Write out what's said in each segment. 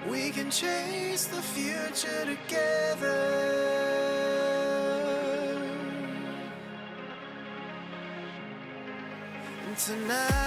We can chase the future together. Tonight,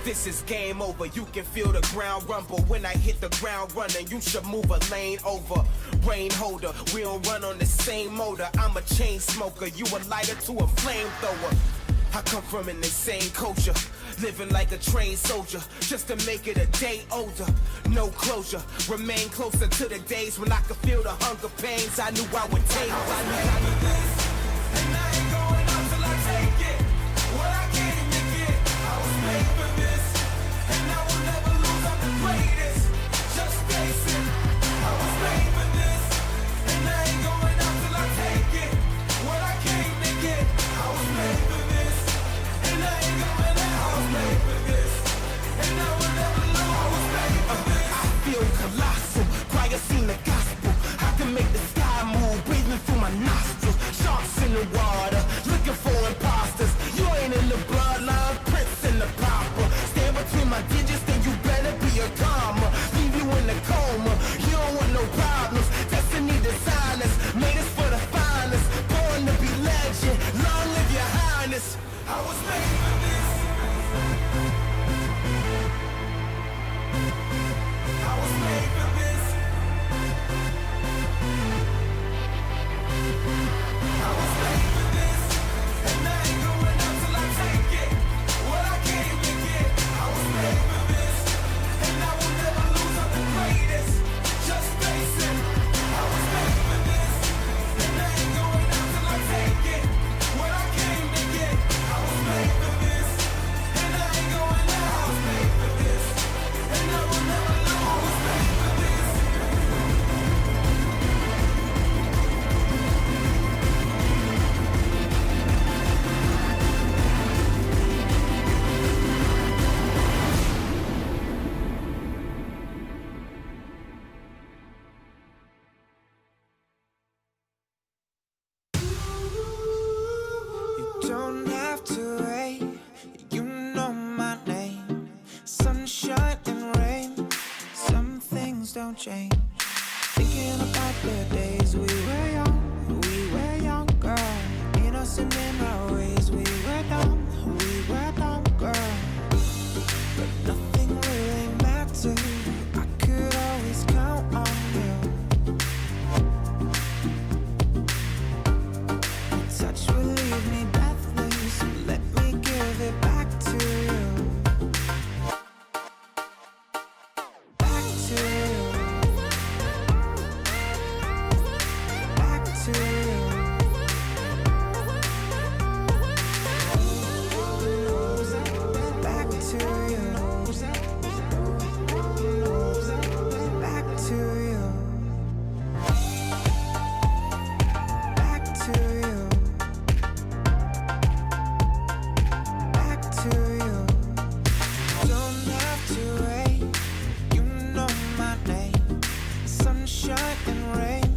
This is game over, you can feel the ground rumble. When I hit the ground running, you should move a lane over. Rain holder, we don't run on the same motor. I'm a chain smoker, you a lighter to a flamethrower. I come from an insane culture, living like a trained soldier, just to make it a day older. No closure, remain closer to the days when I could feel the hunger pains I knew I would take. I made for this, and I ain't going out till I take it. What I came to get, I was made for this, and I will never lose, I'm the greatest. Just face it, I was made for this, and I ain't going out till I take it. What I came to get, I was made for this, and I ain't going out. I was made for this, and I will never lose. I was made for this. I feel colossal, choir sing the gospel. I can make the sky move, breathing through my nostrils. Sharks in the water, looking for imposters. You ain't in the bloodline, Prince in the popper. Stand between my digits, then you better be a comma. Leave you in the coma, you don't want no problems. Destiny designed us, made us for the finest. Born to be legend, long live your highness. I was made for this. I was made for this. change. Thinking about the days we were young, girl. Innocent in our ways, we were dumb, girl. But nothing really mattered. I could always count on you. Your touch will leave me breathless. Let me give it back to you. Back to you. Back to you. Back to you. Back to you. Back to you. Back to you. Don't have to wait. You know my name. Sunshine and rain.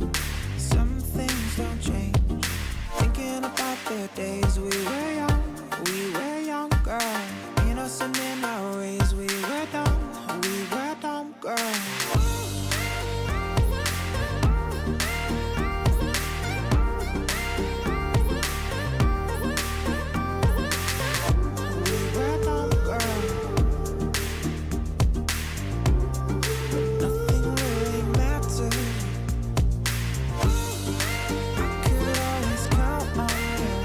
Some things don't change. Thinking about the days we were young, girl. Innocent in our ways, we were dumb, girl. We were dumb, girl. But nothing really mattered. I could always count on you.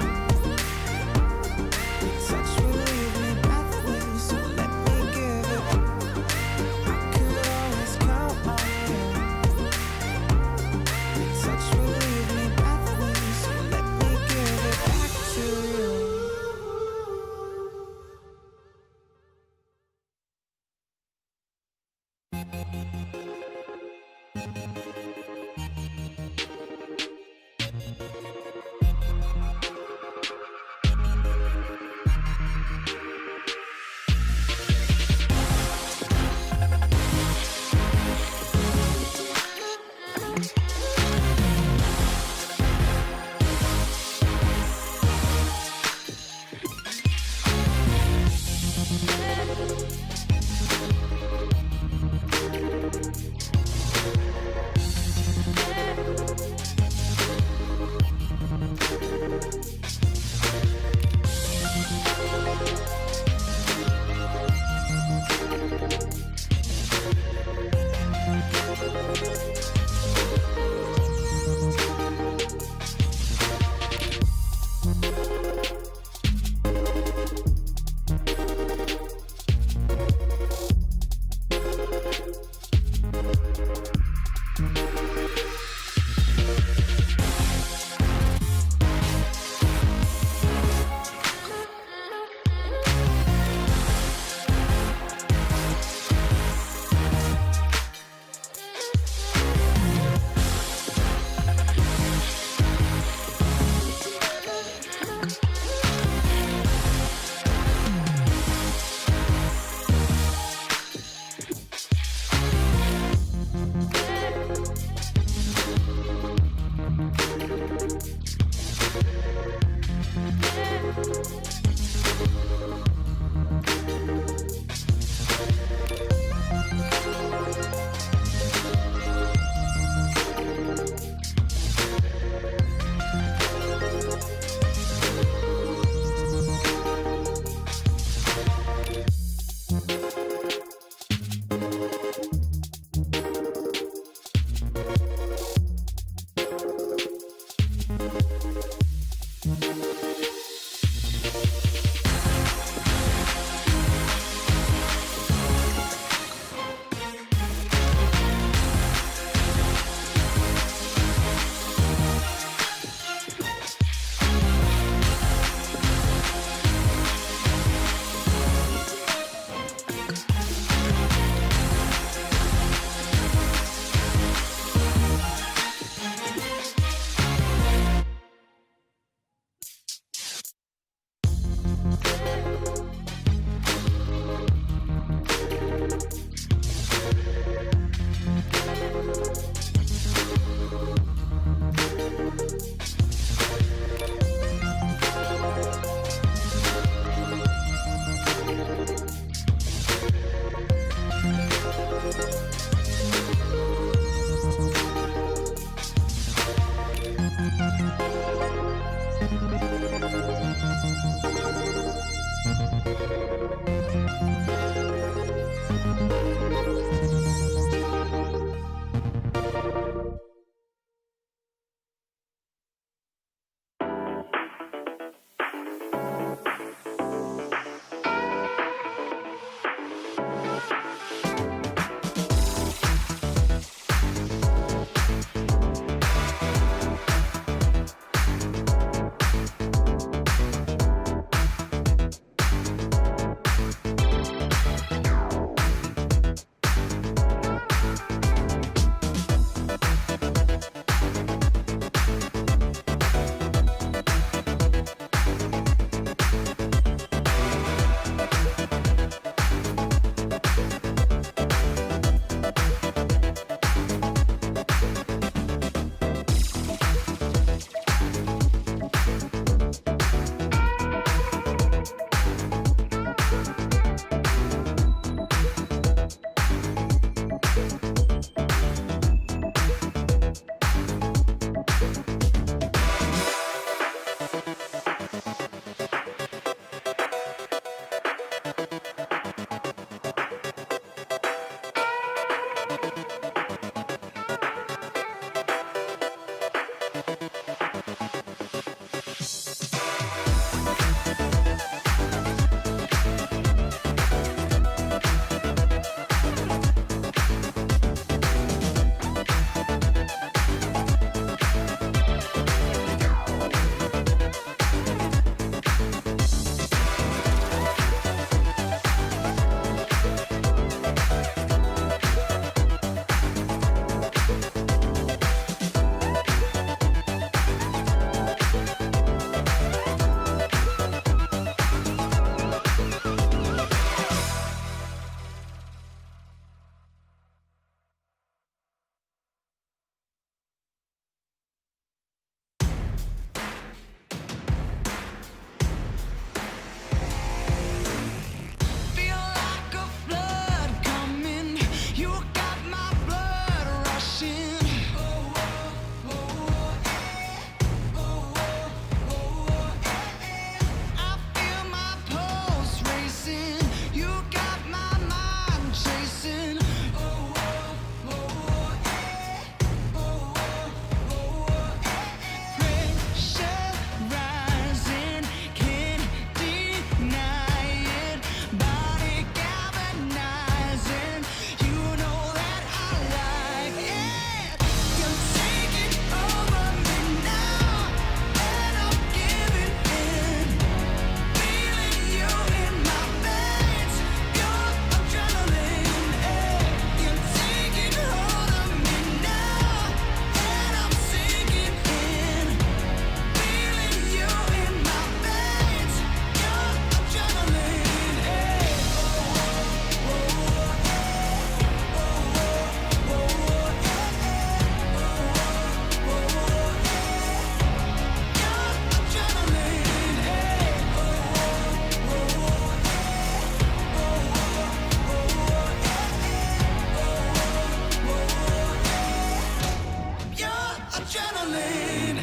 adrenaline.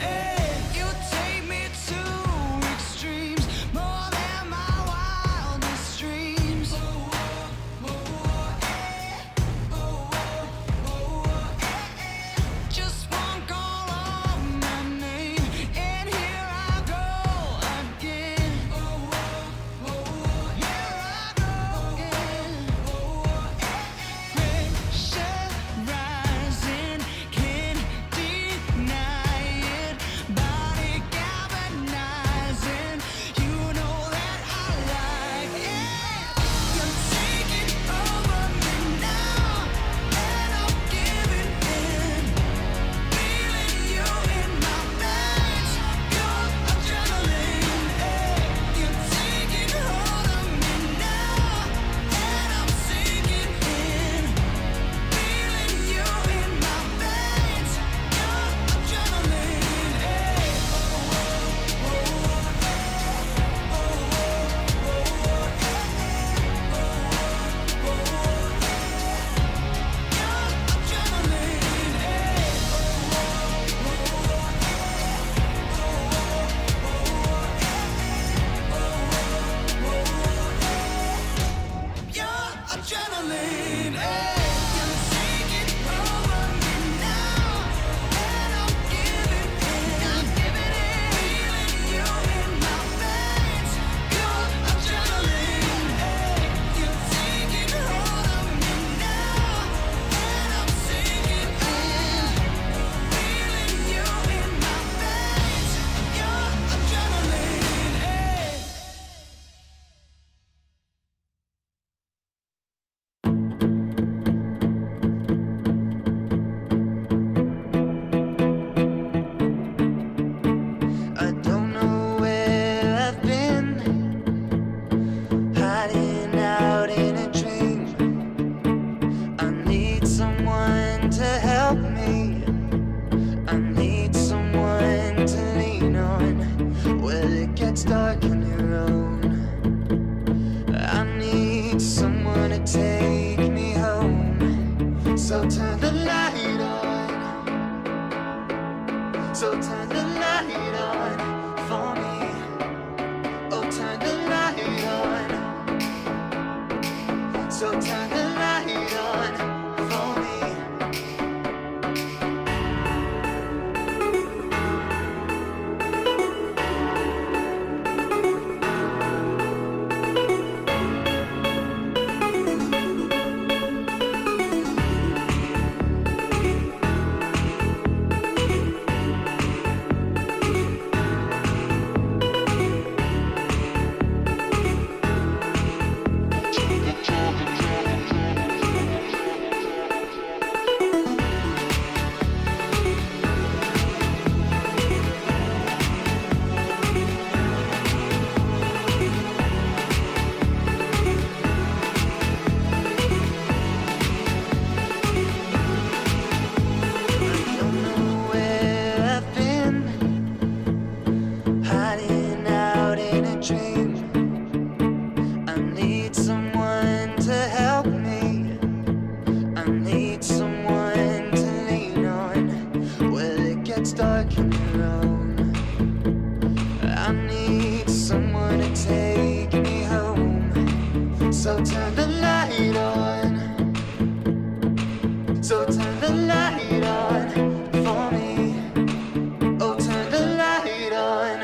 You take me to extremes, more than my wildest dreams. Just one call on my name, and here I go again. Here I go again. Pressure rising, can't deny it. Body galvanizing, you know that I like it. You're taking over me now, and I'm giving in. Feeling you in my veins, your adrenaline. You're taking hold of me now, and I'm sinking in. Feeling you in my veins, your adrenaline. Your adrenaline, you're taking over me now, and I'm giving in. Feeling you in my veins, your adrenaline. You're taking hold of me now, and I'm sinking in. Feeling you in my veins, your adrenaline. I don't know where I've been, hiding out in a dream. I need someone to help me. I need someone to lean on when it gets dark on your own. I need someone to take me home. So turn the light on. So turn the light on for me. Oh, turn the light on. So turn the light on for me. So turn the light on. So turn the light on for me. Oh, turn the light on.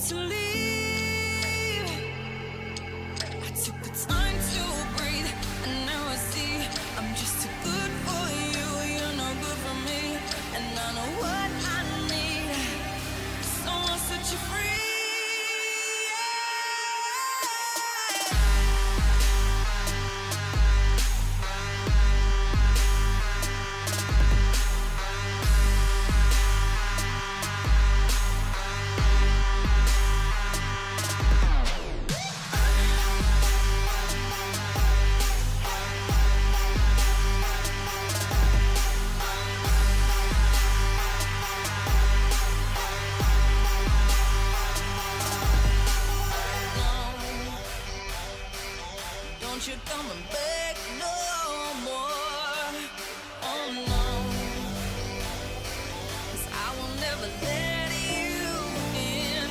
to leave. I took the time to breathe, and now I see I'm just too good for you. You're no good for me, and I know what I need. So I'll set you free. Don't you come and beg no more. Oh no, 'cause I will never let you in.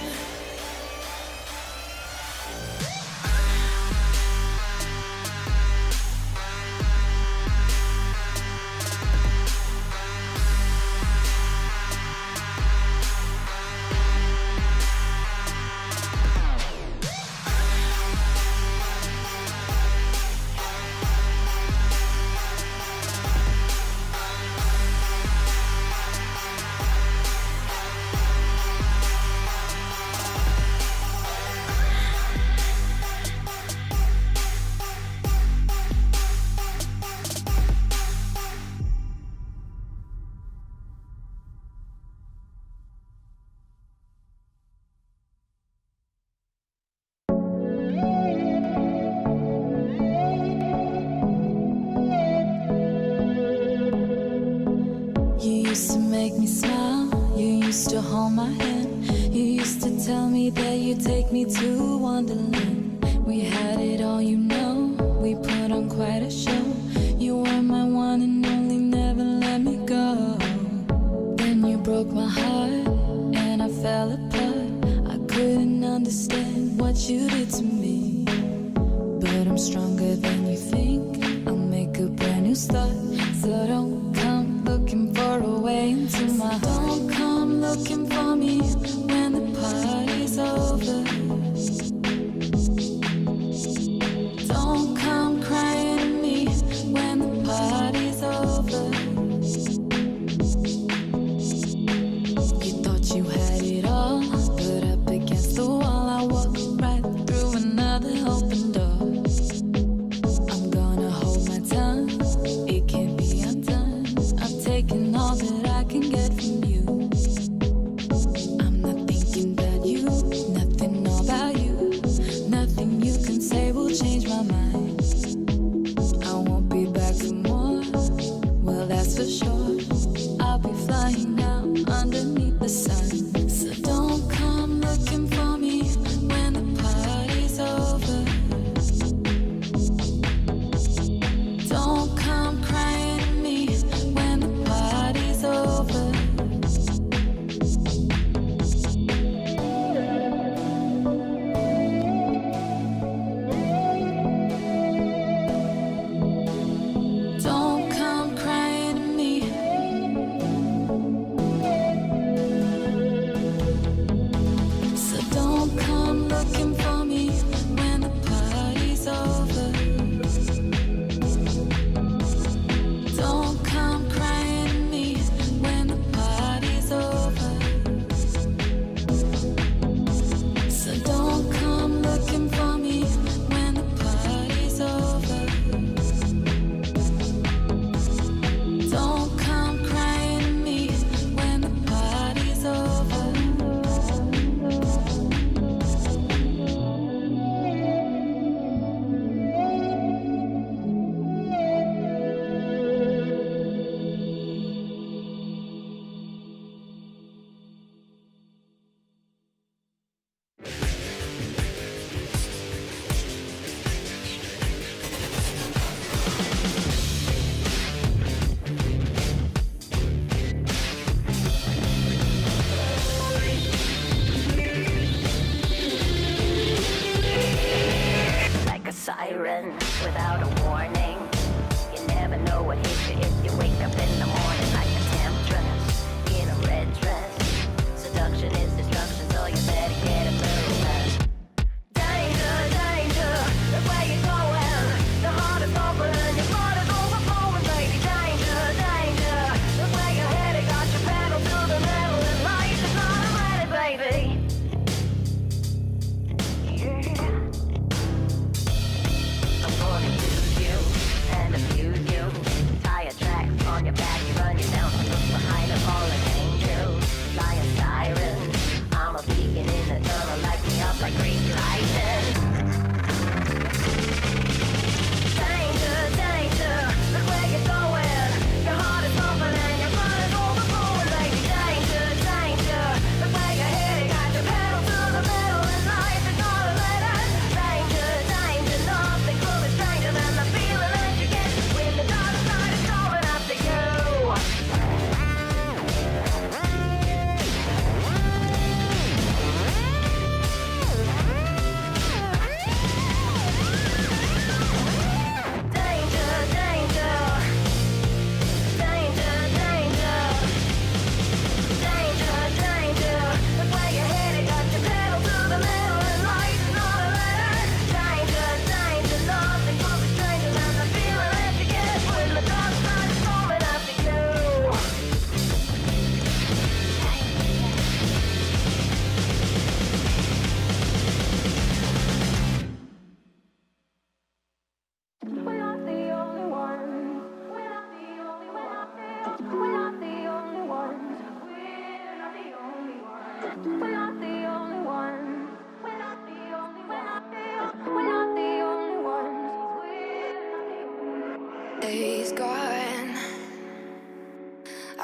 You used to make me smile, you used to hold my hand, you used to tell me that you'd take me to Wonderland. We had it all, you know, we put on quite a show. You were my one and only, never let me go. Then you broke my heart, and I fell apart. I couldn't understand what you did to me, but I'm stronger than you think. I'll make a brand new start, so don't come looking for a way into my heart. Don't come looking for me when the party's over. Don't come crying to me when the party's over. You thought you had it all, but up against the wall I walk right through another open door. I'm gonna hold my tongue, it can't be undone. I've taken all that I can get from you. I'm not thinking about you, nothing about you. Nothing you can say will change my mind. I won't be back for more, well that's for sure. I'll be flying out underneath the sun. So don't come looking for me when the party's over. Don't come crying to me when the party's over. Don't come crying to me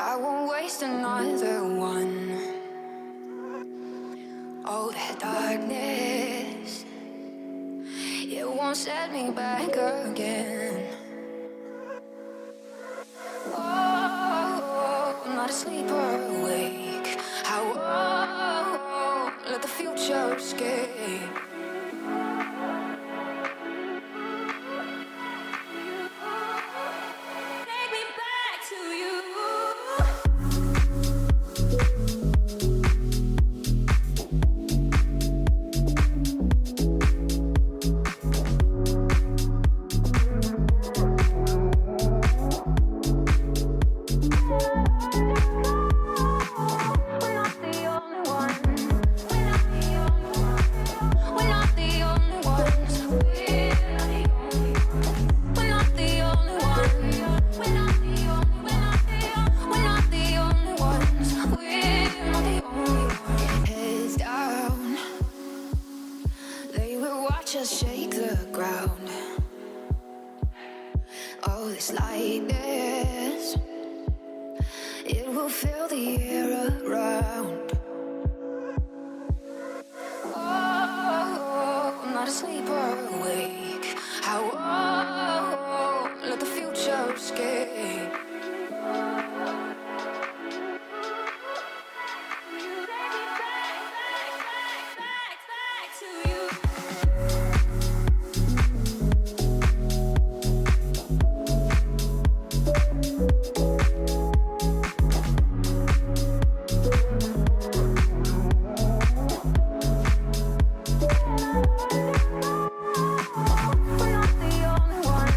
I won't waste another one. Oh, that darkness, it won't set me back again. Oh, I'm not asleep or awake. I won't let the future escape. Take me back to you. Just shake the ground. Oh, this lightness, it will fill the air around. Oh, I'm not asleep or awake. I won't let the future escape. We're not the only one.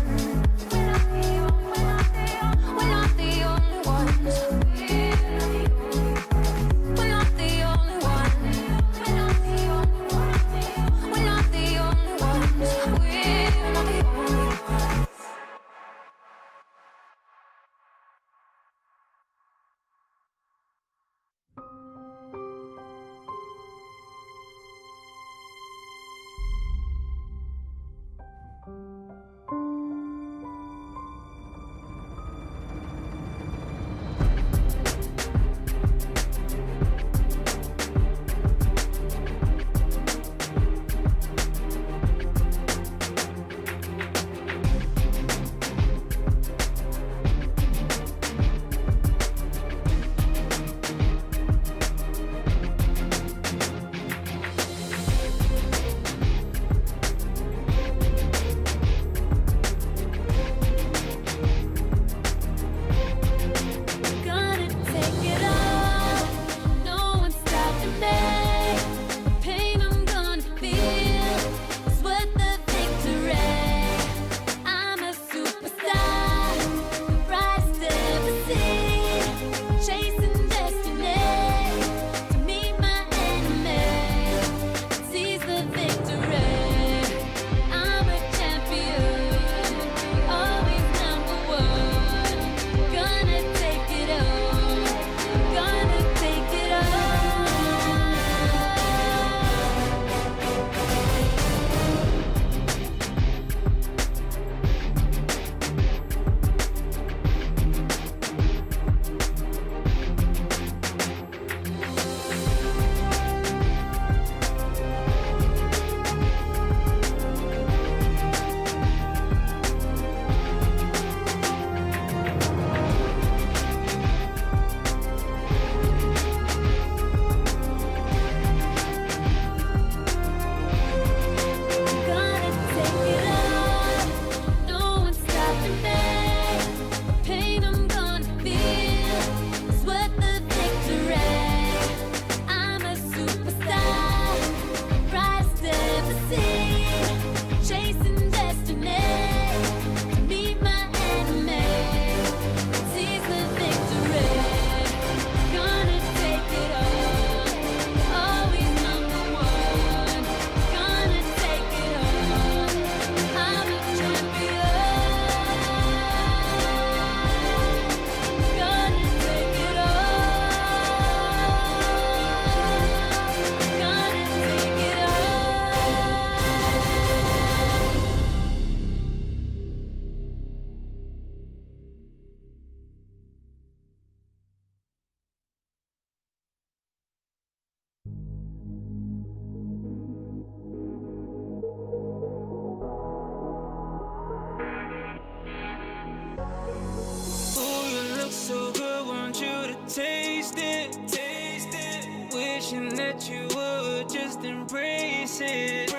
that you would just embrace it.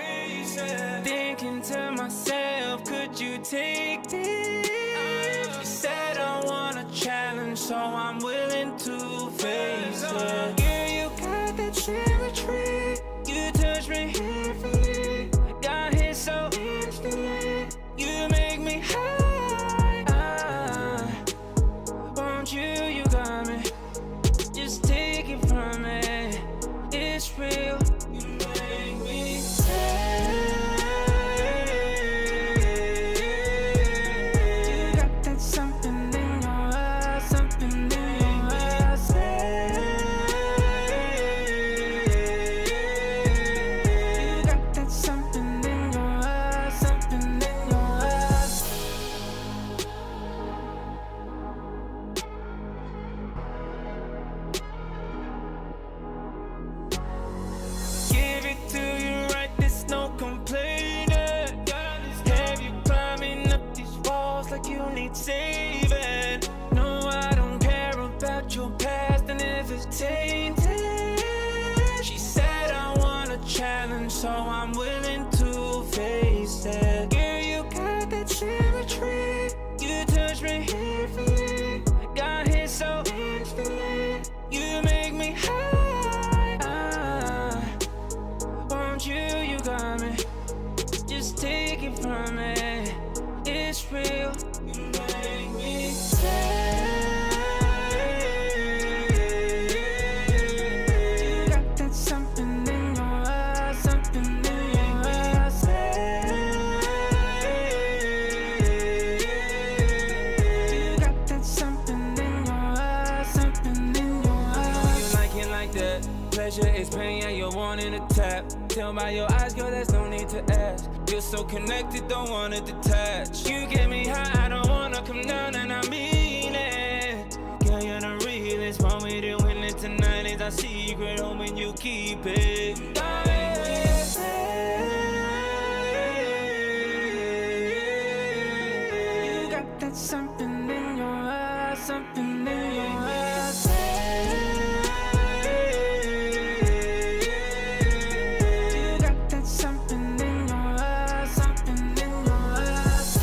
Thinking to myself, could you take this? You said I want a challenge, so I'm willing to face it. Girl, you got that symmetry. You touch me heavily. Got hit so instantly. You make me high. Want you, you got me. Just take it from me. It's real. You make me sad. You got that something in your eyes, something in your eyes. You got that something in your eyes, something in your eyes. Give it to you right, there's no complaining. Have you climbing up these walls like you need saving? No, I don't care about your past and if it's tainted. She said I want a challenge, so I'm willing to face it. Girl, you got that symmetry. You touch me heavily. Got hit so instantly. You make me high. Want you, you got me. Just take it from me. It's real. You make me sad. You got that something in your eyes, something in your eyes. You got that something in your eyes, something in your eyes. You like it like that. Pleasure is pain, yeah, you're wanting to tap. Tell by your eyes, girl, there's no need to ask. You're so connected, don't wanna detach. You get me high, I don't wanna come down, and I mean it. Girl, you're the realest, want me to win it tonight. Is our secret, hoping you keep it. You got that something in your eyes, something in your eyes. You got that something in your eyes, something in your eyes.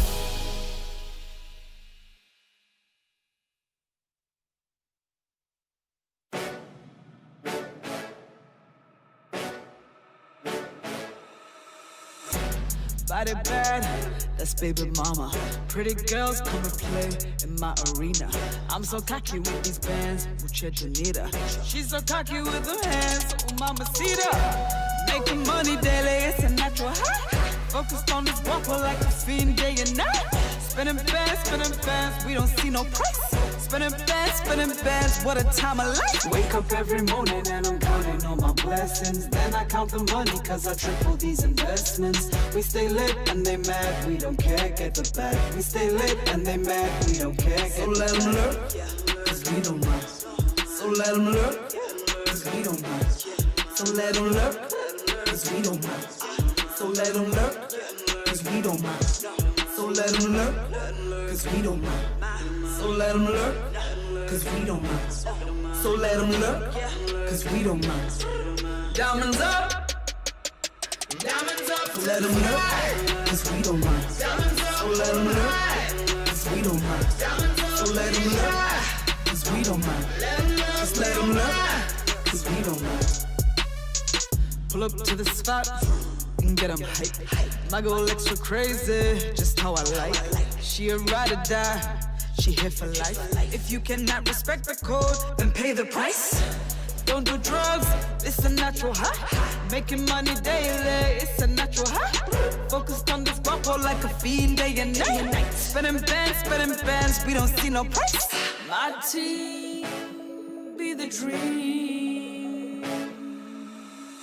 Body bad, that's baby mama. Pretty girls come and play in my arena. I'm so cocky with these bands, mucha bonita. She's so cocky with them hands, oh mamacita. Making money daily, it's a natural high. Focused on this walk, we're like a fiend day and night. Spinning bands, we don't see no price. Spinning bands, what a time of life. Wake up every morning and I'm counting on my blessings. Then I count the money cause I triple these investments. We stay lit and they mad, we don't care, get the bag. We stay lit and they mad, we don't care, get the bag. So let them lurk, cause we don't mind. So let them lurk, cause we don't mind. So let them lurk, cause we don't mind. So let them lurk, cause we don't mind. So let them lurk, cause we don't mind. So let them lurk, cause we don't mind. So let them lurk, cause we don't mind. Diamonds up, so let them lurk, cause we don't mind. So let them lurk, cause we don't mind. So let them lurk, cause we don't mind. Just let them lurk, cause we don't mind. Pull up to the spot and get them hype. My girl extra crazy, just how I like. She a ride or die, she here for life. If you cannot respect the code, then pay the price. Don't do drugs, it's a natural high. Making money daily, it's a natural high. Focused on this guapo like a fiend day and night. Spinning bands, we don't see no price. My team be the dream.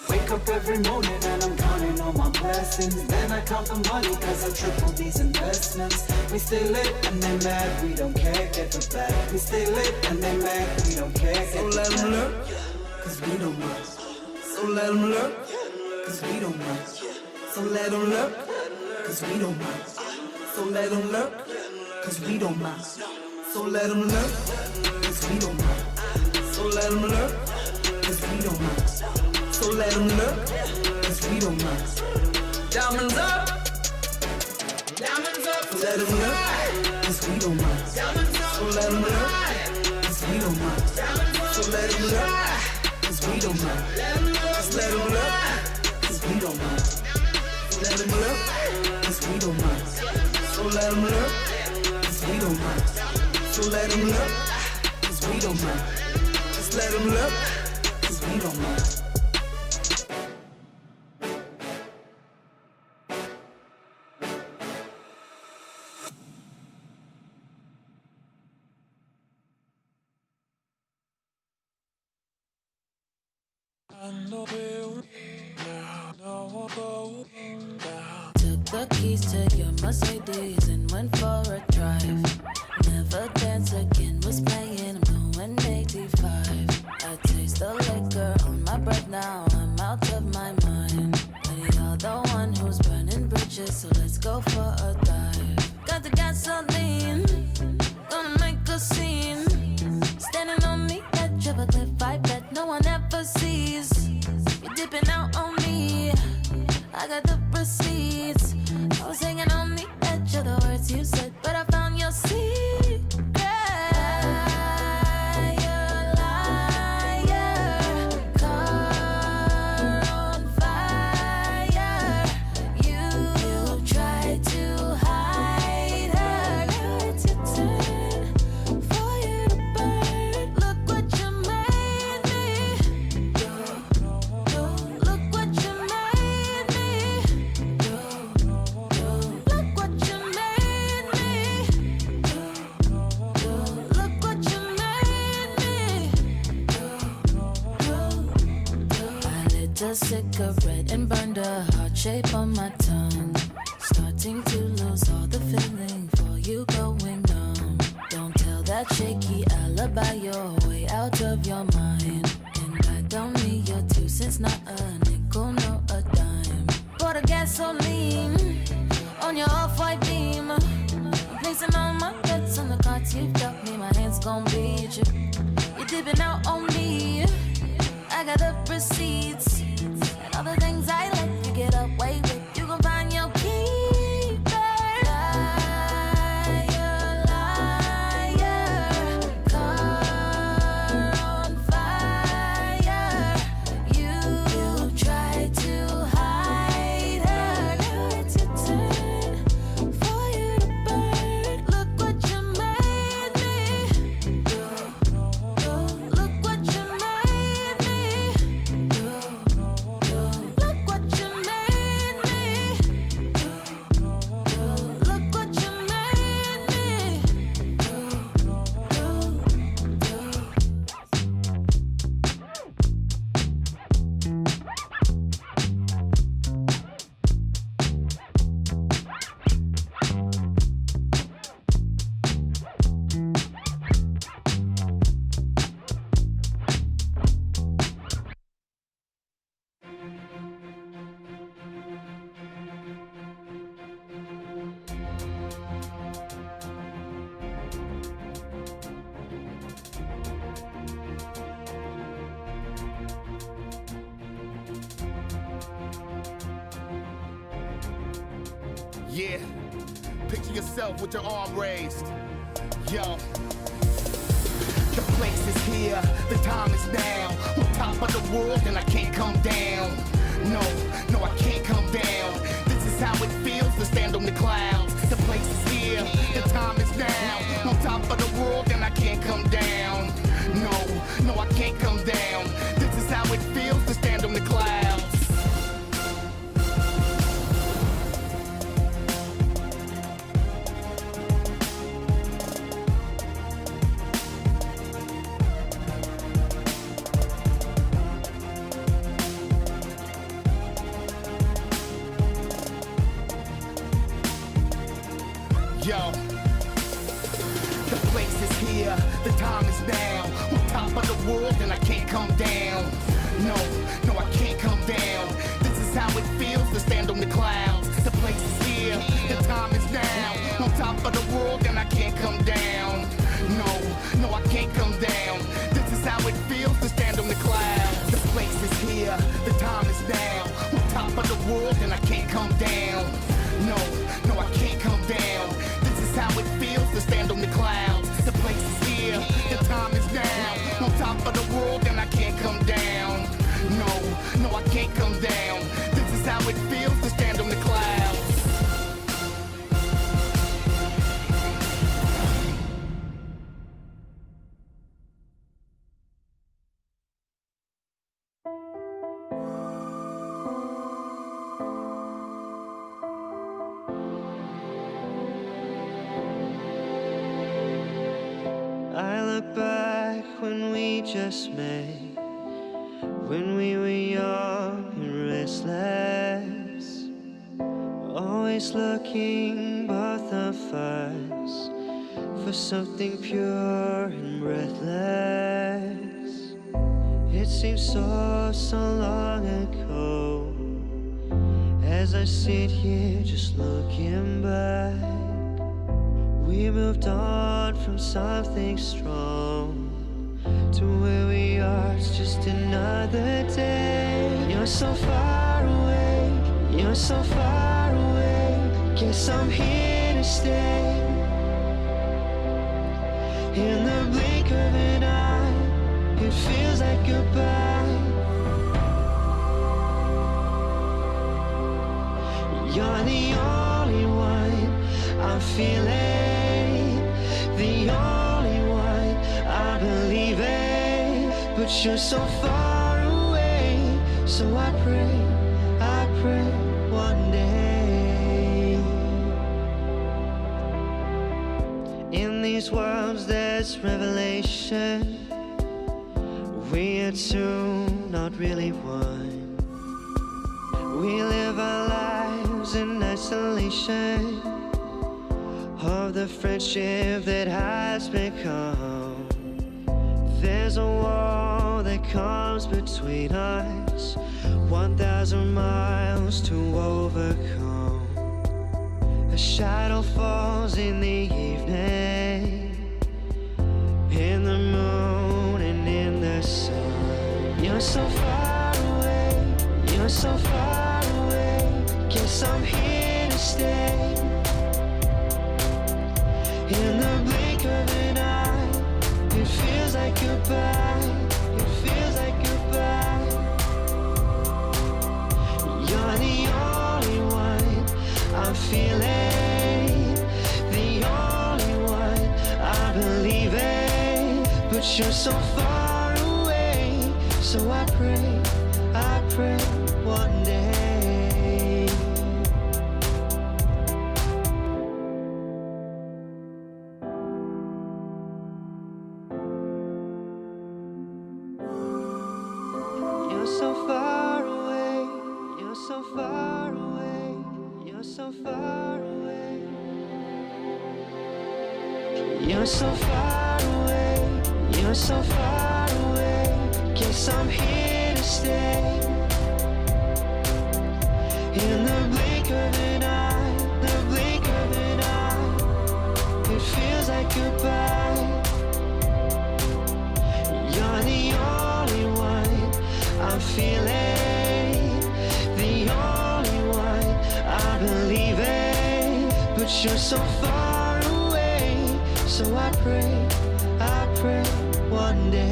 Wake up every morning and I'm counting on my blessings. Then I count the money cause I triple these investments. We stay lit and they mad, we don't care, get the bag. We stay lit and they mad, we don't care, get the bag. So let them lurk, cause we don't mind. So let them lurk, cause we don't mind. So let them lurk, cause we don't mind. So let them lurk, cause we don't mind. So let them lurk, cause we don't mind. So let them lurk, cause we don't mind. So let them look, cause we don't mind. Diamonds up, diamonds up, so let them look, cause we don't mind. So let them look, cause we don't mind. So let them look, cause we don't mind. Just let them look, cause we don't mind. Let them look, cause we don't mind. So let them look, cause we don't mind. So let them look, cause we don't mind. Just let them look, cause we don't mind. Took the keys to your Mercedes and went for a drive. Never Dance Again was playing, I'm going 85. I taste the liquor on my breath now, I'm out of my mind. And you're the one who's burning bridges, so let's go for a dive. Got the gasoline, gonna make a scene. Standing on the edge of a cliff, I bet no one ever sees. You're dipping out on me, I got the receipts. I was hanging on the edge of the words you said, but I found your secret. Liar, liar, car on fire. You tried to hide her. Now it's your turn for you to burn. Look what you made me. Look what you made me. Look what you made me. Look what you made me. I lit a cigarette and burned a heart shape on my tongue. Starting to lose all the feeling for you going numb. Don't tell that shaky alibi you're way out of your mind. And I don't need your 2 cents, not a nickel, no a dime. Pour the gasoline on your off-white beam. I'm placing all my bets on the cards you've dealt me. My hands gon' beat you. You're dipping out on me. I got the receipts and all the things I let you get away with. You gon' find your keeper. Liar, liar, car on fire. You tried to hide her. Now it's your turn for you to burn. Look what you made me. Look what you made me. Look what you made me. Look what you made me. Yeah, picture yourself with your arm raised. Yo. The place is here, the time is now. On top of the world and I can't come down. No, I can't come down. This is how it feels to stand on the clouds. The place is here, the time is now. On top of the world and I can't come down. No, I can't come down. This is how it feels to stand on the clouds. Yo, the place is here, the time is now. On top of the world and I can't come down. No, I can't come down. This is how it feels to stand on the clouds. The place is here, the time is now. On top of the world and I can't come down. No, I can't come down. This is how it feels to stand on the clouds. The place is here, the time world and I can't come down. No, I can't come down. This is how it feels to stand on the clouds. The place is here, the time is now. On top of the world and I can't come down. No, I can't come down. This is how it feels to stand on the clouds. I look back when we just met, when we were young and restless, always looking both of us for something pure and breathless. It seems so long ago, as I sit here just looking back. We moved on from something strong to where we are, it's just another day. You're so far away, you're so far away. Guess I'm here to stay. In the blink of an eye, it feels like goodbye. You're the only one I'm feeling, the only one I believe in. But you're so far away, so I pray one day. In these worlds there's revelation. We are two, not really one. We live our lives in isolation of the friendship that has become. There's a wall that comes between us, 1,000 miles to overcome. A shadow falls in the evening, in the moon and in the sun. You're so far away, you're so far away. Guess I'm here to stay. In the blink of an eye, it feels like goodbye. It feels like goodbye. You're the only one I'm feeling, the only one I believe in. But you're so far away, so I pray one day. So far away, you're so far away, you're so far away. You're so far away, you're so far away. Guess I'm here to stay. In the blink of an eye, the blink of an eye, it feels like goodbye. You're the only one I'm feeling, the only one I believe in. But you're so far away, so I pray one day.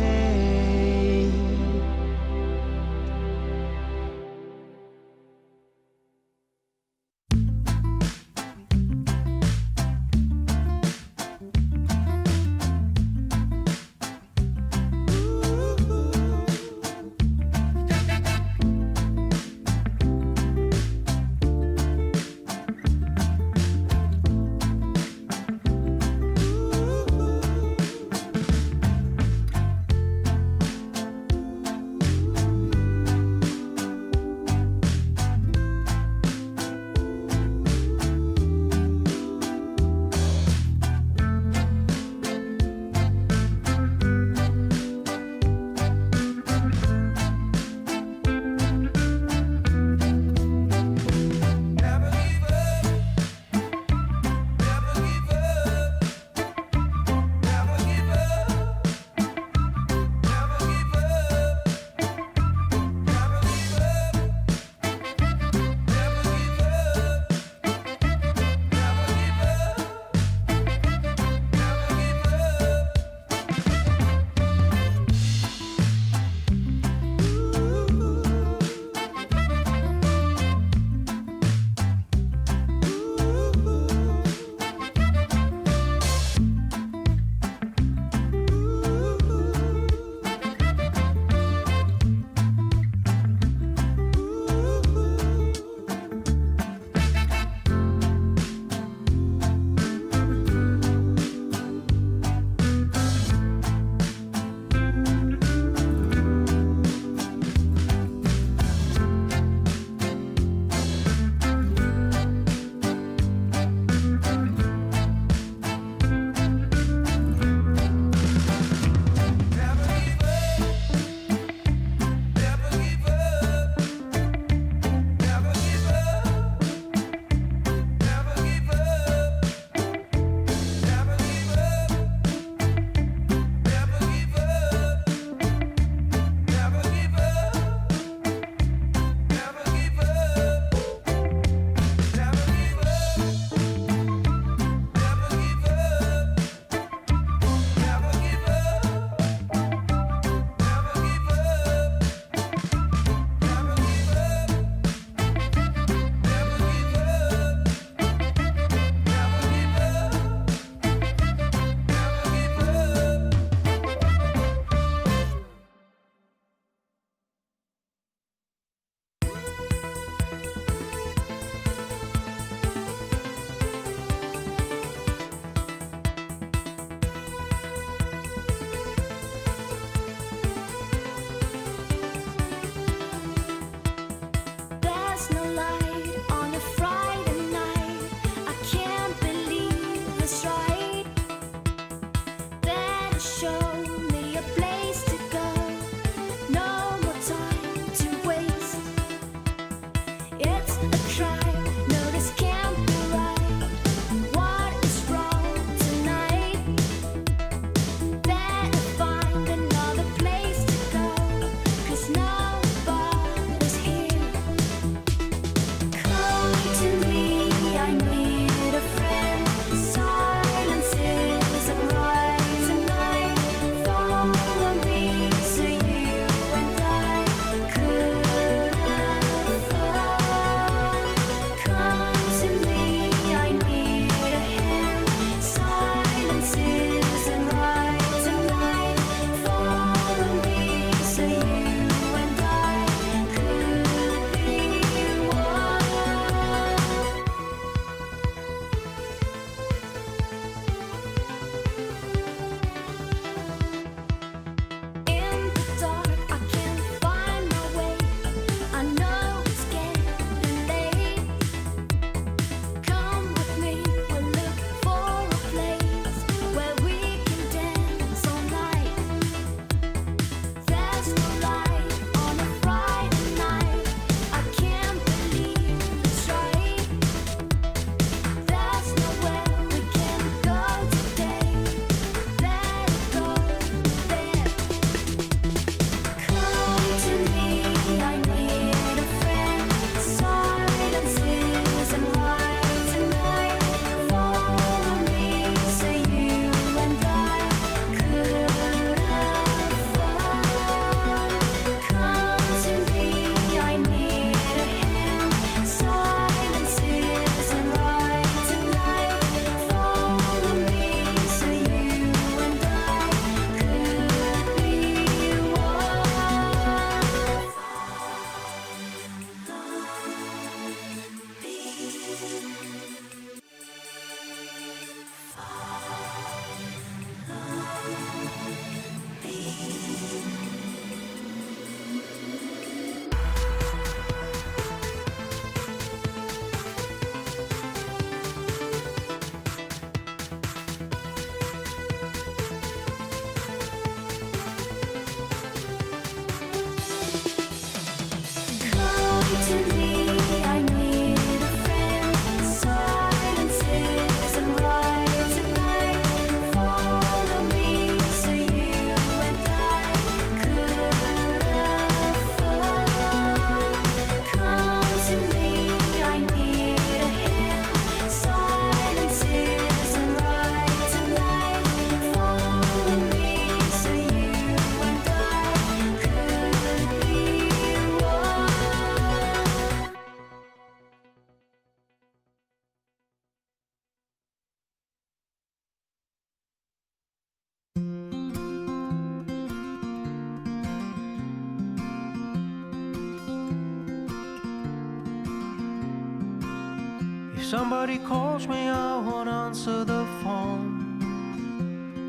somebody calls me, I won't answer the phone.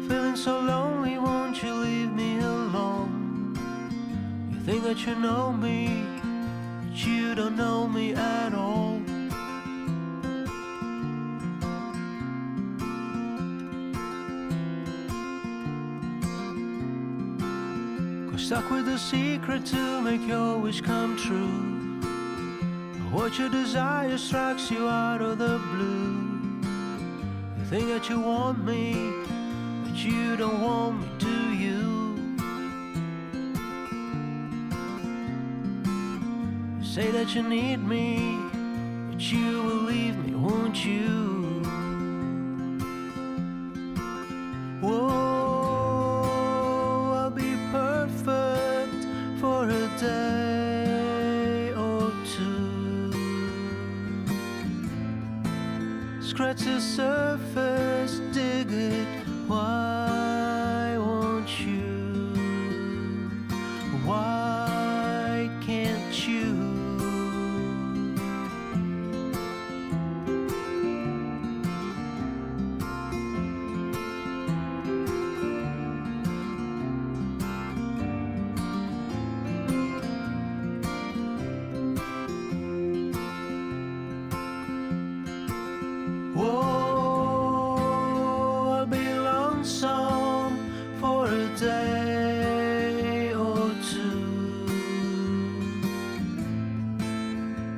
Feeling so lonely, won't you leave me alone? You think that you know me, but you don't know me at all. Got stuck with the secret to make your wish come true. What you desire strikes you out of the blue. You think that you want me, but you don't want me, do you? You say that you need me, but you will leave me, won't you? Whoa, I'll be perfect for a day or two. Scratch the surface, dig it, why won't you? Why can't you?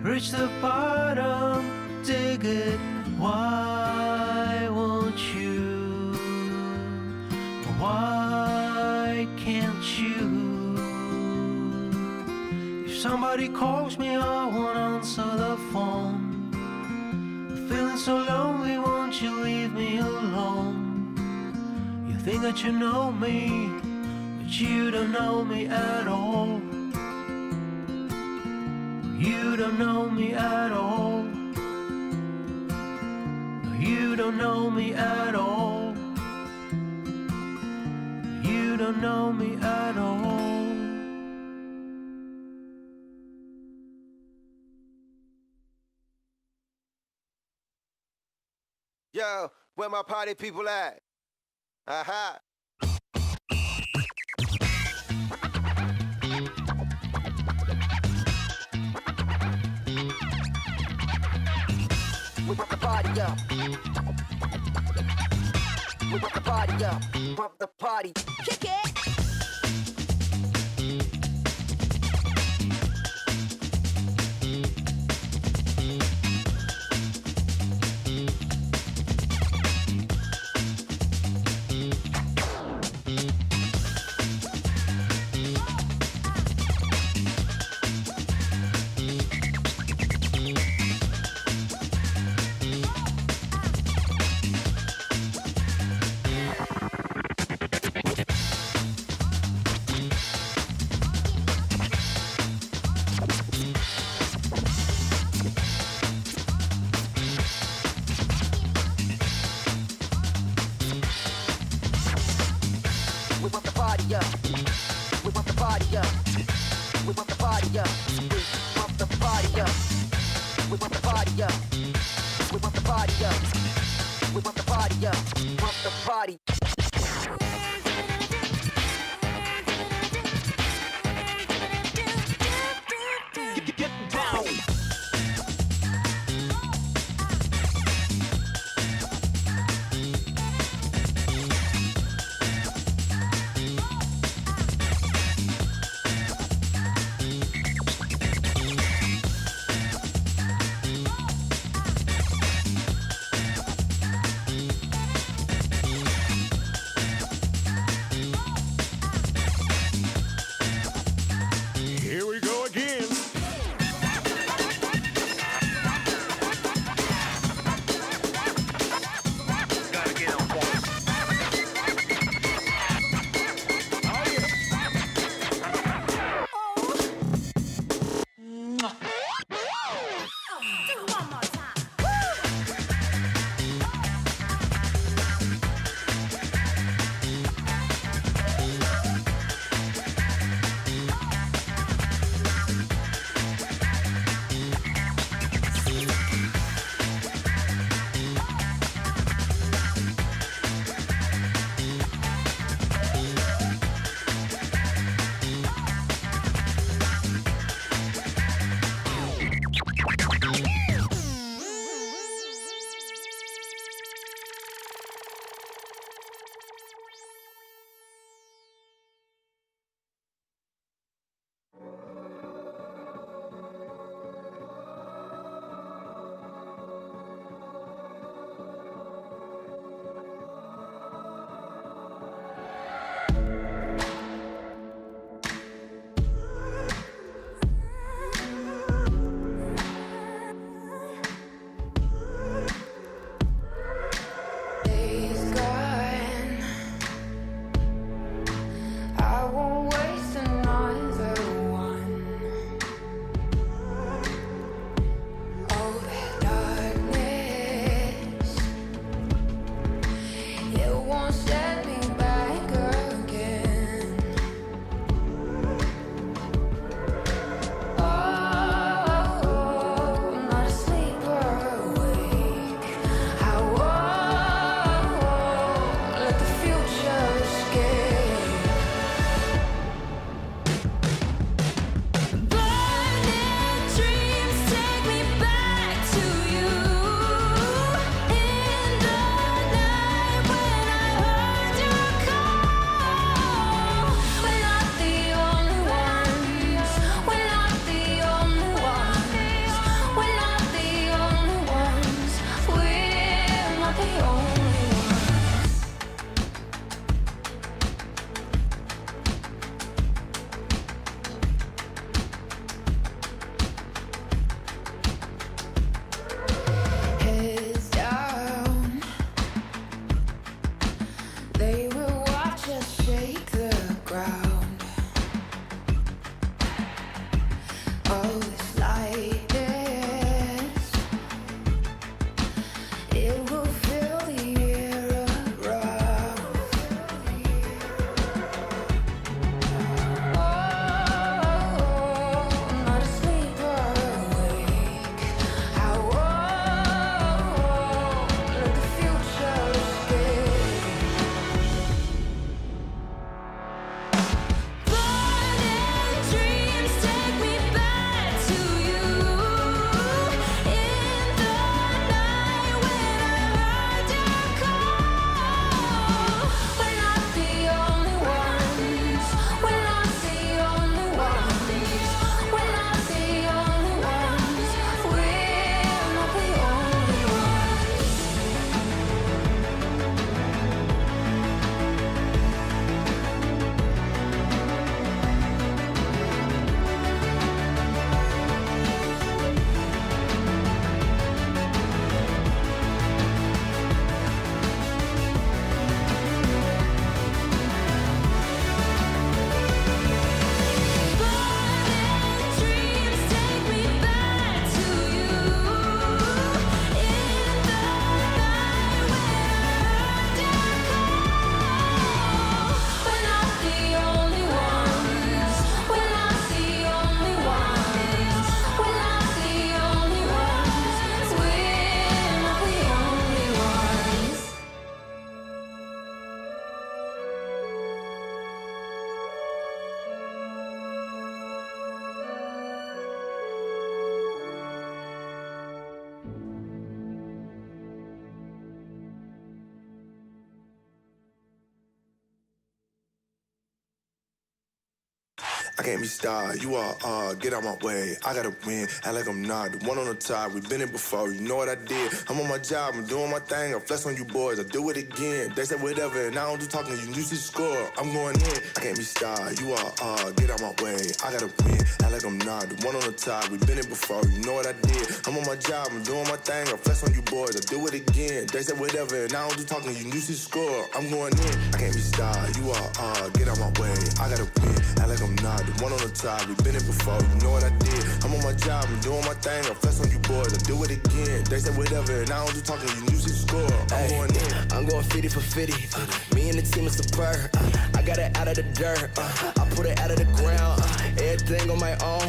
Reach the bottom, dig it, why won't you? Why can't you? If somebody calls me, I won't answer the phone. I'm feeling so lonely, won't you leave me alone? You think that you know me, but you don't know me at all. You don't know me at all. You don't know me at all. You don't know me at all. Yo, where my party people at? Aha. We pump the party up. We pump the party up. Pump the party. Kick it. We pump the party up. We pump the party up. We pump the party up. We pump the party up. We pump the party up. We pump the party up. We pump the party up. Pump the party. Get down. Oh, it's like this. It will fill the air around. Oh, not asleep or awake. I won't let the future escape. Burning dreams take me back to you. In the night when I heard your call. We're not the only ones. We're not the only ones. We're not the only ones. We're not the only ones. Burning dreams take me back to you. In the night when I heard your call. We're not the only ones. We're not the only ones. We're not the only ones. We're not the only ones. I can't be starred, you are, get out my way. I gotta win, act like I'm not. The one on the top, we've been it before, you know what I did. I'm on my job, I'm doing my thing, I flex on you boys, I do it again. They said whatever, and I don't do talking, you see the score, I'm going in. I can't be starred, you are, get out my way. I gotta win, act like I'm not. The one on the top, we've been it before, you know what I did. I'm on my job, I'm doing my thing, I flex on you boys, I do it again. They said whatever, and I don't do talking, you see the score, I'm going in. I can't be starred, you are, get out my way. I gotta win, act like I'm not. The one on the top, we've been it before, you know what I did. I'm on my job, I'm doing my thing, I flex on you boys, I do it again. They said whatever, and I don't do talking, you see the score, I'm going in. I'm going 50 for 50. Me and the team is superb. I got it out of the dirt. I put it out of the ground. Everything on my own,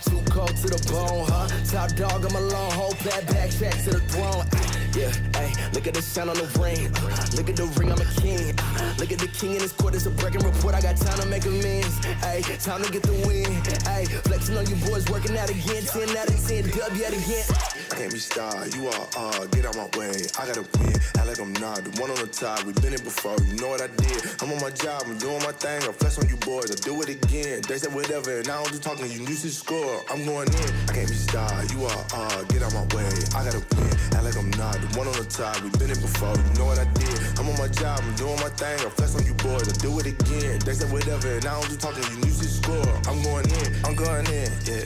Too cold to the bone, Top dog, I'm alone. Whole backtrack to the throne. Yeah, hey, look at the shine on the ring. Look at the ring, I'm a king. Look at the king in his court, it's a breaking report. I got time to make amends. Hey, time to get the win. Hey, flexing on you boys, working out again. 10 out of 10, dub yet again. I can't be starred, you are, get out my way. I gotta win, act like I'm not. The one on the top, we've been it before, you know what I did. I'm on my job, I'm doing my thing, I flex on you boys, I do it again. They said whatever, and I don't do talking, you see the score, I'm going in. I can't be starred, you are, get out my way. I gotta win, act like I'm not. The one on the top, we've been it before, you know what I did. I'm on my job, I'm doing my thing, I flex on you boys, I do it again. They said whatever, and I don't do talking, you see the score, I'm going in. I'm going in, yeah,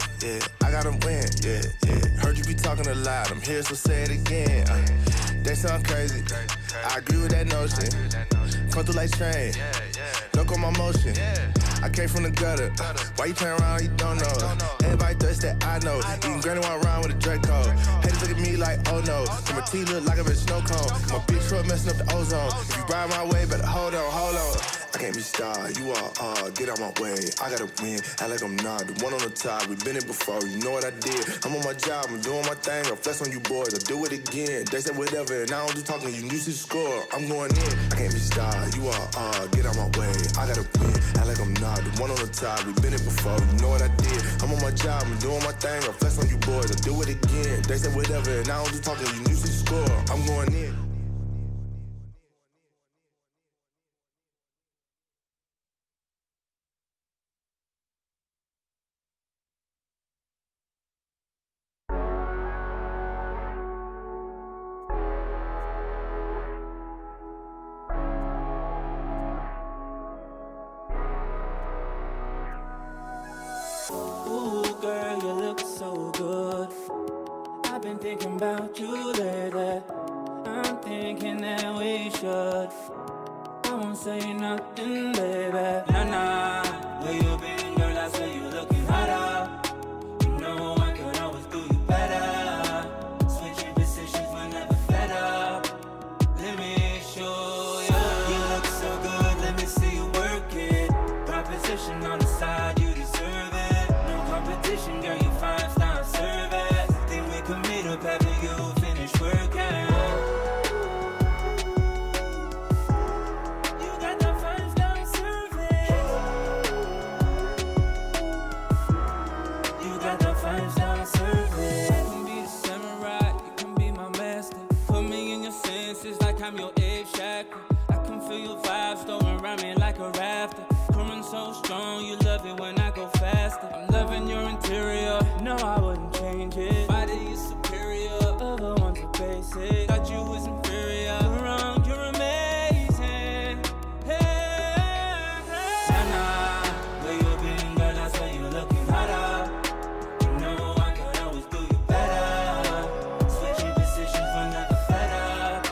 I gotta win, yeah. Heard you be talking a lot, I'm here, so say it again. They sound crazy, I agree with that notion. Come through like train, look on my motion. I came from the gutter, why you playing around, you don't know. Everybody thirst that I know, eating granny while around with a Draco. Haters look at me like, oh no, so my teeth look like a snow cone. My big truck messing up the ozone. If you ride my way, better hold on. I can't be starred, you are, get out my way. I gotta win, act like I'm not. The one on the top, we've been it before, you know what I did. I'm on my job, I'm doing my thing, I flex on you boys, I do it again. They said whatever, and I don't do talking, you see the score, I'm going in. I can't be starred, you are, get out my way. I gotta win, act like I'm not. The one on the top, we've been it before, you know what I did. I'm on my job, I'm doing my thing, I flex on you boys, I do it again. They said whatever, and I don't do talking, you see the score, I'm going in. Ooh, girl, you look so good. I've been thinking about you lately. I'm thinking that we should. I won't say nothing, baby. Nah, where you been, girl? I say you looking hotter. You you love it when I go faster. I'm loving your interior, no, I wouldn't change it. Body is superior, other ones are basic. Thought you was inferior, you're wrong, you're amazing. Hey, Sana, where you been, girl? I say you're looking hotter. You know I can always do you better. Switching positions when never fed up.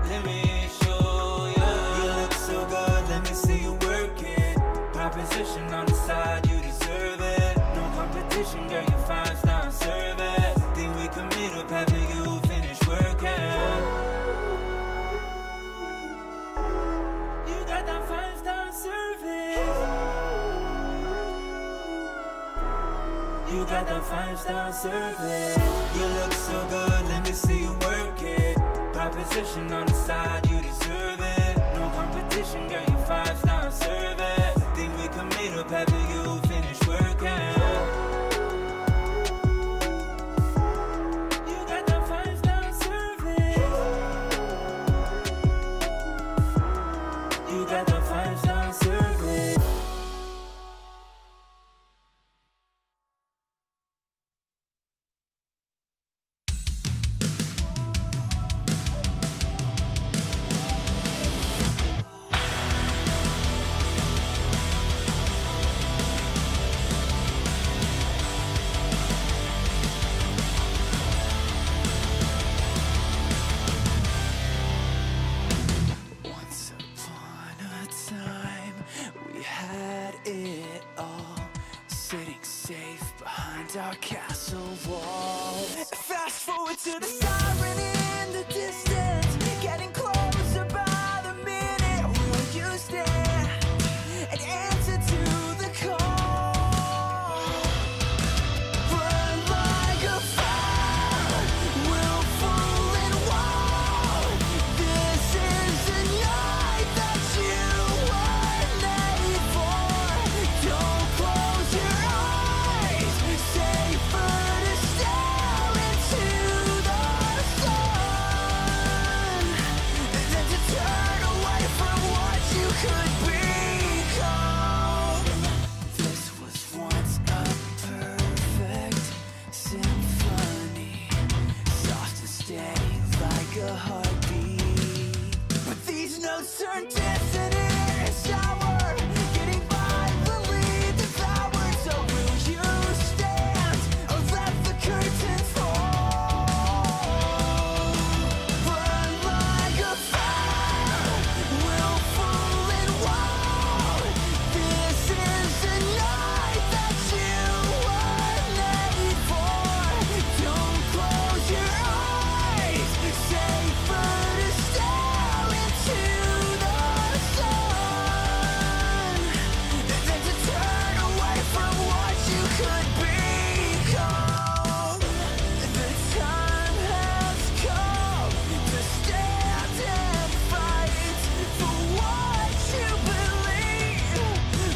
Let me show you. You look so good, let me see you work it. Proposition on the side, you deserve it. No competition, girl, you 5-star service. Think we can meet up after you finish working. You got that 5-star service. You got that 5-star service. You look so good, let me see you work it. Proposition on the side, you deserve it. No competition, girl, you 5-star service. Think we can meet up after you finish working. You got that 5-star service. You got that 5-star service. Once upon a time, we had it all, sitting safe behind our castle walls. Fast forward to the siren in the distance, getting closer by the minute. Will you stand and answer to the call? Burn like a fire, willful and wild. This is the night that you were made for. Don't close your eyes, safer to stare into the sun than to turn away from what you could become. This was once a perfect symphony, soft and steady like a heartbeat. But these notes turn dissonant and sour, getting violently devoured. So will you stand or let the curtain fall? Burn like a fire, willful and wild. This is the night that you were made for. Don't close your eyes, safer to stare into the sun than to turn away from what you could become. The time has come to stand and fight for what you believe,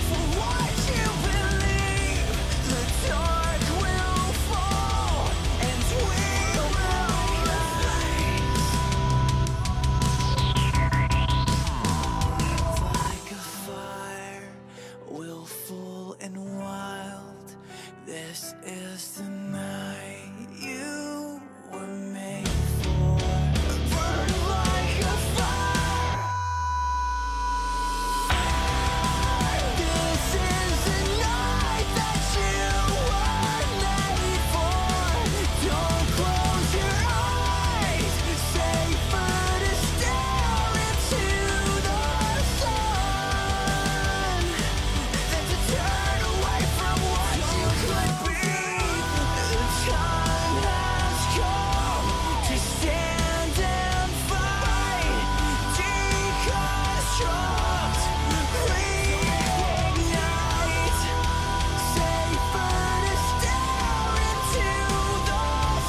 for what you believe. The dark will fall and we will rise. Like a fire, willful and wild. This is the night you were made for. Burn like a fire. This is the night that you were made for. Don't close your eyes, safer to stare into the sun than to turn away from what you could be. The time has come to stand and fight, deconstruct, reignite. Safer to stare into the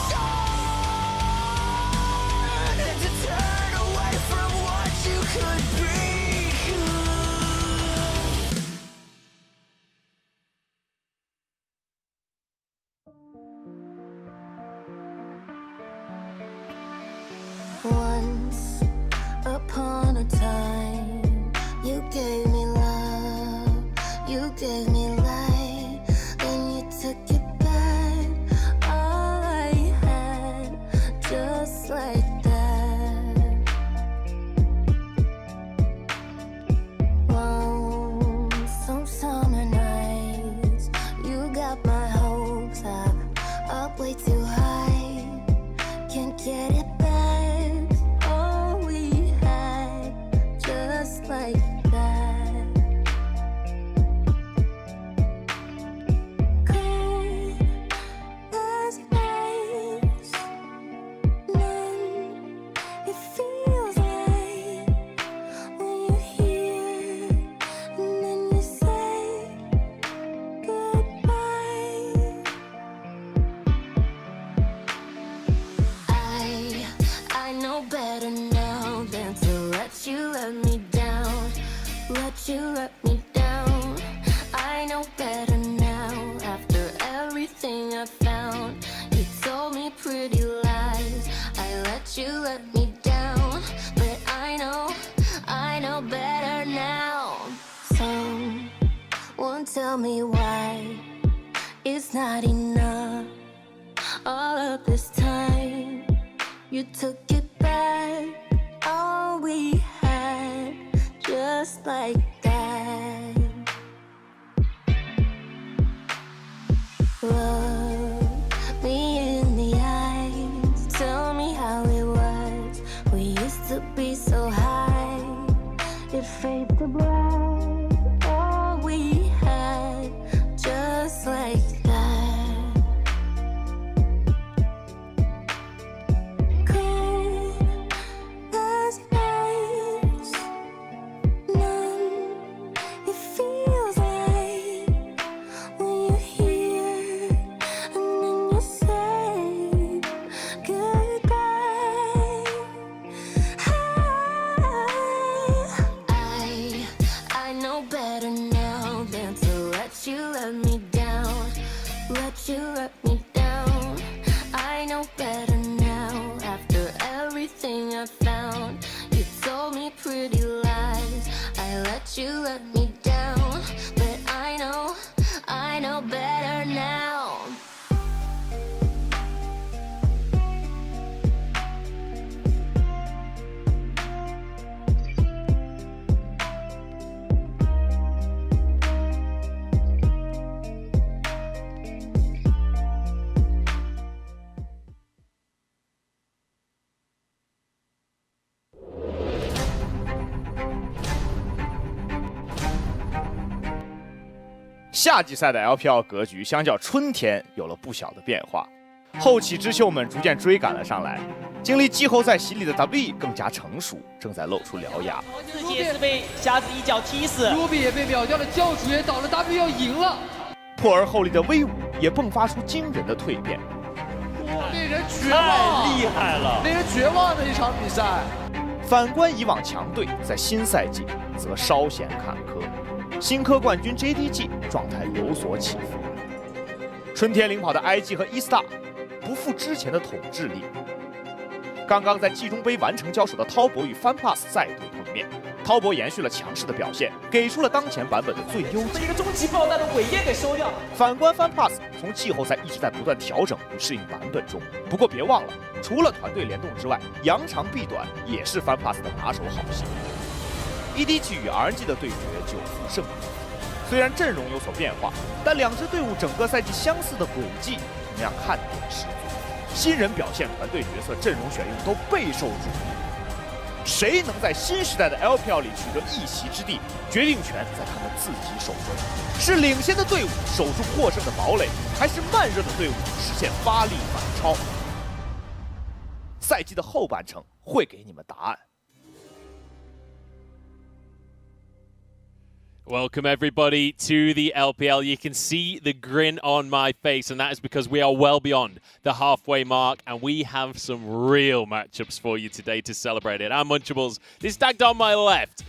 sun than to turn away from what you could become. Once upon a time, you gave me love, you gave me lie, then you took it back. All I had, just like that. Whoa, some summer nights, you got my hopes up way too high. Can't get it back. All we had, just like that. Cold as ice, numb. It feels like when you're here and then you say goodbye. I know better now than to let you let me down, let you let me down. I know better now after everything I found. You told me pretty lies, I let you let me down, but I know better now. Someone tell me why it's not enough. All of this time you took it back. All we had, just like that. Look me in the eyes, tell me how it was. We used to be so high, it fades to black. All we had, just like that. Cold as ice, numb. It feels like when you're here and then you say goodbye. I know better now than to let you let me down, let you let me down. I know better now after everything I found. You told me pretty lies, I let you let me down, but I know better now. "夏季赛的 LPL 格局相较春天有了不小的变化，后起之秀们逐渐追赶了上来，经历季后赛洗礼的 WE 更加成熟，正在露出獠牙。自己也是被瞎子一脚踢死，Ruby 也被秒掉了，教主也倒了 ，W 要赢了。破而后立的威武也迸发出惊人的蜕变。令人绝望，太厉害了，令人绝望的一场比赛。反观以往强队，在新赛季则稍显坎坷。新科冠军 JDG 状态有所起伏，春天领跑的 IG 和 E-Star 不复之前的统治力。刚刚在季中杯完成交手的滔博与 FunPlus 再度碰面，滔博延续了强势的表现，给出了当前版本的最优解。被一个终极爆弹的尾焰给收掉。反观 FunPlus 从季后赛一直在不断调整与适应版本中，不过别忘了，除了团队联动之外，扬长避短也是 FunPlus 的拿手好戏。EDG 与 RNG 的对决久负胜负，虽然阵容有所变化，但两支队伍整个赛季相似的轨迹同样看点十足。新人表现、团队角色、阵容选用都备受注目。谁能在新时代的 LPL 里取得一席之地，决定权在他们自己手中。是领先的队伍守住获胜的堡垒，还是慢热的队伍实现发力反超？赛季的后半程会给你们答案。Welcome everybody to the LPL. You can see the grin on my face, and that is because we are well beyond the halfway mark, and we have some real matchups for you today to celebrate it. I'm Munchables. This is tagged on my left.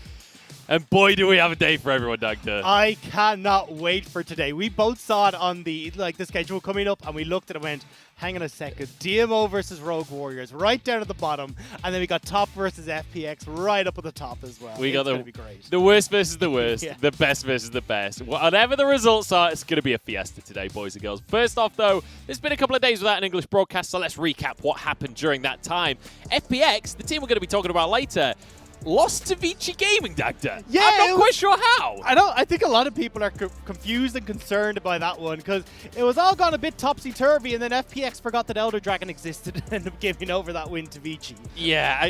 And boy, do we have a day for everyone, Doctor. I cannot wait for today. We both saw it on the schedule coming up, and we looked at it and went, hang on a second, DMO versus Rogue Warriors right down at the bottom, and then we got top versus FPX right up at the top as well. We got the worst versus the worst, Yeah. the best versus the best. Whatever the results are, it's going to be a fiesta today, boys and girls. First off, though, there's been a couple of days without an English broadcast, so let's recap what happened during that time. FPX, the team we're going to be talking about later, lost to Vici Gaming, Doctor. Yeah, I'm not quite sure how. I think a lot of people are confused and concerned by that one because it was all gone a bit topsy-turvy, and then FPX forgot that Elder Dragon existed and ended up giving over that win to Vici. Yeah,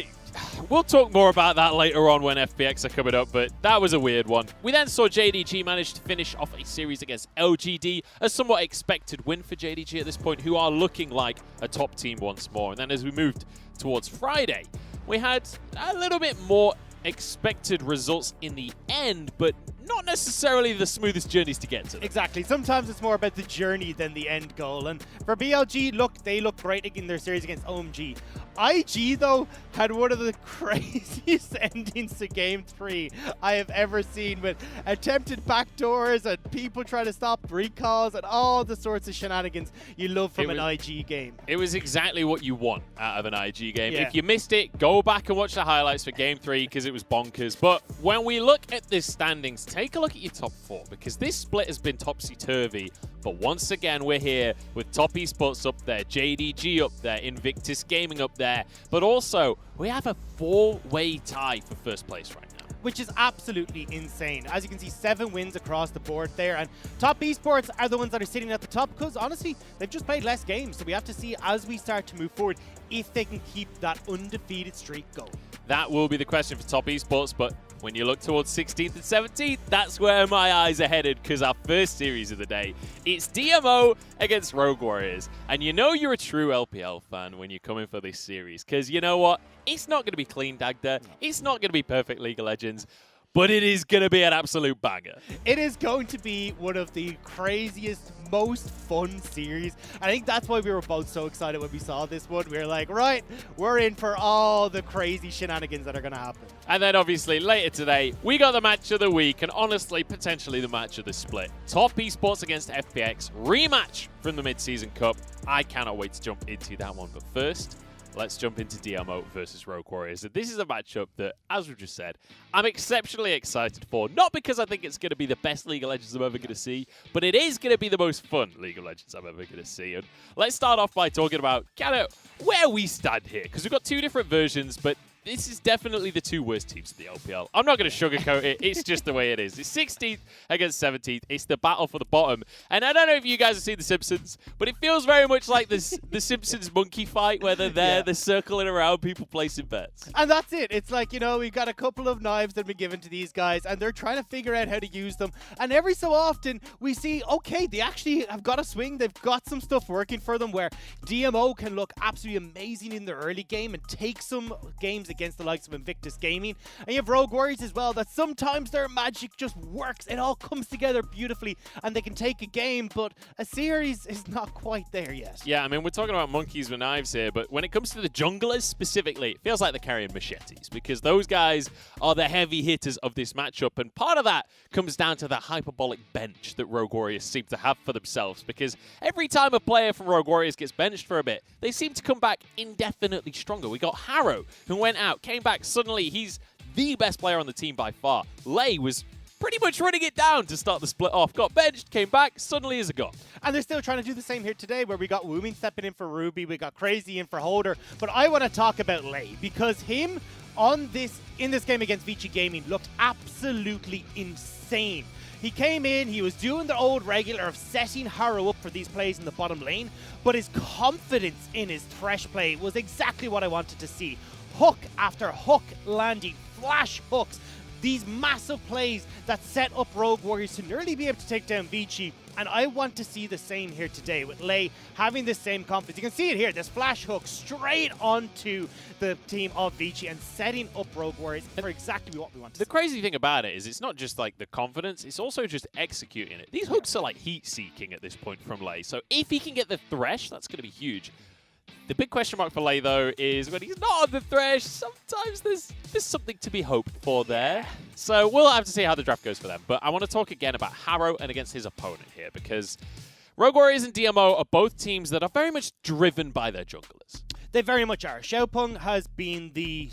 we'll talk more about that later on when FPX are coming up, but that was a weird one. We then saw JDG manage to finish off a series against LGD, a somewhat expected win for JDG at this point, who are looking like a top team once more. And then as we moved towards Friday, we had a little bit more expected results in the end, but not necessarily the smoothest journeys to get to them. Exactly. Sometimes it's more about the journey than the end goal. And for BLG, look, they look great in their series against OMG. IG, though, had one of the craziest endings to Game 3 I have ever seen, with attempted backdoors and people trying to stop recalls and all the sorts of shenanigans you love from an IG game. It was exactly what you want out of an IG game. Yeah. If you missed it, go back and watch the highlights for Game 3 because it was bonkers. But when we look at the standings, take a look at your top 4 because this split has been topsy-turvy. But once again, we're here with Top Esports up there, JDG up there, Invictus Gaming up there. But also, we have a 4-way tie for first place right now, which is absolutely insane. As you can see, 7 wins across the board there. And Top Esports are the ones that are sitting at the top because, honestly, they've just played less games. So we have to see as we start to move forward if they can keep that undefeated streak going. That will be the question for Top Esports, but when you look towards 16th and 17th, that's where my eyes are headed because our first series of the day, it's DMO against Rogue Warriors. And you know you're a true LPL fan when you're coming for this series because you know what? It's not going to be clean, Dagda. It's not going to be perfect League of Legends. But it is going to be an absolute banger. It is going to be one of the craziest, most fun series. I think that's why we were both so excited when we saw this one. We were like, right, we're in for all the crazy shenanigans that are going to happen. And then obviously later today, we got the match of the week and honestly, potentially the match of the split. Top Esports against FPX, rematch from the Mid-Season Cup. I cannot wait to jump into that one. But first, let's jump into DMO versus Rogue Warriors. And this is a matchup that, as we just said, I'm exceptionally excited for. Not because I think it's going to be the best League of Legends I'm ever going to see, but it is going to be the most fun League of Legends I'm ever going to see. And let's start off by talking about kind of where we stand here, because we've got 2 different versions, but this is definitely the 2 worst teams in the LPL. I'm not going to sugarcoat it. It's just the way it is. It's 16th against 17th. It's the battle for the bottom. And I don't know if you guys have seen The Simpsons, but it feels very much like this, the Simpsons monkey fight where they're there, they're circling around, people placing bets. And that's it. It's like, you know, we've got a couple of knives that have been given to these guys, and they're trying to figure out how to use them. And every so often, we see, okay, they actually have got a swing. They've got some stuff working for them where DMO can look absolutely amazing in the early game and take some games against the likes of Invictus Gaming. And you have Rogue Warriors as well, that sometimes their magic just works. It all comes together beautifully and they can take a game, but a series is not quite there yet. Yeah, I mean, we're talking about monkeys with knives here, but when it comes to the junglers specifically, it feels like they're carrying machetes because those guys are the heavy hitters of this matchup. And part of that comes down to the hyperbolic bench that Rogue Warriors seem to have for themselves, because every time a player from Rogue Warriors gets benched for a bit, they seem to come back indefinitely stronger. We got Harrow, who went out, came back, suddenly he's the best player on the team by far. Lei was pretty much running it down to start the split off, got benched, came back, suddenly is a god. And they're still trying to do the same here today, where we got Woomin stepping in for Ruby, we got Crazy in for Holder, but I want to talk about Lei, because him in this game against Vici Gaming looked absolutely insane. He came in, he was doing the old regular of setting Harrow up for these plays in the bottom lane, but his confidence in his Thresh play was exactly what I wanted to see. Hook after hook landing, flash hooks, these massive plays that set up Rogue Warriors to nearly be able to take down Vici. And I want to see the same here today with Lei having the same confidence. You can see it here, this flash hook straight onto the team of Vici and setting up Rogue Warriors for exactly what we want to see. The crazy thing about it is it's not just like the confidence, it's also just executing it. These hooks are like heat-seeking at this point from Lei. So if he can get the Thresh, that's going to be huge. The big question mark for Lei, though, is when he's not on the Thresh, sometimes there's something to be hoped for there. So we'll have to see how the draft goes for them. But I want to talk again about Harrow and against his opponent here, because Rogue Warriors and DMO are both teams that are very much driven by their junglers. They very much are. Xiaopeng has been the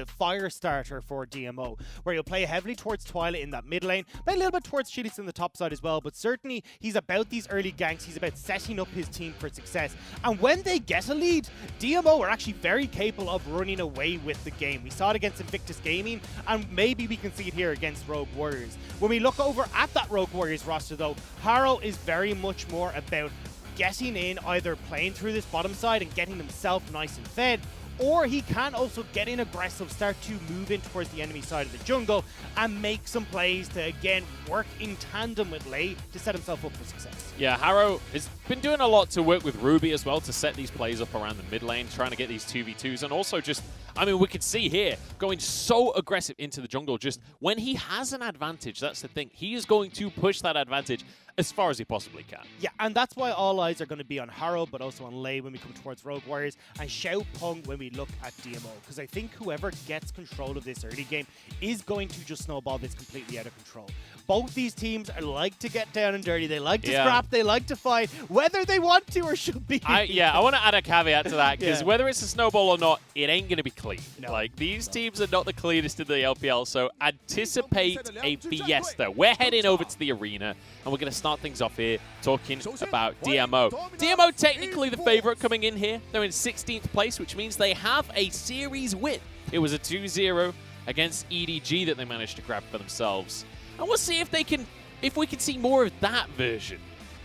fire starter for DMO, where he'll play heavily towards Twilight in that mid lane, play a little bit towards Chili's in the top side as well, but certainly he's about these early ganks, he's about setting up his team for success. And when they get a lead, DMO are actually very capable of running away with the game. We saw it against Invictus Gaming, and maybe we can see it here against Rogue Warriors. When we look over at that Rogue Warriors roster though, Harrow is very much more about getting in, either playing through this bottom side and getting himself nice and fed, or he can also get in aggressive, start to move in towards the enemy side of the jungle and make some plays to, again, work in tandem with Lei to set himself up for success. Yeah, Harrow has been doing a lot to work with Ruby as well to set these plays up around the mid lane, trying to get these 2v2s, and also just, I mean, we could see here, going so aggressive into the jungle, just when he has an advantage, that's the thing, he is going to push that advantage as far as he possibly can. Yeah, and that's why all eyes are going to be on Harrow, but also on Lei when we come towards Rogue Warriors, and Xiaopeng when we look at DMO, because I think whoever gets control of this early game is going to just snowball this completely out of control. Both these teams like to get down and dirty, they like to scrap, they like to fight, whether they want to or should be. I want to add a caveat to that, because Yeah. whether it's a snowball or not, it ain't going to be clean. No. Like, these teams are not the cleanest in the LPL, so anticipate a fiesta. We're heading over to the arena, and we're going to start things off here talking about DMO. DMO technically the favorite coming in here. They're in 16th place, which means they have a series win. It was a 2-0 against EDG that they managed to grab for themselves. And we'll see if we can see more of that version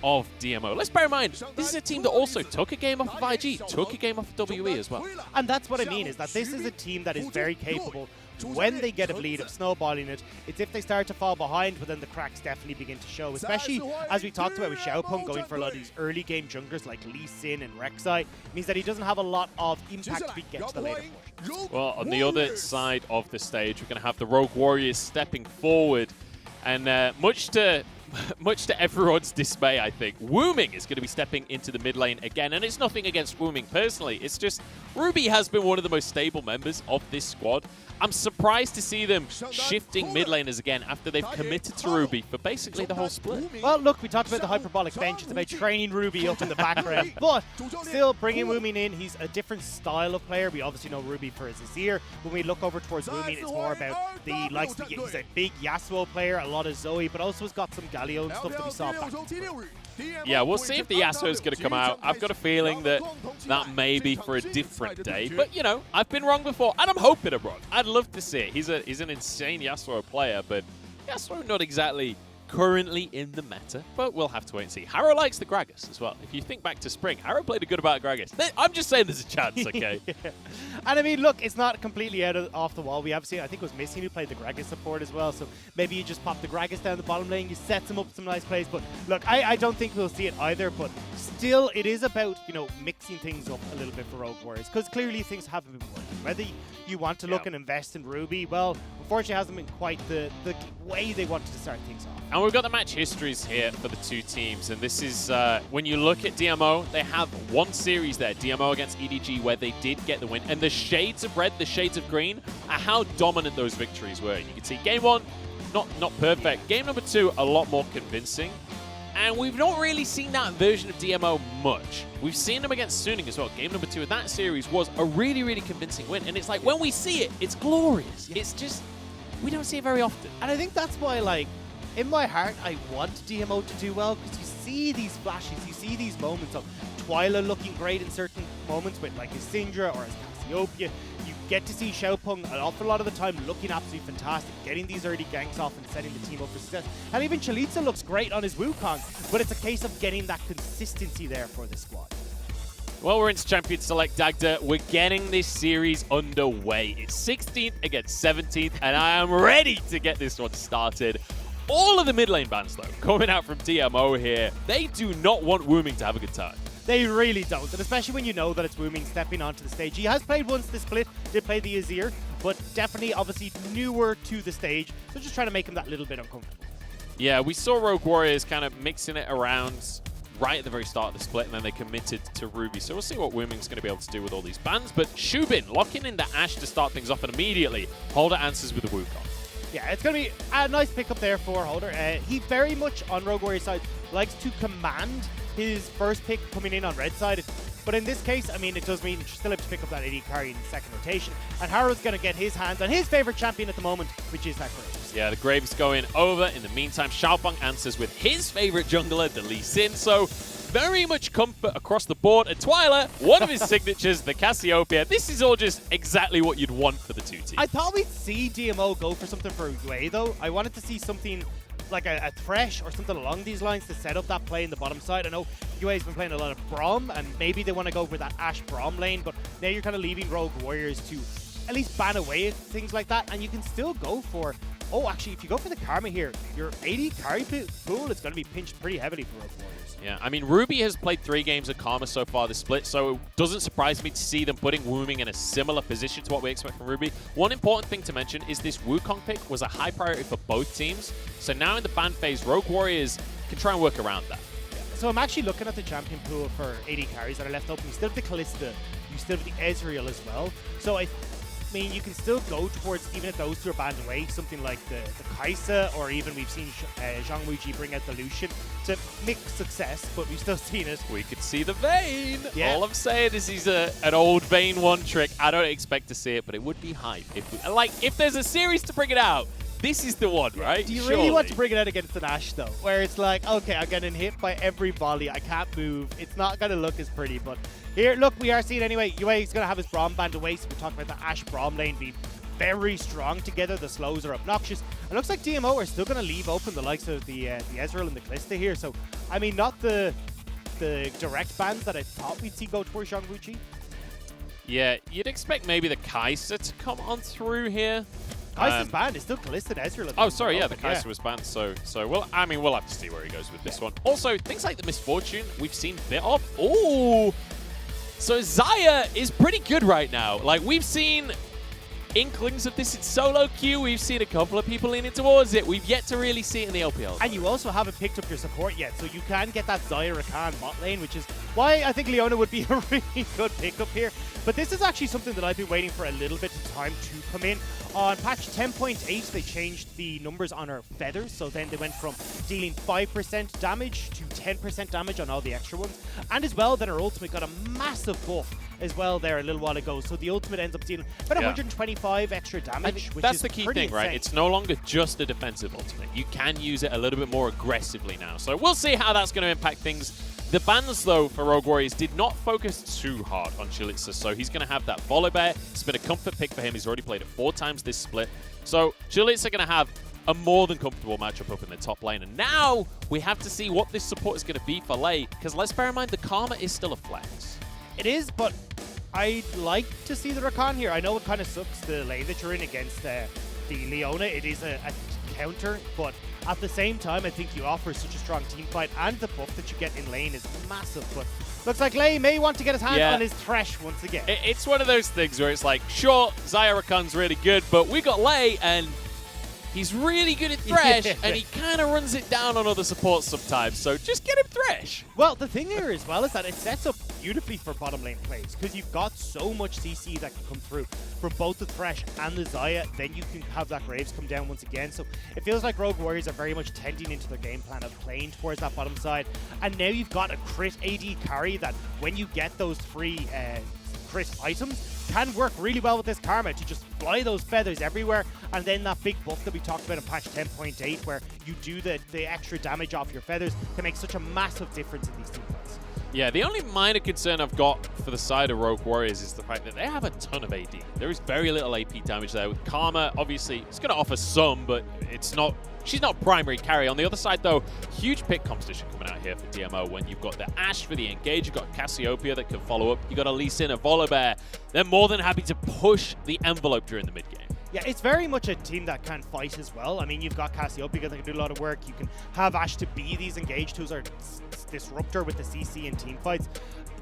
of DMO. Let's bear in mind, this is a team that also took a game off of IG, took a game off of WE as well. And that's what I mean, is that this is a team that is very capable when they get a lead of snowballing it. It's if they start to fall behind, but then the cracks definitely begin to show, especially as we talked about with Xiaopeng going for a lot of these early game junglers like Lee Sin and Rek'Sai. Means that he doesn't have a lot of impact if he gets to the later portion. Well, on the other side of the stage, we're going to have the Rogue Warriors stepping forward, and much to everyone's dismay, I think, Wooming is going to be stepping into the mid lane again, and it's nothing against Wooming personally, it's just Ruby has been one of the most stable members of this squad. I'm surprised to see them shifting mid laners again after they've committed to Ruby for basically the whole split. Well, look, we talked about the hyperbolic bench. It's about training Ruby up in the background, but still bringing Wooming in. He's a different style of player. We obviously know Ruby for his Azir. When we look over towards Wooming, it's more about the likes of, he's a big Yasuo player, a lot of Zoe, but also has got some Galio and stuff that we saw back. Yeah, we'll see if the Yasuo is going to come out. I've got a feeling that may be for a different day. But, you know, I've been wrong before, and I'm hoping I'm wrong. I'd love to see it. He's an insane Yasuo player, but Yasuo not exactly currently in the meta, but we'll have to wait and see. Harrow likes the Gragas as well. If you think back to spring, Harrow played a good amount of Gragas. I'm just saying there's a chance, okay? Yeah. And I mean, look, it's not completely off the wall. We have seen, I think it was Missing who played the Gragas support as well, so maybe you just pop the Gragas down the bottom lane, you set them up with some nice plays, but look, I don't think we'll see it either, but still, it is about, you know, mixing things up a little bit for Rogue Warriors, because clearly things haven't been working. Whether you want to look and invest in Ruby, well, unfortunately it hasn't been quite the way they wanted to start things off. And we've got the match histories here for the two teams, and this is, when you look at DMO, they have one series there, DMO against EDG, where they did get the win, and the shades of red, the shades of green, are how dominant those victories were. You can see game one, not perfect. Game number two, a lot more convincing. And we've not really seen that version of DMO much. We've seen them against Suning as well. Game number two of that series was a really, really convincing win. And it's like, when we see it, it's glorious. Yeah. It's just, we don't see it very often. And I think that's why, like, in my heart, I want DMO to do well, because you see these flashes, you see these moments of Twyla looking great in certain moments with, like, his Syndra or his Cassiopeia. You get to see Xiaopeng an awful lot of the time looking absolutely fantastic, getting these early ganks off and setting the team up for success. And even Chalitza looks great on his Wukong, but it's a case of getting that consistency there for the squad. Well, we're into Champion Select, Dagda. We're getting this series underway. It's 16th against 17th, and I am ready to get this one started. All of the mid lane bans, though, coming out from DMO here, they do not want Wooming to have a good time. They really don't, and especially when you know that it's Wooming stepping onto the stage. He has played once the split, did play the Azir, but definitely, obviously, newer to the stage, so just trying to make him that little bit uncomfortable. Yeah, we saw Rogue Warriors kind of mixing it around right at the very start of the split, and then they committed to Ruby. So we'll see what Wooming's going to be able to do with all these bans. But Shubin locking in the Ashe to start things off, and immediately Holder answers with a Wukong. Yeah, it's going to be a nice pickup there for Holder. He very much, on Rogue Warrior side, likes to command his first pick coming in on red side. But in this case, I mean, it does mean you still have to pick up that AD carry in the second rotation. And Haro's going to get his hands on his favorite champion at the moment, which is that Graves. Yeah, the Graves going over. In the meantime, Xiaopeng answers with his favorite jungler, the Lee Sin. So very much comfort across the board. And Twyla, one of his signatures, the Cassiopeia. This is all just exactly what you'd want for the two teams. I thought we'd see DMO go for something for Yue, though. I wanted to see something like a Thresh or something along these lines to set up that play in the bottom side. I know Yue's been playing a lot of Braum, and maybe they want to go for that Ashe Braum lane, but now you're kind of leaving Rogue Warriors to at least ban away things like that, and you can still go for... Oh, actually, if you go for the Karma here, your AD carry pool is going to be pinched pretty heavily for Rogue Warriors. Yeah, I mean, Ruby has played 3 games of Karma so far this split, so it doesn't surprise me to see them putting Wooming in a similar position to what we expect from Ruby. One important thing to mention is this Wukong pick was a high priority for both teams, so now in the ban phase, Rogue Warriors can try and work around that. Yeah. So I'm actually looking at the champion pool for AD carries that are left open. You still have the Kalista, you still have the Ezreal as well. So I mean, you can still go towards, even if those two are banned away, something like the Kai'Sa, or even we've seen Zhang Wuji bring out the Lucian to mixed success, but we've still seen it. We could see the Vayne. Yeah. All I'm saying is he's an old Vayne one trick. I don't expect to see it, but it would be hype. If there's a series to bring it out, this is the one, right? Do you really want to bring it out against an Ashe, though? Where it's like, okay, I'm getting hit by every volley. I can't move. It's not going to look as pretty, but here, look, we are seeing anyway. Yue is going to have his Braum banned away, so we're talking about the Ashe Braum lane being very strong together. The slows are obnoxious. It looks like DMO are still going to leave open the likes of the Ezreal and the Kalista here. So, I mean, not the direct bans that I thought we'd see go towards Zhang Wuji. Yeah, you'd expect maybe the Kai'Sa to come on through here. Kai'Sa's banned. It's still Kalista and Ezreal. Oh, sorry, yeah, the Kai'Sa was banned. So we'll have to see where he goes with this one. Also, things like the Misfortune, we've seen a bit of. Oh, so Xayah is pretty good right now. Like, we've seen inklings of this in solo queue. We've seen a couple of people leaning towards it. We've yet to really see it in the LPL. And you also haven't picked up your support yet, so you can get that Xayah Rakan bot lane, which is why I think Leona would be a really good pickup here. But this is actually something that I've been waiting for a little bit of time to come in. On patch 10.8, they changed the numbers on her feathers, so then they went from dealing 5% damage to 10% damage on all the extra ones. And as well, then her ultimate got a massive buff as well there a little while ago, so the ultimate ends up dealing about 125 extra damage, which that's is the key pretty thing, right? insane. It's no longer just a defensive ultimate. You can use it a little bit more aggressively now. So we'll see how that's going to impact things. The bans, though, for Rogue Warriors did not focus too hard on Chalitza, so he's going to have that Volibear. It's been a comfort pick for him. He's already played it 4 times this split. So Chalitza going to have a more than comfortable matchup up in the top lane. And now we have to see what this support is going to be for late, because let's bear in mind the Karma is still a flex. It is, but I'd like to see the Rakan here. I know it kind of sucks the lane that you're in against the Leona. It is a counter, but at the same time, I think you offer such a strong team fight, and the buff that you get in lane is massive. But looks like Lei may want to get his hand on his Thresh once again. It's one of those things where it's like, sure, Xayah Rakan's really good, but we got Lei, and he's really good at Thresh, and he kind of runs it down on other supports sometimes, so just get him Thresh. Well, the thing here as well is that it sets up beautifully for bottom lane plays, because you've got so much CC that can come through for both the Thresh and the Xayah. Then you can have that Graves come down once again. So it feels like Rogue Warriors are very much tending into their game plan of playing towards that bottom side. And now you've got a crit AD carry that when you get those 3 crit items, can work really well with this Karma to just fly those feathers everywhere. And then that big buff that we talked about in patch 10.8 where you do the extra damage off your feathers can make such a massive difference in these team fights. Yeah, the only minor concern I've got for the side of Rogue Warriors is the fact that they have a ton of AD. There is very little AP damage there. With Karma, obviously, it's going to offer some, but she's not primary carry. On the other side, though, huge pick competition coming out here for DMO when you've got the Ashe for the engage, you've got Cassiopeia that can follow up, you've got a Lee Sin, a Volibear. They're more than happy to push the envelope during the mid-game. Yeah, it's very much a team that can fight as well. I mean, you've got Cassiopeia that can do a lot of work. You can have Ashe to be these engage tools or disruptor with the CC in team fights.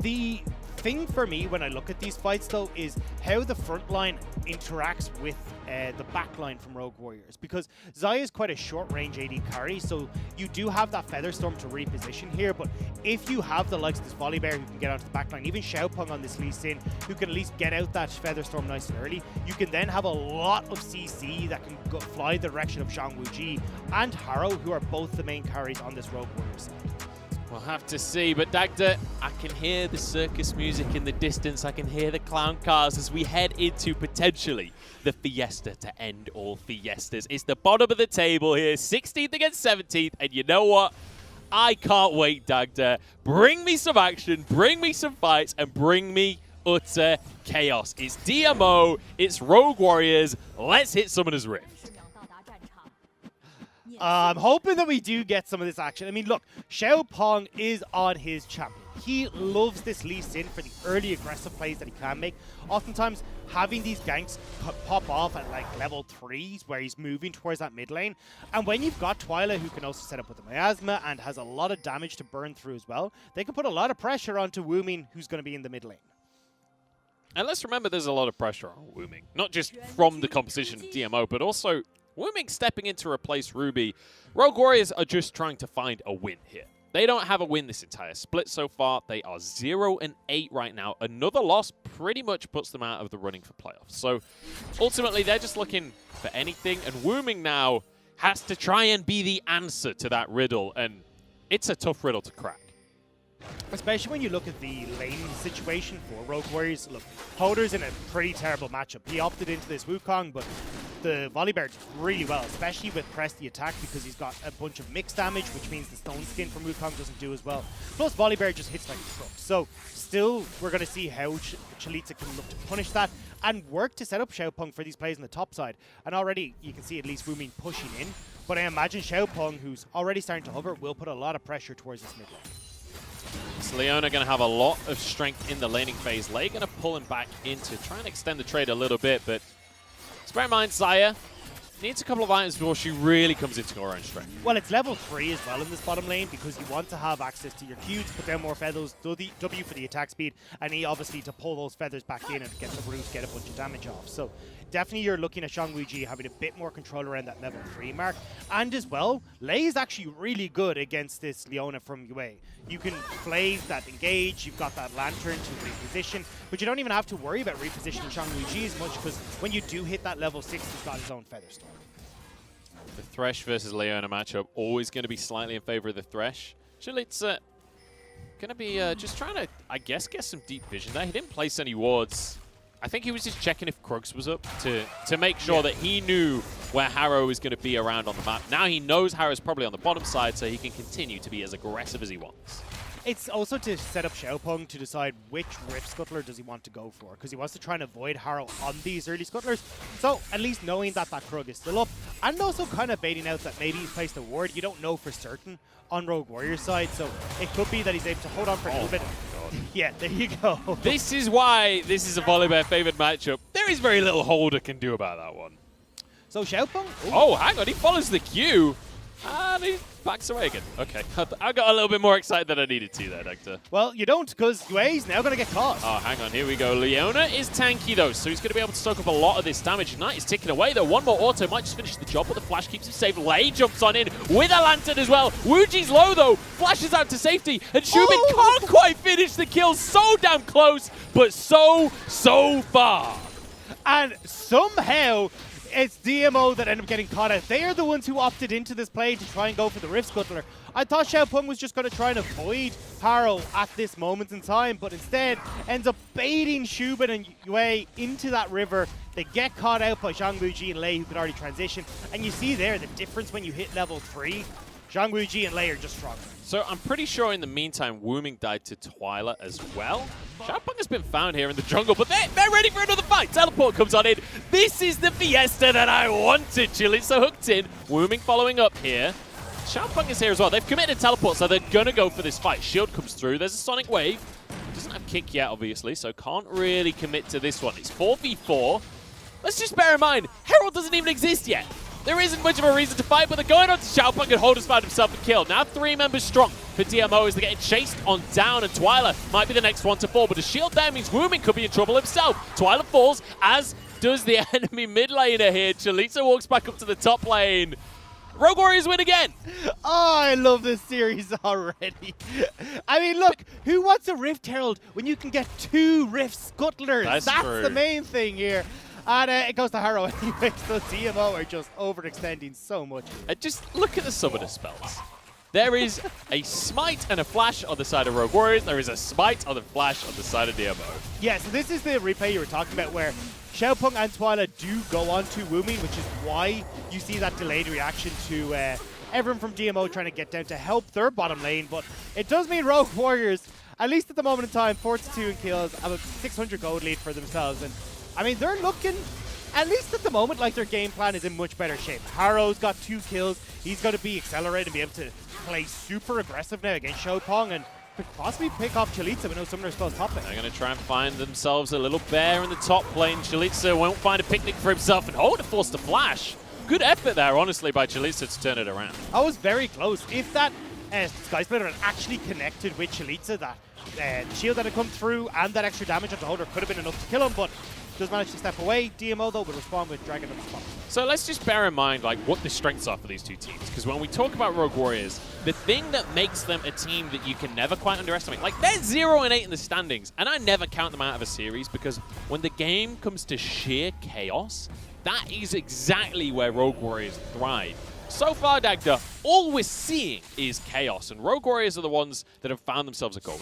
The thing for me when I look at these fights, though, is how the front line interacts with the backline from Rogue Warriors, because Xayah is quite a short-range AD carry, so you do have that Featherstorm to reposition here, but if you have the likes of this Volibear who can get onto the backline, even Xiaopeng on this Lee Sin, who can at least get out that Featherstorm nice and early, you can then have a lot of CC that can go fly the direction of Zhang Wuji and Harrow, who are both the main carries on this Rogue Warriors side. We'll have to see, but Dagda, I can hear the circus music in the distance. I can hear the clown cars as we head into potentially the fiesta to end all fiestas. It's the bottom of the table here, 16th against 17th, and you know what? I can't wait, Dagda. Bring me some action, bring me some fights, and bring me utter chaos. It's DMO, it's Rogue Warriors. Let's hit Summoner's Rift. I'm hoping that we do get some of this action. I mean, look, Xiaopeng is on his champion. He loves this Lee Sin for the early aggressive plays that he can make. Oftentimes, having these ganks pop off at like level 3s where he's moving towards that mid lane. And when you've got Twyla, who can also set up with the miasma and has a lot of damage to burn through as well, they can put a lot of pressure onto Wuming, who's going to be in the mid lane. And let's remember there's a lot of pressure on Wuming, not just from the composition of DMO, but also Wuming stepping in to replace Ruby. Rogue Warriors are just trying to find a win here. They don't have a win this entire split so far. They are 0-8 right now. Another loss pretty much puts them out of the running for playoffs. So ultimately, they're just looking for anything. And Wuming now has to try and be the answer to that riddle. And it's a tough riddle to crack. Especially when you look at the lane situation for Rogue Warriors. Look, Holder's in a pretty terrible matchup. He opted into this Wukong, but the Volibear did really well, especially with press the attack, because he's got a bunch of mixed damage, which means the Stone Skin from Wukong doesn't do as well. Plus, Volibear just hits like a truck. So, still, we're going to see how Chalitza can look to punish that and work to set up Xiaopeng for these plays on the top side. And already, you can see at least Wuming pushing in. But I imagine Xiaopeng, who's already starting to hover, will put a lot of pressure towards this mid lane. So Leona going to have a lot of strength in the laning phase. Lei going to pull him back in to try and extend the trade a little bit, but bear in mind, Xayah needs a couple of items before she really comes into her own strength. Well, it's level 3 as well in this bottom lane, because you want to have access to your Q to put down more feathers, W for the attack speed, and E obviously to pull those feathers back in and get the root, get a bunch of damage off. So definitely you're looking at Zhang Wuji having a bit more control around that level 3 mark. And as well, Lei is actually really good against this Leona from UA. You can play that engage, you've got that lantern to reposition, but you don't even have to worry about repositioning Zhang Wuji as much, because when you do hit that level 6, he's got his own Featherstorm. The Thresh versus Leona matchup always going to be slightly in favor of the Thresh. Chalitza going to be just trying to, I guess, get some deep vision there. He didn't place any wards. I think he was just checking if Krugs was up to make sure that he knew where Harrow is going to be around on the map. Now he knows Harrow's probably on the bottom side, so he can continue to be as aggressive as he wants. It's also to set up Xiaopeng to decide which Rift Scuttler does he want to go for, because he wants to try and avoid Harrow on these early Scuttlers. So at least knowing that that Krug is still up, and also kind of baiting out that maybe he's placed a ward. You don't know for certain on Rogue Warrior's side, so it could be that he's able to hold on for a little bit. Yeah, there you go. This is why this is a Volibear favored matchup. There is very little Holder can do about that one. So Xiaopeng? Oh, hang on, he follows the Q. And he backs away again. Okay, I got a little bit more excited than I needed to there, Doctor. Well, you don't, because Yue's now going to get caught. Oh, hang on, here we go. Leona is tanky, though, so he's going to be able to soak up a lot of this damage. Knight is ticking away, though. One more auto might just finish the job, but the flash keeps him safe. Lei jumps on in with a lantern as well. Wuji's low, though. Flashes out to safety, and Xiumin can't quite finish the kill. So damn close, but so far. And somehow it's DMO that ended up getting caught out. They are the ones who opted into this play to try and go for the Rift Scuttler. I thought Xiaopeng was just going to try and avoid Harrow at this moment in time, but instead ends up baiting Xiumin and Yue into that river. They get caught out by Zhang Wuji and Lei, who could already transition. And you see there the difference when you hit level 3. Zhang Wuji and Lei are just stronger. So I'm pretty sure in the meantime, Wuming died to Twyla as well. Xiaopeng has been found here in the jungle, but they're ready for another fight. Teleport comes on in. This is the fiesta that I wanted. Chalitza hooked in. Wuming following up here. Xiaopeng is here as well. They've committed teleport, so they're going to go for this fight. Shield comes through. There's a Sonic Wave. Doesn't have kick yet, obviously, so can't really commit to this one. It's 4v4. Let's just bear in mind, Herald doesn't even exist yet. There isn't much of a reason to fight, but they're going on to Xiaopeng, and Holder's found himself a kill. Now 3 members strong for DMO as they're getting chased on down, and Twyla might be the next one to fall, but a shield there means Wuming could be in trouble himself. Twyla falls as does the enemy mid laner here. Chalitza walks back up to the top lane. Rogue Warriors win again. Oh, I love this series already. I mean, look, who wants a Rift Herald when you can get 2 Rift Scuttlers? That's true. the main thing here. And it goes to Harrow anyway, so DMO are just overextending so much. And just look at the summoner spells. There is a smite and a flash on the side of Rogue Warriors. There is a smite on the flash on the side of DMO. Yeah, so this is the replay you were talking about where Xiaopeng and Twyla do go on to Woomy, which is why you see that delayed reaction to everyone from DMO trying to get down to help their bottom lane. But it does mean Rogue Warriors, at least at the moment in time, 4-2 in kills, have a 600 gold lead for themselves. And I mean, they're looking, at least at the moment, like their game plan is in much better shape. Harrow's got 2 kills. He's going to be accelerated and be able to play super aggressive now against Xiaopeng and could possibly pick off Chalitza with no summoner spells top lane. They're going to try and find themselves a little bear in the top lane. Chalitza won't find a picnic for himself, and Holder forced to flash. Good effort there, honestly, by Chalitza to turn it around. I was very close. If that Sky Splitter had actually connected with Chalitza, that shield that had come through and that extra damage onto Holder could have been enough to kill him, but does manage to step away. DMO, though, will respond with Dragon on the spot. So let's just bear in mind like what the strengths are for these two teams, because when we talk about Rogue Warriors, the thing that makes them a team that you can never quite underestimate, like they're 0-8 in the standings, and I never count them out of a series because when the game comes to sheer chaos, that is exactly where Rogue Warriors thrive. So far, Dagda, all we're seeing is chaos, and Rogue Warriors are the ones that have found themselves a goal.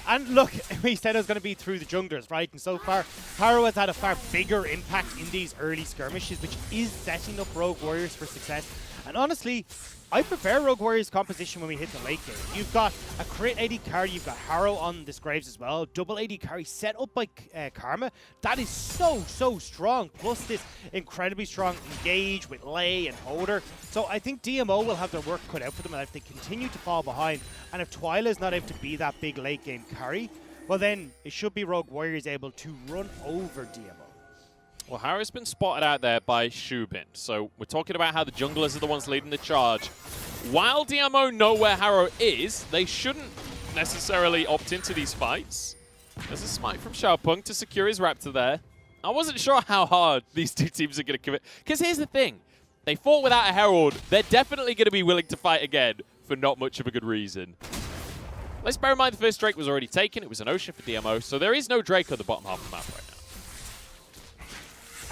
And look, we said it was going to be through the junglers, right? And so far, Harrow has had a far bigger impact in these early skirmishes, which is setting up Rogue Warriors for success. And honestly, I prefer Rogue Warriors' composition when we hit the late game. You've got a crit AD carry, you've got Harrow on this Graves as well, double AD carry set up by Karma. That is so strong, plus this incredibly strong engage with Lei and Holder. So I think DMO will have their work cut out for them, and if they continue to fall behind, and if Twyla is not able to be that big late game carry, well then it should be Rogue Warriors able to run over DMO. Well, Harrow's been spotted out there by Shubin, so we're talking about how the junglers are the ones leading the charge. While DMO know where Harrow is, they shouldn't necessarily opt into these fights. There's a smite from Xiaopeng to secure his Raptor there. I wasn't sure how hard these two teams are going to commit, because here's the thing. They fought without a Herald. They're definitely going to be willing to fight again for not much of a good reason. Let's bear in mind the first Drake was already taken. It was an Ocean for DMO, so there is no Drake on the bottom half of the map right now.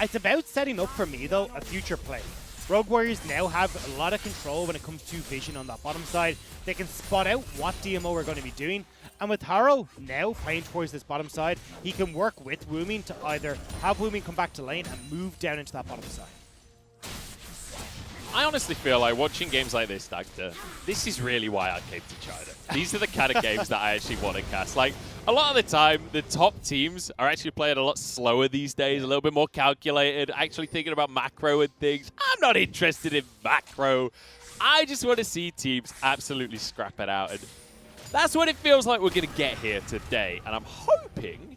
It's about setting up for me, though, a future play. Rogue Warriors now have a lot of control when it comes to vision on that bottom side. They can spot out what DMO are going to be doing. And with Harrow now playing towards this bottom side, he can work with Woomin to either have Woomin come back to lane and move down into that bottom side. I honestly feel like watching games like this, Dagda, this is really why I came to China. These are the kind of games that I actually want to cast. Like, a lot of the time, the top teams are actually playing a lot slower these days, a little bit more calculated, actually thinking about macro and things. I'm not interested in macro. I just want to see teams absolutely scrap it out. And that's what it feels like we're going to get here today. And I'm hoping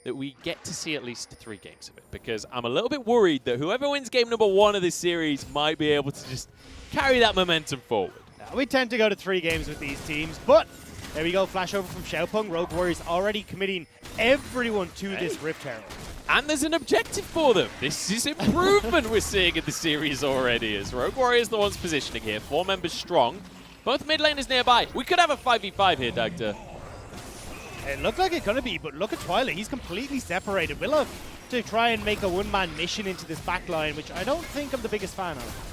that we get to see at least 3 games of it, because I'm a little bit worried that whoever wins game number 1 of this series might be able to just carry that momentum forward. Now, we tend to go to 3 games with these teams, but there we go, flash over from Xiaopeng. Rogue Warriors already committing everyone to this Rift Herald. And there's an objective for them. This is improvement we're seeing in the series already, as Rogue Warriors the ones positioning here, 4 members strong. Both mid laners nearby. We could have a 5v5 here, Dagda. It looked like it's going to be, but look at Twyla. He's completely separated. We'll have to try and make a one-man mission into this backline, which I don't think I'm the biggest fan of.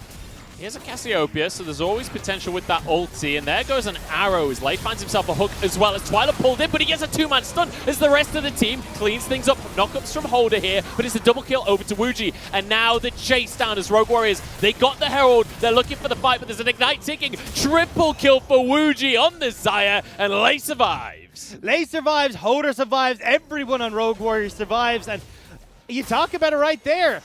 Here's a Cassiopeia, so there's always potential with that ulti, and there goes an arrow as Lei finds himself a hook as well as Twyla pulled in, but he gets a 2-man stun as the rest of the team cleans things up. Knockups from Holder here, but it's a double kill over to Wuji, and now the chase down as Rogue Warriors. They got the Herald, they're looking for the fight, but there's an Ignite ticking. Triple kill for Wuji on the Xayah, and Lei survives. Lei survives, Holder survives, everyone on Rogue Warriors survives, and you talk about it right there.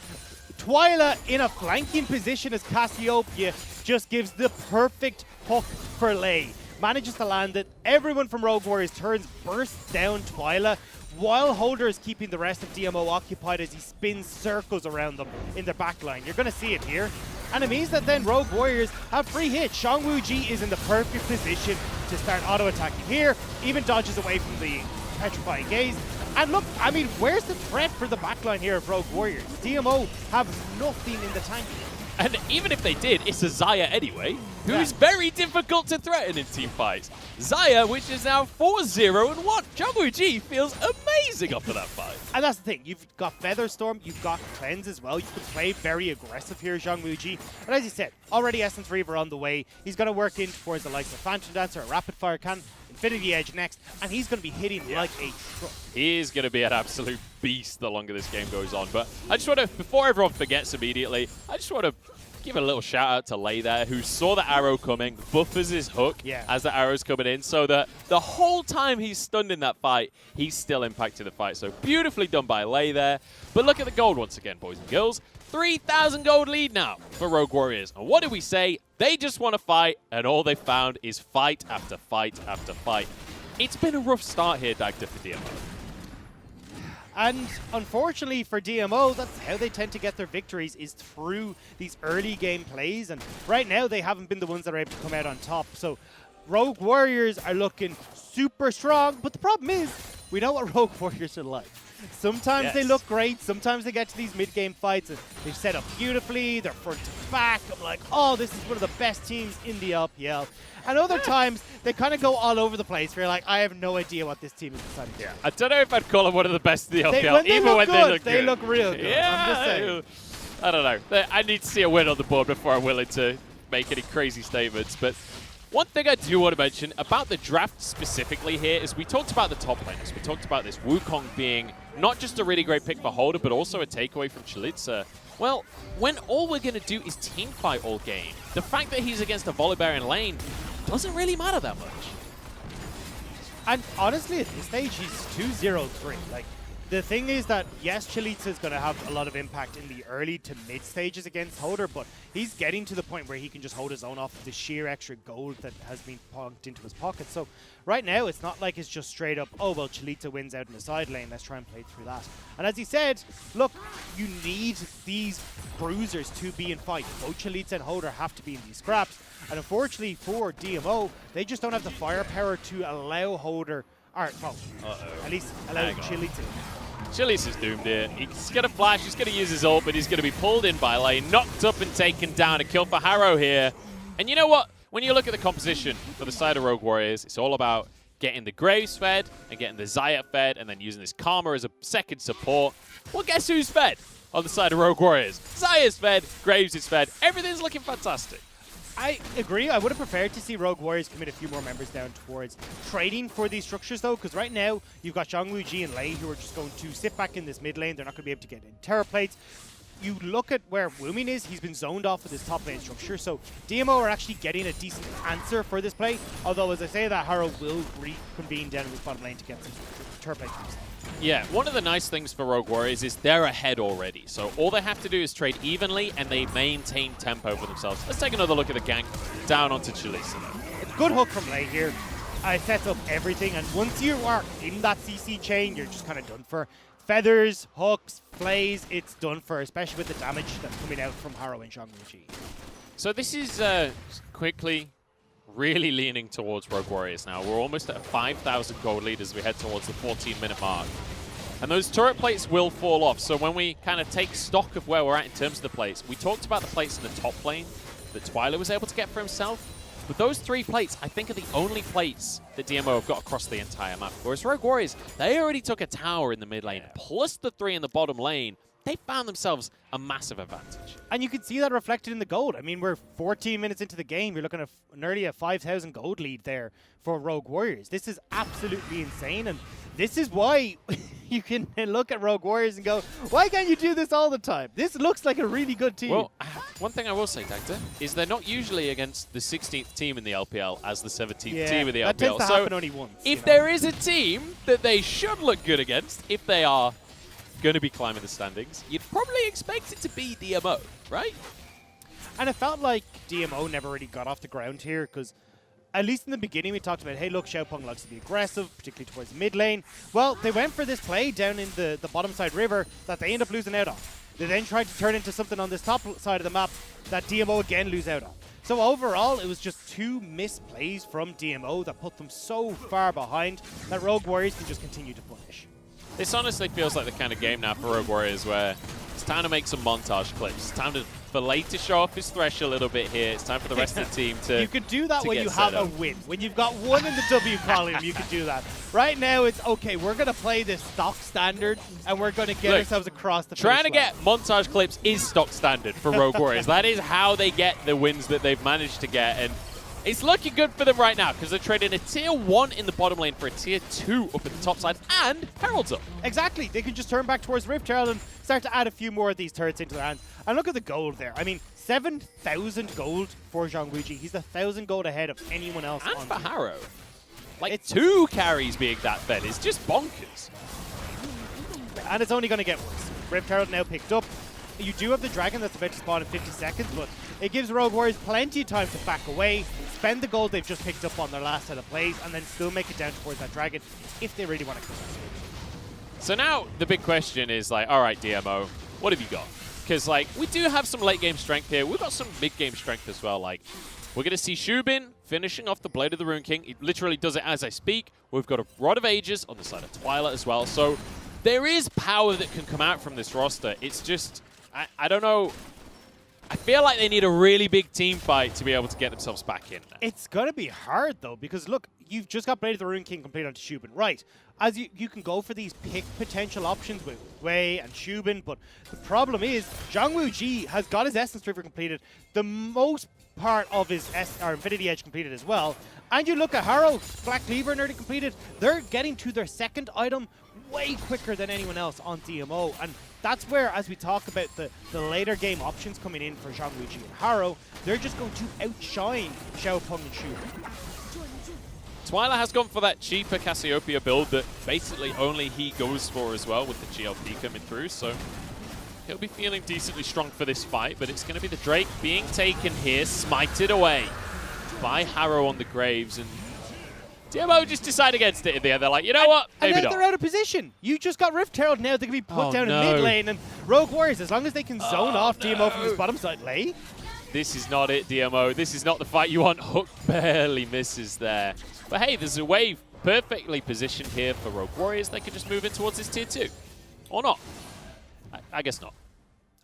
Twyla in a flanking position as Cassiopeia just gives the perfect hook for Lei. Manages to land it. Everyone from Rogue Warriors turns, bursts down Twyla, while Holder is keeping the rest of DMO occupied as he spins circles around them in their backline. You're going to see it here. And it means that then Rogue Warriors have free hits. Shang Wuji is in the perfect position to start auto-attacking here. Even dodges away from the petrifying gaze. And look, I mean, where's the threat for the backline here of Rogue Warriors? DMO have nothing in the tank. And even if they did, it's a Xayah anyway, who's very difficult to threaten in team fights. Xayah, which is now 4-0-1. Jungwoo feels amazing after that fight. And that's the thing, you've got Featherstorm, you've got Cleanse as well. You can play very aggressive here, Jungwoo. And as you said, already Essence Reaver on the way. He's going to work in towards the likes of Phantom Dancer, a Rapid Fire Cannon, Infinity Edge next, and he's going to be hitting like a truck. He is going to be an absolute beast the longer this game goes on. But I just want to, before everyone forgets immediately, I just want to give a little shout out to Lei there, who saw the arrow coming, buffers his hook as the arrow's coming in, so that the whole time he's stunned in that fight, he's still impacted the fight. So beautifully done by Lei there. But look at the gold once again, boys and girls. 3,000 gold lead now for Rogue Warriors. And what did we say? They just want to fight, and all they found is fight after fight after fight. It's been a rough start here, Dagda, for DMO. And unfortunately for DMO, that's how they tend to get their victories, is through these early game plays. And right now, they haven't been the ones that are able to come out on top. So Rogue Warriors are looking super strong. But the problem is, we know what Rogue Warriors are like. Sometimes they look great. Sometimes they get to these mid-game fights and they've set up beautifully. They're front to back. I'm like, oh, this is one of the best teams in the LPL. And other times, they kind of go all over the place. Where you're like, I have no idea what this team is deciding to do. I don't know if I'd call them one of the best in the LPL, when they even look when good, they look look real good. Yeah, I'm just saying. I don't know. I need to see a win on the board before I'm willing to make any crazy statements. But one thing I do want to mention about the draft specifically here is we talked about the top laners. We talked about this Wukong being not just a really great pick for Holder, but also a takeaway from Chalitza. Well, when all we're going to do is team fight all game, the fact that he's against a Volibear in lane doesn't really matter that much. And honestly, at this stage, he's 2-0-3. Like, the thing is that, yes, Chalitza is going to have a lot of impact in the early to mid stages against Holder, but he's getting to the point where he can just hold his own off of the sheer extra gold that has been punked into his pocket. So right now, it's not like it's just straight up, oh, well, Chalitza wins out in the side lane, let's try and play through that. And as he said, look, you need these bruisers to be in fight. Both Chalitza and Holder have to be in these scraps. And unfortunately for DMO, they just don't have the firepower to allow Holder, or, well, at least allow Chalitza. Chili's is doomed here. He's going to flash, he's going to use his ult, but he's going to be pulled in by lane, knocked up and taken down. A kill for Harrow here. And you know what? When you look at the composition for the side of Rogue Warriors, it's all about getting the Graves fed and getting the Xayah fed and then using this Karma as a second support. Well, guess who's fed on the side of Rogue Warriors? Xayah's fed, Graves is fed. Everything's looking fantastic. I agree. I would have preferred to see Rogue Warriors commit a few more members down towards trading for these structures, though, because right now you've got Jungwoo and Lei who are just going to sit back in this mid lane. They're not going to be able to get in terror plates. You look at where Woomin is, he's been zoned off with his top lane structure, so DMO are actually getting a decent answer for this play, although as I say that, Harrow will reconvene down in his bottom lane to get some terror plates for himself. Yeah, one of the nice things for Rogue Warriors is they're ahead already. So all they have to do is trade evenly and they maintain tempo for themselves. Let's take another look at the gank down onto Chalice. Good hook from Lei here. I sets up everything, and once you are in that CC chain, you're just kind of done for. Feathers, hooks, plays, it's done for, especially with the damage that's coming out from Harrow and Jungwoo. So this is quickly really leaning towards Rogue Warriors now. We're almost at a 5,000 gold lead as we head towards the 14-minute mark. And those turret plates will fall off. So when we kind of take stock of where we're at in terms of the plates, we talked about the plates in the top lane that Twilight was able to get for himself. But those 3 plates, I think, are the only plates that DMO have got across the entire map. Whereas Rogue Warriors, they already took a tower in the mid lane, plus the 3 in the bottom lane. They found themselves a massive advantage. And you can see that reflected in the gold. I mean, we're 14 minutes into the game. You're looking at nearly a 5,000 gold lead there for Rogue Warriors. This is absolutely insane. And this is why you can look at Rogue Warriors and go, why can't you do this all the time? This looks like a really good team. Well, one thing I will say, Dagda, is they're not usually against the 16th team in the LPL as the 17th team in the LPL. That tends to happen only once. If there is a team that they should look good against, if they are going to be climbing the standings, you'd probably expect it to be DMO, right? And it felt like DMO never really got off the ground here, because at least in the beginning we talked about, hey, look, Xiaopeng likes to be aggressive, particularly towards the mid lane. Well, they went for this play down in the bottom side river that they end up losing out on. They then tried to turn into something on this top side of the map that DMO again lose out on. So overall, it was just 2 misplays from DMO that put them so far behind that Rogue Warriors can just continue to punish. This honestly feels like the kind of game now for Rogue Warriors where it's time to make some montage clips. It's time for Lei to show off his thresh a little bit here. It's time for the rest of the team to. You could do that when you have a win. When you've got 1 in the W column, you could do that. Right now, it's okay. We're going to play this stock standard, and we're going to get ourselves across the finish Trying to get montage clips is stock standard for Rogue Warriors. That is how they get the wins that they've managed to get, and it's looking good for them right now because they're trading a tier 1 in the bottom lane for a tier 2 up at the top side, and Herald's up. Exactly. They can just turn back towards Betrayal and start to add a few more of these turrets into their hands. And look at the gold there. I mean, 7,000 gold for Zhang Wuji. He's 1,000 gold ahead of anyone else. And on for team. Harrow. Like, it's 2 carries being that fed is just bonkers. And it's only going to get worse. Rift Herald now picked up. You do have the dragon that's about to spawn in 50 seconds, but it gives Rogue Warriors plenty of time to back away, spend the gold they've just picked up on their last set of plays, and then still make it down towards that dragon if they really want to contest it. So now the big question is like, all right, DMO, what have you got? Because like we do have some late game strength here. We've got some mid game strength as well. Like we're going to see Shubin finishing off the Blade of the Rune King. He literally does it as I speak. We've got a Rod of Ages on the side of Twilight as well. So there is power that can come out from this roster. It's just, I don't know. I feel like they need a really big team fight to be able to get themselves back in there. It's going to be hard, though, because, look, you've just got Blade of the Rune King complete onto Shubin. Right, as you can go for these pick potential options with Wei and Shubin, but the problem is Zhang Wuji has got his Essence River completed, the most part of his Infinity Edge completed as well. And you look at Harrow, Black Cleaver nearly completed. They're getting to their second item way quicker than anyone else on DMO. And that's where, as we talk about the later game options coming in for Zhang Wuji and Harrow, they're just going to outshine Xiaopeng and Shu. Twilight has gone for that cheaper Cassiopeia build that basically only he goes for as well with the GLP coming through, so he'll be feeling decently strong for this fight, but it's going to be the Drake being taken here, smited away by Harrow on the Graves, and DMO just decide against it in the end. They're like, you know what? Maybe and then not. they're out of position. You just got Rift Herald now. They can be put down in mid lane, and Rogue Warriors, as long as they can zone off DMO from his bottom side lane. This is not it, DMO. This is not the fight you want. Hook barely misses there. But hey, there's a wave perfectly positioned here for Rogue Warriors. They can just move in towards this tier 2. Or not. I guess not.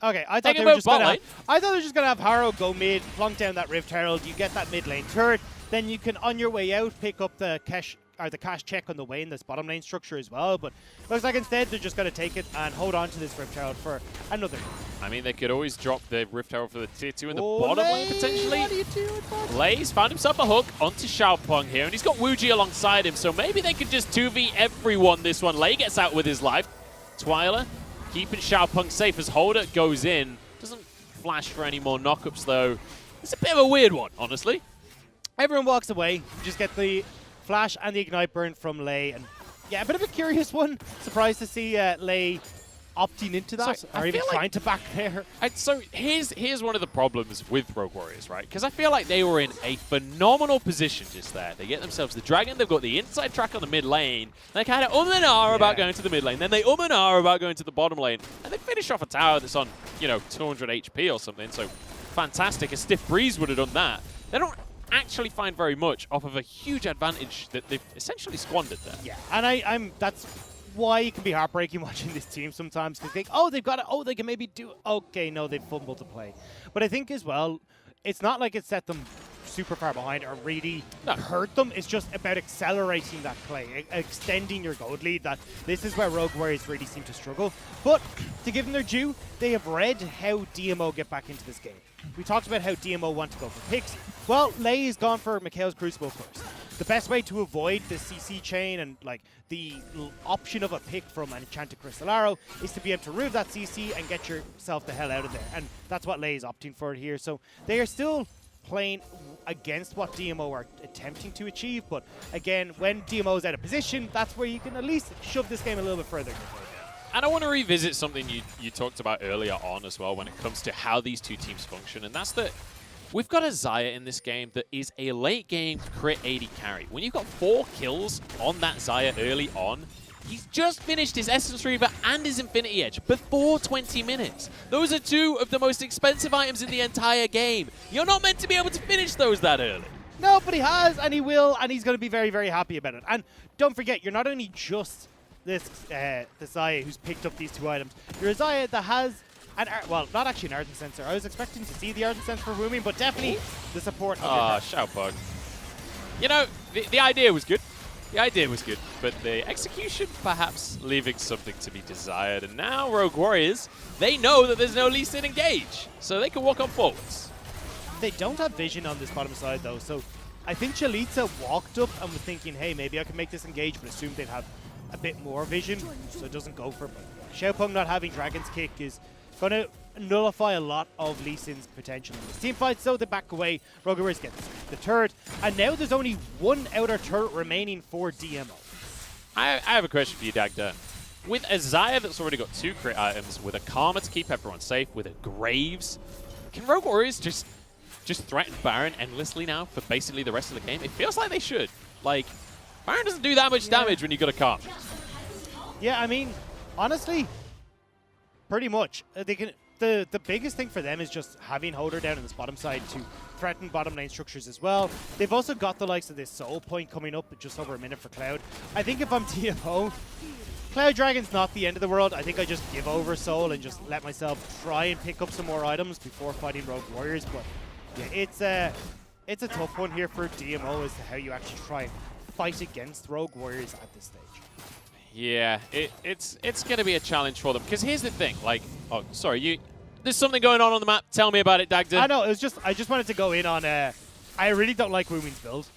Okay, I thought they were just going to have Harrow go mid, plunk down that Rift Herald, you get that mid lane turret, then you can, on your way out, pick up the cash check on the way in this bottom lane structure as well, but looks like instead they're just going to take it and hold on to this Rift Herald for another. I mean, they could always drop the Rift Herald for the tier 2 in the bottom lane, potentially. What are you doing, Lei's found himself a hook onto Xiaopeng here, and he's got Wuji alongside him, so maybe they could just 2v everyone this one. Lei gets out with his life. Twilight keeping Xiaopeng safe as Holder goes in. Doesn't flash for any more knockups, though. It's a bit of a weird one, honestly. Everyone walks away. You just get the flash and the ignite burn from Lei, and yeah, a bit of a curious one. Surprised to see Lei opting into that, or even trying to back there. So here's one of the problems with Rogue Warriors, right? Because I feel like they were in a phenomenal position just there. They get themselves the Dragon, they've got the inside track on the mid lane, they kind of and ah about going to the mid lane, then they and ah about going to the bottom lane, and they finish off a tower that's on, 200 HP or something, so fantastic. A Stiff Breeze would have done that. They don't actually find very much off of a huge advantage that they've essentially squandered there. Yeah, and that's why it can be heartbreaking watching this team sometimes, because they think, oh, they've got it, oh, they can maybe do it. Okay, no, they've fumbled to play. But I think as well, it's not like it set them super far behind or really hurt them. It's just about accelerating that play, extending your gold lead. That this is where Rogue Warriors really seem to struggle. But to give them their due, they have read how DMO get back into this game. We talked about how DMO want to go for picks. Well, Lei has gone for Mikhail's Crucible first. The best way to avoid the CC chain and like the option of a pick from an Enchanted Crystal Arrow is to be able to remove that CC and get yourself the hell out of there. And that's what Lei is opting for here. So they are still playing against what DMO are attempting to achieve. But again, when DMO is out of position, that's where you can at least shove this game a little bit further. And I want to revisit something you talked about earlier on as well when it comes to how these two teams function, and that's that we've got a Xayah in this game that is a late game crit 80 carry. When you've got 4 kills on that Xayah early on, He's just finished his Essence Reaver and his Infinity Edge before 20 minutes. Those are two of the most expensive items in the entire game. You're not meant to be able to finish those that early. No, but he has, and he will, and he's going to be very, very happy about it. And don't forget, you're not only just this Xayah who's picked up these two items. You're a Xayah that has well, not actually an Ardent Sensor. I was expecting to see the Ardent Sensor for Woomy, but definitely the support of Xiaopeng. You know, the idea was good. The idea was good, but the execution perhaps leaving something to be desired. And now Rogue Warriors, they know that there's no Lee Sin engage, so they can walk on forwards. They don't have vision on this bottom side, though, so I think Chalitza walked up and was thinking, hey, maybe I can make this engage, but assumed they'd have a bit more vision, so it doesn't go for it. Xiaopeng not having Dragon's Kick is going to nullify a lot of Lee Sin's potential in this team fight, so they back away. Rogue Warriors get the turret, and now there's only one outer turret remaining for DMO. I have a question for you, Dagda. With a Xayah that's already got 2 crit items, with a Karma to keep everyone safe, with a Graves, can Rogue Warriors just threaten Baron endlessly now for basically the rest of the game? It feels like they should. Like, Baron doesn't do that much damage when you got a Karma. Yeah, I mean, honestly, pretty much. They can. The biggest thing for them is just having Holder down in this bottom side to threaten bottom lane structures as well. They've also got the likes of this Soul Point coming up at just over a minute for Cloud. I think if I'm DMO, Cloud Dragon's not the end of the world. I think I just give over Soul and just let myself try and pick up some more items before fighting Rogue Warriors. But yeah, it's a tough one here for DMO as to how you actually try and fight against Rogue Warriors at this stage. Yeah, it's going to be a challenge for them. Because here's the thing, like, oh, sorry, there's something going on the map. Tell me about it, Dagda. I know, I just wanted to go in on, I really don't like Woomin's build.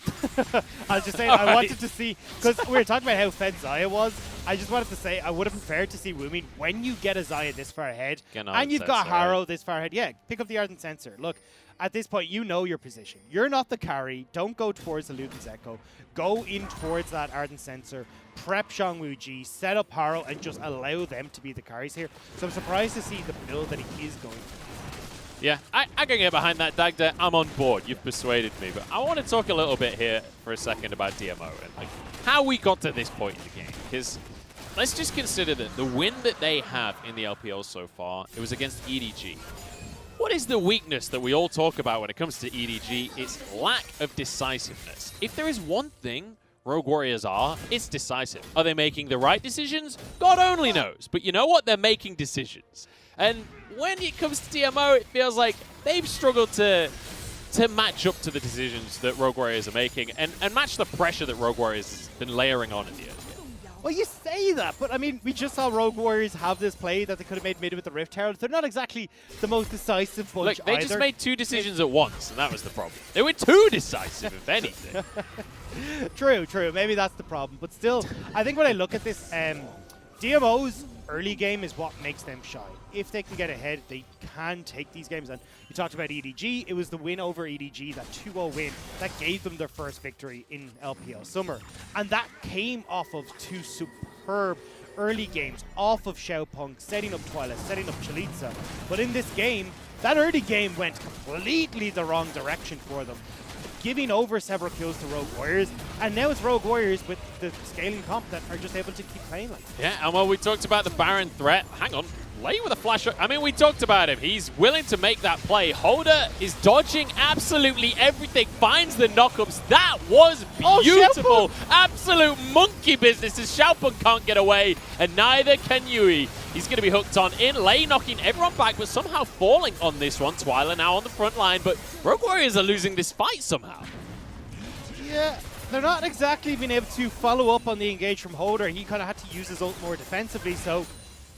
I was just saying, I wanted to see, because we were talking about how fed Xayah was, I just wanted to say, I would have preferred to see Woomin when you get a Xayah this far ahead, and you've got Harrow this far ahead. Yeah, pick up the Ardent Sensor. Look, at this point, you know your position. You're not the carry. Don't go towards the Luden's Echo. Go in towards that Ardent Sensor. Prep Xiangwu-Ji, set up Harrow, and just allow them to be the carries here. So I'm surprised to see the build that he is going for. Yeah, I can get behind that, Dagda. I'm on board. You've persuaded me. But I want to talk a little bit here for a second about DMO and like how we got to this point in the game. Because let's just consider that the win that they have in the LPL so far, it was against EDG. What is the weakness that we all talk about when it comes to EDG? It's lack of decisiveness. If there is one thing Rogue Warriors are, it's decisive. Are they making the right decisions? God only knows. But you know what? They're making decisions. And when it comes to DMO, it feels like they've struggled to match up to the decisions that Rogue Warriors are making and match the pressure that Rogue Warriors has been layering on in the early game. Well, you say that, but I mean, we just saw Rogue Warriors have this play that they could have made mid with the Rift Herald. They're not exactly the most decisive bunch. Look, they just made 2 decisions at once, and that was the problem. They were too decisive, if anything. True. Maybe that's the problem. But still, I think when I look at this, DMO's early game is what makes them shine. If they can get ahead, they can take these games. And you talked about EDG. It was the win over EDG, that 2-0 win, that gave them their first victory in LPL Summer. And that came off of 2 superb early games, off of Xiaopeng, setting up Twilight, setting up Chalitza. But in this game, that early game went completely the wrong direction for them, giving over several kills to Rogue Warriors, and now it's Rogue Warriors with the scaling comp that are just able to keep playing like this. Yeah, and while we talked about the Baron threat, hang on, Lei with a flash. I mean, we talked about him. He's willing to make that play. Holder is dodging absolutely everything, finds the knockups. That was beautiful. Absolute monkey business as Xiaopeng can't get away, and neither can Yui. He's going to be hooked on in. Lei knocking everyone back, but somehow falling on this one. Twyla now on the front line, but Rogue Warriors are losing this fight somehow. Yeah, they're not exactly being able to follow up on the engage from Holder. He kind of had to use his ult more defensively, so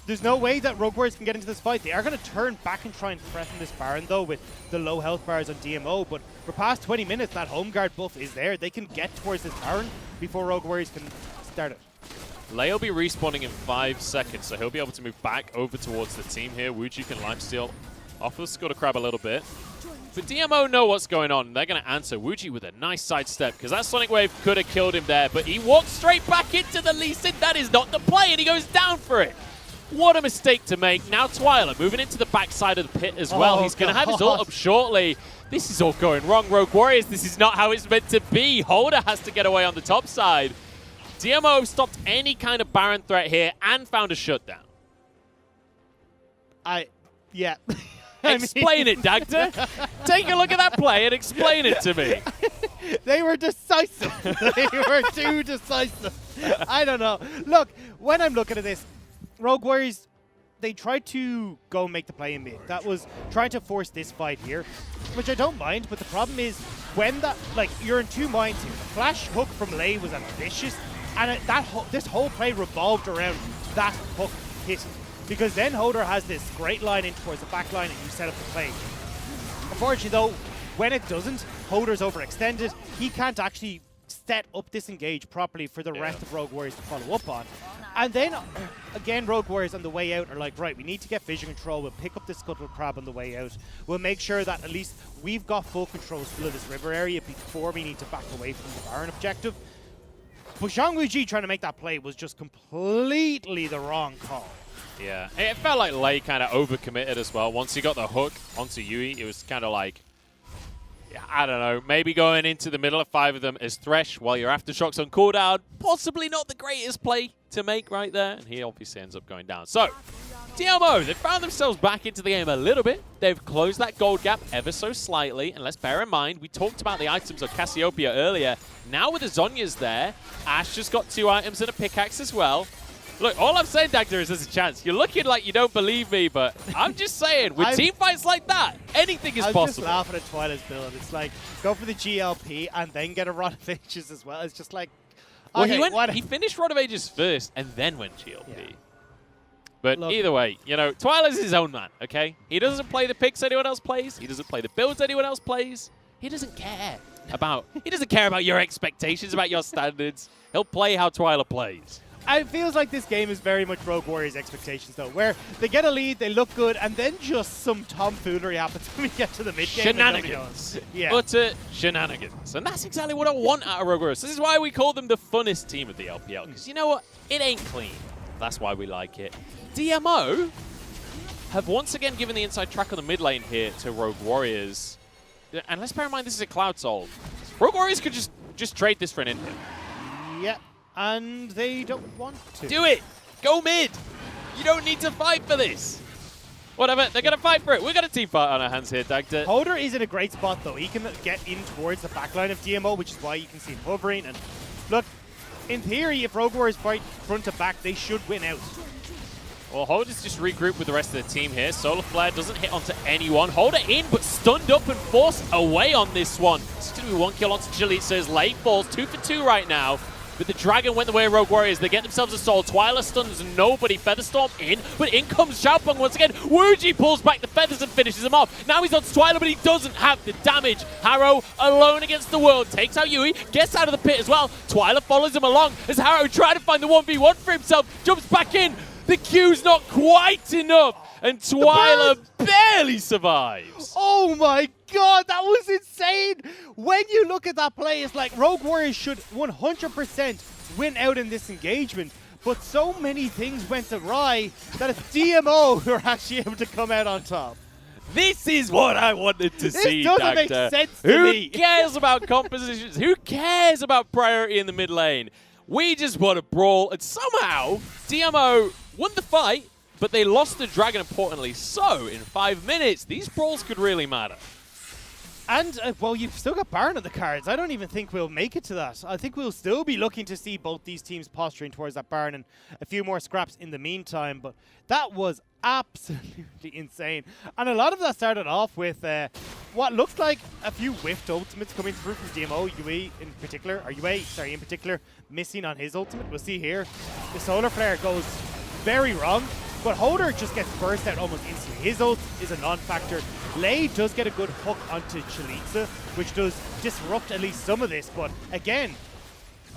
there's no way that Rogue Warriors can get into this fight. They are going to turn back and try and threaten this Baron, though, with the low health bars on DMO. But for past 20 minutes, that home guard buff is there. They can get towards this Baron before Rogue Warriors can start it. Lei will be respawning in 5 seconds, so he'll be able to move back over towards the team here. Wuji can lifesteal off the Scudder Crab a little bit. But DMO know what's going on. They're going to answer. Wuji with a nice sidestep, because that Sonic Wave could have killed him there, but he walks straight back into the Lee Sin. That is not the play, and he goes down for it. What a mistake to make. Now Twyla moving into the backside of the pit as well. He's going to have his ult up shortly. This is all going wrong, Rogue Warriors. This is not how it's meant to be. Holder has to get away on the top side. DMO stopped any kind of Baron threat here and found a shutdown. Yeah. Explain it, Dagda. Take a look at that play and explain it to me. They were decisive. They were too decisive. I don't know. Look, when I'm looking at this, Rogue Warriors, they tried to go make the play in mid. That was trying to force this fight here, which I don't mind, but the problem is when that, like, you're in two minds here. The flash hook from Lei was ambitious, and this whole play revolved around that hook hitting. Because then Holder has this great line in towards the back line and you set up the play. Unfortunately though, when it doesn't, Holder's overextended. He can't actually set up this engage properly for the rest of Rogue Warriors to follow up on. And then, again, Rogue Warriors on the way out are like, right, we need to get vision control. We'll pick up the Scuttle Crab on the way out. We'll make sure that at least we've got full control still of this river area before we need to back away from the Baron objective. But Zhang Wuji trying to make that play was just completely the wrong call. Yeah, it felt like Lei kind of overcommitted as well. Once he got the hook onto Yui, it was kind of like, I don't know, maybe going into the middle of 5 of them as Thresh while your Aftershocks on cooldown. Possibly not the greatest play to make right there, and he obviously ends up going down. So, DMO, they found themselves back into the game a little bit. They've closed that gold gap ever so slightly, and let's bear in mind, we talked about the items of Cassiopeia earlier. Now with the Zhonya's there, Ash just got 2 items and a pickaxe as well. Look, all I'm saying, Dagda, is there's a chance. You're looking like you don't believe me, but I'm just saying, with team fights like that, anything is possible. I'm just laughing at Twilight's build. It's like, go for the GLP and then get a Rod of Ages as well. It's just like, okay, well, he finished Rod of Ages first and then went GLP. Yeah. But look, either way, you know, Twilight's his own man, okay? He doesn't play the picks anyone else plays. He doesn't play the builds anyone else plays. He doesn't care about your expectations, about your standards. He'll play how Twiligh plays. It feels like this game is very much Rogue Warriors' expectations, though, where they get a lead, they look good, and then just some tomfoolery happens when we get to the mid-game. Shenanigans. Utter shenanigans. And that's exactly what I want out of Rogue Warriors. This is why we call them the funnest team of the LPL, because you know what? It ain't clean. That's why we like it. DMO have once again given the inside track on the mid lane here to Rogue Warriors. And let's bear in mind, this is a Cloud Soul. Rogue Warriors could just trade this for an inhib. Yeah. And they don't want to. Do it! Go mid! You don't need to fight for this! Whatever, they're going to fight for it. We've got a team fight on our hands here, Dagda. Holder is in a great spot, though. He can get in towards the backline of DMO, which is why you can see him hovering. And look, in theory, if Rogue Warriors fight front to back, they should win out. Well, Holder's just regrouped with the rest of the team here. Solar Flare doesn't hit onto anyone. Holder in, but stunned up and forced away on this one. It's going to be 1 kill onto Chalitza's. Late falls 2 for 2 right now. But the Dragon went the way of Rogue Warriors. They get themselves a soul. Twyla stuns nobody. Featherstorm in, but in comes Xiaopeng once again. Wuji pulls back the feathers and finishes him off. Now he's on Twyla, but he doesn't have the damage. Harrow alone against the world. Takes out Yui, gets out of the pit as well. Twyla follows him along as Harrow tries to find the 1v1 for himself. Jumps back in. The Q's not quite enough. And Twyla barely survives. Oh my god, that was insane! When you look at that play, it's like Rogue Warriors should 100% win out in this engagement. But so many things went awry that it's DMO who are actually able to come out on top. This is what I wanted to see, This doesn't make sense to me. Who cares about compositions? Who cares about priority in the mid lane? We just want to brawl, and somehow DMO won the fight, but they lost the Dragon importantly. So, in 5 minutes, these brawls could really matter. And, well, you've still got Baron on the cards. I don't even think we'll make it to that. I think we'll still be looking to see both these teams posturing towards that Baron and a few more scraps in the meantime. But that was absolutely insane. And a lot of that started off with what looked like a few whiffed ultimates coming through from DMO. Yui in particular, missing on his ultimate. We'll see here. The Solar Flare goes very wrong. But Holder just gets burst out almost instantly. His ult is a non-factor. Lei does get a good hook onto Chalitza, which does disrupt at least some of this. But again,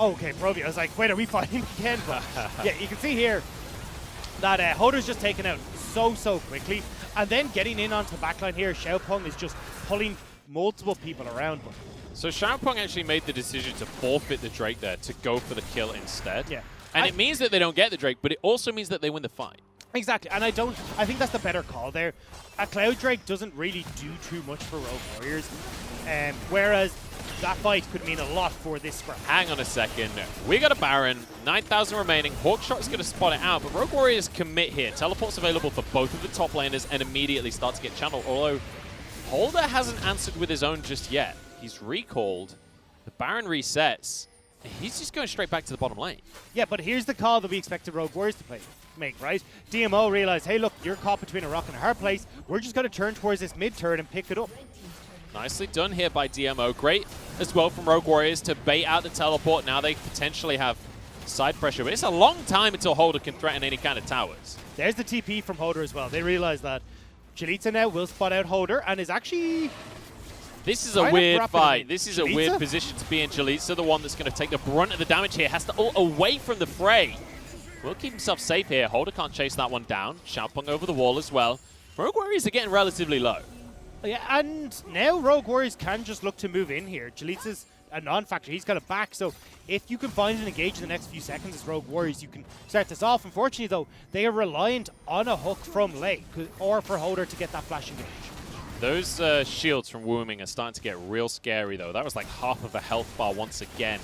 okay, Provia. I was like, wait, are we fighting again? But yeah, you can see here that Holder's just taken out so quickly. And then getting in onto backline here, Xiaopeng is just pulling multiple people around. But so Xiaopeng actually made the decision to forfeit the Drake there to go for the kill instead. Yeah. And it means that they don't get the Drake, but it also means that they win the fight. Exactly, and I think that's the better call there. A Cloud Drake doesn't really do too much for Rogue Warriors, whereas that fight could mean a lot for this scrap. Hang on a second. We got a Baron, 9,000 remaining. Hawkshot's going to spot it out, but Rogue Warriors commit here. Teleport's available for both of the top laners and immediately start to get channeled, although Holder hasn't answered with his own just yet. He's recalled. The Baron resets. He's just going straight back to the bottom lane. Yeah, but here's the call that we expected Rogue Warriors to make, right? DMO realized, hey, look, you're caught between a rock and a hard place. We're just going to turn towards this mid turret and pick it up. Nicely done here by DMO. Great as well from Rogue Warriors to bait out the teleport. Now they potentially have side pressure, but it's a long time until Holder can threaten any kind of towers. There's the TP from Holder as well. They realize that Chalitza now will spot out Holder and is actually... This is a weird fight. This is a weird position to be in. Chalitza, the one that's going to take the brunt of the damage here, has to ult away from the fray. Will keep himself safe here. Holder can't chase that one down. Xiaopeng over the wall as well. Rogue Warriors are getting relatively low. Yeah, and now Rogue Warriors can just look to move in here. Chalitza's a non-factor. He's got it back, so if you can find an engage in the next few seconds as Rogue Warriors, you can start this off. Unfortunately, though, they are reliant on a hook from Lei or for Holder to get that flash engage. Those shields from Wooming are starting to get real scary, though. That was like half of a health bar once again.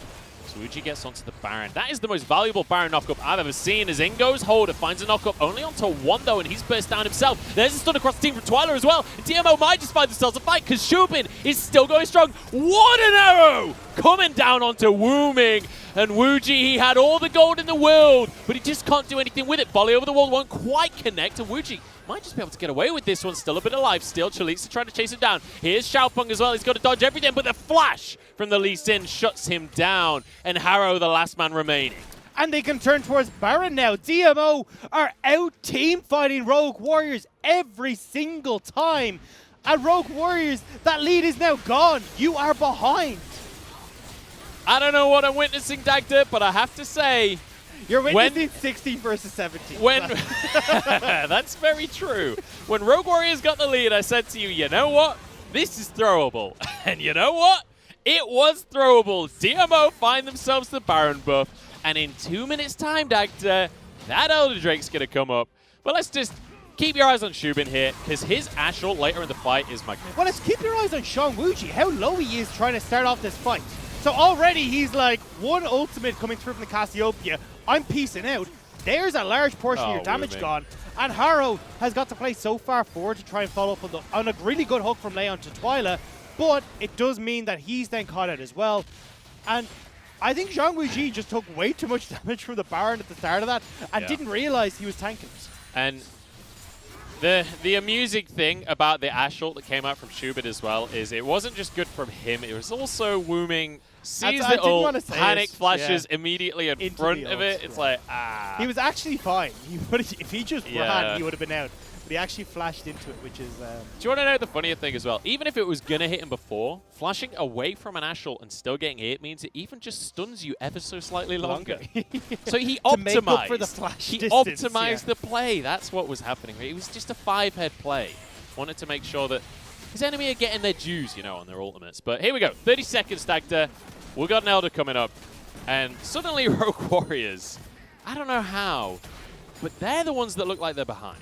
So Uji gets onto the Baron. That is the most valuable Baron knockup I've ever seen. As in goes Holder, finds a knockup only onto one, though, and he's burst down himself. There's a stun across the team from Twyla as well. And DMO might just find themselves a fight, because Shubin is still going strong. What an arrow! Coming down onto Wooming. And Wuji, he had all the gold in the world, but he just can't do anything with it. Volley over the wall won't quite connect, and Wuji might just be able to get away with this one. Still a bit alive still. Chalitza trying to chase him down. Here's Xiaopeng as well. He's got to dodge everything, but the flash from the Lee Sin shuts him down. And Harrow, the last man remaining. And they can turn towards Baron now. DMO are out team fighting Rogue Warriors every single time. And Rogue Warriors, that lead is now gone. You are behind. I don't know what I'm witnessing, Dagda, but I have to say... You're witnessing 16 versus 17. That's very true. When Rogue Warriors got the lead, I said to you, you know what? This is throwable. And you know what? It was throwable. DMO find themselves the Baron buff. And in 2 minutes' time, Dagda, that Elder Drake's going to come up. But let's just keep your eyes on Shubin here, because his Ash ult later in the fight is magnificent. Well, let's keep your eyes on Sean Wuji, how low he is trying to start off this fight. So already he's like one ultimate coming through from the Cassiopeia. I'm peacing out. There's a large portion of your damage gone. And Harrow has got to play so far forward to try and follow up on a really good hook from Leon to Twyla. But it does mean that he's then caught out as well. And I think Zhang Wuji just took way too much damage from the Baron at the start of that and didn't realize he was tanking. And the amusing thing about the Ash ult that came out from Schubert as well is it wasn't just good from him, it was also Wooming sees the ult, panic flashes immediately in front of it. It's like, ah. He was actually fine. If he just ran, he would have been out. But he actually flashed into it, which is... Do you want to know the funnier thing as well? Even if it was going to hit him before, flashing away from an Ash ult and still getting hit means it even just stuns you ever so slightly longer. So he optimized. For the flash he distance, optimized the play. That's what was happening. It was just a 5-head play. Wanted to make sure that his enemy are getting their dues, you know, on their ultimates. But here we go. 30 seconds, Dagda. We've got an Elder coming up. And suddenly Rogue Warriors, I don't know how, but they're the ones that look like they're behind.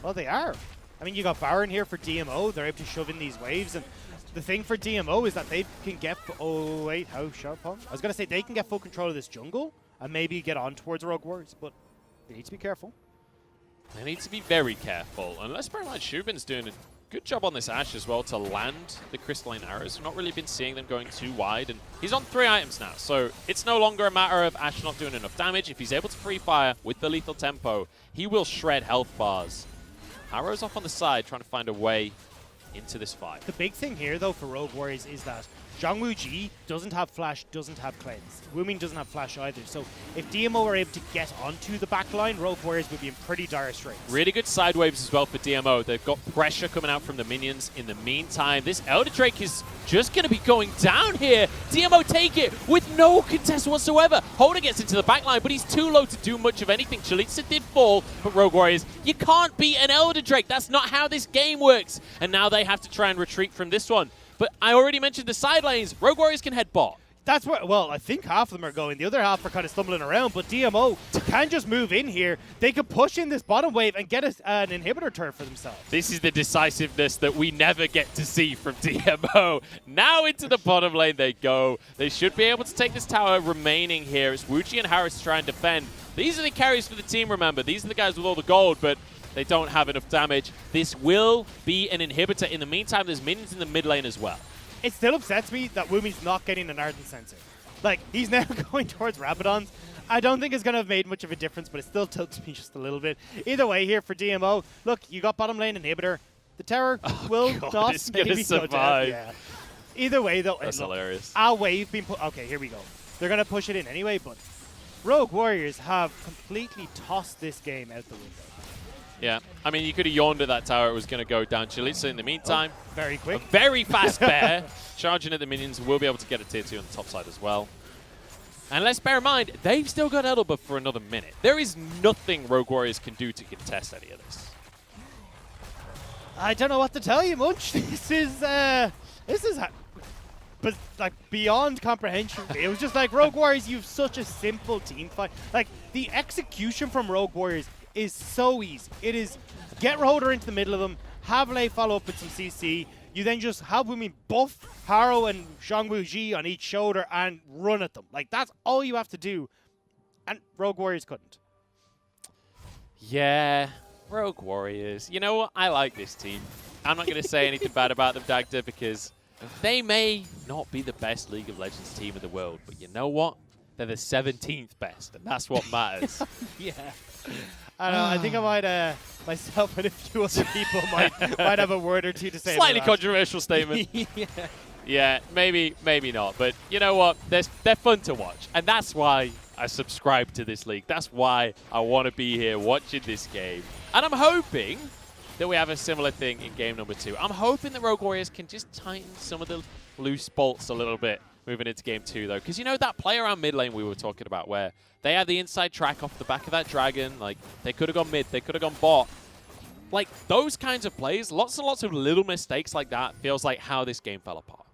Well, they are. I mean, you got Baron here for DMO. They're able to shove in these waves. And the thing for DMO is that they can get... Oh, wait. How sharp? I was going to say they can get full control of this jungle and maybe get on towards Rogue Warriors. But they need to be careful. They need to be very careful. Unless Baron Shubin's doing a good job on this Ash as well to land the crystalline arrows. We've not really been seeing them going too wide. And he's on 3 items now. So it's no longer a matter of Ash not doing enough damage. If he's able to free fire with the lethal tempo, he will shred health bars. Harrow's off on the side, trying to find a way into this fight. The big thing here, though, for Rogue Warriors is that Zhang Wuji doesn't have Flash, doesn't have Cleanse. Wuming doesn't have Flash either. So if DMO are able to get onto the back line, Rogue Warriors would be in pretty dire straits. Really good side waves as well for DMO. They've got pressure coming out from the minions. In the meantime, this Elder Drake is just going to be going down here. DMO take it with no contest whatsoever. Holder gets into the back line, but he's too low to do much of anything. Chalitza did fall, but Rogue Warriors, you can't beat an Elder Drake. That's not how this game works. And now they have to try and retreat from this one. But I already mentioned the side lanes. Rogue Warriors can head bot. That's where, well, I think half of them are going. The other half are kind of stumbling around, but DMO can just move in here. They could push in this bottom wave and get an inhibitor turn for themselves. This is the decisiveness that we never get to see from DMO. Now into the bottom lane they go. They should be able to take this tower remaining here. It's Wuji and Harris trying to defend. These are the carries for the team, remember. These are the guys with all the gold, but they don't have enough damage. This will be an inhibitor. In the meantime, there's minions in the mid lane as well. It still upsets me that Wumi's not getting an Ardent Sensor. Like, he's now going towards Rabadons. I don't think it's going to have made much of a difference, but it still tilts me just a little bit. Either way here for DMO, look, you got bottom lane inhibitor. The tower will just maybe go down. Yeah. Either way, though. That's hilarious. Our wave being put. Okay, here we go. They're going to push it in anyway, but Rogue Warriors have completely tossed this game out the window. Yeah, I mean, you could have yawned at that tower. It was going to go down. Chalitza, in the meantime, very quick. A very fast bear. Charging at the minions. Will be able to get a tier 2 on the top side as well. And let's bear in mind, they've still got Elder Buff for another minute. There is nothing Rogue Warriors can do to contest any of this. I don't know what to tell you, Munch. This is but like beyond comprehension. It was just like, Rogue Warriors, you have such a simple team fight. Like, the execution from Rogue Warriors is so easy. It is get Roder into the middle of them, have Lei follow up with some CC, you then just have Wumi buff Harrow and Zhongwu Ji on each shoulder and run at them. Like, that's all you have to do. And Rogue Warriors couldn't. Yeah, Rogue Warriors. You know what? I like this team. I'm not going to say anything bad about them, Dagda, because they may not be the best League of Legends team in the world, but you know what? They're the 17th best, and that's what matters. Yeah. I don't know. I think I might, myself and a few other people might have a word or two to say. Slightly controversial statement. Yeah, maybe not. But you know what? They're fun to watch, and that's why I subscribe to this league. That's why I want to be here watching this game. And I'm hoping that we have a similar thing in game number 2. I'm hoping that Rogue Warriors can just tighten some of the loose bolts a little bit moving into game 2, though. Because you know that play around mid lane we were talking about where they had the inside track off the back of that dragon. Like, they could have gone mid, they could have gone bot. Like, those kinds of plays, lots and lots of little mistakes like that feels like how this game fell apart.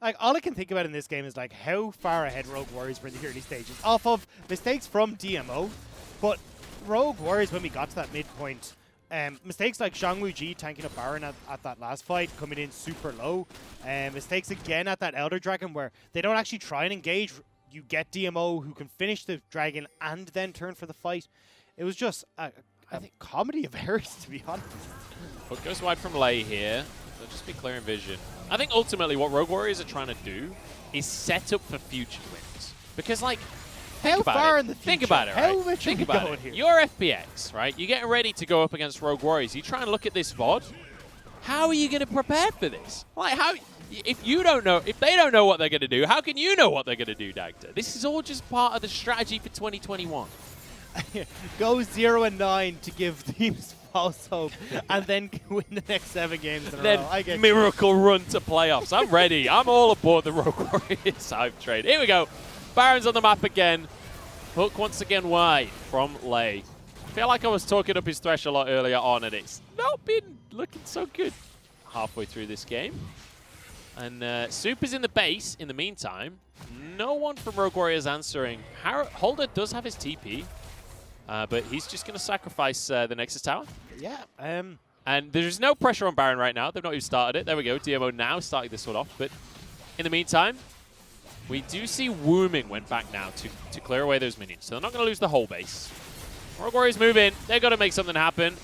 Like, all I can think about in this game is, like, how far ahead Rogue Warriors were in the early stages. Off of mistakes from DMO, but Rogue Warriors, when we got to that midpoint, mistakes like Zhongwu Ji tanking up Baron at that last fight, coming in super low. Mistakes again at that Elder Dragon where they don't actually try and engage. You get DMO who can finish the dragon and then turn for the fight. It was just, I think, comedy of errors, to be honest. Hook goes wide from Lei here. So just be clear in vision. I think ultimately what Rogue Warriors are trying to do is set up for future wins. Because, like, How far in the future? Think about it, How right? much Think are we about going it. here? You're FPX, right? You're getting ready to go up against Rogue Warriors. You try and look at this VOD. How are you going to prepare for this? Like, how? If you don't know, if they don't know what they're going to do, how can you know what they're going to do, Dagda? This is all just part of the strategy for 2021. Go 0-9 to give teams false hope, and then win the next 7 games in a row. I get miracle run to playoffs. I'm ready. I'm all aboard the Rogue Warriors hype train. Here we go. Baron's on the map again. Hook once again wide from Lei. I feel like I was talking up his thresh a lot earlier on, and it's not been looking so good halfway through this game. And Super's in the base in the meantime. No one from Rogue Warriors answering. Holder does have his TP, but he's just going to sacrifice the Nexus Tower. Yeah. And there's no pressure on Baron right now. They've not even started it. There we go. DMO now starting this one off. But in the meantime, we do see Wooming went back now to clear away those minions. So they're not going to lose the whole base. Rogue Warriors move in. They've got to make something happen.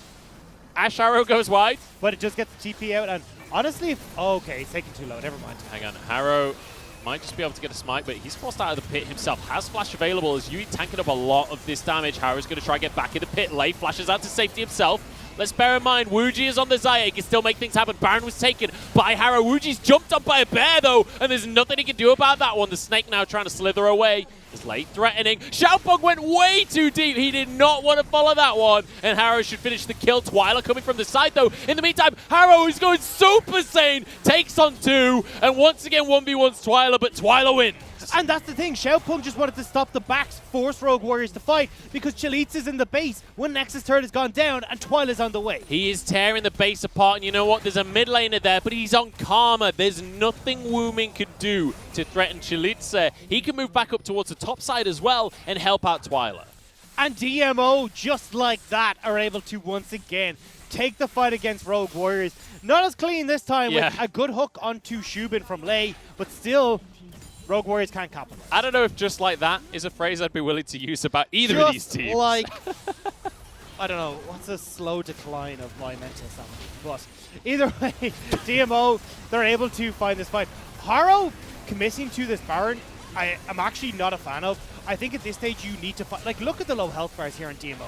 Ash Arrow goes wide. But it just gets the TP out. And honestly, okay, it's taking too low. Never mind. Hang on. Harrow might just be able to get a smite, but he's forced out of the pit himself. Has flash available as Yui tanking up a lot of this damage. Harrow's going to try and get back in the pit. Lei flashes out to safety himself. Let's bear in mind, Wuji is on the Zaya. He can still make things happen. Baron was taken by Harrow. Wuji's jumped up by a bear, though, and there's nothing he can do about that one. The snake now trying to slither away. Is Lei threatening. Xiaopeng went way too deep. He did not want to follow that one, and Harrow should finish the kill. Twyla coming from the side, though. In the meantime, Harrow is going Super Saiyan, takes on 2, and once again 1v1's Twyla, but Twyla wins. And that's the thing, Xiaopeng just wanted to stop the backs, force Rogue Warriors to fight, because Chalitza's in the base, one Nexus turret has gone down, and Twyla's on the way. He is tearing the base apart, and you know what? There's a mid laner there, but he's on Karma. There's nothing Woomin can do to threaten Chalitza. He can move back up towards the top side as well and help out Twyla. And DMO, just like that, are able to once again take the fight against Rogue Warriors. Not as clean this time with a good hook onto Shubin from Lei, but still, Rogue Warriors can't capitalize. I don't know if just like that is a phrase I'd be willing to use about either of these teams. Like, I don't know, what's a slow decline of my mental stamina? But either way, DMO, they're able to find this fight. Haro committing to this Baron, I'm actually not a fan of. I think at this stage you need to fight. Like, look at the low health bars here on DMO.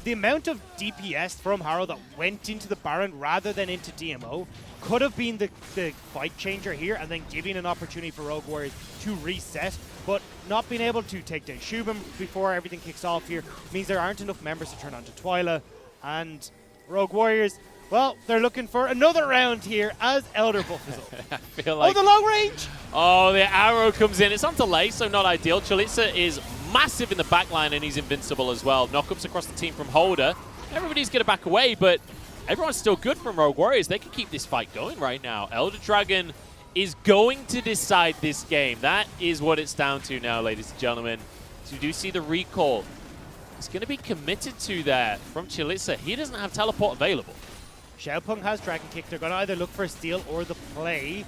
The amount of DPS from Haro that went into the Baron rather than into DMO could have been the fight changer here, and then giving an opportunity for Rogue Warriors to reset. But not being able to take down Shubin before everything kicks off here means there aren't enough members to turn on to Twyla. And Rogue Warriors, well, they're looking for another round here as Elder Buff is up. I feel like the long range! Oh, the arrow comes in. It's on delay, so not ideal. Chalitza is massive in the backline, and he's invincible as well. Knockups across the team from Holder. Everybody's going to back away, but everyone's still good from Rogue Warriors. They can keep this fight going right now. Elder Dragon is going to decide this game. That is what it's down to now, ladies and gentlemen. So you do see the recall. It's going to be committed to there from Chalitza. He doesn't have teleport available. Xiaopeng has Dragon Kick. They're going to either look for a steal or the play.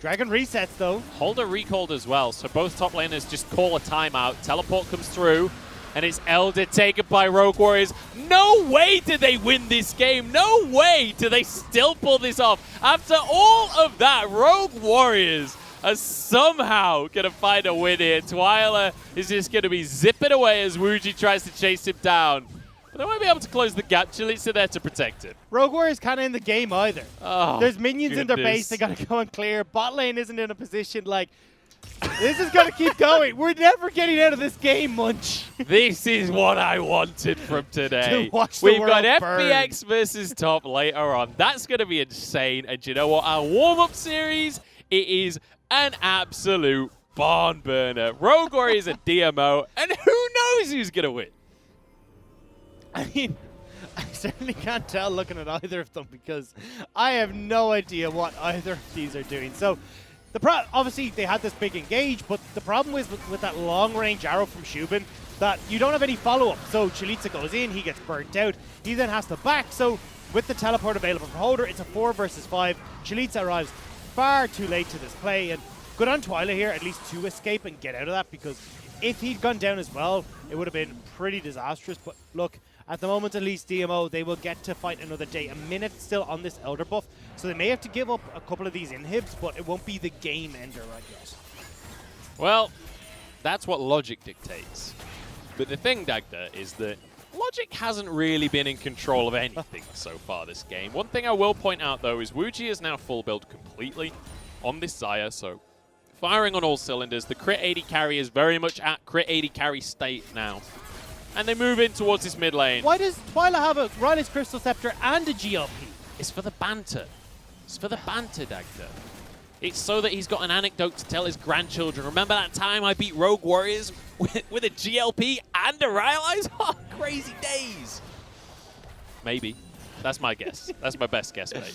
Dragon resets, though. Holder recalled as well, so both top laners just call a timeout. Teleport comes through, and it's Elder taken by Rogue Warriors. No way did they win this game. No way do they still pull this off. After all of that, Rogue Warriors are somehow going to find a win here. Twyla is just going to be zipping away as Wuji tries to chase him down. But they won't be able to close the gap. Chalitza there to protect it. Rogue Warriors kind of in the game either. Oh, there's minions in their base. They got to go and clear. Bot lane isn't in a position like... This is going to keep going. We're never getting out of this game, Munch. This is what I wanted from today. To watch the We've world got burn. FPX versus top later on. That's going to be insane. And you know what? Our warm-up series, it is an absolute barn burner. Rogue Warriors and DMO. And who knows who's going to win? I mean, I certainly can't tell looking at either of them because I have no idea what either of these are doing. So, obviously, they had this big engage, but the problem was with that long-range arrow from Shubin that you don't have any follow-up. So, Chalitza goes in, he gets burnt out, he then has to back. So, with the teleport available for Holder, it's a 4 versus 5. Chalitza arrives far too late to this play, and good on Twyla here, at least to escape and get out of that, because if he'd gone down as well, it would have been pretty disastrous. But look, at the moment, at least, DMO, they will get to fight another day. A minute still on this Elder buff, so they may have to give up a couple of these inhibs, but it won't be the game ender, I guess. Well, that's what logic dictates. But the thing, Dagda, is that logic hasn't really been in control of anything so far this game. One thing I will point out, though, is Wuji is now full build completely on this Xayah, so firing on all cylinders. The crit 80 carry is very much at crit 80 carry state now. And they move in towards this mid lane. Why does Twyla have a Riley's Crystal Scepter and a GLP? It's for the banter. It's for the banter, Dagda. It's so that he's got an anecdote to tell his grandchildren. Remember that time I beat Rogue Warriors with a GLP and a Rylai's? Oh, crazy days. Maybe. That's my guess. That's my best guess, mate.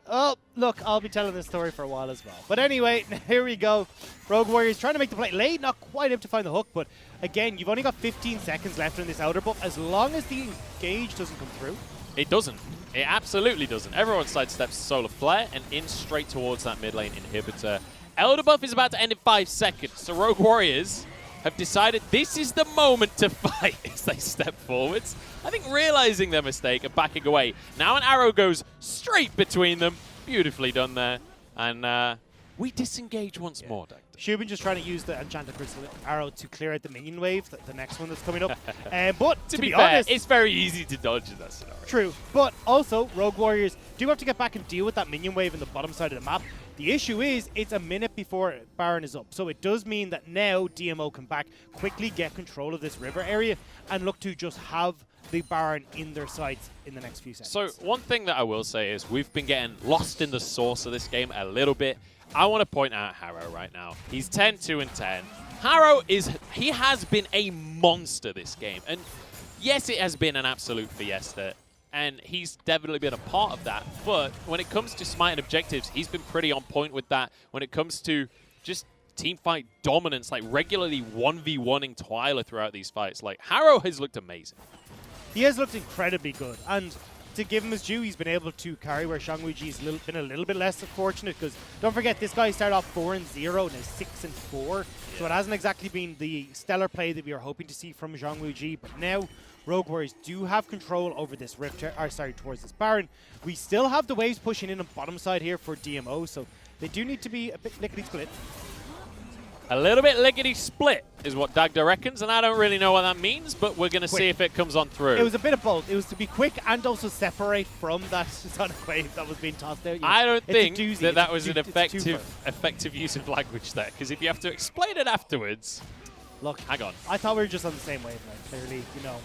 Oh, look, I'll be telling this story for a while as well. But anyway, here we go. Rogue Warriors trying to make the play. Late, not quite able to find the hook, but again, you've only got 15 seconds left in this Elder buff. As long as the engage doesn't come through. It doesn't. It absolutely doesn't. Everyone sidesteps Solar Flare and in straight towards that mid lane inhibitor. Elder buff is about to end in 5 seconds, so Rogue Warriors have decided this is the moment to fight as they step forwards. I think realizing their mistake and backing away. Now an arrow goes straight between them. Beautifully done there. And we disengage once more, Dagda. Shubin just trying to use the Enchanted Crystal Arrow to clear out the minion wave, the next one that's coming up. But to be fair, honest, it's very easy to dodge in that scenario. True, but also Rogue Warriors do have to get back and deal with that minion wave in the bottom side of the map. The issue is it's a minute before Baron is up, so it does mean that now DMO can back, quickly get control of this river area, and look to just have the Baron in their sights in the next few seconds. So one thing that I will say is we've been getting lost in the source of this game a little bit. I want to point out Harrow right now. He's 10-2-10. Harrow he has been a monster this game. And yes, it has been an absolute fiesta. And he's definitely been a part of that. But when it comes to smite and objectives, he's been pretty on point with that. When it comes to just teamfight dominance, like regularly 1v1ing Twyla throughout these fights, like Harrow has looked amazing. He has looked incredibly good. And to give him his due, he's been able to carry where Zhangwuji's been a little bit less fortunate, because don't forget, this guy started off 4-0 and is 6-4. So it hasn't exactly been the stellar play that we were hoping to see from Zhangwuji. But now Rogue Warriors do have control over this rift, towards this Baron. We still have the waves pushing in on bottom side here for DMO, so they do need to be a bit lickety-split. A little bit lickety-split is what Dagda reckons, and I don't really know what that means, but we're going to see if it comes on through. It was a bit of both. It was to be quick and also separate from that sonic wave that was being tossed out. I don't think that was an effective use of language there, because if you have to explain it afterwards... Look, hang on. I thought we were just on the same wavelength, clearly, you know.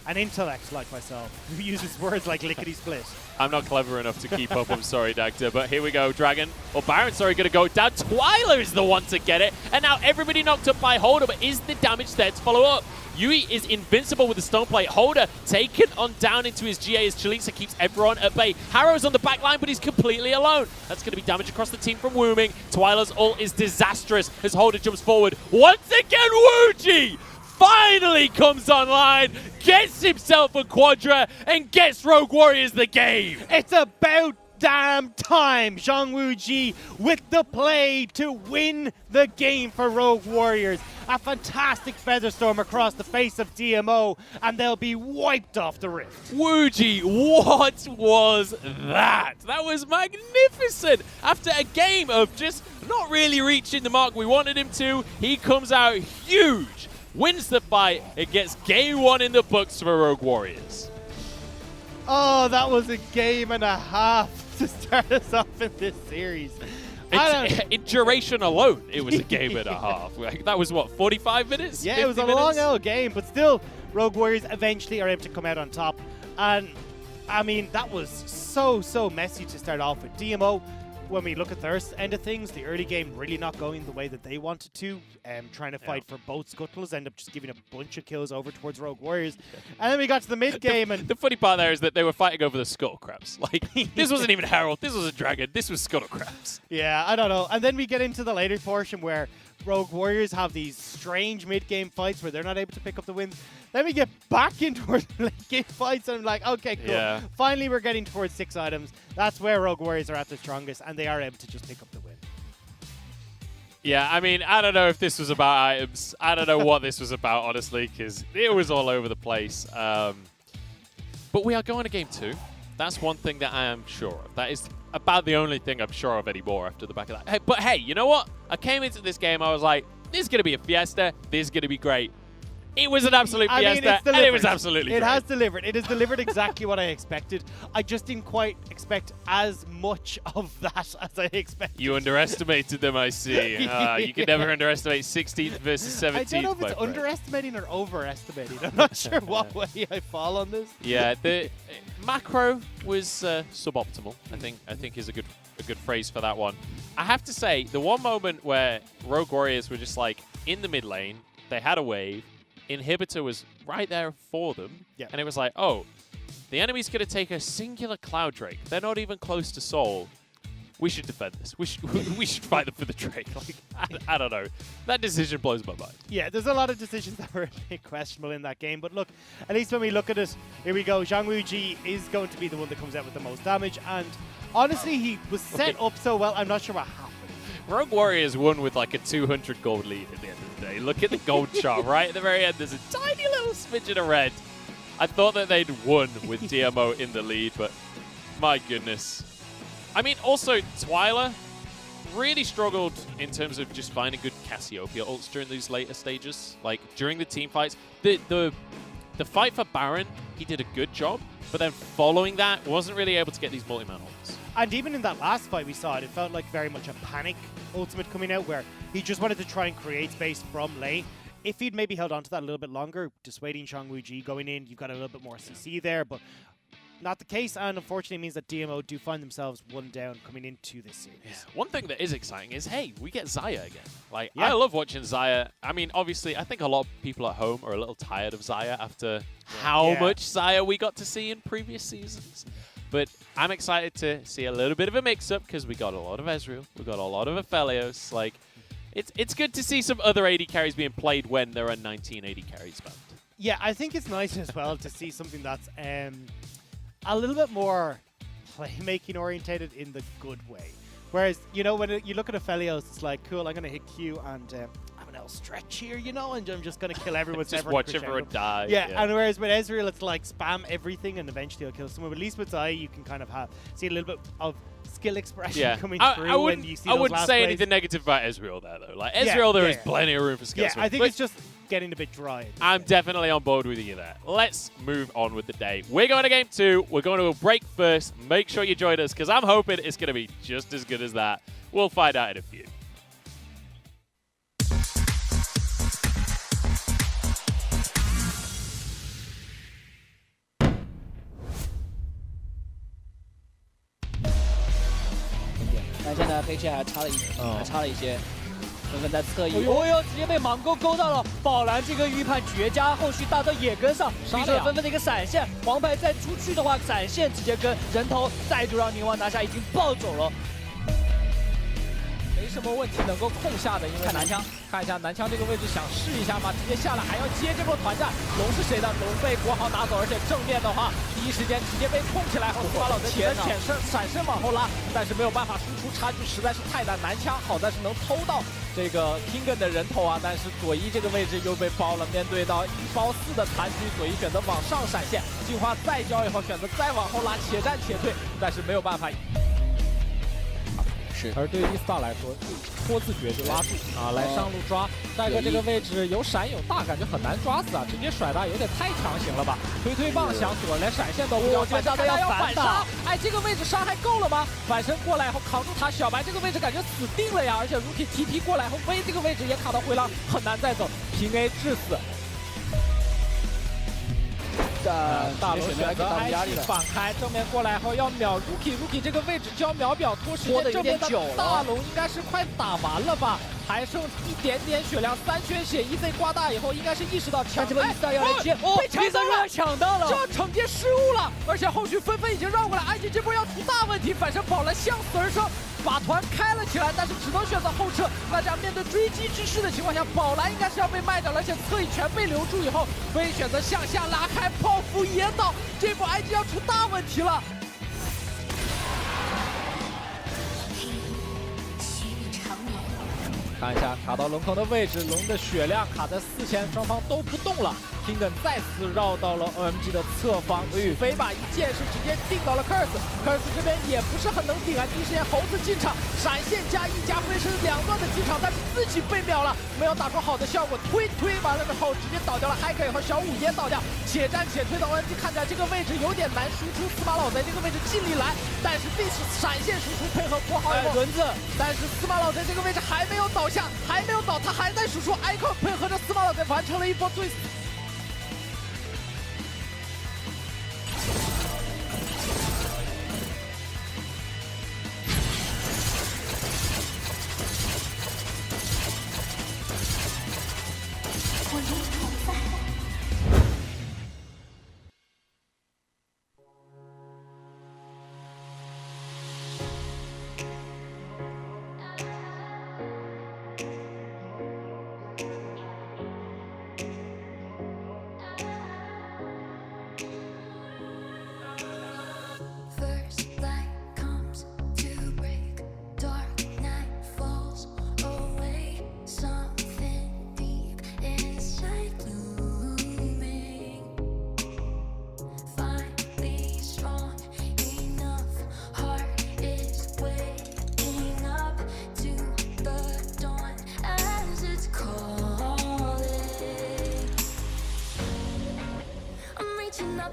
An intellect like myself who uses words like lickety-split. I'm not clever enough to keep up, I'm sorry, Dagda, but here we go. Dragon, or Baron, sorry, going to go down. Twyla is the one to get it, and now everybody knocked up by Holder, but is the damage there to follow up? Yui is invincible with the stone plate. Holder taken on down into his GA as Chalisa keeps everyone at bay. Harrow's on the back line, but he's completely alone. That's going to be damage across the team from Wooming. Twyla's ult is disastrous as Holder jumps forward. Once again, Wuji finally comes online, gets himself a quadra, and gets Rogue Warriors the game. It's about damn time. Zhangwuji with the play to win the game for Rogue Warriors. A fantastic Featherstorm across the face of DMO, and they'll be wiped off the rift. Wuji, what was that? That was magnificent. After a game of just not really reaching the mark we wanted him to, he comes out huge. Wins the fight, it gets game 1 in the books for Rogue Warriors. Oh, that was a game and a half to start us off in this series. In duration alone, it was a game and a half. Like, that was, what, 45 minutes? Yeah, it was a long old game, but still, Rogue Warriors eventually are able to come out on top. And, I mean, that was so messy to start off with. DMO, when we look at their end of things, the early game really not going the way that they wanted to, trying to fight for both scuttles, end up just giving a bunch of kills over towards Rogue Warriors. And then we got to the mid game, and the funny part there is that they were fighting over the scuttle crabs. Like, this wasn't even Herald, this was a dragon, this was scuttle crabs. Yeah, I don't know. And then we get into the later portion where Rogue Warriors have these strange mid-game fights where they're not able to pick up the wins. Then we get back into our late-game fights, and I'm like, okay, cool. Yeah. Finally, we're getting towards 6 items. That's where Rogue Warriors are at their strongest, and they are able to just pick up the win. Yeah, I mean, I don't know if this was about items. I don't know what this was about, honestly, because it was all over the place. But we are going to game 2. That's one thing that I am sure of. That is about the only thing I'm sure of anymore after the back of that. Hey, but hey, you know what? I came into this game, I was like, this is going to be a fiesta. This is going to be great. It was an absolute fiesta, and it was absolutely great. It has delivered. It has delivered exactly what I expected. I just didn't quite expect as much of that as I expected. You underestimated them, I see. You can never underestimate 16th versus 17th. I don't know if it's underestimating or overestimating. I'm not sure what way I fall on this. Yeah, the macro was suboptimal, I think is a good phrase for that one. I have to say, the one moment where Rogue Warriors were just like in the mid lane, they had a wave, Inhibitor was right there for them, and it was like, oh, the enemy's going to take a singular Cloud Drake. They're not even close to Soul. We should defend this. We should fight them for the Drake. Like, I don't know. That decision blows my mind. Yeah, there's a lot of decisions that were a bit questionable in that game. But look, at least when we look at it, here we go. Zhangwuji is going to be the one that comes out with the most damage. And honestly, he was set up so well, I'm not sure what happened. Rogue Warriors won with like a 200 gold lead at the end of the day. Look at the gold chart right at the very end. There's a tiny little smidgen of red. I thought that they'd won with DMO in the lead, but my goodness. I mean, also, Twyla really struggled in terms of just finding good Cassiopeia ults during these later stages. Like, during the team fights, the fight for Baron, he did a good job, but then following that, wasn't really able to get these multi-man ults. And even in that last fight we saw it felt like very much a panic ultimate coming out where he just wanted to try and create space from lane. If he'd maybe held on to that a little bit longer, dissuading Zhangwuji going in, you've got a little bit more CC there, but not the case, and unfortunately means that DMO do find themselves one down coming into this series. Yeah. One thing that is exciting is, hey, we get Xayah again. Like, Yeah. I love watching Xayah. I mean, obviously, I think a lot of people at home are a little tired of Xayah after how much Xayah we got to see in previous seasons. But I'm excited to see a little bit of a mix-up because we got a lot of Ezreal, we got a lot of Aphelios. Like, it's good to see some other AD carries being played when there are 19 AD carries spammed. Yeah, I think it's nice as well to see something that's a little bit more playmaking orientated in the good way. Whereas, you know, when you look at Aphelios, it's like, cool, I'm going to hit Q and I'm an L stretch here, you know, and I'm just going to kill everyone. Just watch everyone die. Yeah, and whereas with Ezreal, it's like spam everything and eventually he'll kill someone. But at least with Xayah, you can kind of see a little bit of skill expression coming through when you see I those wouldn't last say plays. anything negative about Ezreal there, though. Like, Ezreal, there is plenty of room for skill. Yeah, I think it's just getting a bit dry. I'm definitely on board with you there. Let's move on with the day. We're going to game 2. We're going to a break first. Make sure you join us because I'm hoping it's going to be just as good as that. We'll find out in a few.但现在黑切还差了一些，纷纷在侧翼。哦哟，直接被盲钩勾到了。宝蓝这个预判绝佳，后续大招也跟上，逼出了纷纷的一个闪现。黄牌再出去的话，闪现直接跟人头，再度让宁王拿下，已经暴走了。没什么问题能够控下的，因为看南枪，看一下南枪这个位置想试一下吗？直接下来还要接这波团战，龙是谁的？龙被国豪拿走，而且正面的话，第一时间直接被控起来后，巴老的闪身往后拉，但是没有办法输出，差距实在是太大。南枪好在是能偷到这个 Kingen 的人头啊，但是左一这个位置又被包了。面对到1包4的残局，左一选择往上闪现，进化再交以后选择再往后拉，且战且退，但是没有办法。而对于Star来说，拖字诀就拉住啊，来上路抓。戴哥这个位置有闪有大，感觉很难抓死啊，直接甩大有点太强行了吧？推棒想躲，连闪现都不要，反杀都要反杀。哎，这个位置伤害够了吗？反身过来以后扛住他，小白这个位置感觉死定了呀！而且 Rookie TP 过来后，V这个位置也卡到回廊，很难再走，平 A 致死。大龙选择 IG 反开，正面过来后要秒 Rookie 这个位置就要秒表拖时间，正面的大龙应该是快打完了吧？还剩一点点血量，3圈血 ，EZ 刮大以后应该是意识到抢，这个 EZ 要来接，被抢到了，这要惩戒失误了，而且后续纷纷已经绕过来，IG 这波要出大问题，反身宝蓝向死而生。把团开了起来，但是只能选择后撤。那这样面对追击之势的情况下，宝蓝应该是要被卖掉了，而且侧翼全被留住以后，可以选择向下拉开，泡芙也倒。这波 IG 要出大问题了。看一下卡到龙头的位置，龙的血量卡在4000，双方都不动了。Kingen 再次绕到了 OMG 的侧方，飞把一剑是直接定到了 Curse 这边也不是很能顶啊，第一时间猴子进场，闪现加1加飞身2段的进场，但是自己被秒了，没有打出好的效果，推完了之后直接倒掉了 Hacker 以后小五也倒掉，且战且退到 OMG， 看起来这个位置有点难输出，司马老贼这个位置尽力来，但是这次闪现输出配合国豪以后轮子，但是司马老贼这个位置还没有倒下，还没有倒，他还在输出 ，Icon 配合着司马老贼完成了一波最。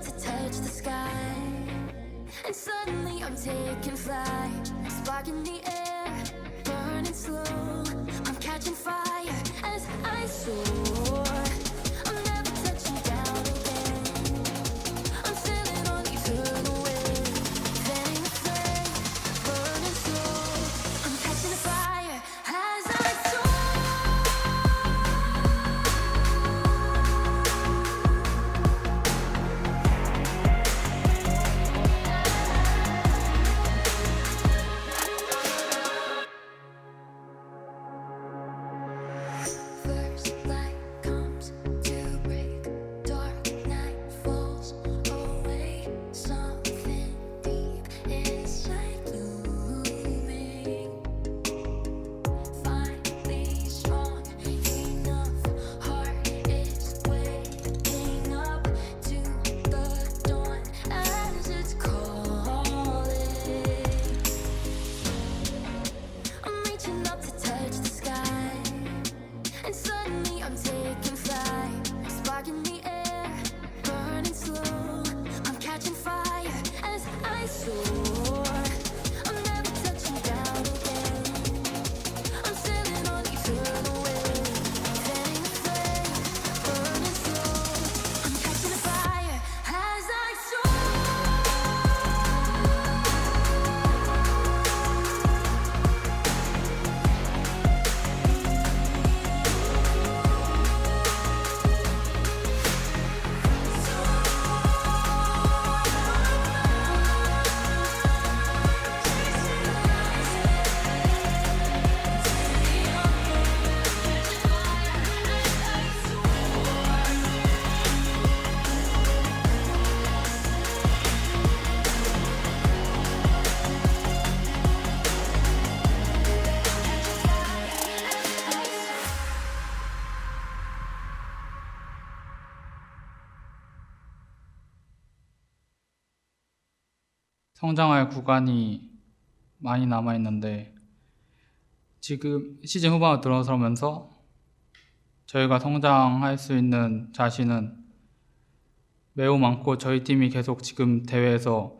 To touch the sky, and suddenly I'm taking flight. Spark in the air, burning slow. I'm catching fire as I soar. I'm never touching down again. I'm sailing on eternal 성장할 구간이 많이 남아있는데 지금 시즌 후반으로 들어서면서 저희가 성장할 수 있는 자신은 매우 많고 저희 팀이 계속 지금 대회에서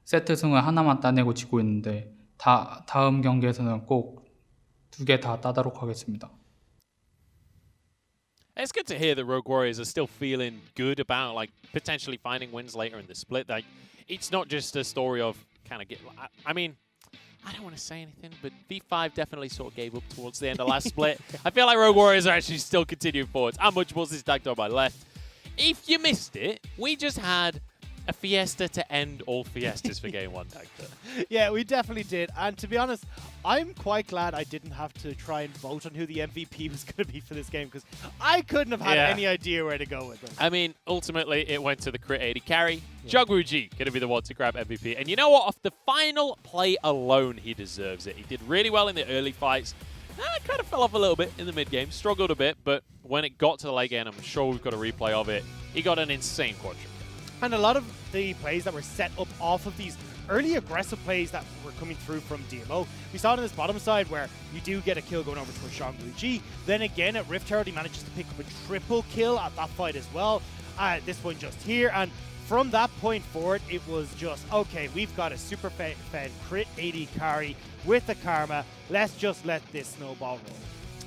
세트 승을 하나만 따내고 지고 있는데 다음 경기에서는 꼭 2개 다 따도록 하겠습니다. It's good to hear that Rogue Warriors are still feeling good about like potentially finding wins later in the split. Like, it's not just a story of kind of I mean, I don't want to say anything, but V5 definitely sort of gave up towards the end of last split. I feel like Rogue Warriors are actually still continuing forwards. How much was this Dagdo by left? If you missed it, we just had a fiesta to end all fiestas for Game 1, Dagdo. Yeah, we definitely did. And to be honest, I'm quite glad I didn't have to try and vote on who the MVP was going to be for this game, because I couldn't have had any idea where to go with it. I mean, ultimately, it went to the crit 80 carry. Jugwuji going to be the one to grab MVP. And you know what? Off the final play alone, he deserves it. He did really well in the early fights. Kind of fell off a little bit in the mid game, struggled a bit, but when it got to the late game, I'm sure we've got a replay of it. He got an insane quadruple. And a lot of the plays that were set up off of these early aggressive plays that were coming through from DMO. We saw it on this bottom side where you do get a kill going over towards Jungwoo. Then again at Rift Herald, he manages to pick up a triple kill at that fight as well. This one just here. And from that point forward, it was just, okay, we've got a super fed crit 80 carry with the karma. Let's just let this snowball roll.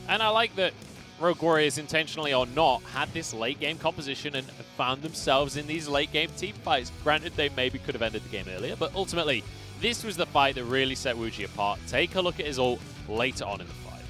And I like that Rogue Warriors, intentionally or not, had this late game composition and found themselves in these late game team fights. Granted, they maybe could have ended the game earlier, but ultimately, this was the fight that really set Wuji apart. Take a look at his ult later on in the fight.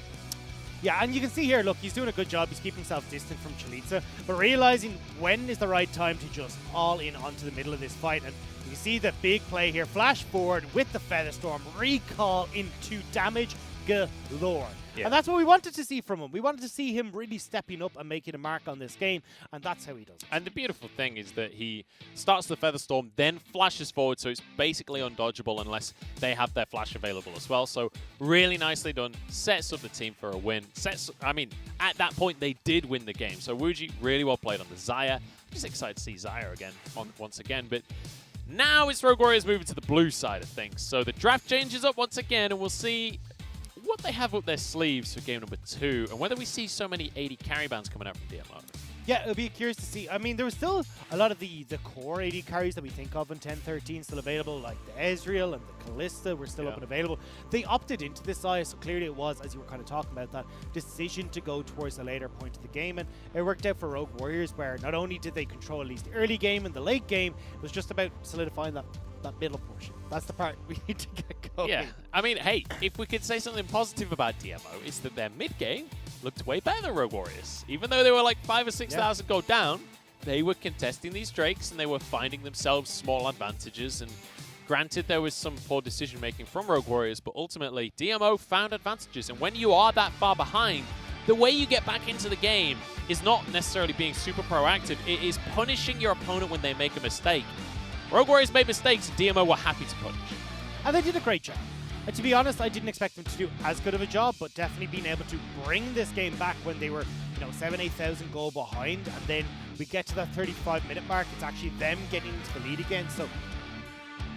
Yeah, and you can see here, look, he's doing a good job. He's keeping himself distant from Chalitza, but realizing when is the right time to just all in onto the middle of this fight. And you see the big play here, flash forward with the Featherstorm, recall into damage galore. Yeah. And that's what we wanted to see from him. We wanted to see him really stepping up and making a mark on this game, and that's how he does it. And the beautiful thing is that he starts the Featherstorm, then flashes forward, so it's basically undodgeable unless they have their flash available as well. So really nicely done. Sets up the team for a win. I mean, at that point, they did win the game. So Wuji really well played on the Xayah. I'm just excited to see Xayah again, once again. But now it's Rogue Warriors moving to the blue side of things. So the draft changes up once again, and we'll see what they have up their sleeves for game number 2, and whether we see so many 80 carry bands coming out from DMO. Yeah, it'll be curious to see. I mean, there was still a lot of the core 80 carries that we think of in 10-13 still available, like the Ezreal and the Kalista were still up and available. They opted into this Xayah, so clearly it was, as you were kind of talking about, that decision to go towards the later point of the game, and it worked out for Rogue Warriors, where not only did they control at least the early game and the late game, it was just about solidifying that middle portion. That's the part we need to get going. Yeah, I mean, hey, if we could say something positive about DMO, it's that their mid-game looked way better than Rogue Warriors. Even though they were like 5,000 or 6,000 gold down, they were contesting these Drakes and they were finding themselves small advantages. And granted, there was some poor decision-making from Rogue Warriors, but ultimately, DMO found advantages. And when you are that far behind, the way you get back into the game is not necessarily being super proactive. It is punishing your opponent when they make a mistake. Rogue Warriors made mistakes, DMO were happy to punish. And they did a great job. And to be honest, I didn't expect them to do as good of a job, but definitely being able to bring this game back when they were, 7,000-8,000 goal behind, and then we get to that 35-minute mark, it's actually them getting into the lead again. So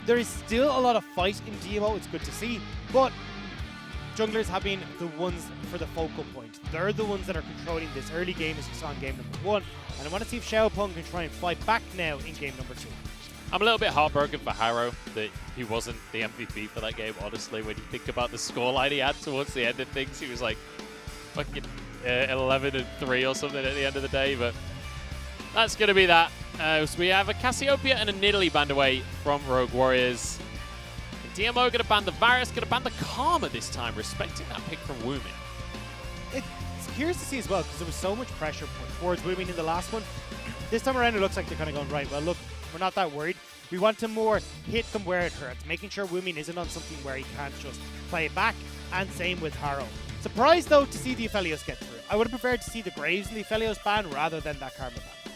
there is still a lot of fight in DMO, it's good to see, but junglers have been the ones for the focal point. They're the ones that are controlling this early game, as we saw in game number 1, and I want to see if Xiaopeng can try and fight back now in game number 2. I'm a little bit heartbroken for Harrow that he wasn't the MVP for that game, honestly. When you think about the scoreline he had towards the end of things, he was like fucking 11-3 or something at the end of the day, but that's going to be that. So we have a Cassiopeia and a Nidalee banned away from Rogue Warriors. And DMO going to ban the Varus, going to ban the Karma this time, respecting that pick from Woomin. It's curious to see as well, because there was so much pressure put towards Woomin in the last one. This time around, it looks like they're kind of going, right, well, look, we're not that worried. We want to more hit them where it hurts, making sure Woomin isn't on something where he can't just play it back, and same with Harrow. Surprised, though, to see the Aphelios get through. I would have preferred to see the Graves and the Aphelios ban rather than that Karma ban.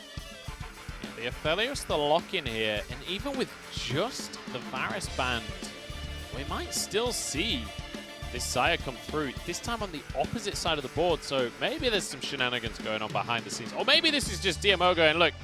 Yeah, the Aphelios, the lock-in here, and even with just the Varus banned, we might still see this Xayah come through, this time on the opposite side of the board, so maybe there's some shenanigans going on behind the scenes. Or maybe this is just DMO going, look,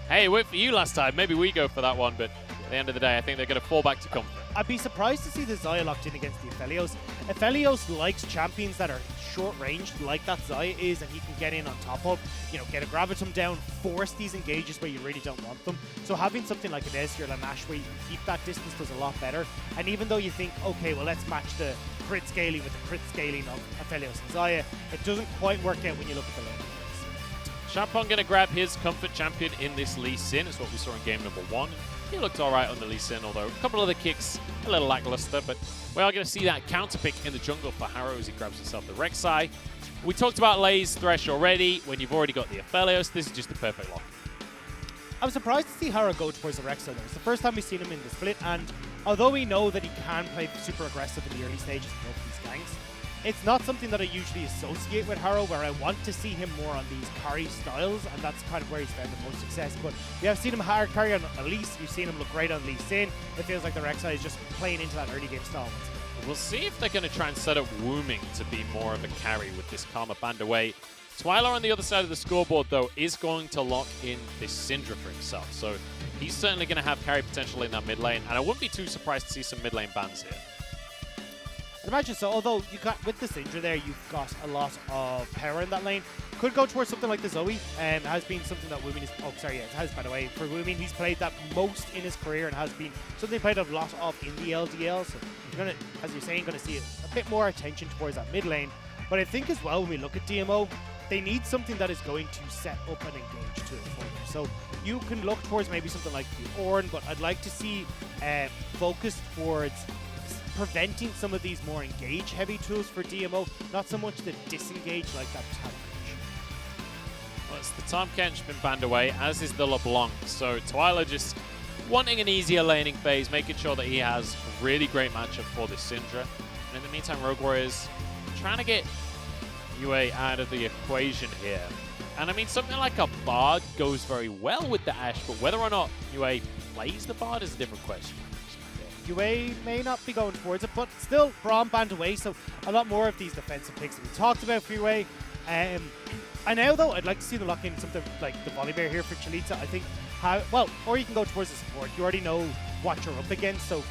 hey, it worked for you last time, maybe we go for that one, but at the end of the day, I think they're going to fall back to comfort. I'd be surprised to see the Xayah locked in against the Aphelios. Aphelios likes champions that are short-ranged, like that Xayah is, and he can get in on top of, get a Gravitum down, force these engages where you really don't want them. So having something like an Ezreal and Ashe where you can keep that distance does a lot better. And even though you think, okay, well, let's match the crit scaling with the crit scaling of Aphelios and Xayah, it doesn't quite work out when you look at the lane. Champon going to grab his comfort champion in this Lee Sin. It's what we saw in game number 1. He looked alright on the Lee Sin, although a couple of the kicks a little lackluster, but we are going to see that counter pick in the jungle for Harrow as he grabs himself the Rek'Sai. We talked about Lei's Thresh already. When you've already got the Aphelios, this is just the perfect lock. I'm surprised to see Harrow go towards the Rek'Sai though. It's the first time we've seen him in the split, and although we know that he can play super aggressive in the early stages and go for these ganks, it's not something that I usually associate with Harrow, where I want to see him more on these carry styles, and that's kind of where he's found the most success. But we have seen him hard carry on Elise, we've seen him look great on Lee Sin. It feels like the Rek'Sai is just playing into that early game style. We'll see if they're going to try and set up Wooming to be more of a carry with this Karma band away. Twyla on the other side of the scoreboard, though, is going to lock in this Syndra for himself. So he's certainly going to have carry potential in that mid lane, and I wouldn't be too surprised to see some mid lane bans here. I'd imagine so, although you got with the Syndra there, you've got a lot of power in that lane. Could go towards something like the Zoe, it has been something that Woomin is, it has, by the way, for Woomin, he's played that most in his career and has been something he played a lot of in the LDL, so you're gonna, as you're saying, gonna see a bit more attention towards that mid lane. But I think as well, when we look at DMO, they need something that is going to set up and engage to it for them. So you can look towards maybe something like the Ornn, but I'd like to see focus towards preventing some of these more engage-heavy tools for DMO, not so much the disengage like that talent. Well, it's the Tahm Kench been banned away, as is the LeBlanc. So Twyla just wanting an easier laning phase, making sure that he has a really great matchup for this Syndra. And in the meantime, Rogue Warriors trying to get UA out of the equation here. And I mean, something like a Bard goes very well with the Ashe, but whether or not UA plays the Bard is a different question. UA may not be going towards it, but still, Braum banned away, so a lot more of these defensive picks that we talked about for UA. And now, though, I'd like to see them lock in something like the Volibear here for Chalitza. I think, or you can go towards the support. You already know what you're up against, so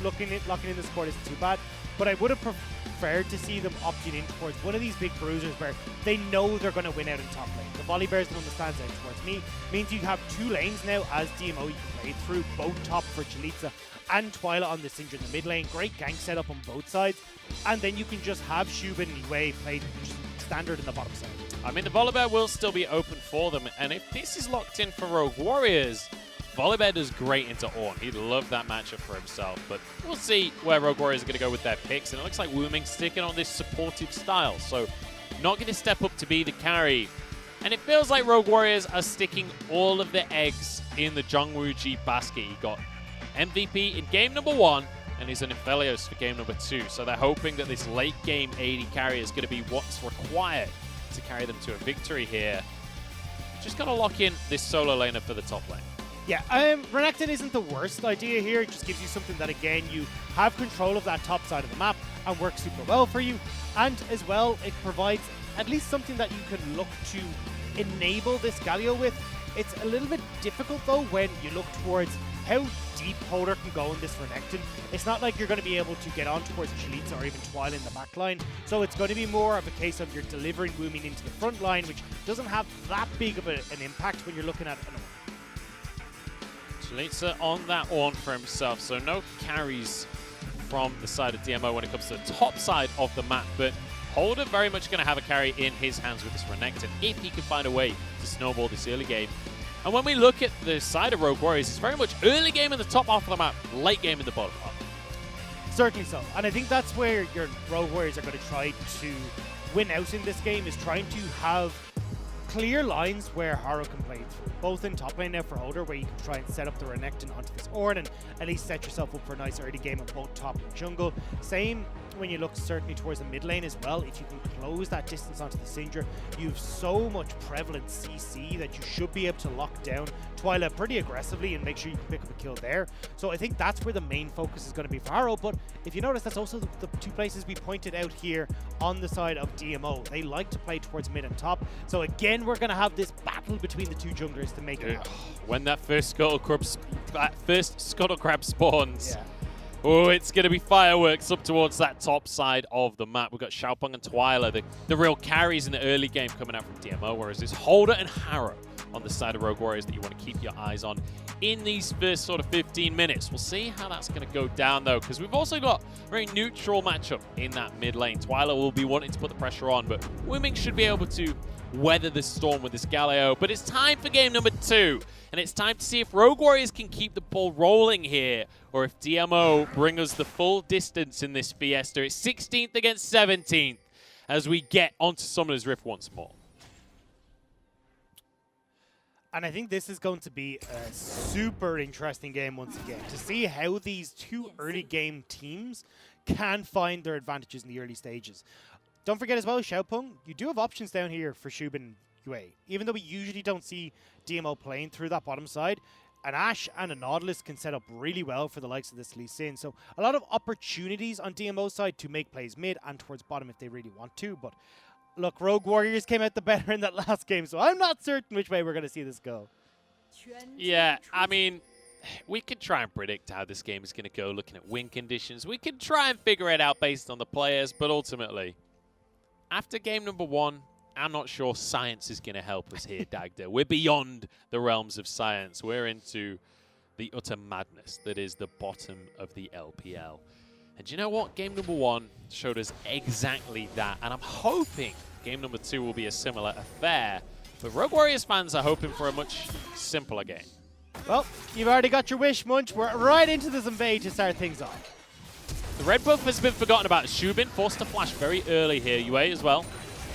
locking in the support isn't too bad. But I would have preferred to see them opting in towards one of these big bruisers where they know they're going to win out in top lane. The Volibear is the one that stands out towards me. Means you have two lanes now as DMO you can play through, both top for Chalitza and Twyla on the Syndra in the mid lane. Great gank setup on both sides. And then you can just have Shubin and Yue played standard in the bottom side. I mean, the Volibear will still be open for them. And if this is locked in for Rogue Warriors, Volibear does great into Ornn. He'd love that matchup for himself. But we'll see where Rogue Warriors are going to go with their picks. And it looks like Wooming sticking on this supportive style. So not going to step up to be the carry. And it feels like Rogue Warriors are sticking all of their eggs in the Jungwoo basket. He got MVP in game number 1, and he's an Aphelios for game number 2. So they're hoping that this late game AD carry is going to be what's required to carry them to a victory here. Just got to lock in this solo laner for the top lane. Yeah, Renekton isn't the worst idea here. It just gives you something that, again, you have control of that top side of the map and works super well for you. And as well, it provides at least something that you can look to enable this Galio with. It's a little bit difficult, though, when you look towards how deep Holder can go in this Renekton. It's not like you're going to be able to get on towards Chalitza or even Twyla in the back line. So it's going to be more of a case of you're delivering Wooming into the front line, which doesn't have that big of an impact when you're looking at an Ornn. Chalitza on that Ornn for himself, so no carries from the side of DMO when it comes to the top side of the map, but Holder very much going to have a carry in his hands with this Renekton if he can find a way to snowball this early game. And when we look at the side of Rogue Warriors, it's very much early game in the top half of the map, late game in the bottom half. Certainly so. And I think that's where your Rogue Warriors are going to try to win out in this game, is trying to have clear lines where Harrow can play through. Both in top lane now for Holder, where you can try and set up the Renekton onto this Ornn and at least set yourself up for a nice early game of both top and jungle. Same when you look certainly towards the mid lane as well. If you can close that distance onto the Syndra, you have so much prevalent CC that you should be able to lock down Twyla pretty aggressively and make sure you can pick up a kill there. So I think that's where the main focus is going to be for Harrow. But if you notice, that's also the two places we pointed out here on the side of DMO. They like to play towards mid and top. So again, we're going to have this battle between the two junglers to make it happen. When that first scuttle crab spawns, Oh, it's going to be fireworks up towards that top side of the map. We've got Xiaopeng and Twyla, the real carries in the early game coming out from DMO, whereas it's Holder and Harrow on the side of Rogue Warriors that you want to keep your eyes on in these first sort of 15 minutes. We'll see how that's going to go down, though, because we've also got a very neutral matchup in that mid lane. Twyla will be wanting to put the pressure on, but Wuming should be able to weather the storm with this Galio. But it's time for game number 2, and it's time to see if Rogue Warriors can keep the ball rolling here, or if DMO bring us the full distance in this Fiesta. It's 16th against 17th as we get onto Summoner's Rift once more. And I think this is going to be a super interesting game once again, to see how these two early game teams can find their advantages in the early stages. Don't forget as well, Xiaopeng, you do have options down here for Shubin and Yue. Even though we usually don't see DMO playing through that bottom side, an Ashe and a Nautilus can set up really well for the likes of this Lee Sin. So a lot of opportunities on DMO's side to make plays mid and towards bottom if they really want to. But look, Rogue Warriors came out the better in that last game, so I'm not certain which way we're going to see this go. Yeah, I mean, we could try and predict how this game is going to go looking at win conditions. We could try and figure it out based on the players, but ultimately, after game number 1, I'm not sure science is going to help us here, Dagda. We're beyond the realms of science. We're into the utter madness that is the bottom of the LPL. And you know what? Game number 1 showed us exactly that. And I'm hoping game number 2 will be a similar affair. But Rogue Warriors fans are hoping for a much simpler game. Well, you've already got your wish, Munch. We're right into this invade to start things off. The red buff has been forgotten about. Shubin forced to flash very early here. Yue as well.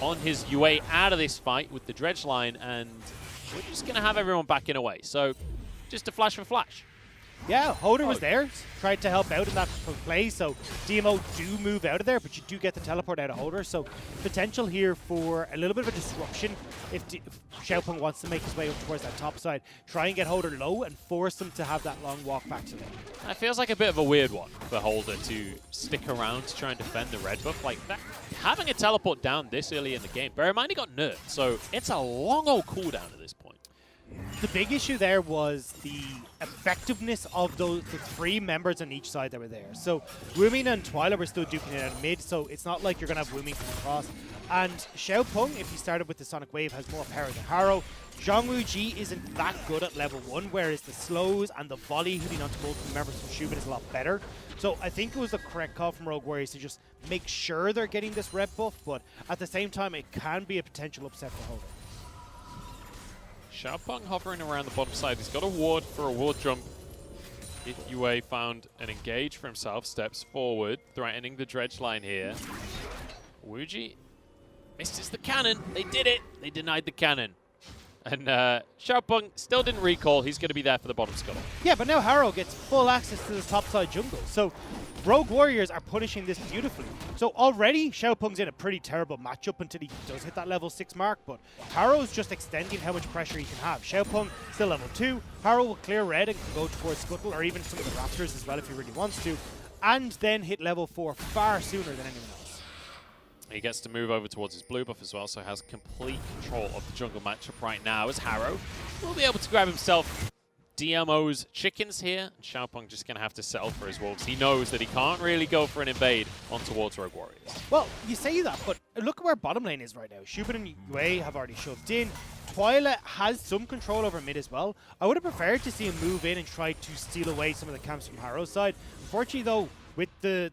On his Yue out of this fight with the dredge line, and we're just going to have everyone backing away. So, just a flash for flash. Yeah, Holder was there, tried to help out in that play, so DMO do move out of there, but you do get the teleport out of Holder, so potential here for a little bit of a disruption if Xiaopeng wants to make his way up towards that top side. Try and get Holder low and force him to have that long walk back to them. It feels like a bit of a weird one for Holder to stick around to try and defend the red buff like that. Having a teleport down this early in the game, bear in mind he got nerfed, so it's a long old cooldown at this point. The big issue there was the effectiveness of the 3 members on each side that were there. So Wuming and Twyla were still duking it out mid, so it's not like you're going to have Wuming come across. And Xiaopeng, if he started with the Sonic Wave, has more power than Harrow. Zhongwu Ji isn't that good at level 1, whereas the slows and the volley hitting onto multiple members from Shubin is a lot better. So I think it was the correct call from Rogue Warriors to just make sure they're getting this red buff, but at the same time, it can be a potential upset for Holder. Xiaopeng hovering around the bottom side. He's got a ward for a ward jump. If Yue found an engage for himself, steps forward, threatening the dredge line here. Wuji misses the cannon. They did it. They denied the cannon. And Xiaopeng still didn't recall. He's going to be there for the bottom scuttle. Yeah, but now Harrow gets full access to this topside jungle. So Rogue Warriors are punishing this beautifully. So already Xiaopeng's in a pretty terrible matchup until he does hit that level 6 mark, but Harrow's just extending how much pressure he can have. Xiaopeng still level 2. Harrow will clear red and can go towards Scuttle or even some of the Raptors as well if he really wants to, and then hit level 4 far sooner than anyone else. He gets to move over towards his blue buff as well, so has complete control of the jungle matchup right now as Harrow will be able to grab himself DMO's chickens here. And Xiaopeng just going to have to settle for his wolves. He knows that he can't really go for an invade on towards Rogue Warriors. Well, you say that, but look at where bottom lane is right now. Shubin and Yue have already shoved in. Twyla has some control over mid as well. I would have preferred to see him move in and try to steal away some of the camps from Harrow's side. Unfortunately, though, with the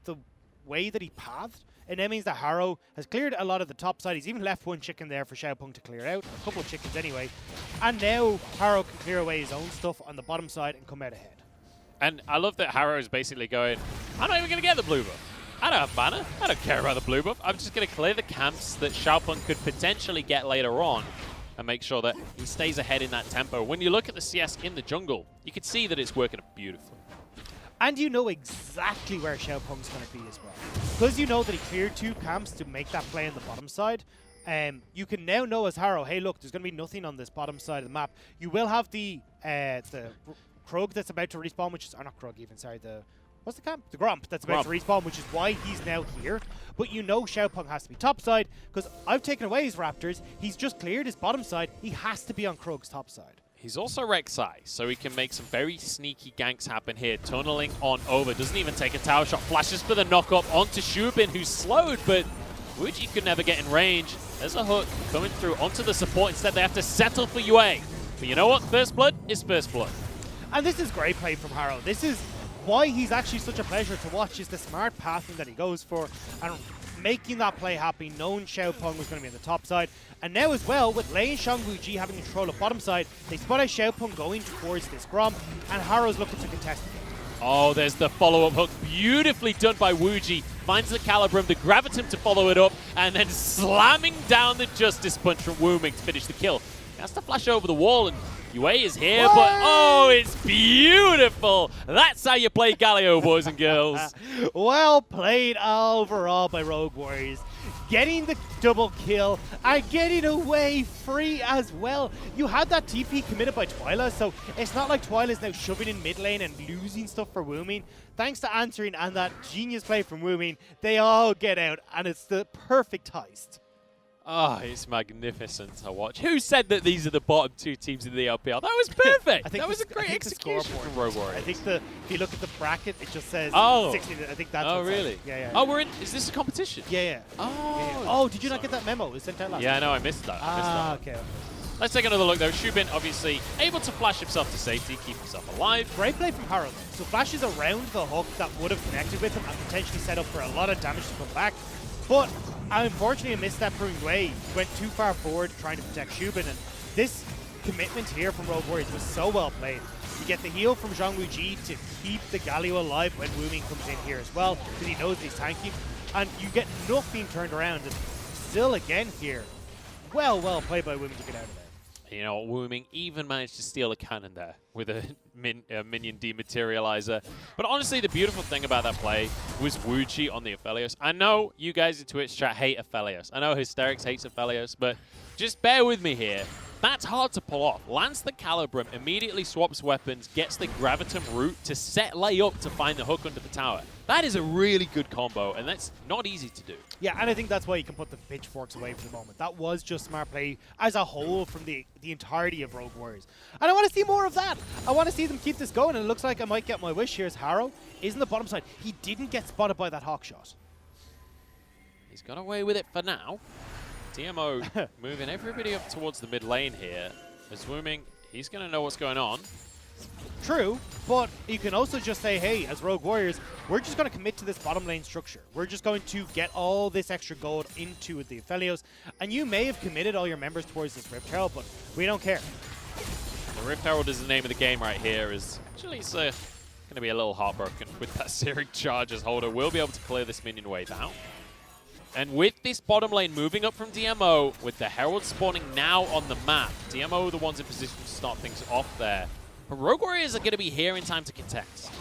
way that he pathed, and that means that Harrow has cleared a lot of the top side. He's even left 1 chicken there for Xiaopeng to clear out. A couple of chickens anyway. And now Harrow can clear away his own stuff on the bottom side and come out ahead. And I love that Harrow is basically going, I'm not even going to get the blue buff. I don't have mana. I don't care about the blue buff. I'm just going to clear the camps that Xiaopeng could potentially get later on and make sure that he stays ahead in that tempo. When you look at the CS in the jungle, you can see that it's working beautifully. And you know exactly where Xiaopeng's going to be as well. Because you know that he cleared 2 camps to make that play on the bottom side, you can now know as Harrow, hey look, there's going to be nothing on this bottom side of the map. You will have the Krug that's about to respawn, which is, or not Krug even, sorry, what's the camp? The Gromp that's about to respawn, which is why he's now here. But you know Xiaopeng has to be topside, because I've taken away his Raptors. He's just cleared his bottom side. He has to be on Krug's top side. He's also Rek'Sai, so he can make some very sneaky ganks happen here. Tunneling on over, doesn't even take a tower shot. Flashes for the knock-up onto Shubin, who's slowed, but Wuji could never get in range. There's a hook coming through onto the support. Instead, they have to settle for UA. But you know what? First blood is first blood. And this is great play from Harrow. This is why he's actually such a pleasure to watch, is the smart passing that he goes for and making that play happen, knowing Xiaopeng was going to be on the top side. And now as well, with Lei and Shang-Wuji having control of bottom side, they spot out Xiaopeng going towards this Grom, and Harrow's looking to contest it. Oh, there's the follow-up hook. Beautifully done by Wuji. Finds the Calibrum, the Gravitum to follow it up, and then slamming down the Justice Punch from Wuming to finish the kill. He has to flash over the wall, and Yue is here, but oh, it's beautiful. That's how you play Galio, boys and girls. Well played overall by Rogue Warriors. Getting the double kill and getting away free as well. You had that TP committed by Twyla, so it's not like Twyla's now shoving in mid lane and losing stuff for Wuming. Thanks to answering and that genius play from Wuming, they all get out, and it's the perfect heist. Oh, it's magnificent to watch. Who said that these are the bottom two teams in the LPL? That was perfect. I think that was a great execution from Rogue Warriors. I think if you look at the bracket, it just says 16. I think that's Oh, what's really? Yeah, yeah. Oh, we're in. Is this a competition? Yeah, yeah. Oh. Yeah. Oh, did you not get that memo? It was sent out last Yeah, week. no, I missed that. Okay. Let's take another look, though. Shubin, obviously, able to flash himself to safety, keep himself alive. Great play from Harold. So flashes around the hook that would have connected with him and potentially set up for a lot of damage to come back. But unfortunately, a misstep from Wei. He went too far forward trying to protect Shubin, and this commitment here from Rogue Warriors was so well played. You get the heal from Zhang Wuji to keep the Galio alive when Wuming comes in here as well, because he knows that he's tanky, and you get enough being turned around, and still again here. Well played by Wuming to get out of there. You know, Wuming even managed to steal a cannon there with a minion dematerializer. But honestly, the beautiful thing about that play was Wuji on the Aphelios. I know you guys in Twitch chat hate Aphelios. I know Hysterics hates Aphelios, but just bear with me here. That's hard to pull off. Lands the Calibrum, immediately swaps weapons, gets the Gravitum route to set Lei up to find the hook under the tower. That is a really good combo, and that's not easy to do. Yeah, and I think that's why you can put the pitchforks away for the moment. That was just smart play as a whole from the entirety of Rogue Warriors. And I want to see more of that. I want to see them keep this going, and it looks like I might get my wish here as Harrow is in the bottom side. He didn't get spotted by that hawk shot. He's got away with it for now. DMO moving everybody up towards the mid lane here. As Wuming, he's going to know what's going on. True, but you can also just say, hey, as Rogue Warriors, we're just going to commit to this bottom lane structure. We're just going to get all this extra gold into the Aphelios, and you may have committed all your members towards this Rift Herald, but we don't care. The Rift Herald is the name of the game right here. Actually, it's going to be a little heartbroken with that Searing Charge as Holder will be able to clear this minion wave out. And with this bottom lane moving up from DMO, with the Herald spawning now on the map, DMO are the ones in position to start things off there. But Rogue Warriors are going to be here in time to contest.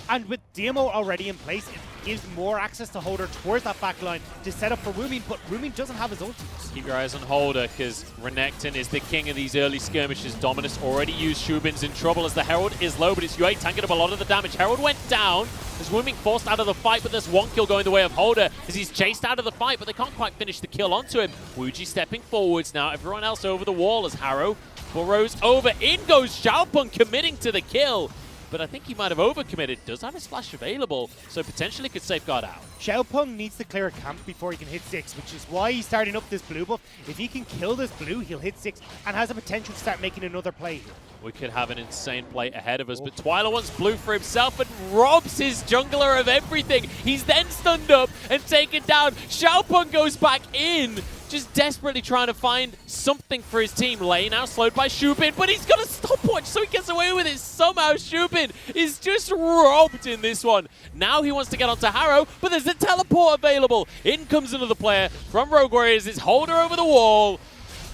And with DMO already in place, it gives more access to Holder towards that back line to set up for Wuming, but Wuming doesn't have his ultimates. Keep your eyes on Holder, because Renekton is the king of these early skirmishes. Dominus already used. Shubin's in trouble as the Herald is low, but it's Yue tanking up a lot of the damage. Herald went down as Wuming forced out of the fight, but there's one kill going the way of Holder as he's chased out of the fight, but they can't quite finish the kill onto him. Wuji stepping forwards now. Everyone else over the wall as Harrow burrows over. In goes Xiaopeng committing to the kill. But I think he might have overcommitted. Does have his flash available, so potentially could safeguard out. Xiaopeng needs to clear a camp before he can hit 6, which is why he's starting up this blue buff. If he can kill this blue, he'll hit 6 and has a potential to start making another play here. We could have an insane play ahead of us, but Twyla wants blue for himself and robs his jungler of everything. He's then stunned up and taken down. Xiaopeng goes back in, just desperately trying to find something for his team. Lei now slowed by Shubin, but he's got a stopwatch, so he gets away with it. Somehow Shubin is just robbed in this one. Now he wants to get onto Harrow, but there's a teleport available. In comes another player from Rogue Warriors. It's Holder over the wall.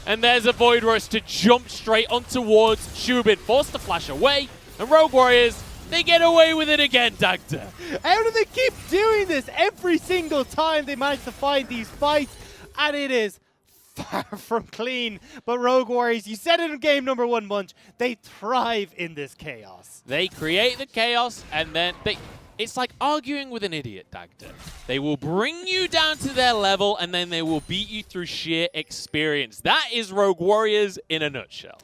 And there's a Void Rush to jump straight on towards Shubin. Forced to flash away. And Rogue Warriors, they get away with it again, Dagda. How do they keep doing this? Every single time they manage to find these fights. And it is far from clean. But Rogue Warriors, you said it in game number 1, Munch. They thrive in this chaos. They create the chaos, and then it's like arguing with an idiot, Dagda. They will bring you down to their level, and then they will beat you through sheer experience. That is Rogue Warriors in a nutshell.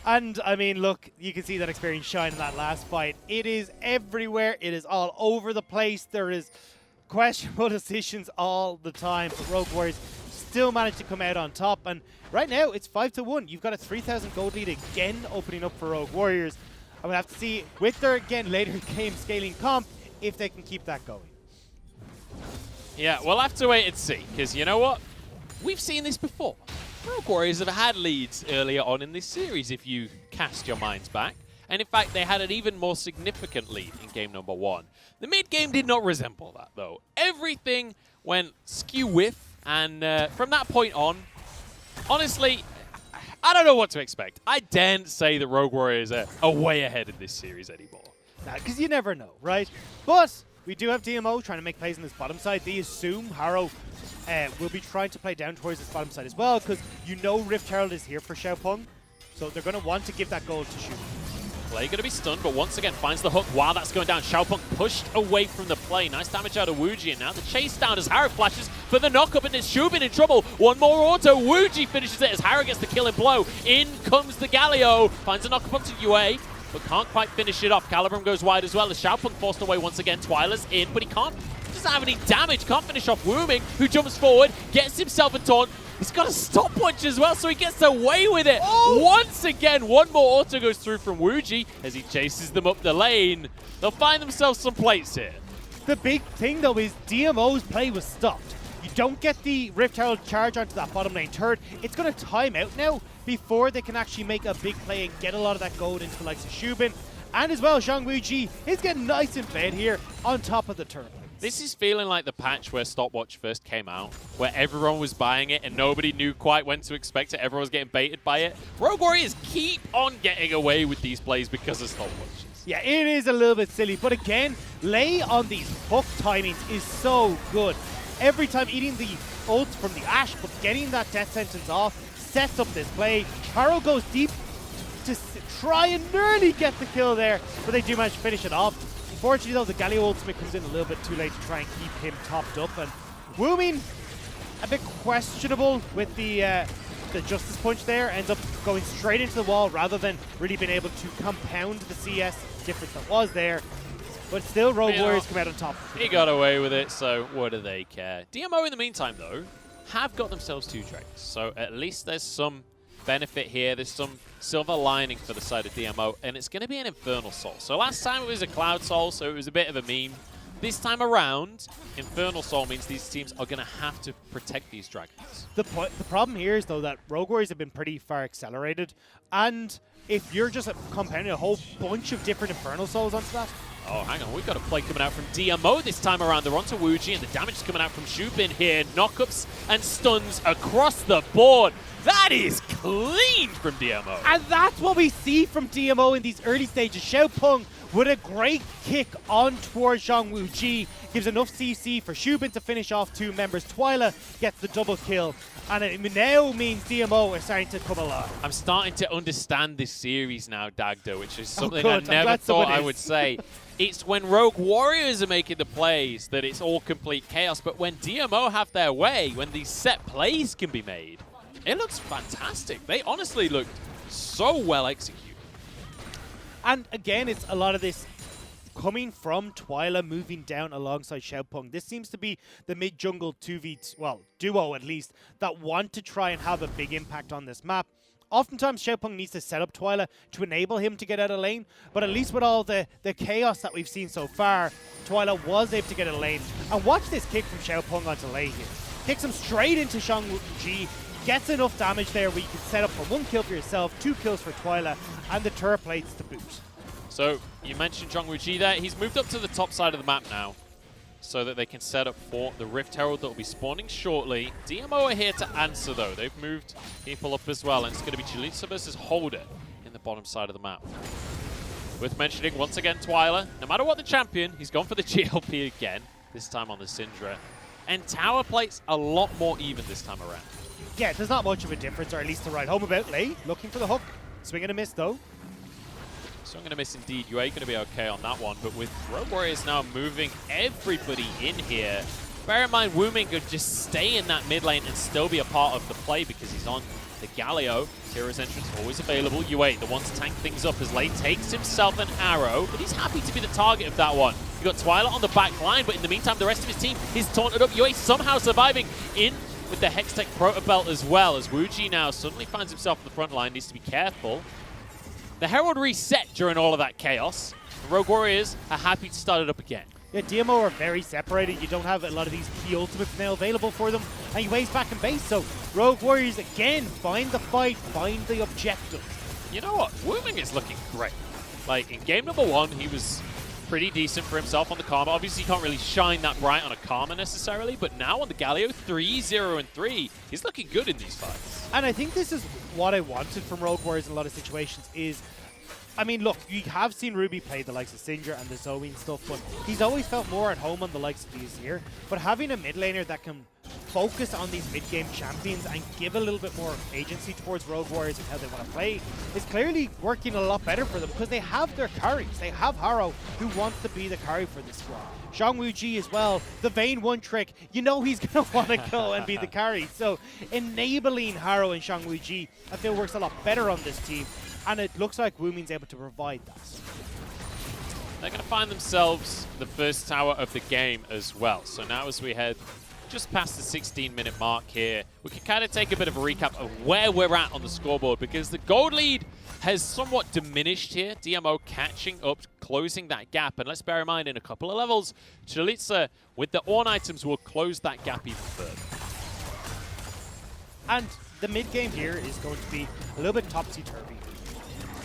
And I mean, look, you can see that experience shine in that last fight. It is everywhere. It is all over the place. There is questionable decisions all the time. But Rogue Warriors still managed to come out on top. And right now, it's 5-1. You've got a 3,000 gold lead again opening up for Rogue Warriors. And we'll have to see with their, again, later game scaling comp, if they can keep that going. Yeah, we'll have to wait and see. Because you know what? We've seen this before. Rogue Warriors have had leads earlier on in this series, if you cast your minds back. And in fact, they had an even more significant lead in game number 1. The mid-game did not resemble that, though. Everything went skew-with, and from that point on, honestly, I don't know what to expect. I daren't say that Rogue Warriors are way ahead in this series anymore. Nah, because you never know, right? But we do have DMO trying to make plays on this bottom side. They assume Harrow will be trying to play down towards this bottom side as well, because you know Rift Herald is here for Xiaopeng, so they're going to want to give that gold to Shu. Play going to be stunned, but once again finds the hook while that's going down. Xiaopeng pushed away from the play. Nice damage out of Wuji, and now the chase down as Harrow flashes for the knock-up, and it's Shubin in trouble. One more auto. Wuji finishes it as Harrow gets the killing blow. In comes the Galio. Finds a knock-up onto Yue, but can't quite finish it off. Calibrum goes wide as well as Xiaopeng forced away once again. Twyla's in, but he doesn't have any damage. Can't finish off Wuming, who jumps forward, gets himself a taunt. He's got a stopwatch as well, so he gets away with it. Oh. Once again, one more auto goes through from Wuji as he chases them up the lane. They'll find themselves some plates here. The big thing, though, is DMO's play was stopped. You don't get the Rift Herald charge onto that bottom lane turret. It's going to time out now before they can actually make a big play and get a lot of that gold into the likes of Shubin. And as well, Zhang Wuji is getting nice and fed here on top of the turret. This is feeling like the patch where Stopwatch first came out, where everyone was buying it and nobody knew quite when to expect it. Everyone was getting baited by it. Rogue Warriors keep on getting away with these plays because of Stopwatches. Yeah, it is a little bit silly, but again, Lei on these hook timings is so good. Every time eating the ult from the Ashe, but getting that death sentence off sets up this play. Harrow goes deep to try and nearly get the kill there, but they do manage to finish it off. Unfortunately, though, the Galio ultimate comes in a little bit too late to try and keep him topped up. And Wuming, a bit questionable with the Justice Punch there, ends up going straight into the wall rather than really being able to compound the CS difference that was there. But still, Rogue Warriors come out on top. He got away with it, so what do they care? DMO, in the meantime, though, have got themselves 2 Drakes. So at least there's some benefit here. There's some silver lining for the side of DMO, and it's going to be an Infernal Soul. So last time it was a Cloud Soul, so it was a bit of a meme. This time around, Infernal Soul means these teams are going to have to protect these dragons. The problem here is, though, that Rogue Warriors have been pretty far accelerated, and if you're just compounding a whole bunch of different Infernal Souls onto that... Oh, hang on. We've got a play coming out from DMO this time around. They're onto Wuji, and the damage is coming out from Shubin here. Knockups and stuns across the board. That is clean from DMO. And that's what we see from DMO in these early stages. Xiaopeng with a great kick on towards Zhang Wuji. Gives enough CC for Shubin to finish off 2 members. Twyla gets the double kill. And it now means DMO is starting to come alive. I'm starting to understand this series now, Dagda, which is something I never thought I would say. It's when Rogue Warriors are making the plays that it's all complete chaos. But when DMO have their way, when these set plays can be made, it looks fantastic. They honestly look so well executed. And again, it's a lot of this coming from Twyla moving down alongside Xiaopeng. This seems to be the mid-jungle 2v, well, duo at least, that want to try and have a big impact on this map. Oftentimes, Xiaopeng needs to set up Twyla to enable him to get out of lane, but at least with all the chaos that we've seen so far, Twyla was able to get out of lane. And watch this kick from Xiaopeng onto Lei here. Kicks him straight into Zhang Wuji, gets enough damage there where you can set up for 1 kill for yourself, 2 kills for Twyla, and the turret plates to boot. So, you mentioned Zhang Wuji there. He's moved up to the top side of the map now so that they can set up for the Rift Herald that will be spawning shortly. DMO are here to answer, though. They've moved people up as well, and it's going to be Julissa versus Holder in the bottom side of the map. Worth mentioning, once again, Twyla, no matter what the champion, he's gone for the GLP again, this time on the Syndra. And tower plates a lot more even this time around. Yeah, there's not much of a difference, or at least to write home about. Lei looking for the hook. Swing and a miss, though. So I'm going to miss indeed. Yue going to be okay on that one, but with Rogue Warriors now moving everybody in here, bear in mind Wuming could just stay in that mid lane and still be a part of the play because he's on The Galio, Tira's entrance always available. UA, the one to tank things up as Lei takes himself an arrow, but he's happy to be the target of that one. You got Twilight on the back line, but in the meantime, the rest of his team is taunted up. UA somehow surviving in with the Hextech Protobelt as well, as Wuji now suddenly finds himself on the front line, needs to be careful. The Herald reset during all of that chaos. The Rogue Warriors are happy to start it up again. Yeah, DMO are very separated. You don't have a lot of these key ultimates now available for them, and he waits back in base, so Rogue Warriors again find the fight, find the objective. You know what? Wuming is looking great. Like, in game number 1, he was pretty decent for himself on the Karma. Obviously, you can't really shine that bright on a Karma necessarily, but now on the Galio, 3-0-3, he's looking good in these fights. And I think this is what I wanted from Rogue Warriors in a lot of situations is, I mean, look, you have seen Ruby play the likes of Singer and the Zoe and stuff, but he's always felt more at home on the likes of these here. But having a mid laner that can focus on these mid-game champions and give a little bit more agency towards Rogue Warriors and how they want to play is clearly working a lot better for them because they have their carries. They have Harrow, who wants to be the carry for this squad. Zhang Wuji as well, the Vayne one trick, you know he's going to want to go and be the carry. So enabling Harrow and Zhang Wuji, I feel works a lot better on this team. And it looks like Wuming's able to provide that. They're going to find themselves the first tower of the game as well. So now as we head just past the 16-minute mark here, we can kind of take a bit of a recap of where we're at on the scoreboard because the gold lead has somewhat diminished here. DMO catching up, closing that gap. And let's bear in mind, in a couple of levels, Chalitza with the Ornn items will close that gap even further. And the mid-game here is going to be a little bit topsy-turvy.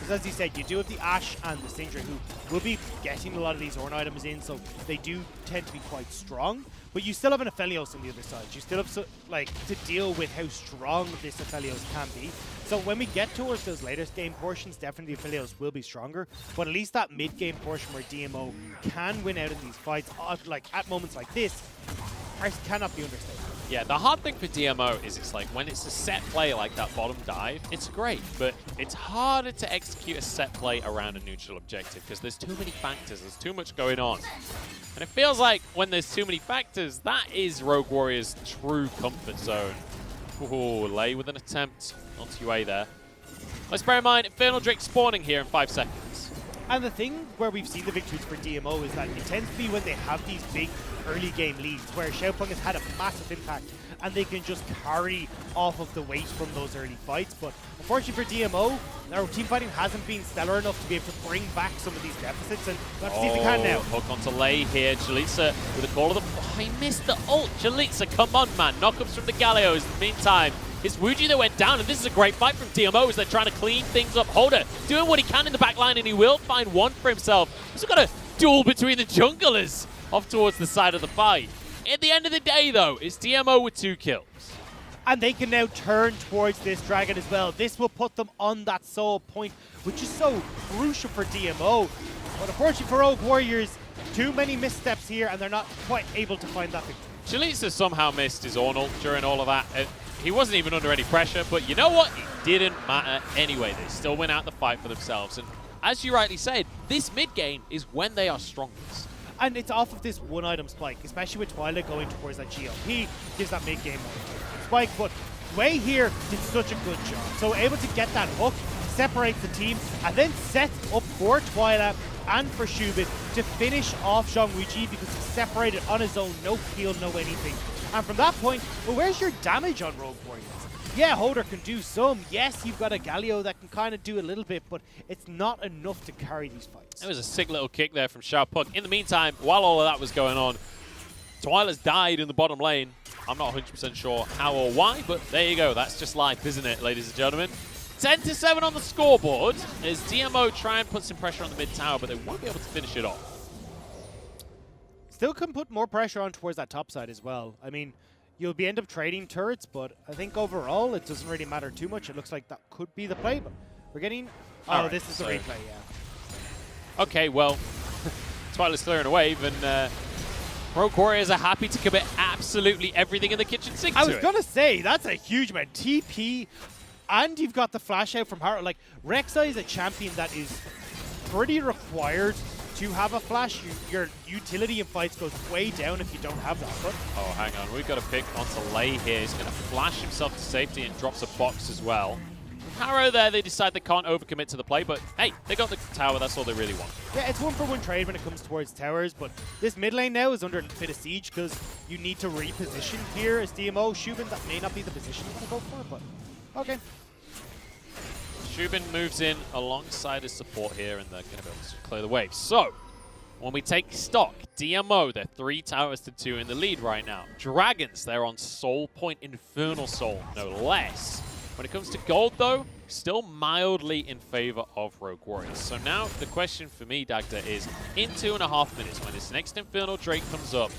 As you said, you do have the Ashe and the Sindra who will be getting a lot of these Ornn items in, so they do tend to be quite strong. But you still have an Aphelios on the other side. You still have to deal with how strong this Aphelios can be. So when we get towards those later game portions, definitely Aphelios will be stronger. But at least that mid-game portion where DMO can win out in these fights, like at moments like this, cannot be understated. Yeah, the hard thing for DMO is it's like when it's a set play like that bottom dive, it's great, but it's harder to execute a set play around a neutral objective because there's too many factors, there's too much going on. And it feels like when there's too many factors, that is Rogue Warrior's true comfort zone. Ooh, Lei with an attempt onto UA there. Let's bear in mind, Infernal Drake spawning here in 5 seconds. And the thing where we've seen the victories for DMO is that it tends to be when they have these big early game leads where Xiaopeng has had a massive impact and they can just carry off of the weight from those early fights. But unfortunately for DMO, our team fighting hasn't been stellar enough to be able to bring back some of these deficits, and we'll have to see if they can now. Hook onto Lei here. Chalitza with a call of the... Oh, he missed the ult. Chalitza, come on, man. Knockups from the Galios in the meantime. It's Wuji that went down, and this is a great fight from DMO as they're trying to clean things up. Holder doing what he can in the back line, and he will find one for himself. He's got a duel between the junglers off towards the side of the fight. At the end of the day, though, it's DMO with 2 kills. And they can now turn towards this dragon as well. This will put them on that soul point, which is so crucial for DMO. But unfortunately for Rogue Warriors, too many missteps here, and they're not quite able to find that victory. Chalitza somehow missed his Ornn ult during all of that. He wasn't even under any pressure, but you know what? It didn't matter anyway. They still went out the fight for themselves. And as you rightly said, this mid-game is when they are strongest. And it's off of this one-item spike, especially with Twilight going towards that GLP, gives that mid-game spike. But Wei here did such a good job. So able to get that hook, separates the team, and then sets up for Twilight and for Shubin to finish off Zhang Wuji because he's separated on his own, no peel, no anything. And from that point, well, where's your damage on Rogue Warriors? Yeah, Holder can do some. Yes, you've got a Galio that can kind of do a little bit, but it's not enough to carry these fights. That was a sick little kick there from Xiaopeng. In the meantime, while all of that was going on, Twilight's died in the bottom lane. I'm not 100% sure how or why, but there you go. That's just life, isn't it, ladies and gentlemen? 10-7 on the scoreboard as DMO try and put some pressure on the mid tower, but they won't be able to finish it off. Still can put more pressure on towards that top side as well. I mean, you'll be end up trading turrets, but I think overall it doesn't really matter too much. It looks like that could be the play, but we're getting... Oh, right, this is the replay, yeah. Okay, well, Twilight's clearing a wave, and Rogue Warriors are happy to commit absolutely everything in the kitchen sink to it. I was going to say, that's a huge amount. TP, and you've got the flash out from Heart. Like, Rek'Sai is a champion that is pretty required to have a flash, your utility in fights goes way down if you don't have that. But oh, hang on. We've got to pick onto Lei here. He's going to flash himself to safety and drops a box as well. Harrow there, they decide they can't overcommit to the play, but hey, they got the tower. That's all they really want. Yeah, it's 1-for-1 trade when it comes towards towers, but this mid lane now is under a bit of siege because you need to reposition here as DMO. Shubin, that may not be the position you want to go for, but okay. Shubin moves in alongside his support here, and they're going to be able to clear the wave. So, when we take stock, DMO, they're 3 towers to 2 in the lead right now. Dragons, they're on Soul Point, Infernal Soul, no less. When it comes to gold, though, still mildly in favor of Rogue Warriors. So now the question for me, Dagda, is in 2.5 minutes, when this next Infernal Drake comes up,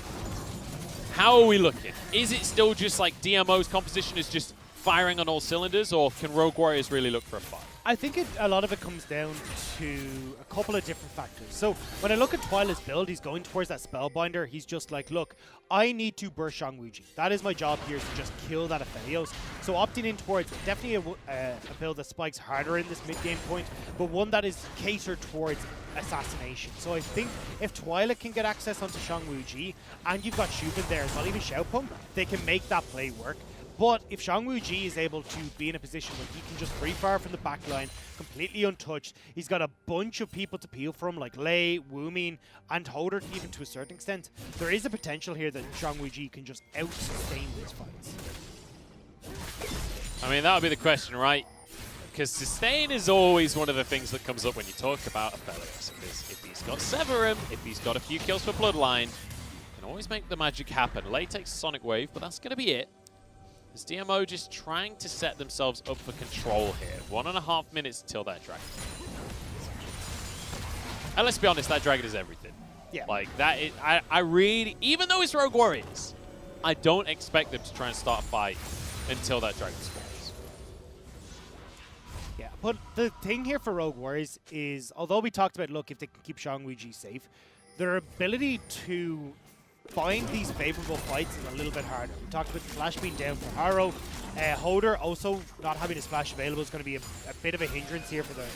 how are we looking? Is it still just like DMO's composition is just firing on all cylinders, or can Rogue Warriors really look for a fight? I think a lot of it comes down to a couple of different factors. So when I look at Twyla's build, he's going towards that Spellbinder. He's just like, look, I need to burst Zhang Wuji. That is my job here, to just kill that Aphelios. So opting in towards definitely a build that spikes harder in this mid-game point, but one that is catered towards assassination. So I think if Twyla can get access onto Zhang Wuji, and you've got Shubin there as well, even Xiaopeng, they can make that play work. But if Zhang Wuji is able to be in a position where he can just free fire from the back line, completely untouched, he's got a bunch of people to peel from, like Lei, Wumin, and Hoder, even to a certain extent. There is a potential here that Zhang Wuji can just out-sustain these fights. I mean, that would be the question, right? Because sustain is always one of the things that comes up when you talk about Aphelios. Because if he's got Severum, if he's got a few kills for Bloodline, can always make the magic happen. Lei takes Sonic Wave, but that's going to be it. Is DMO just trying to set themselves up for control here? 1.5 minutes until that dragon. And let's be honest, that dragon is everything. Yeah. Like, that is, I really, even though it's Rogue Warriors, I don't expect them to try and start a fight until that dragon spawns. Yeah, but the thing here for Rogue Warriors is, although we talked about, look, if they can keep Zhang Wuji safe, their ability to find these favorable fights is a little bit harder. We talked about the flash being down for Harrow. Hoder also not having his flash available is going to be a bit of a hindrance here for the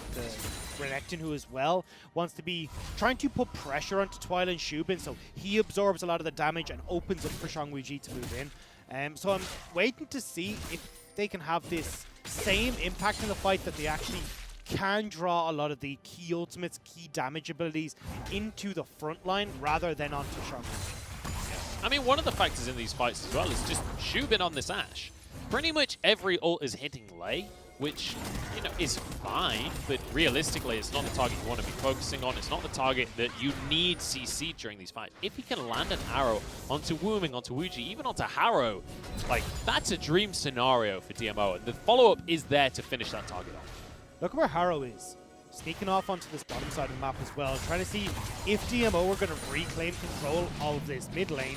Renekton, who as well wants to be trying to put pressure onto Twyla and Shubin, so he absorbs a lot of the damage and opens up for Zhang Wuji to move in. So I'm waiting to see if they can have this same impact in the fight, that they actually can draw a lot of the key ultimates, key damage abilities into the front line rather than onto Zhang Wuji. I mean, one of the factors in these fights as well is just Shubin on this Ashe. Pretty much every ult is hitting Lei, which, you know, is fine, but realistically, it's not the target you want to be focusing on. It's not the target that you need CC during these fights. If he can land an arrow onto Wuming, onto Wuji, even onto Harrow, like, that's a dream scenario for DMO, and the follow-up is there to finish that target off. Look where Harrow is. Sneaking off onto this bottom side of the map as well, trying to see if DMO are going to reclaim control of this mid lane,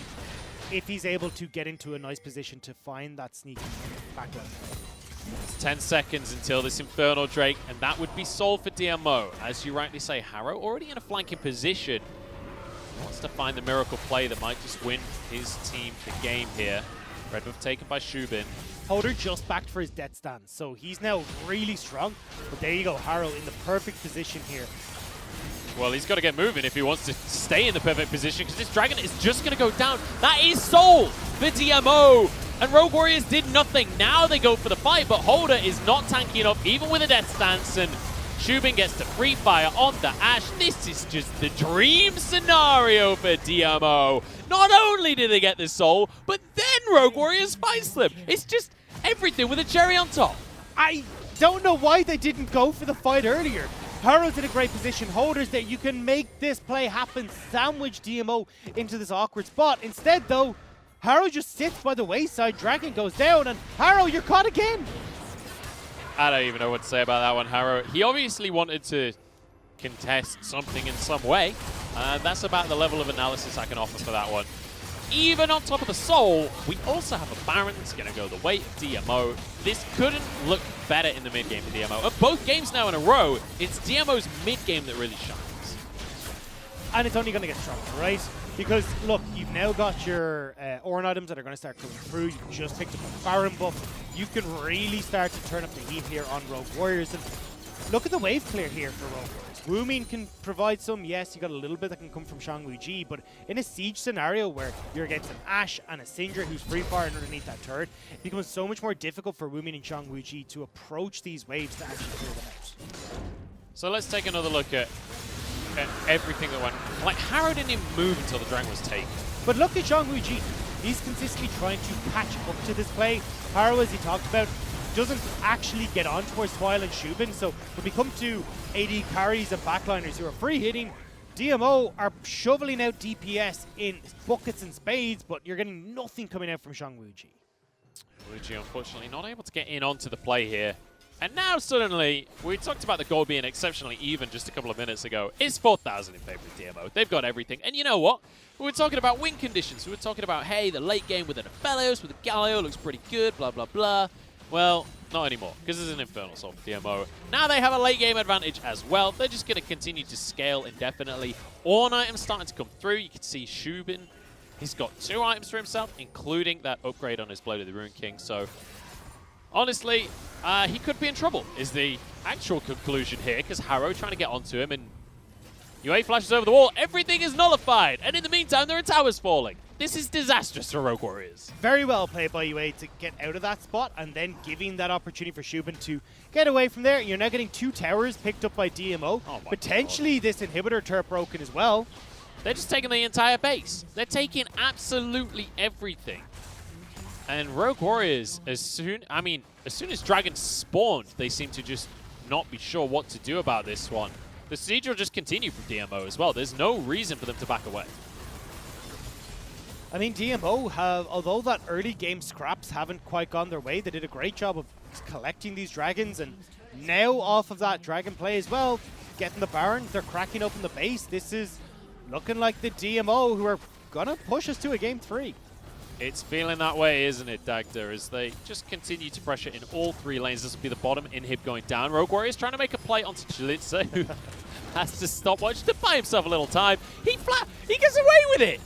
if he's able to get into a nice position to find that sneaky backline. It's 10 seconds until this Infernal Drake, and that would be sold for DMO. As you rightly say, Harrow already in a flanking position. Wants to find the miracle play that might just win his team the game here. Red buff taken by Shubin. Hoder just backed for his death stance, so he's now really strong. But there you go, Harrow in the perfect position here. Well, he's got to get moving if he wants to stay in the perfect position, because this dragon is just going to go down. That is sold for DMO. And Rogue Warriors did nothing. Now they go for the fight, but Hoder is not tanky enough, even with a death stance, and Shubin gets to free fire on the Ashe. This is just the dream scenario for DMO. Not only did they get the soul, but then Rogue Warriors fights them. It's just everything with a cherry on top. I don't know why they didn't go for the fight earlier. Harrow's in a great position. Hoder's there. You can make this play happen. Sandwich DMO into this awkward spot. Instead, though, Harrow just sits by the wayside. Dragon goes down, and Harrow, you're caught again. I don't even know what to say about that one, Harrow. He obviously wanted to contest something in some way. That's about the level of analysis I can offer for that one. Even on top of the soul, we also have a Baron that's going to go the way of DMO. This couldn't look better in the mid-game for DMO. At both games now in a row, it's DMO's mid-game that really shines. And it's only going to get stronger, right? Because, look, you've now got your Orin items that are going to start coming through. You just picked up a Baron buff. You can really start to turn up the heat here on Rogue Warriors. And look at the wave clear here for Rogue Warriors. Wuming can provide some, yes, you got a little bit that can come from Shangwu-Ji, but in a siege scenario where you're against an Ashe and a Syndra who's free firing underneath that turret, it becomes so much more difficult for Wuming and Shangwu-Ji to approach these waves to actually clear them out. So let's take another look at everything that went. Like, Harrow didn't even move until the dragon was taken. But look at Shangwu-Ji. He's consistently trying to catch up to this play. Harrow, as he talked about, doesn't actually get on towards Twile and Shubin. So when we come to AD carries and backliners who are free hitting, DMO are shoveling out DPS in buckets and spades, but you're getting nothing coming out from Shangwu-Ji. Wuji unfortunately not able to get in onto the play here. And now suddenly, we talked about the goal being exceptionally even just a couple of minutes ago. It's 4,000 in favor of DMO. They've got everything. And you know what? We were talking about win conditions. We were talking about, hey, the late game with an Aphelios, with the Galio looks pretty good, blah, blah, blah. Well, not anymore, because there's an Infernal Soul for DMO. Now they have a late game advantage as well. They're just going to continue to scale indefinitely. Ornn items starting to come through. You can see Shubin, he's got 2 items for himself, including that upgrade on his Blade of the Ruined King. So, honestly, he could be in trouble, is the actual conclusion here, because Harrow trying to get onto him, and UA flashes over the wall. Everything is nullified, and in the meantime, there are towers falling. This is disastrous for Rogue Warriors. Very well played by UA to get out of that spot and then giving that opportunity for Shubin to get away from there. You're now getting 2 towers picked up by DMO. Oh Potentially this inhibitor turret broken as well. They're just taking the entire base. They're taking absolutely everything. And Rogue Warriors, as soon as Dragons spawned, they seem to just not be sure what to do about this one. The siege will just continue from DMO as well. There's no reason for them to back away. I mean, DMO have, although that early game scraps haven't quite gone their way, they did a great job of collecting these dragons, and now off of that dragon play as well, getting the Baron, they're cracking open the base. This is looking like the DMO who are gonna push us to a game 3. It's feeling that way, isn't it, Dagda, as they just continue to pressure in all 3 lanes. This will be the bottom inhib going down. Rogue Warriors trying to make a play onto Chalitza, who has to stop watch to buy himself a little time. He gets away with it!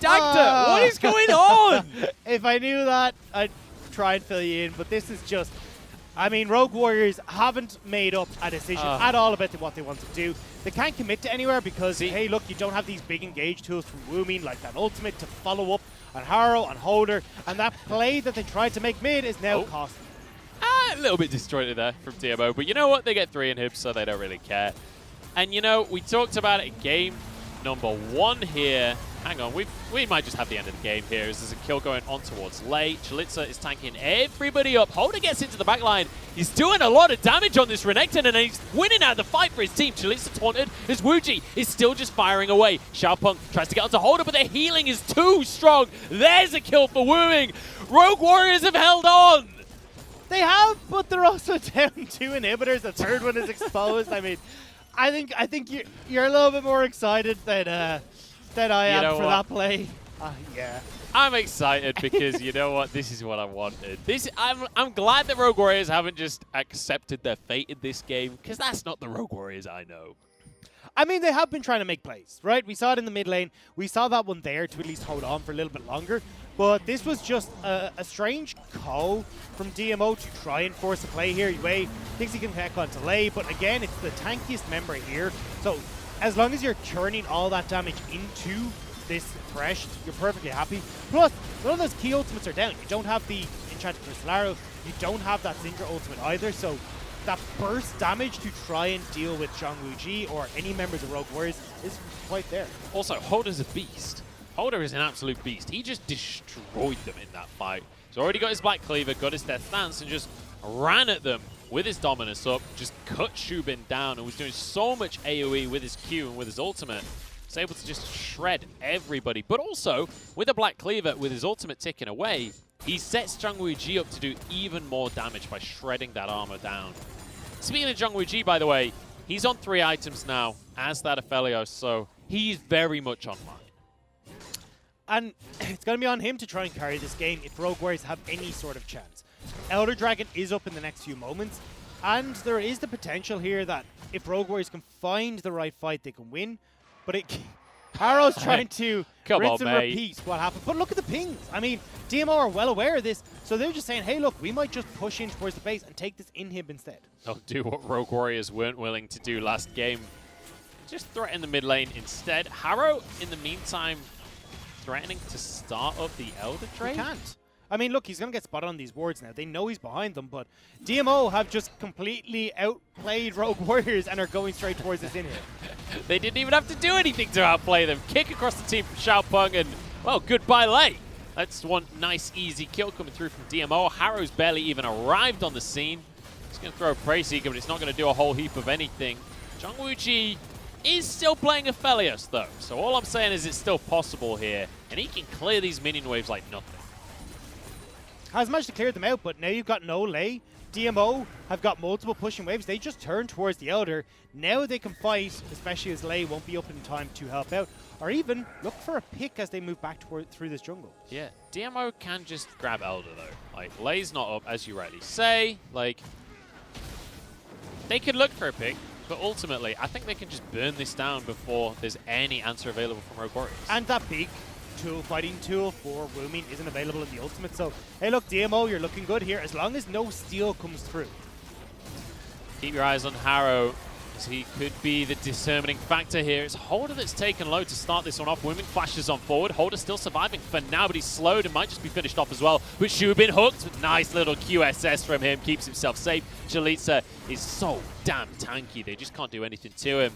Dagda, what is going on? If I knew that, I'd try and fill you in, but this is just... I mean, Rogue Warriors haven't made up a decision at all about what they want to do. They can't commit to anywhere because, hey, look, you don't have these big engage tools from Wuming, like that ultimate to follow up on Harrow, on Holder, and that play that they tried to make mid is now costing. A little bit disjointed there from DMO, but you know what? They get 3 inhibs, so they don't really care. And, you know, we talked about it in game number 1 here. Hang on, we might just have the end of the game here as there's a kill going on towards Lei. Chalitza is tanking everybody up. Holder gets into the back line. He's doing a lot of damage on this Renekton, and he's winning out the fight for his team. Chalitza taunted as Wuji is still just firing away. Xiaopeng tries to get onto Holder, but their healing is too strong. There's a kill for Wooing. Rogue Warriors have held on. They have, but they're also down 2 inhibitors. The 3rd one is exposed. I mean, I think you're a little bit more excited than I am for that play. Yeah. I'm excited because you know what? This is what I wanted. I'm glad that Rogue Warriors haven't just accepted their fate in this game, because that's not the Rogue Warriors I know. I mean, they have been trying to make plays, right? We saw it in the mid lane. We saw that one there to at least hold on for a little bit longer. But this was just a strange call from DMO to try and force a play here. UA thinks he can hack onto Lei, but again, it's the tankiest member here. So as long as you're churning all that damage into this Thresh, you're perfectly happy. Plus, none of those key ultimates are down. You don't have the Enchanted Crystal Arrow. You don't have that Syndra ultimate either. So that burst damage to try and deal with Shangwu-Ji or any members of Rogue Warriors is quite there. Also, Holder's a beast. Holder is an absolute beast. He just destroyed them in that fight. He's already got his Black Cleaver, got his Death Stance, and just ran at them with his Dominus up, just cut Shubin down, and was doing so much AoE with his Q and with his ultimate. He's able to just shred everybody. But also, with a Black Cleaver, with his ultimate ticking away, he sets Shangwu-Ji up to do even more damage by shredding that armor down. Speaking of Shangwu-Ji, by the way, he's on 3 items now, as that Aphelios, so he's very much online. And it's going to be on him to try and carry this game if Rogue Warriors have any sort of chance. Elder Dragon is up in the next few moments, and there is the potential here that if Rogue Warriors can find the right fight, they can win. But Harrow's trying to Come rinse on, and mate. repeat what happened. But look at the pings. I mean, DMO are well aware of this, so they're just saying, hey, look, we might just push in towards the base and take this inhib instead. They'll do what Rogue Warriors weren't willing to do last game. Just threaten the mid lane instead. Harrow, in the meantime, threatening to start up the Elder He trade. can't. I mean, look, he's going to get spotted on these wards now. They know he's behind them, but DMO have just completely outplayed Rogue Warriors and are going straight towards this inhib. They didn't even have to do anything to outplay them. Kick across the team from Xiaopeng, and, well, goodbye, Lei. That's one nice, easy kill coming through from DMO. Harrow's barely even arrived on the scene. He's going to throw a Prey Seeker, but it's not going to do a whole heap of anything. Zhang Wuji is still playing Aphelios, though. So all I'm saying is it's still possible here, and he can clear these minion waves like nothing. Has managed to clear them out, but now you've got no Lei. DMO have got multiple pushing waves. They just turn towards the Elder. Now they can fight, especially as Lei won't be up in time to help out, or even look for a pick as they move back through this jungle. Yeah, DMO can just grab Elder, though. Like, Lei's not up, as you rightly say. Like, they could look for a pick, but ultimately, I think they can just burn this down before there's any answer available from Rogue Warriors. And that big fighting tool for Woomin isn't available in the ultimate. So, hey, look, DMO, you're looking good here as long as no steal comes through. Keep your eyes on Harrow, as he could be the determining factor here. It's Holder that's taken low to start this one off. Woomin flashes on forward. Holder still surviving for now, but he's slowed and might just be finished off as well. But Shubin hooked. Nice little QSS from him. Keeps himself safe. Chalitza is so damn tanky. They just can't do anything to him.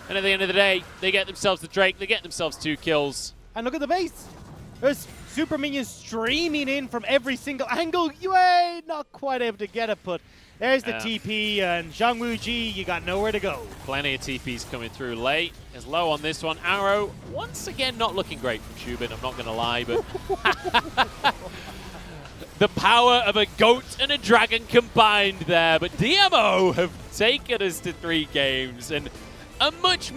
And at the end of the day, they get themselves the Drake. They get themselves 2 kills. And look at the base. There's super minions streaming in from every single angle. Yay! Not quite able to get it, but there's the TP, and Zhang Wuji, you got nowhere to go. Plenty of TPs coming through late. Is low on this one. Arrow, once again, not looking great from Shubin, I'm not going to lie, but the power of a goat and a dragon combined there. But DMO have taken us to 3 games, and a much,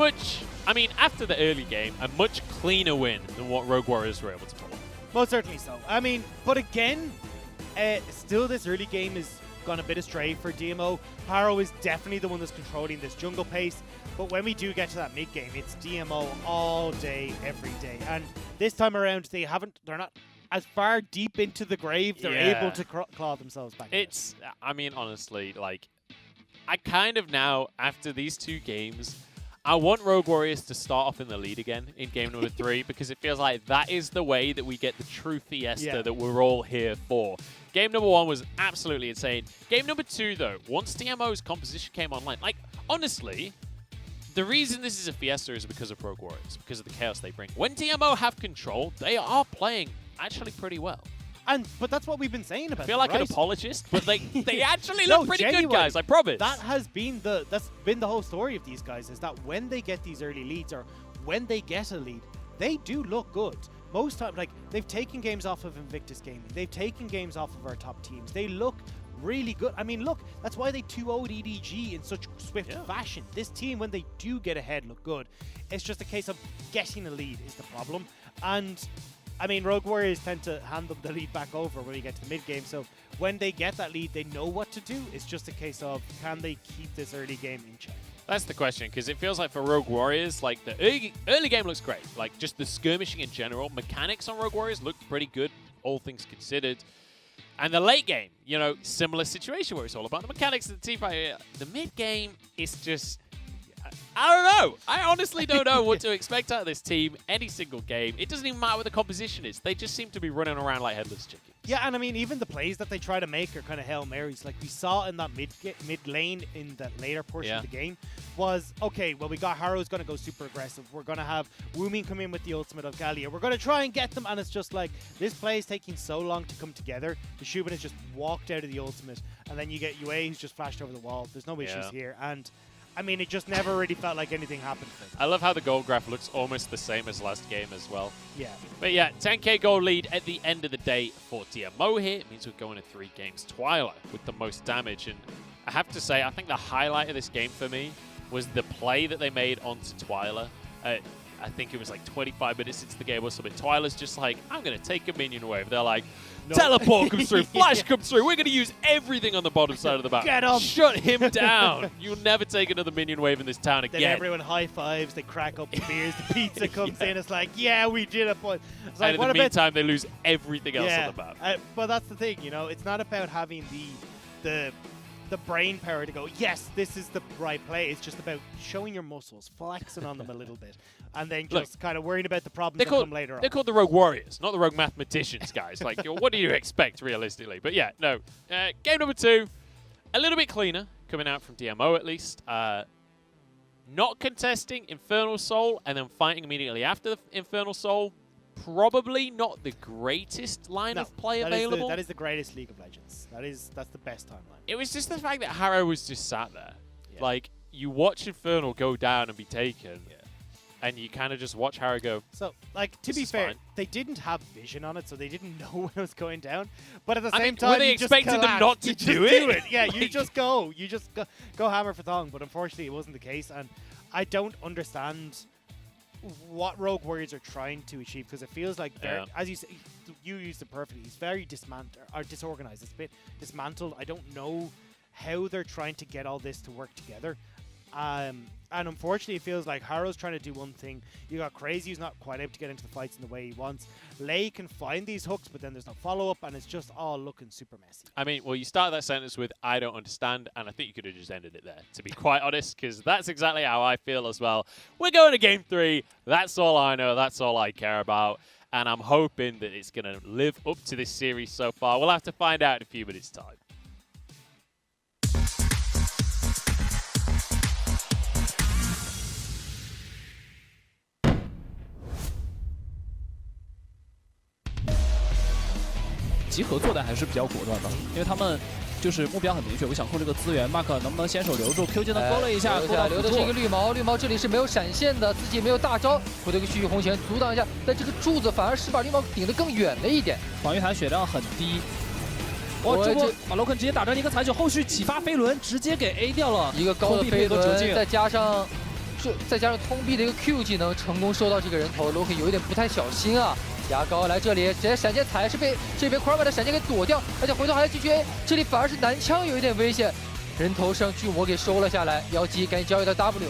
I mean, after the early game, a much cleaner win than what Rogue Warriors were able to pull. Most certainly so. I mean, but again, still this early game is gone a bit astray for DMO. Harrow is definitely the one that's controlling this jungle pace, but when we do get to that mid game, it's DMO all day, every day. And this time around, they're not as far deep into the grave, they're able to claw themselves back. It's, I mean, honestly, like, I kind of now, after these 2 games, I want Rogue Warriors to start off in the lead again in game number 3 because it feels like that is the way that we get the true fiesta that we're all here for. Game number 1 was absolutely insane. Game number 2, though, once DMO's composition came online, like, honestly, the reason this is a fiesta is because of Rogue Warriors, because of the chaos they bring. When DMO have control, they are playing actually pretty well. But that's what we've been saying about I feel like an apologist, but they actually look pretty good, guys, I promise. That's been the whole story of these guys, is that when they get these early leads, or when they get a lead, they do look good. Most times, like, they've taken games off of Invictus Gaming. They've taken games off of our top teams. They look really good. I mean, look, that's why they 2-0'd EDG in such swift fashion. This team, when they do get ahead, look good. It's just a case of getting a lead is the problem. And I mean, Rogue Warriors tend to hand them the lead back over when we get to the mid-game, so when they get that lead, they know what to do. It's just a case of, can they keep this early game in check? That's the question, because it feels like for Rogue Warriors, like, the early game looks great. Like, just the skirmishing in general. Mechanics on Rogue Warriors look pretty good, all things considered. And the late game, you know, similar situation where it's all about the mechanics of the team fight. The mid-game is just, I don't know. I honestly don't know what to expect out of this team any single game. It doesn't even matter what the composition is. They just seem to be running around like headless chickens. Yeah, and I mean, even the plays that they try to make are kind of Hail Marys. Like we saw in that mid lane in the later portion of the game was, okay, well, we got Harrow's going to go super aggressive. We're going to have Woomin come in with the ultimate of Gallia. We're going to try and get them, and it's just like, this play is taking so long to come together. The Shubin has just walked out of the ultimate, and then you get Yue who's just flashed over the wall. There's no issues here, and I mean, it just never really felt like anything happened for them. I love how the gold graph looks almost the same as last game as well. Yeah. But yeah, 10k gold lead at the end of the day for DMO here. It means we're going to 3 games. Twilight with the most damage. And I have to say, I think the highlight of this game for me was the play that they made onto Twilight. I think it was like 25 minutes into the game or something. Twyla's just like, I'm going to take a minion wave. They're like, teleport comes through, flash comes through. We're going to use everything on the bottom side of the map. Get him! Shut him down. You'll never take another minion wave in this town again. Then everyone high fives, they crack up the beers, the pizza comes in, it's like, yeah, we did it, but it's like, and in the meantime, they lose everything else on the map. But that's the thing, you know, it's not about having the brain power to go, yes, this is the right play. It's just about showing your muscles, flexing on them a little bit, and then just kind of worrying about the problems that come later on. They're called the Rogue Warriors, not the Rogue Mathematicians, guys. Like, what do you expect, realistically? But yeah, no. Game number 2, a little bit cleaner, coming out from DMO at least. Not contesting Infernal Soul and then fighting immediately after the Infernal Soul. Probably not the greatest line of play available. That is the greatest League of Legends. That's the best timeline. It was just the fact that Harrow was just sat there. Yeah. Like, you watch Infernal go down and be taken, and you kind of just watch Harrow go. So, like, to be fair, they didn't have vision on it, so they didn't know when it was going down. But at the same time, were they expecting them not to do it? Yeah, you just go. You just go hammer for thong. But unfortunately, it wasn't the case, and I don't understand what Rogue Warriors are trying to achieve, because it feels like, as you say, you used it perfectly. He's very disorganized. It's a bit dismantled. I don't know how they're trying to get all this to work together. And unfortunately, it feels like Harrow's trying to do one thing. You got Crazy, who's not quite able to get into the fights in the way he wants. Lei can find these hooks, but then there's no follow-up, and it's just all looking super messy. I mean, well, you start that sentence with, I don't understand, and I think you could have just ended it there, to be quite honest, because that's exactly how I feel as well. We're going to Game 3. That's all I know. That's all I care about. And I'm hoping that it's going to live up to this series so far. We'll have to find out in a few minutes' time.集合做的还是比较果断的，因为他们就是目标很明确，我想控这个资源 ，Mark 能不能先手留住 ？Q 技能勾了一下，留的是一个绿毛，绿毛这里是没有闪现的，自己没有大招，回头一个旭日红弦阻挡一下，但这个柱子反而是把绿毛顶得更远了一点，防御塔血量很低。哇，这波把 Loken 直接打成一个残血，后续启发飞轮直接给 A 掉了，一个高的飞轮，再加上通臂的一个 Q 技能，成功收到这个人头 ，Loken 有一点不太小心啊。牙膏来这里，直接闪现踩是被这边 Karma 的闪现给躲掉，而且回头还要继续 A， 这里反而是男枪有一点危险，人头上巨魔给收了下来，妖姬赶紧交易到 W。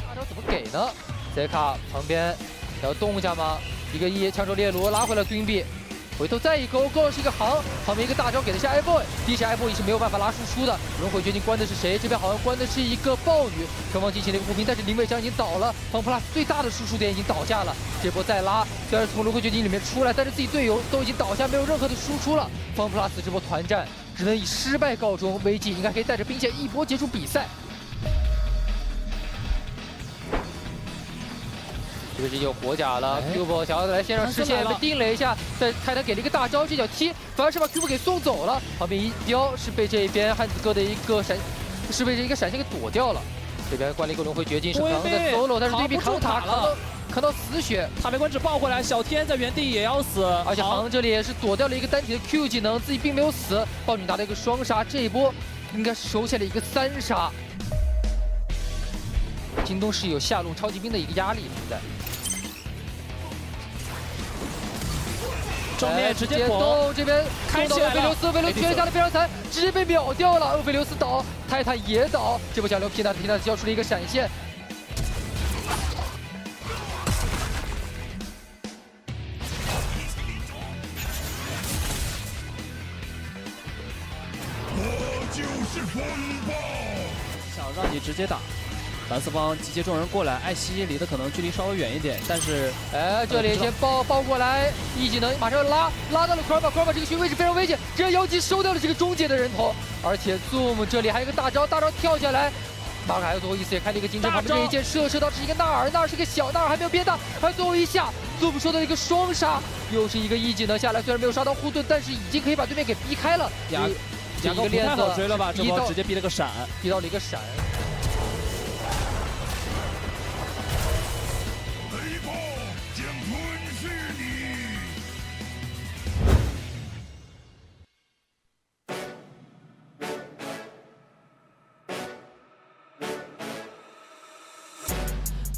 大招怎么给呢 ？Z 卡旁边要动一下吗？一个E抢手猎炉拉回了 Green B。回头再一勾，勾的是一个行，旁边一个大招给的是 iBoy， 第一下 iBoy 也是没有办法拉输出的。轮回决定关的是谁？这边好像关的是一个暴雨，双方进行了一个互拼，但是林伟强已经倒了，FPX 最大的输出点已经倒下了。这波再拉，虽然是从轮回决定里面出来，但是自己队友都已经倒下，没有任何的输出了。FPX 这波团战只能以失败告终，VG 应该可以带着兵线一波结束比赛。这边是有火甲了 ，Cube 想要来线上实现，被定了一下，但泰坦给了一个大招，这脚踢反而是把 Cube 给送走了。旁边一雕是被这边汉子哥的一个闪现给躲掉了。这边关了一个轮回绝境，是扛的 solo， 但是对面扛塔扛到死血，塔梅关只爆回来，小天在原地也要死，而且航这里也是躲掉了一个单体的 Q 技能，自己并没有死，豹女拿了一个双杀，这一波应该是收下了一个3杀。京东是有下路超级兵的一个压力存在。正面直接动，这边开到了菲留斯，菲留斯绝杀的非常惨，直接被秒掉了。菲留斯倒，泰坦也倒，这波小刘皮纳交出了一个闪现。我就是风暴，想让你直接打。蓝色方集结众人过来，艾希离的可能距离稍微远一点，但是这里先爆过来，E技能马上拉到了 Karma 这个区位置非常危险，这妖姬收掉了这个终结的人头，而且 Zoom 这里还有一个大招跳下来，马卡还有最后一次也开了一个金针，旁边这一箭射到是一个纳尔是个小纳尔还没有变大，还有最后一下 Zoom 收到一个双杀，又是一个E技能下来，虽然没有杀到护盾，但是已经可以把对面给逼开了。牙膏不太好追了吧？这波直接逼了个闪，逼到了一个闪。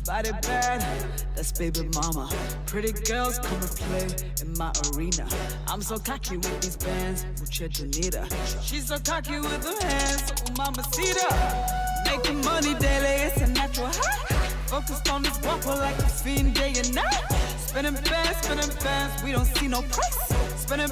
Body bad, that's baby mama. Pretty girls come and play in my arena. I'm so cocky with these bands, mucha Janita. She's so cocky with her hands, oh mamacita. Making money daily, it's a natural high. Focused on this guapo like a fiend day and night. Spinning bands, we don't see no price. Spinning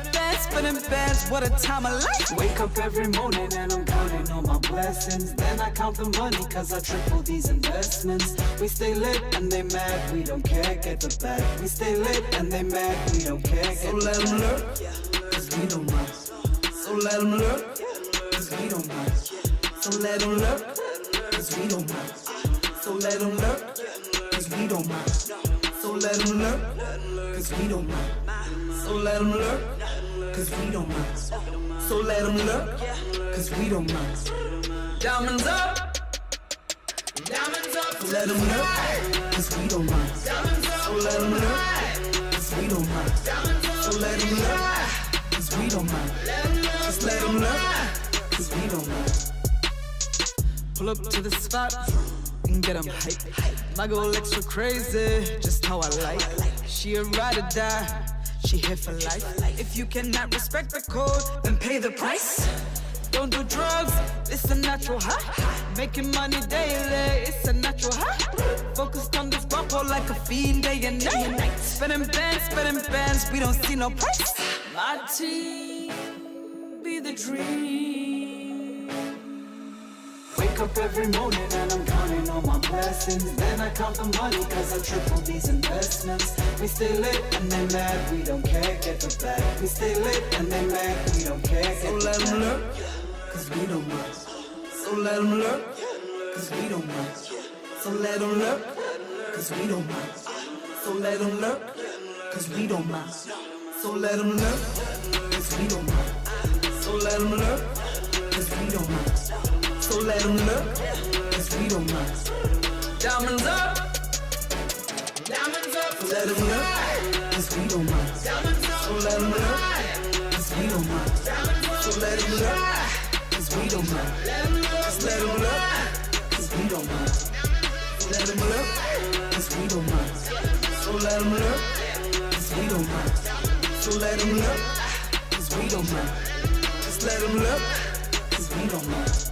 bands, what a time of life. Wake up every morning and I'm counting on my blessings. Then I count the money cause I triple these investments. We stay lit and they mad, we don't care, get the bag. We stay lit and they mad, we don't care, get so let them lurk, cause we don't mind. So let them lurk, cause we don't mind. So let them lurk, cause we don't mind. So let them lurk, cause we don't mind. So let them lurk, cause we don't mind. So let them lurk, cause we don't mind. So let them lurk, cause we don't mind. Diamonds up, diamonds up. So let them lurk, cause we don't mind. So let them lurk, cause we don't mind. So let them lurk, cause we don't mind. Just let them lurk, cause we don't mind. Pull up to the spot and get them hype. My girl extra crazy, just how I like. She a ride or die, she here for life. If you cannot respect the code, then pay the price. Don't do drugs, it's a natural high. Making money daily, it's a natural high. Focused on this guapo like a fiend day and night. Spinning bands, we don't see no price. My team be the dream. Wake up every morning and I'm counting on my blessings. Then I count the money cause I triple these investments. We stay lit and they mad, we don't care, get the bag. We stay lit and they mad, we don't care, get the bag. So let them lurk, cause we don't mind. So let them lurk, cause we don't mind. So let them lurk, cause we don't mind. So let them lurk, cause we don't mind. So let them lurk, cause we don't mind. So let them lurk, cause we don't mind. So let them look, cause we don't mind. Diamonds up, diamonds up. So let them look, cause we don't mind. So let them look, cause we don't mind. So let them look, cause we don't mind. Just let them look, cause we don't mind. Let them look, cause we don't mind. So let them look, cause we don't mind. So let them look, cause we don't mind. Just let them look, cause we don't mind.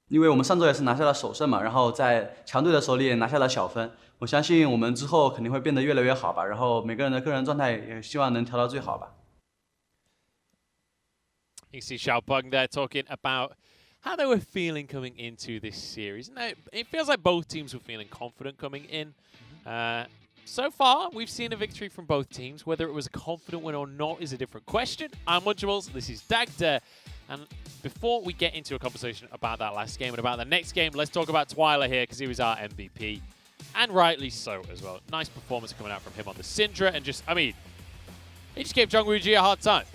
因为我们上周也是拿下了首胜嘛，然后在强队的手里也拿下了小分。我相信我们之后肯定会变得越来越好吧，然后每个人的个人状态也希望能调到最好吧。You see Xiaopeng there talking about how they were feeling coming into this series. Now, it feels like both teams were feeling confident coming in. So far, we've seen a victory from both teams. Whether it was a confident win or not is a different question. I'm Munchables, this is Dagda. And before we get into a conversation about that last game and about the next game, let's talk about Twyla here because he was our MVP. And rightly so as well. Nice performance coming out from him on the Syndra. And just, I mean, he just gave Jungwoo-ji a hard time.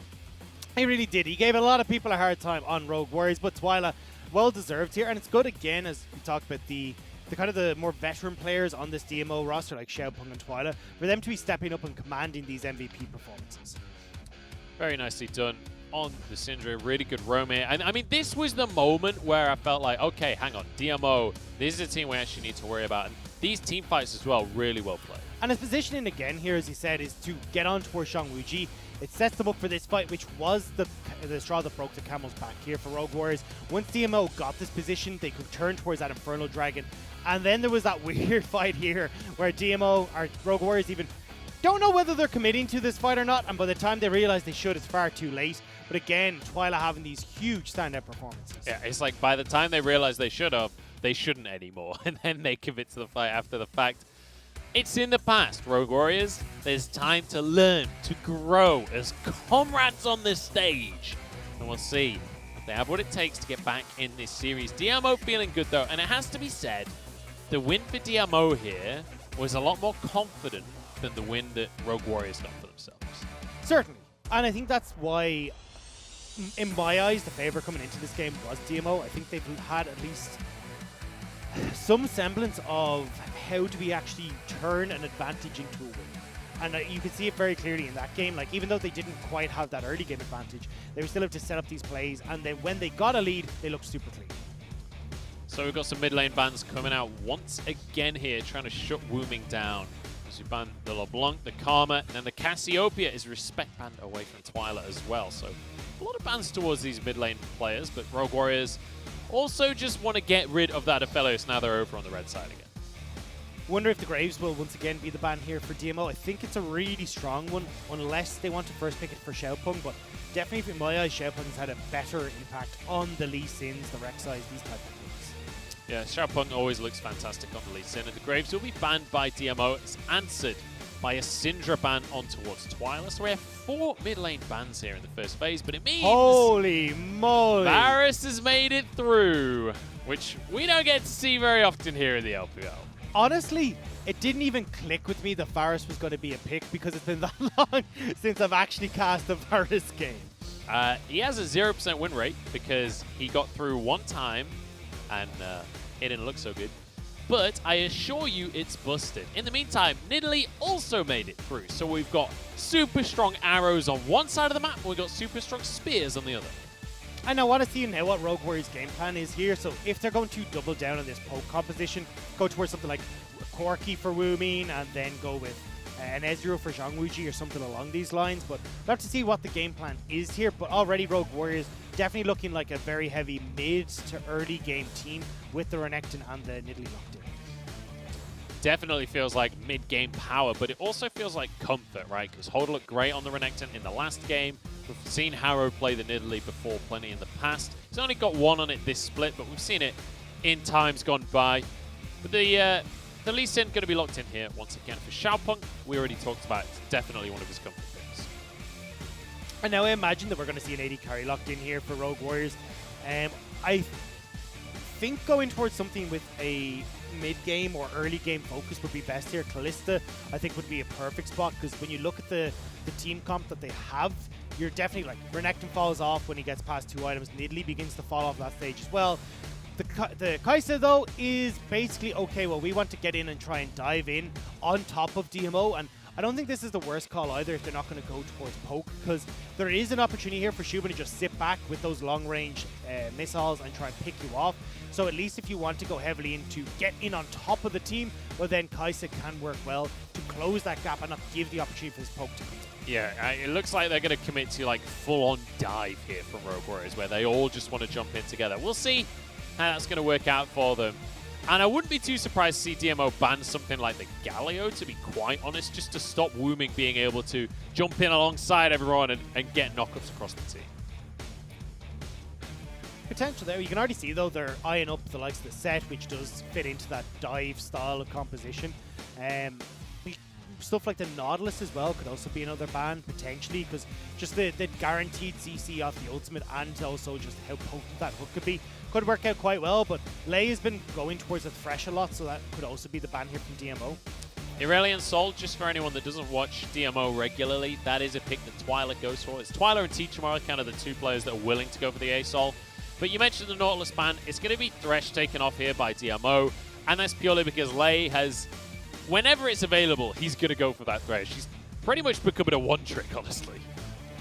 He really did. He gave a lot of people a hard time on Rogue Warriors, but Twyla, well deserved here. And it's good again, as we talked about the kind of the more veteran players on this DMO roster, like Xiaopeng and Twyla, for them to be stepping up and commanding these MVP performances. Very nicely done on the Syndra. Really good roam here. And I mean, this was the moment where I felt like, okay, hang on, DMO, this is a team we actually need to worry about. And these team fights as well, really well played. And his positioning again here, as he said, is to get on towards Jungwoo-ji. It sets them up for this fight, which was the straw that broke the camel's back here for Rogue Warriors. Once DMO got this position, they could turn towards that Infernal Dragon. And then there was that weird fight here where DMO, or Rogue Warriors even, don't know whether they're committing to this fight or not. And by the time they realize they should, it's far too late. But again, Twyla having these huge standout performances. Yeah, it's like by the time they realize they should have, they shouldn't anymore. And then they commit to the fight after the fact. It's in the past, Rogue Warriors. There's time to learn, to grow as comrades on this stage. And we'll see if they have what it takes to get back in this series. DMO feeling good though, and it has to be said, the win for DMO here was a lot more confident than the win that Rogue Warriors got for themselves. Certainly. And I think that's why, in my eyes, the favourite coming into this game was DMO. I think they've had at least some semblance of how do we actually turn an advantage into a win. And you can see it very clearly in that game. Like, even though they didn't quite have that early game advantage, they were still able to set up these plays, and then when they got a lead, they looked super clean. So we've got some mid lane bans coming out once again here, trying to shut Wooming down. As you ban the LeBlanc, the Karma, and then the Cassiopeia is respect banned away from Twyla as well. So a lot of bans towards these mid lane players, but Rogue Warriors also just want to get rid of that Aphelios now they're over on the red side again. Wonder if the Graves will once again be the ban here for DMO. I think it's a really strong one, unless they want to first pick it for Xiaopeng, but definitely in my eyes, Xiaopeng's had a better impact on the Lee Sins, the Rek'Sais, these type of things. Yeah, Xiaopeng always looks fantastic on the Lee Sin, and the Graves will be banned by DMO. It's answered by a Syndra ban on towards Twyla. So we have 4 mid lane bans here in the first phase, but it means... Holy moly! Varus has made it through, which we don't get to see very often here in the LPL. Honestly, it didn't even click with me that Varus was going to be a pick because it's been that long since I've actually cast a Varus game. He has a 0% win rate because he got through one time and it didn't look so good. But I assure you it's busted. In the meantime, Nidalee also made it through. So we've got super strong arrows on one side of the map, and we've got super strong spears on the other. And I want to see now what Rogue Warriors' game plan is here. So if they're going to double down on this poke composition, go towards something like Corki for Wuming, and then go with an Ezreal for Zhang Wuji or something along these lines. But we'll have to see what the game plan is here. But already Rogue Warriors definitely looking like a very heavy mid to early game team with the Renekton and the Nidalee locked in. Definitely feels like mid-game power, but it also feels like comfort, right? Because Holder looked great on the Renekton in the last game. We've seen Harrow play the Nidalee before plenty in the past. He's only got 1 on it this split, but we've seen it in times gone by. But the Lee Sin going to be locked in here once again for Xiaopeng. We already talked about it. It's definitely one of his comfort picks. And now I imagine that we're going to see an AD carry locked in here for Rogue Warriors. I think going towards something with a mid-game or early-game focus would be best here. Kalista, I think, would be a perfect spot because when you look at the team comp that they have, you're definitely like, Renekton falls off when he gets past 2 items. Nidalee begins to fall off that stage as well. The Kai'Sa, though, is basically, okay, well, we want to get in and try and dive in on top of DMO, and I don't think this is the worst call either if they're not going to go towards poke, because there is an opportunity here for Shuba to just sit back with those long-range missiles and try and pick you off. So at least if you want to go heavily into get in on top of the team, well then Kai'Sa can work well to close that gap and not give the opportunity for his poke to come in. Yeah, it looks like they're going to commit to like full-on dive here from Rogue Warriors, where they all just want to jump in together. We'll see how that's going to work out for them. And I wouldn't be too surprised to see DMO ban something like the Galio, to be quite honest, just to stop Wooming being able to jump in alongside everyone and get knockups across the team. Potential there. You can already see, though, they're eyeing up the likes of the set, which does fit into that dive style of composition. Stuff like the Nautilus as well could also be another ban, potentially, because just the guaranteed CC off the ultimate and also just how potent that hook could be could work out quite well, but Lei has been going towards the Thresh a lot, so that could also be the ban here from DMO. Irelia Soul, just for anyone that doesn't watch DMO regularly, that is a pick that Twyla goes for. It's Twyla and Teachmar kind of the 2 players that are willing to go for the A-Sol. But you mentioned the Nautilus ban. It's going to be Thresh taken off here by DMO, and that's purely because Lei has, whenever it's available, he's going to go for that Thresh. He's pretty much becoming a one-trick, honestly.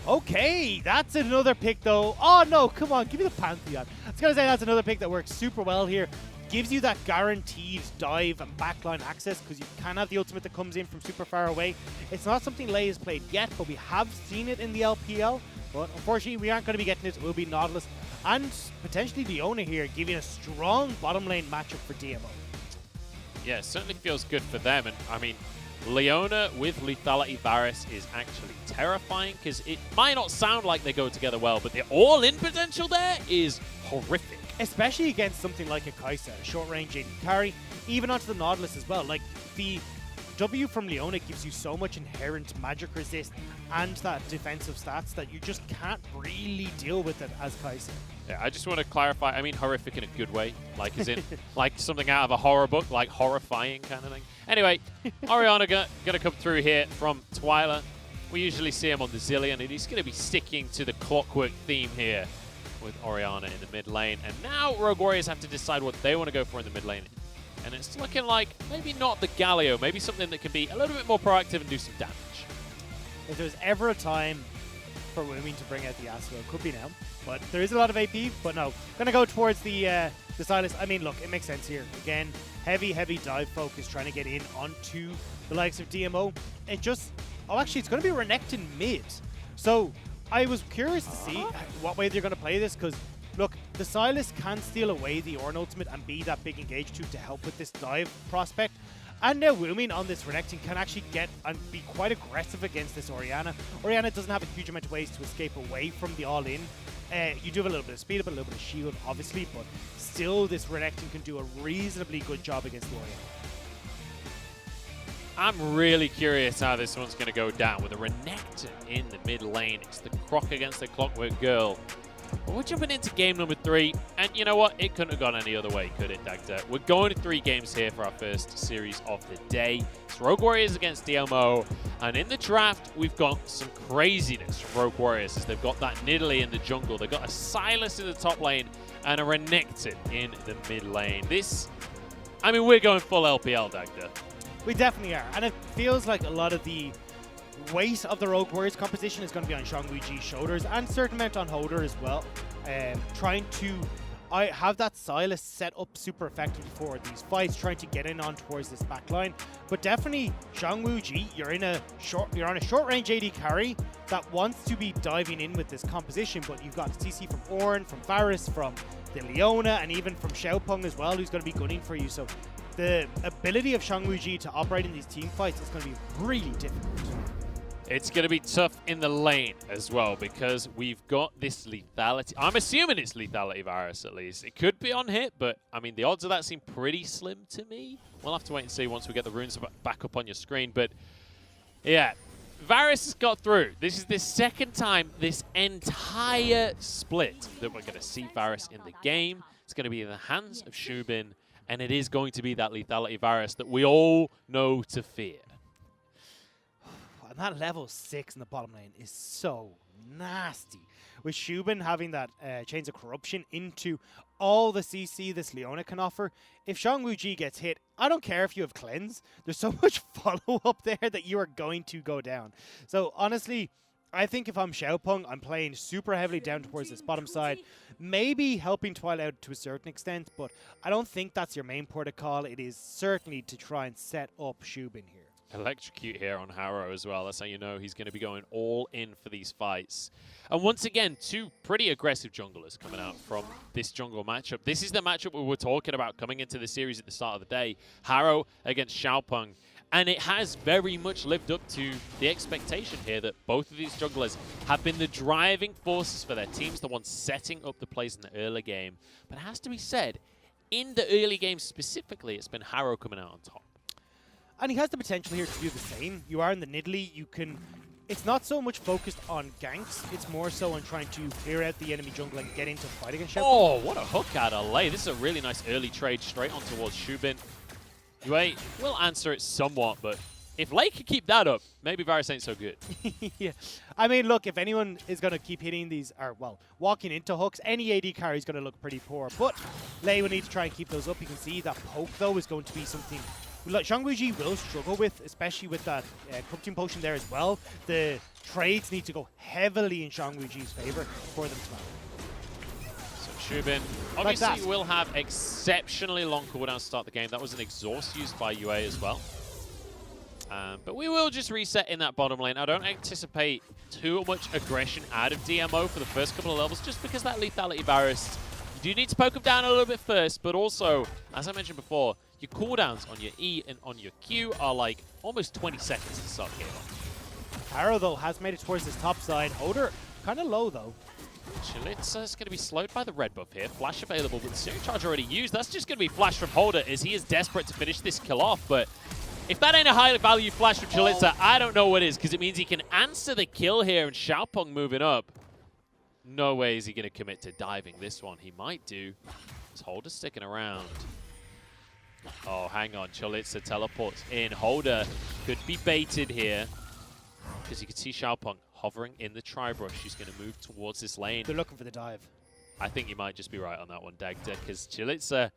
Okay, that's another pick, though. Oh, no, come on, give me the Pantheon. I was going to say that's another pick that works super well here. Gives you that guaranteed dive and backline access because you can have the ultimate that comes in from super far away. It's not something Lei has played yet, but we have seen it in the LPL. But unfortunately, we aren't going to be getting it. It will be Nautilus and potentially Leona here, giving a strong bottom lane matchup for DMO. Yeah, it certainly feels good for them. And I mean, Leona with Lethality Varus is actually terrifying because it might not sound like they go together well, but the all-in potential there is horrific. Especially against something like a Kai'Sa, a short-range AD carry, even onto the Nautilus as well. Like, the W from Leona gives you so much inherent magic resist and that defensive stats that you just can't really deal with it as Kai'Sa. Yeah, I just want to clarify, I mean horrific in a good way, like as in like something out of a horror book, like horrifying kind of thing. Anyway, Orianna gonna come through here from Twyla. We usually see him on the Zillion, and he's gonna be sticking to the clockwork theme here with Orianna in the mid lane. And now Rogue Warriors have to decide what they want to go for in the mid lane. And it's looking like maybe not the Galio, maybe something that can be a little bit more proactive and do some damage. If there's ever a time for Woomy to bring out the Yasuo, it could be now. But there is a lot of AP, but no. Gonna go towards the Silas. I mean, look, it makes sense here. Again, heavy dive focus, trying to get in onto the likes of DMO. It just... Oh, actually, it's gonna be Renekton mid. So, I was curious to see what way they're gonna play this, because, look, the Silas can steal away the Ornn ultimate and be that big engage to help with this dive prospect. And now Woomin on this Renekton can actually get and be quite aggressive against this Orianna. Orianna doesn't have a huge amount of ways to escape away from the all-in. You do have a little bit of speed up, a little bit of shield, obviously, but still this Renekton can do a reasonably good job against the Orianna. I'm really curious how this one's going to go down with a Renekton in the mid lane. It's the Croc against the Clockwork Girl. But we're jumping into game number 3, and you know what? It couldn't have gone any other way, could it, Dagda? We're going to 3 games here for our first series of the day. It's Rogue Warriors against DMO, and in the draft, we've got some craziness from Rogue Warriors as they've got that Nidalee in the jungle. They've got a Sylas in the top lane and a Renekton in the mid lane. I mean, we're going full LPL, Dagda. We definitely are, and it feels like a lot of the weight of the Rogue Warriors composition is going to be on Xiangwuji's shoulders and a certain amount on Holder as well. Trying to have that Sylas set up super effectively for these fights, trying to get in on towards this back line. But definitely Xiangwuji, you're on a short range AD carry that wants to be diving in with this composition, but you've got CC from Ornn, from Varus, from the Leona, and even from Xiaopeng as well, who's going to be gunning for you. So the ability of Xiangwuji to operate in these team fights is going to be really difficult. It's going to be tough in the lane as well because we've got this lethality. I'm assuming it's lethality virus at least. It could be on hit, but I mean, the odds of that seem pretty slim to me. We'll have to wait and see once we get the runes back up on your screen. But yeah, Varus has got through. This is the second time this entire split that we're going to see Varus in the game. It's going to be in the hands of Shubin, and it is going to be that lethality virus that we all know to fear. And that level 6 in the bottom lane is so nasty. With Shubin having that Chains of Corruption into all the CC this Leona can offer, if Xiangwuji gets hit, I don't care if you have Cleanse. There's so much follow-up there that you are going to go down. So honestly, I think if I'm Xiaopeng, I'm playing super heavily down towards this bottom side. Maybe helping Twilight out to a certain extent, but I don't think that's your main port of call. It is certainly to try and set up Shubin here. Electrocute here on Harrow as well. That's how you know he's going to be going all in for these fights. And once again, 2 pretty aggressive junglers coming out from this jungle matchup. This is the matchup we were talking about coming into the series at the start of the day. Harrow against Xiaopeng. And it has very much lived up to the expectation here that both of these junglers have been the driving forces for their teams, the ones setting up the plays in the early game. But it has to be said, in the early game specifically, it's been Harrow coming out on top. And he has the potential here to do the same. You are in the Nidalee, you can... It's not so much focused on ganks, it's more so on trying to clear out the enemy jungle and get into fight against Xiaopeng. Oh, what a hook out of Lei. This is a really nice early trade straight on towards Shubin. Yue will answer it somewhat, but if Lei could keep that up, maybe Varus ain't so good. Yeah. I mean, look, if anyone is going to keep hitting these, or, well, walking into hooks, any AD carry is going to look pretty poor. But Lei will need to try and keep those up. You can see that poke, though, is going to be something Xiangwuji will struggle with, especially with that corrupting potion there as well. The trades need to go heavily in Xiangwuji's favor for them to matter. So Shubin obviously will have exceptionally long cooldown to start the game. That was an exhaust used by Yue as well. But we will just reset in that bottom lane. I don't anticipate too much aggression out of DMO for the first couple of levels, just because that lethality virus, you do need to poke them down a little bit first, but also, as I mentioned before, your cooldowns on your E and on your Q are like almost 20 seconds to start the game off. Harrow, though, has made it towards this top side. Holder, kind of low, though. Chalitza's going to be slowed by the red buff here. Flash available, but the Searing Charge already used. That's just going to be flash from Holder, as he is desperate to finish this kill off, but if that ain't a high value flash from Chalitza, I don't know what is, because it means he can answer the kill here, and Xiaopeng moving up. No way is he going to commit to diving this one. He might do. Is Holder sticking around? Oh, hang on. Chalitza teleports in. Holder could be baited here, because you can see Xiaopeng hovering in the tri-brush. She's going to move towards this lane. They're looking for the dive. I think you might just be right on that one, Dagda, because Chalitza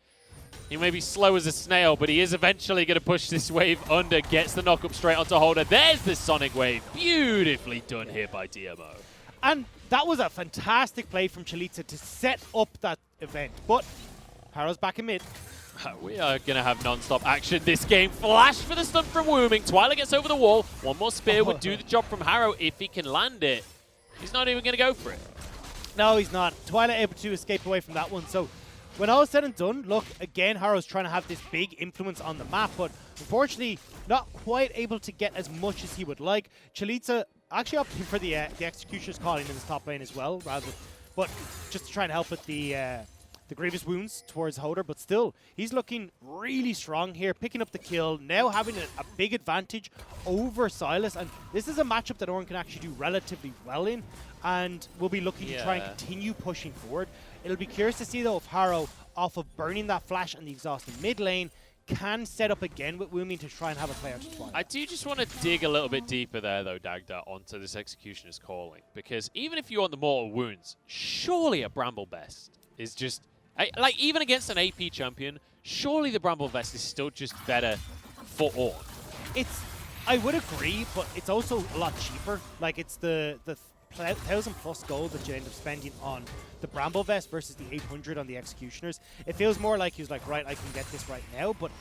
He may be slow as a snail, but he is eventually going to push this wave under, gets the knock up straight onto Holder. There's the Sonic Wave. Beautifully done here by DMO. And that was a fantastic play from Chalitza to set up that event. But Harrow's back in mid. We are going to have non-stop action this game. Flash for the stun from Wooming. Twilight gets over the wall. One more spear would do the job from Harrow if he can land it. He's not even going to go for it. No, he's not. Twilight able to escape away from that one. So when all is said and done, look, again, Harrow's trying to have this big influence on the map, but unfortunately not quite able to get as much as he would like. Chalitza actually opting for the Executioner's calling in his top lane as well, but just to try and help with the grievous wounds towards Holder, but still, he's looking really strong here, picking up the kill, now having a big advantage over Silas, and this is a matchup that Oren can actually do relatively well in, and will be looking to try and continue pushing forward. It'll be curious to see, though, if Harrow, off of burning that flash and the exhaust in mid lane, can set up again with Woomy to try and have a play out to Twilight. I do just want to dig a little bit deeper there, though, Dagda, onto this Executioner's calling, because even if you want the mortal wounds, surely a Bramble Vest is just... like, even against an AP champion, surely the Bramble Vest is still just better for all. I would agree, but it's also a lot cheaper. Like, it's the 1,000+ gold that you end up spending on the Bramble Vest versus the 800 on the Executioners. It feels more like he's like, right, I can get this right now, but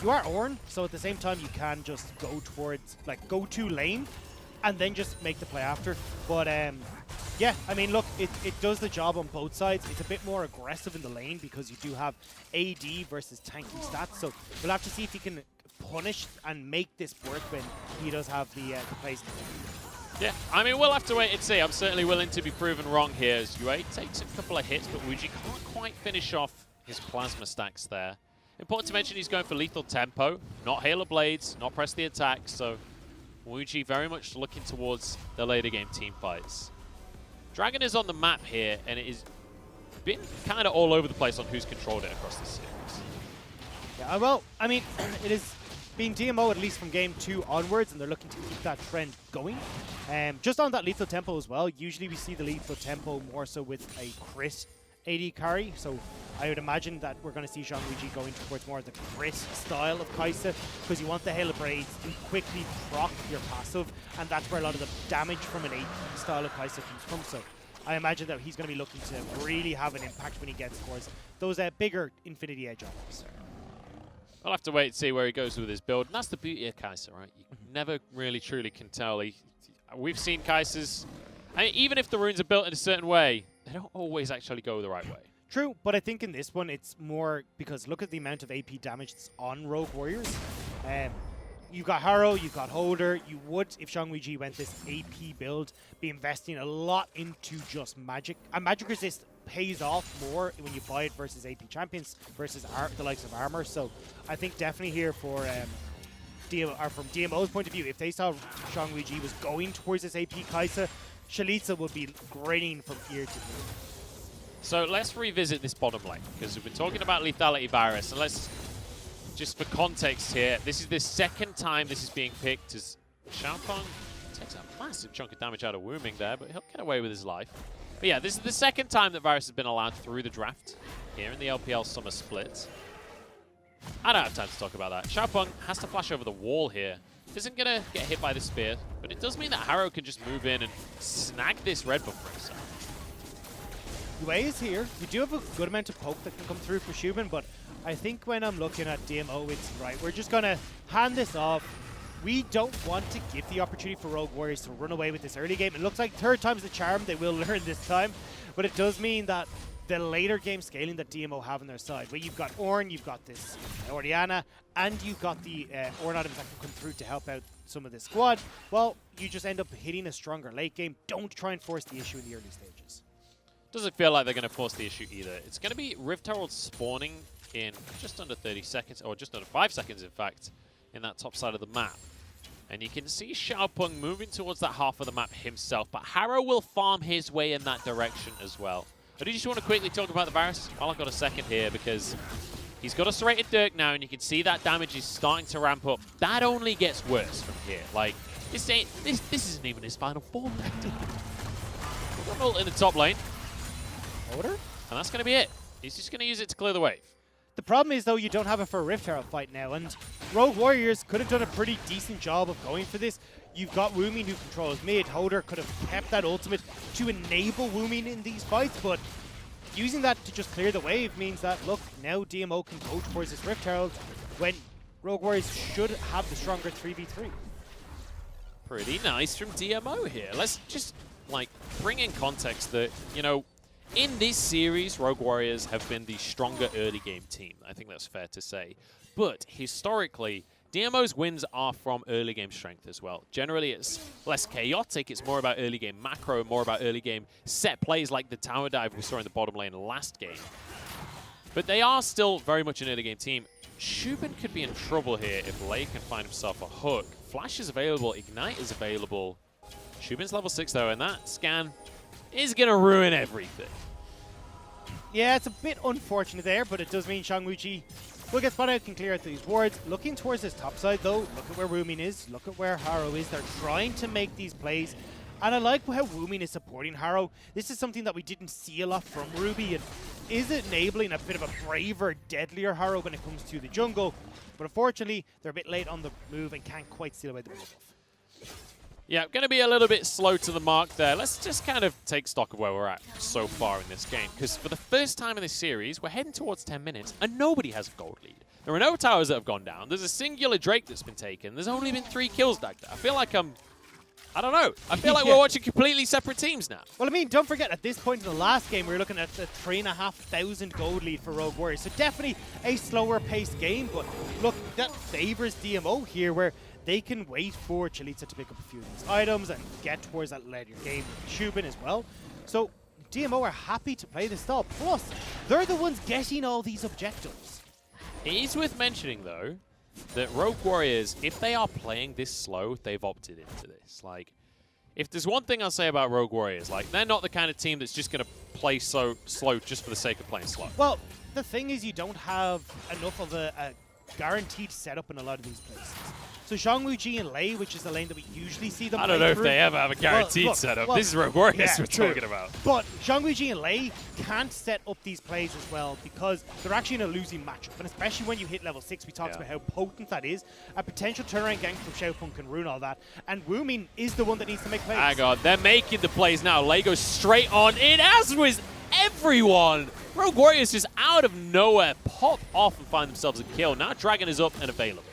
you are Ornn, so at the same time you can just go towards, like, go to lane and then just make the play after. But yeah, I mean, look, it does the job on both sides. It's a bit more aggressive in the lane because you do have AD versus tanky stats, so we'll have to see if he can punish and make this work when he does have the plays. Yeah, I mean, we'll have to wait and see. I'm certainly willing to be proven wrong here as UA takes a couple of hits, but Wuji can't quite finish off his plasma stacks there. Important to mention he's going for lethal tempo, not Halo Blades, not press the attack, so Wuji very much looking towards the later game team fights. Dragon is on the map here, and it has been kind of all over the place on who's controlled it across the series. Yeah, well, I mean, it has been DMO at least from game 2 onwards, and they're looking to keep that trend going. Just on that lethal tempo as well, usually we see the lethal tempo more so with a crit AD carry, so I would imagine that we're going to see Zhongwuji going towards more of the crit style of Kai'Sa, because you want the Halo Braids to quickly proc your passive, and that's where a lot of the damage from an AD style of Kai'Sa comes from. So I imagine that he's going to be looking to really have an impact when he gets towards those bigger Infinity Edge offers. I'll have to wait and see where he goes with his build, and that's the beauty of Kai'Sa, right? You never really truly can tell. We've seen Kai'Sa's, I mean, even if the runes are built in a certain way, they don't always actually go the right way. True, but I think in this one it's more because look at the amount of AP damage that's on Rogue Warriors. You've got Harrow, you've got Holder. You would, if Zhongwuji went this AP build, be investing a lot into just magic. And magic resist pays off more when you buy it versus AP champions versus the likes of armor. So I think definitely here for from DMO's point of view, if they saw Zhongwuji was going towards this AP Kai'Sa, Chalitza would be grinning from ear to ear. So let's revisit this bottom lane, because we've been talking about lethality Varus, and let's, just for context here, this is the second time this is being picked as Xiaopeng takes a massive chunk of damage out of Wooming there, but he'll get away with his life. But yeah, this is the second time that Varus has been allowed through the draft here in the LPL Summer Split. I don't have time to talk about that. Xiaopeng has to flash over the wall here. Isn't going to get hit by the spear, but it does mean that Harrow can just move in and snag this red buff for himself. UA is here. We do have a good amount of poke that can come through for Shubin, but I think when I'm looking at DMO, it's right. We're just going to hand this off. We don't want to give the opportunity for Rogue Warriors to run away with this early game. It looks like third time's the charm. They will learn this time, but it does mean that the later game scaling that DMO have on their side, where you've got Ornn, you've got this Orianna, and you've got the Ornn items that can come through to help out some of the squad, well, you just end up hitting a stronger late game. Don't try and force the issue in the early stages. Doesn't feel like they're going to force the issue either. It's going to be Rift Herald spawning in just under 30 seconds, or just under 5 seconds, in fact, in that top side of the map. And you can see Xiaopeng moving towards that half of the map himself, but Harrow will farm his way in that direction as well. I do just want to quickly talk about the Varus while I've got a second here, because he's got a serrated Dirk now, and you can see that damage is starting to ramp up. That only gets worse from here. Like, this isn't even his final form. We've got an ult in the top lane. Order? And that's going to be it. He's just going to use it to clear the wave. The problem is, though, you don't have it for a Rift Herald fight now, and Rogue Warriors could have done a pretty decent job of going for this. You've got Woomin who controls mid. Holder could have kept that ultimate to enable Woomin in these fights, but using that to just clear the wave means that, look, now DMO can go towards this Rift Herald when Rogue Warriors should have the stronger 3v3. Pretty nice from DMO here. Let's just, like, bring in context that, you know, in this series, Rogue Warriors have been the stronger early game team. I think that's fair to say. But historically, DMO's wins are from early game strength as well. Generally, it's less chaotic. It's more about early game macro, more about early game set plays like the tower dive we saw in the bottom lane last game. But they are still very much an early game team. Shubin could be in trouble here if Lei can find himself a hook. Flash is available. Ignite is available. Shubin's level 6, though, and that scan is going to ruin everything. Yeah, it's a bit unfortunate there, but it does mean Shangwuji will get spotted out, can clear out these wards. Looking towards this top side, though, look at where Woomin is, look at where Harrow is. They're trying to make these plays, and I like how Woomin is supporting Harrow. This is something that we didn't see a lot from Ruby, and is enabling a bit of a braver, deadlier Harrow when it comes to the jungle. But unfortunately, they're a bit late on the move and can't quite steal away the move. Yeah, going to be a little bit slow to the mark there. Let's just kind of take stock of where we're at so far in this game. Because for the first time in this series, we're heading towards 10 minutes, and nobody has a gold lead. There are no towers that have gone down. There's a singular Drake that's been taken. There's only been 3 kills back there. I feel like I don't know. I feel like we're watching completely separate teams now. Well, I mean, don't forget, at this point in the last game, we were looking at a 3,500 gold lead for Rogue Warriors. So definitely a slower paced game. But look, that favors DMO here, where they can wait for Chalitza to pick up a few of these items and get towards that later game with Shubin as well. So DMO are happy to play this style. Plus, they're the ones getting all these objectives. It is worth mentioning, though, that Rogue Warriors, if they are playing this slow, they've opted into this. Like, if there's one thing I'll say about Rogue Warriors, like, they're not the kind of team that's just going to play so slow just for the sake of playing slow. Well, the thing is, you don't have enough of a guaranteed setup in a lot of these places. So Zhongwuji and Lei, which is the lane that we usually see them I don't know through. if they ever have a guaranteed setup. This is Rogue Warriors we're talking about. But Zhongwuji and Lei can't set up these plays as well because they're actually in a losing matchup. And especially when you hit level 6, we talked about how potent that is. A potential turnaround gank from Xiaopeng can ruin all that. And Woomin is the one that needs to make plays. Hang on, they're making the plays now. Lei goes straight on in, as was everyone. Rogue Warriors just out of nowhere pop off and find themselves a kill. Now Dragon is up and available.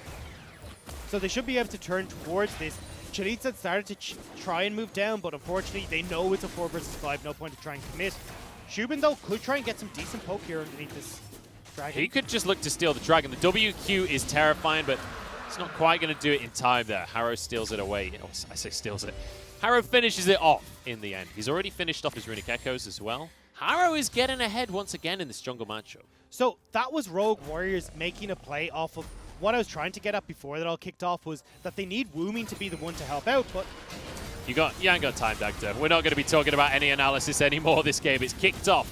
So they should be able to turn towards this. Chalitza started to try and move down, but unfortunately they know it's a 4 versus 5. No point to try and commit. Shubin, though, could try and get some decent poke here underneath this Dragon. He could just look to steal the Dragon. The WQ is terrifying, but it's not quite going to do it in time there. Harrow steals it away. Oh, I say steals it. Harrow finishes it off in the end. He's already finished off his Runic Echoes as well. Harrow is getting ahead once again in this jungle matchup. So that was Rogue Warriors making a play off of what I was trying to get at before that all kicked off, was that they need Woomin to be the one to help out, but You ain't got time, Dagda. We're not going to be talking about any analysis anymore this game. It's kicked off.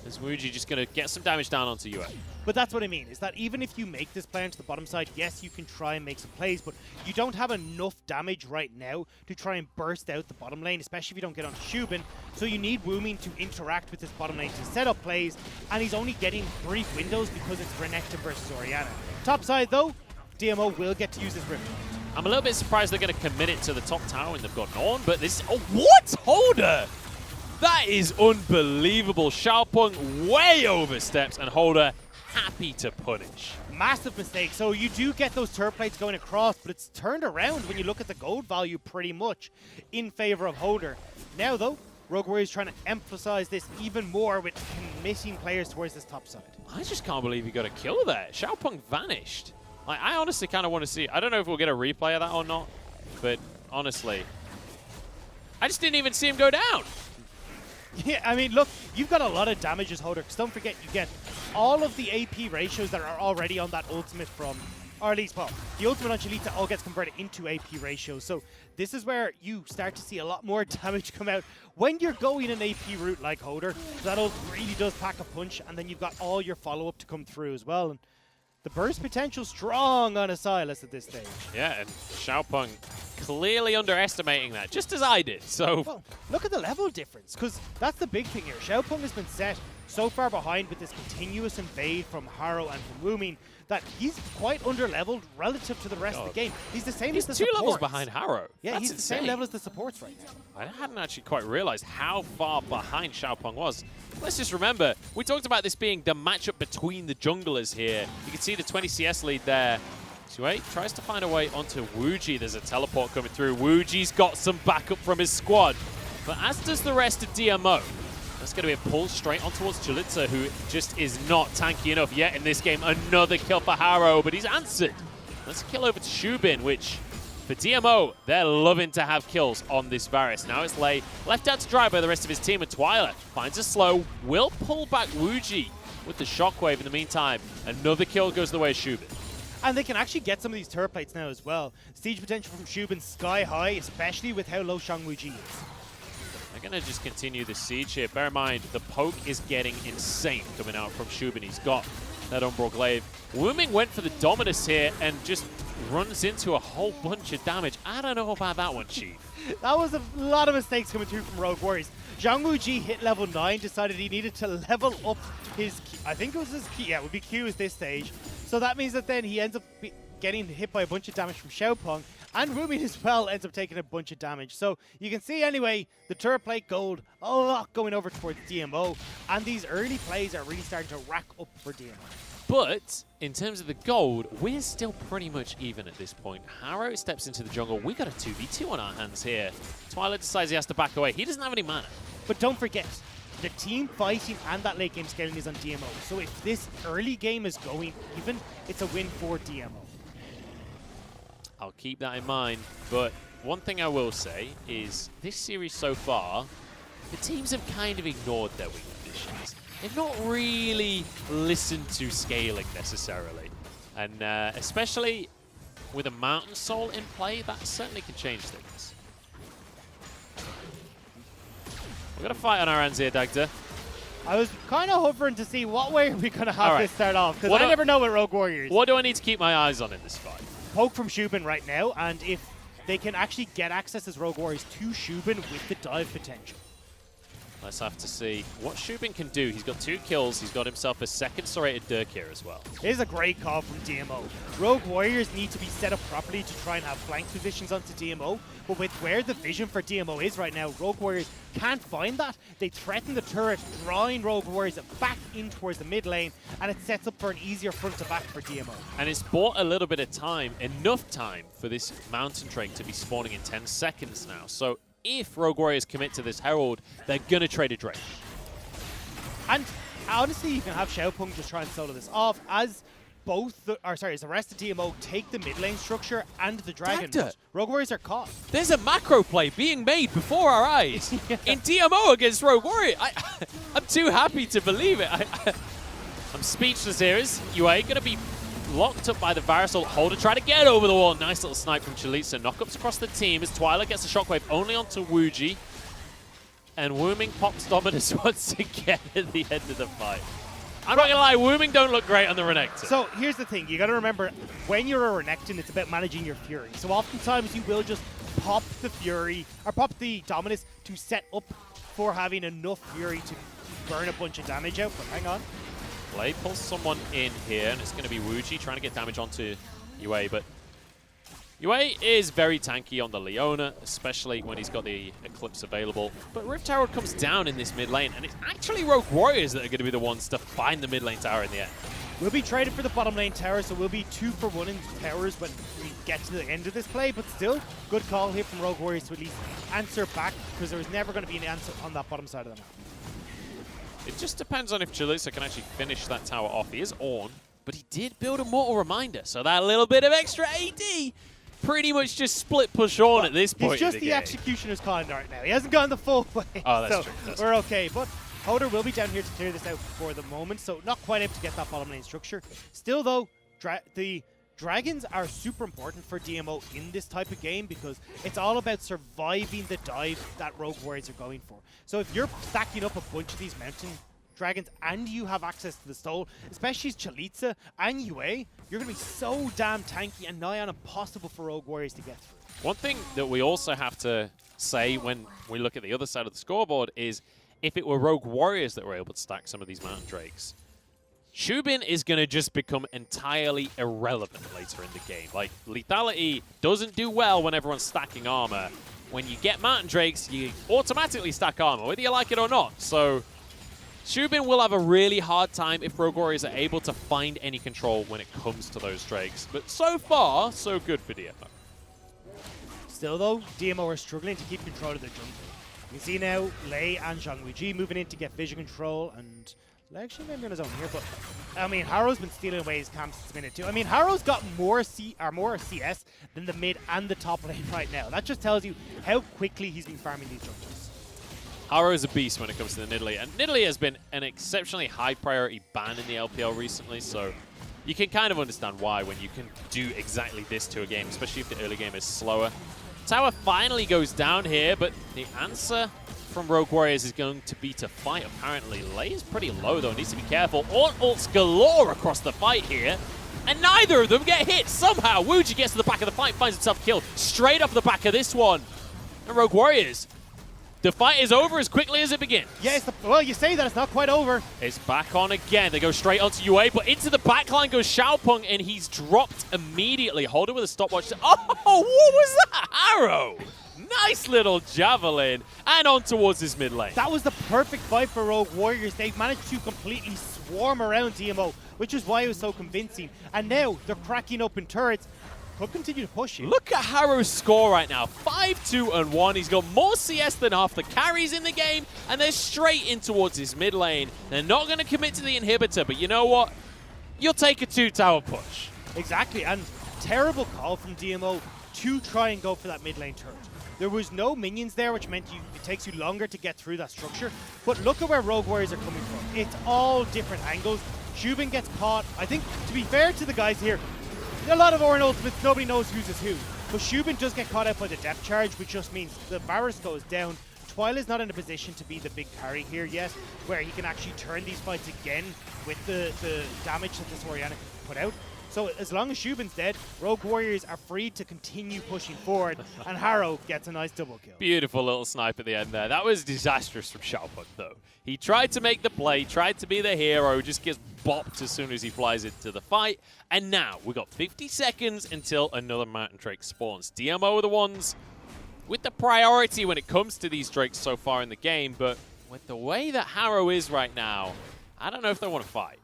Is Wuji just going to get some damage down onto Yue? But that's what I mean, is that even if you make this play onto the bottom side, yes, you can try and make some plays, but you don't have enough damage right now to try and burst out the bottom lane, especially if you don't get onto Shubin. So you need Woomin to interact with this bottom lane to set up plays, and he's only getting brief windows because it's Renekton versus Orianna. Top side, though, DMO will get to use this Rift. I'm a little bit surprised they're going to commit it to the top tower when they've got Norn, but this... Oh, what? Holder! That is unbelievable. Xiaopeng way oversteps, and Holder happy to punish. Massive mistake. So you do get those turret plates going across, but it's turned around when you look at the gold value pretty much in favor of Holder. Now, though, Rogue Warriors trying to emphasize this even more with committing players towards this top side. I just can't believe he got a kill there. Xiaopeng vanished. Like, I honestly kind of want to see... I don't know if we'll get a replay of that or not, but honestly, I just didn't even see him go down. Yeah, I mean, look, you've got a lot of damage as Holder, because don't forget, you get all of the AP ratios that are already on that ultimate from, or at least, well, the ultimate on Chalitza all gets converted into AP ratios. So this is where you start to see a lot more damage come out when you're going an AP route like Holder. That ult really does pack a punch, and then you've got all your follow-up to come through as well. And the burst potential strong on a Silas at this stage. Yeah, and Xiaopeng clearly underestimating that, just as I did. So well, look at the level difference, because that's the big thing here. Xiaopeng has been set so far behind with this continuous invade from Haro and from Wuming that he's quite underleveled relative to the rest of the game. He's the same as the two supports. levels behind Haro. Yeah, That's he's the insane. same level as the supports right now. I hadn't actually quite realized how far behind Xiaopeng was. Let's just remember, we talked about this being the matchup between the junglers here. You can see the 20 CS lead there. Xue tries to find a way onto Wuji. There's a teleport coming through. Wuji's got some backup from his squad, but as does the rest of DMO. That's going to be a pull straight on towards Chalitza, who just is not tanky enough yet in this game. Another kill for Haro, but he's answered. Let's kill over to Shubin, which for DMO, they're loving to have kills on this Varus. Now it's Lei, left out to dry by the rest of his team, and Twyla finds a slow, will pull back Wuji with the shockwave in the meantime. Another kill goes the way of Shubin. And they can actually get some of these turret plates now as well. Siege potential from Shubin sky high, especially with how low Shang Wuji is. They're going to just continue the siege here. Bear in mind, the poke is getting insane coming out from Shubin. He's got that Umbral Glaive. Wuming went for the Dominus here and just runs into a whole bunch of damage. I don't know about that one, Chief. That was a lot of mistakes coming through from Rogue Warriors. Zhang Wuji hit level 9, decided he needed to level up his Q. I think it was his Q. Yeah, it would be Q at this stage. So that means that then he ends up getting hit by a bunch of damage from Xiaopeng. And Wuming as well ends up taking a bunch of damage. So you can see anyway, the turret plate gold, a lot going over towards DMO. And these early plays are really starting to rack up for DMO. But in terms of the gold, we're still pretty much even at this point. Haro steps into the jungle. We got a 2v2 on our hands here. Twyla decides he has to back away. He doesn't have any mana. But don't forget, the team fighting and that late game scaling is on DMO. So if this early game is going even, it's a win for DMO. I'll keep that in mind, but one thing I will say is this series so far, the teams have kind of ignored their win conditions. They've not really listened to scaling necessarily, and especially with a Mountain Soul in play, that certainly can change things. We've got a fight on our hands here, Dagda. I was kind of hovering to see what way are we going to have this start off, because I never know with Rogue Warriors. What do I need to keep my eyes on in this fight? Poke from Shubin right now, and if they can actually get access as Rogue Warriors to Shubin with the dive potential. Let's have to see what Shubin can do. He's got 2 kills. He's got himself a second serrated Dirk here as well. It is a great call from DMO. Rogue Warriors need to be set up properly to try and have flank positions onto DMO, but with where the vision for DMO is right now, Rogue Warriors can't find that. They threaten the turret, drawing Rogue Warriors back in towards the mid lane, and it sets up for an easier front to back for DMO. And it's bought a little bit of time, enough time for this Mountain Drake to be spawning in 10 seconds now. So if Rogue Warriors commit to this Herald, they're going to trade a Drake. And honestly, you can have Xiaopeng just try and solo this off as as the rest of DMO take the mid lane structure and the dragon. Rogue Warriors are caught. There's a macro play being made before our eyes in DMO against Rogue Warrior. I'm too happy to believe it. I'm speechless here. Is UA going to be locked up by the Varus ult? Holder try to get over the wall. Nice little snipe from Chalitza. Knockups across the team as Twyla gets a shockwave only onto Wuji. And Wuming pops Dominus once again at the end of the fight. I'm not going to lie, Wuming don't look great on the Renekton. So here's the thing, you got to remember, when you're a Renekton, it's about managing your Fury. So oftentimes you will just pop the Fury, or pop the Dominus to set up for having enough Fury to burn a bunch of damage out, but hang on. Blade pulls someone in here, and it's going to be Wuji trying to get damage onto Yue, but Yue is very tanky on the Leona, especially when he's got the Eclipse available. But Rift Tower comes down in this mid lane, and it's actually Rogue Warriors that are going to be the ones to find the mid lane tower in the end. We'll be traded for the bottom lane tower, so we'll be 2 for 1 in towers when we get to the end of this play, but still, good call here from Rogue Warriors to at least answer back, because there was never going to be an answer on that bottom side of the map. It just depends on if Chalitza can actually finish that tower off. He is on, but he did build a Mortal Reminder, so that little bit of extra AD pretty much just split push on at this point. It's just the executioner's con right now. He hasn't gone the full way. Oh, that's so true. That's we're okay. But Holder will be down here to clear this out for the moment, so not quite able to get that bottom lane structure. Still, though, the Dragons are super important for DMO in this type of game because it's all about surviving the dive that Rogue Warriors are going for. So if you're stacking up a bunch of these Mountain Dragons and you have access to the Soul, especially Chalitza and Yue, you're going to be so damn tanky and nigh on impossible for Rogue Warriors to get through. One thing that we also have to say when we look at the other side of the scoreboard is if it were Rogue Warriors that were able to stack some of these Mountain Drakes, Shubin is going to just become entirely irrelevant later in the game. Like, lethality doesn't do well when everyone's stacking armor. When you get Mountain Drakes, you automatically stack armor, whether you like it or not. So Shubin will have a really hard time if Rogue Warriors are able to find any control when it comes to those Drakes. But so far, so good for DMO. Still though, DMO are struggling to keep control of their jungle. You see now, Lei and Zhang Weiji moving in to get vision control, and Lei actually maybe on his own here, but I mean, Harrow's been stealing away his camps since minute 2. I mean, Harrow's got more CS than the mid and the top lane right now. That just tells you how quickly he's been farming these jungles. Harrow's a beast when it comes to the Nidalee, and Nidalee has been an exceptionally high priority ban in the LPL recently, so you can kind of understand why when you can do exactly this to a game, especially if the early game is slower. Tower finally goes down here, but the answer from Rogue Warriors is going to be to fight, apparently. Lei is pretty low, though. Needs to be careful. Ults galore across the fight here, and neither of them get hit. Somehow, Wuji gets to the back of the fight, finds himself killed straight off the back of this one. And Rogue Warriors, the fight is over as quickly as it begins. Yeah, well, you say that, it's not quite over. It's back on again. They go straight onto UA, but into the backline goes Xiaopeng, and he's dropped immediately. Holder with a stopwatch. Oh, what was that? Arrow! Nice little javelin, and on towards this mid lane. That was the perfect fight for Rogue Warriors. They've managed to completely swarm around DMO, which is why it was so convincing. And now they're cracking open turrets. Could continue to push it. Look at Harrow's score right now. 5-2-1. He's got more CS than half the carries in the game, and they're straight in towards his mid lane. They're not going to commit to the inhibitor, but you know what? You'll take a 2-tower push. Exactly, and terrible call from DMO to try and go for that mid lane turret. There was no minions there, which meant it takes you longer to get through that structure. But look at where Rogue Warriors are coming from. It's all different angles. Shubin gets caught. I think, to be fair to the guys here, a lot of Orin ultimates, nobody knows who's is who. But Shubin does get caught out by the depth charge, which just means the Varus goes down. Twyla's not in a position to be the big carry here yet, where he can actually turn these fights again with the damage that this Orianna can put out. So as long as Shubin's dead, Rogue Warriors are free to continue pushing forward, and Harrow gets a nice double kill. Beautiful little snipe at the end there. That was disastrous from Xiaopeng, though. He tried to make the play, tried to be the hero, just gets bopped as soon as he flies into the fight. And now, we've got 50 seconds until another Mountain Drake spawns. DMO are the ones with the priority when it comes to these Drakes so far in the game, but with the way that Harrow is right now, I don't know if they want to fight.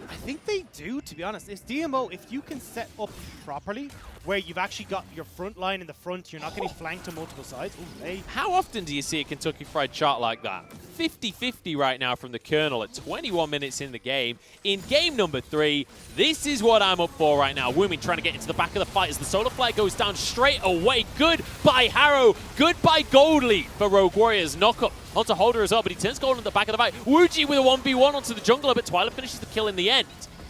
I think they do, to be honest. It's DMO, if you can set up properly, where you've actually got your front line in the front, you're not getting flanked on multiple sides. Ooh, hey. How often do you see a Kentucky Fried chart like that? 50-50 right now from the Colonel at 21 minutes in the game. In game number 3, this is what I'm up for right now. Woomin trying to get into the back of the fight as the Solar Flare goes down straight away. Goodbye, Harrow. Goodbye, Gold Lead for Rogue Warriors. Knock up onto Holder as well, but he turns Gold in the back of the fight. Wuji with a 1v1 onto the jungler, but Twyla finishes the kill in the end.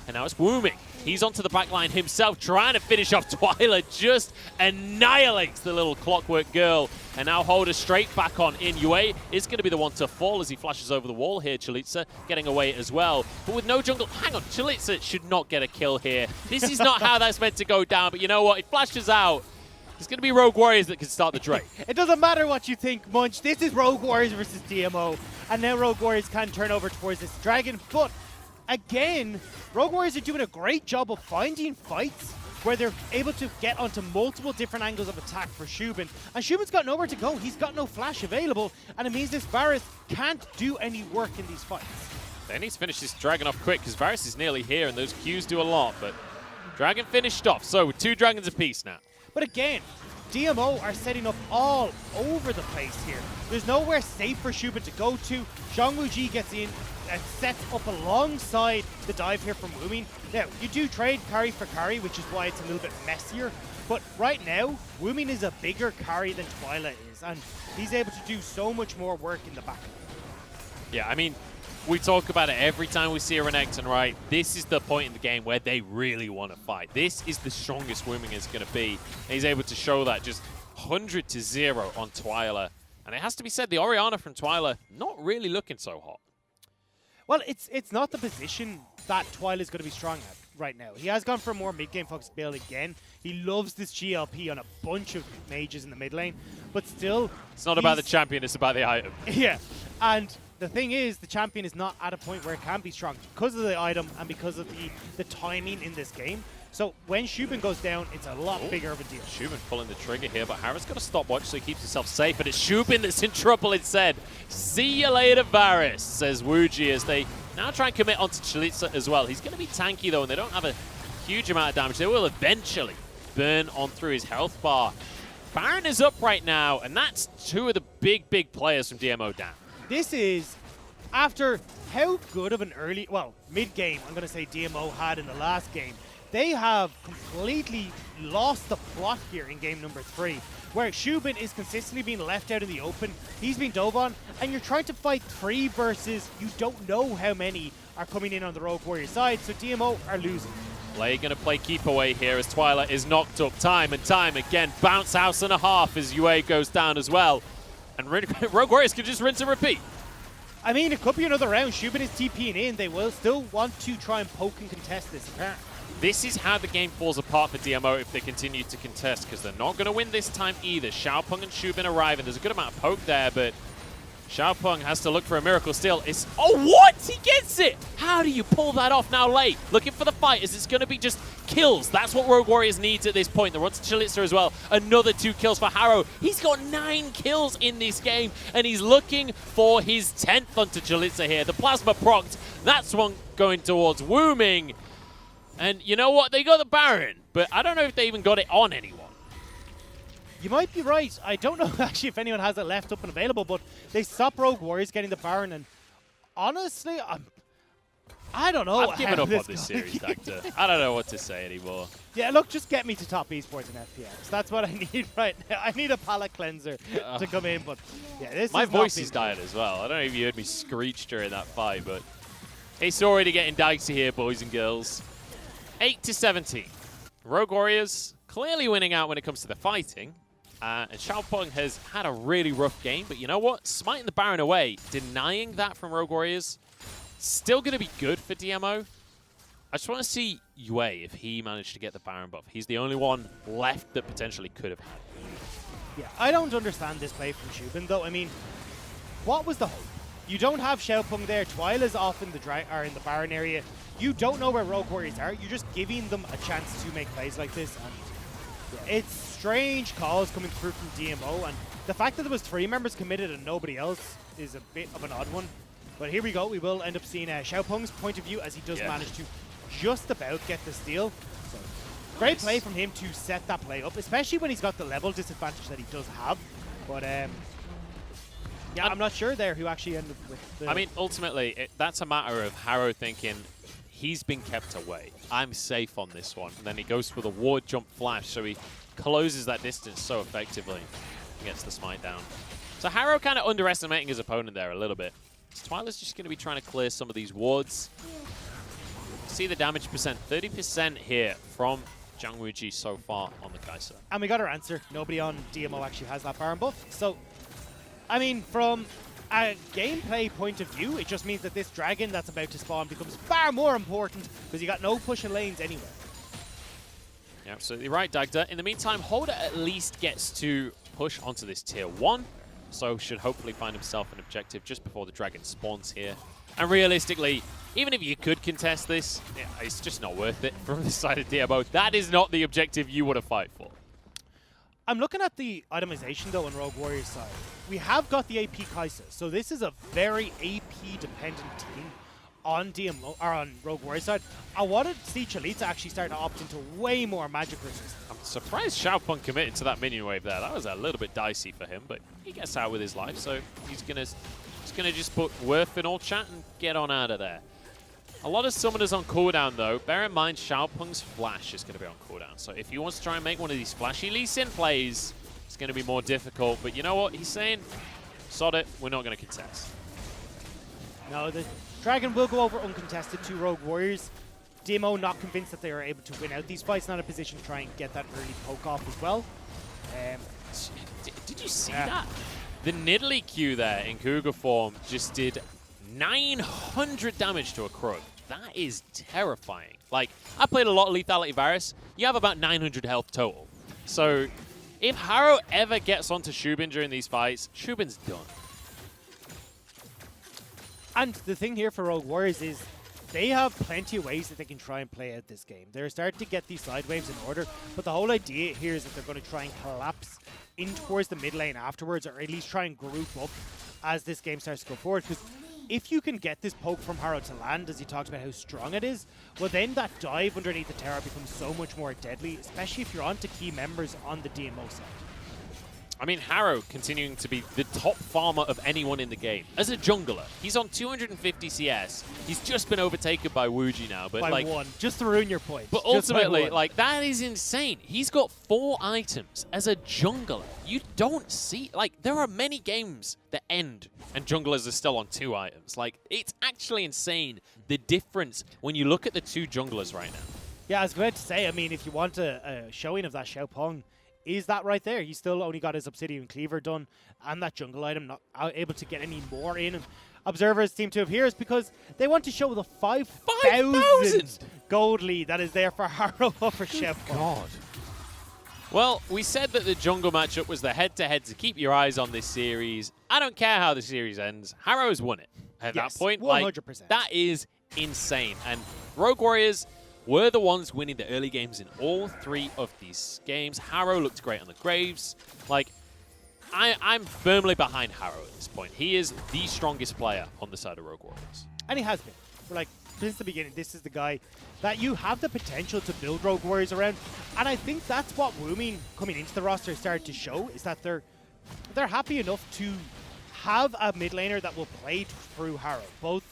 And now it's Woomin. He's onto the backline himself, trying to finish off Twyla. Just annihilates the little clockwork girl. And now Holder straight back on in. UA is going to be the one to fall as he flashes over the wall here. Chalitza getting away as well. But with no jungle, hang on, Chalitza should not get a kill here. This is not how that's meant to go down. But you know what? It flashes out. It's going to be Rogue Warriors that can start the Drake. It doesn't matter what you think, Munch. This is Rogue Warriors versus DMO. And now Rogue Warriors can turn over towards this dragon. But again, Rogue Warriors are doing a great job of finding fights where they're able to get onto multiple different angles of attack for Shubin. And Shubin's got nowhere to go. He's got no flash available. And it means this Varus can't do any work in these fights. They need to finish this dragon off quick because Varus is nearly here and those Qs do a lot. But dragon finished off. So with 2 dragons apiece now. But again, DMO are setting up all over the place here. There's nowhere safe for Shubin to go to. Zhang Wuji gets in and sets up alongside the dive here from Woomin. Now, you do trade carry for carry, which is why it's a little bit messier. But right now, Woomin is a bigger carry than Twyla is, and he's able to do so much more work in the back. Yeah, I mean, we talk about it every time we see a Renekton, right? This is the point in the game where they really want to fight. This is the strongest Woomin is going to be. And he's able to show that just 100-0 on Twyla. And it has to be said, the Orianna from Twyla not really looking so hot. Well, it's not the position that Twyla is going to be strong at right now. He has gone for a more mid-game focused build again. He loves this GLP on a bunch of mages in the mid lane, but still... It's not about the champion, it's about the item. Yeah, and the thing is, the champion is not at a point where it can be strong because of the item and because of the timing in this game. So when Shubin goes down, it's a lot bigger of a deal. Shubin pulling the trigger here, but Harris got a stopwatch so he keeps himself safe, but it's Shubin that's in trouble instead. See you later, Varys, says Wuji as they now try and commit onto Chalitza as well. He's going to be tanky though, and they don't have a huge amount of damage. They will eventually burn on through his health bar. Baron is up right now, and that's two of the big players from DMO down. This is after how good of an early, well, mid-game, I'm going to say DMO had in the last game. They have completely lost the plot here in game number 3, where Shubin is consistently being left out in the open. He's been dove on, and you're trying to fight 3 versus you don't know how many are coming in on the Rogue Warrior side, so DMO are losing. Play going to play keep away here as Twyla is knocked up time and time again. Bounce house and a half as UA goes down as well. And Rogue Warriors can just rinse and repeat. I mean, it could be another round. Shubin is TPing in. They will still want to try and poke and contest this, apparently. This is how the game falls apart for DMO if they continue to contest, because they're not going to win this time either. Xiaopeng and Shubin arrive, and there's a good amount of poke there, but Xiaopeng has to look for a miracle steal. It's, oh, what? He gets it! How do you pull that off now late? Looking for the fight, is it's going to be just kills. That's what Rogue Warriors needs at this point. They're on to Chalitza as well. Another 2 kills for Harrow. He's got 9 kills in this game, and he's looking for his 10th onto Chalitza here. The plasma procced. That's one going towards Wooming. And you know what? They got the Baron, but I don't know if they even got it on anyone. You might be right. I don't know actually if anyone has it left up and available, but they stop Rogue Warriors getting the Baron, and honestly, I don't know. I've given up on this series, Doctor. I don't know what to say anymore. Yeah, look, just get me to top esports and FPX. That's what I need right now. I need a palate cleanser to come in, but yeah, this My is voice is dying as well. I don't know if you heard me screech during that fight, but it's already getting dicey here, boys and girls. 8-17. Rogue Warriors clearly winning out when it comes to the fighting. And Xiaopeng has had a really rough game, but you know what? Smiting the Baron away, denying that from Rogue Warriors, still going to be good for DMO. I just want to see Yue if he managed to get the Baron buff. He's the only one left that potentially could have had. Yeah, I don't understand this play from Shubin, though. I mean, what was the hope? You don't have Xiaopeng there. Twyla's off in the Baron area. You don't know where Rogue Warriors are. You're just giving them a chance to make plays like this. And yeah, it's strange calls coming through from DMO. And the fact that there was 3 members committed and nobody else is a bit of an odd one. But here we go. We will end up seeing Xiaopeng's point of view as he does manage to just about get the steal. So, great play from him to set that play up, especially when he's got the level disadvantage that he does have. But yeah, I'm not sure there who actually ended up with the... I mean, ultimately, that's a matter of Harrow thinking he's been kept away. I'm safe on this one. And then he goes for the ward jump flash, so he closes that distance so effectively and gets the smite down. So Harrow kind of underestimating his opponent there a little bit. Twyla's just going to be trying to clear some of these wards. See the damage percent, 30% here from Zhang Wuji so far on the Kai'Sa. And we got our answer. Nobody on DMO actually has that Baron buff. So, I mean, from a gameplay point of view, it just means that this dragon that's about to spawn becomes far more important because you got no pushing lanes anywhere. You're absolutely right, Dagda. In the meantime, Holder at least gets to push onto this tier 1, so should hopefully find himself an objective just before the dragon spawns here. And realistically, even if you could contest this, it's just not worth it from the side of DMO. That is not the objective you want to fight for. I'm looking at the itemization, though, on Rogue Warriors side. We have got the AP Kai'Sa, so this is a very AP-dependent team on DMO, or on Rogue Warriors side. I wanted to see Chalitza actually start to opt into way more magic resistance. I'm surprised Xiaopeng committed to that minion wave there. That was a little bit dicey for him, but he gets out with his life, so he's gonna just put Worth in all chat and get on out of there. A lot of summoners on cooldown, though. Bear in mind, Xiaopeng's flash is going to be on cooldown. So if he wants to try and make one of these flashy Lee Sin plays, it's going to be more difficult. But you know what? He's saying, sod it, we're not going to contest. No, the dragon will go over uncontested to Rogue Warriors. DMO not convinced that they are able to win out these fights. Not in a position to try and get that early poke off as well. Did you see that? The Nidalee Q there in Cougar form just did 900 damage to a Krug. that is terrifying. Like, I played a lot of Lethality Varus. You have about 900 health total. So if Harrow ever gets onto Shubin during these fights, Shubin's done. And the thing here for Rogue Warriors is they have plenty of ways that they can try and play out this game. They're starting to get these side waves in order, but the whole idea here is that they're going to try and collapse in towards the mid lane afterwards, or at least try and group up as this game starts to go forward. Because if you can get this poke from Harrow to land, as you talked about how strong it is, well then that dive underneath the tower becomes so much more deadly, especially if you're onto key members on the DMO side. I mean, Harrow continuing to be the top farmer of anyone in the game. As a jungler, he's on 250 CS. He's just been overtaken by Wuji now. But by like, one, just to ruin your point. But ultimately, like, that is insane. He's got 4 items as a jungler. You don't see, like, there are many games that end and junglers are still on 2 items. Like, it's actually insane, the difference when you look at the 2 junglers right now. Yeah, I was going to say, I mean, if you want a showing of that Xiaopeng, is that right there? He still only got his Obsidian Cleaver done and that jungle item, not able to get any more in. And observers seem to have here is because they want to show the 5,000 gold lead that is there for Harrow over Xiaopeng. God. Well, we said that the jungle matchup was the head-to-head to keep your eyes on this series. I don't care how the series ends. Harrow's won it at that point. 100%. Like, that is insane. And Rogue Warriors were the ones winning the early games in all 3 of these games. Harrow looked great on the Graves. Like, I'm firmly behind Harrow at this point. He is the strongest player on the side of Rogue Warriors. And he has been. Like, since the beginning, this is the guy that you have the potential to build Rogue Warriors around. And I think that's what Woomin coming into the roster started to show, is that they're happy enough to have a mid laner that will play through Harrow, both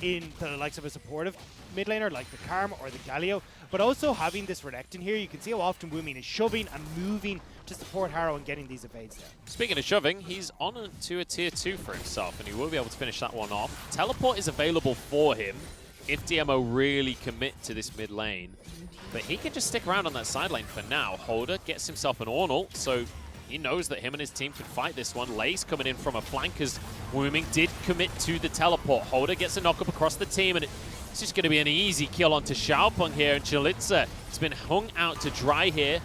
in the likes of a supportive mid laner like the Karm or the Galio, but also having this Renekton here. You can see how often Woomin is shoving and moving to support Harrow and getting these evades down. Speaking of shoving, he's on to a tier 2 for himself, and he will be able to finish that one off. Teleport is available for him if DMO really commit to this mid lane, but he can just stick around on that side lane for now. Holder gets himself an Ornal, so he knows that him and his team can fight this one. Lace coming in from a flank as Wooming did commit to the teleport. Holder gets a knock up across the team, and it's just going to be an easy kill onto Xiaopeng here. And Chalitza has been hung out to dry here.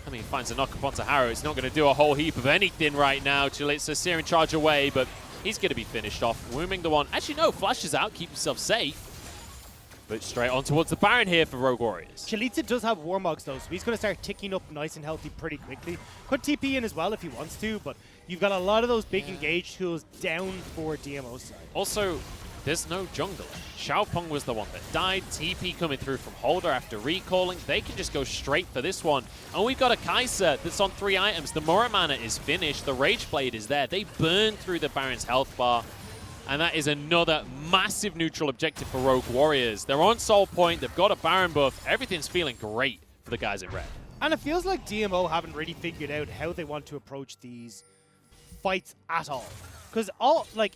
I mean, he finds a knock up onto Harrow. It's not going to do a whole heap of anything right now. Chalitza searing charge away, but he's going to be finished off. Wooming the one. Actually, no, flashes out, keep himself safe. But straight on towards the Baron here for Rogue Warriors. Chalitza does have Warmogs though, so he's going to start ticking up nice and healthy pretty quickly. Could TP in as well if he wants to, but you've got a lot of those big engage tools down for DMO side. Also, there's no jungler. Xiaopeng was the one that died. TP coming through from Holder after recalling. They can just go straight for this one. And we've got a Kai'Sa that's on 3 items. The Muramana is finished. The Rage Blade is there. They burn through the Baron's health bar. And that is another massive neutral objective for Rogue Warriors. They're on Soul Point. They've got a Baron buff. Everything's feeling great for the guys in red. And it feels like DMO haven't really figured out how they want to approach these fights at all. Because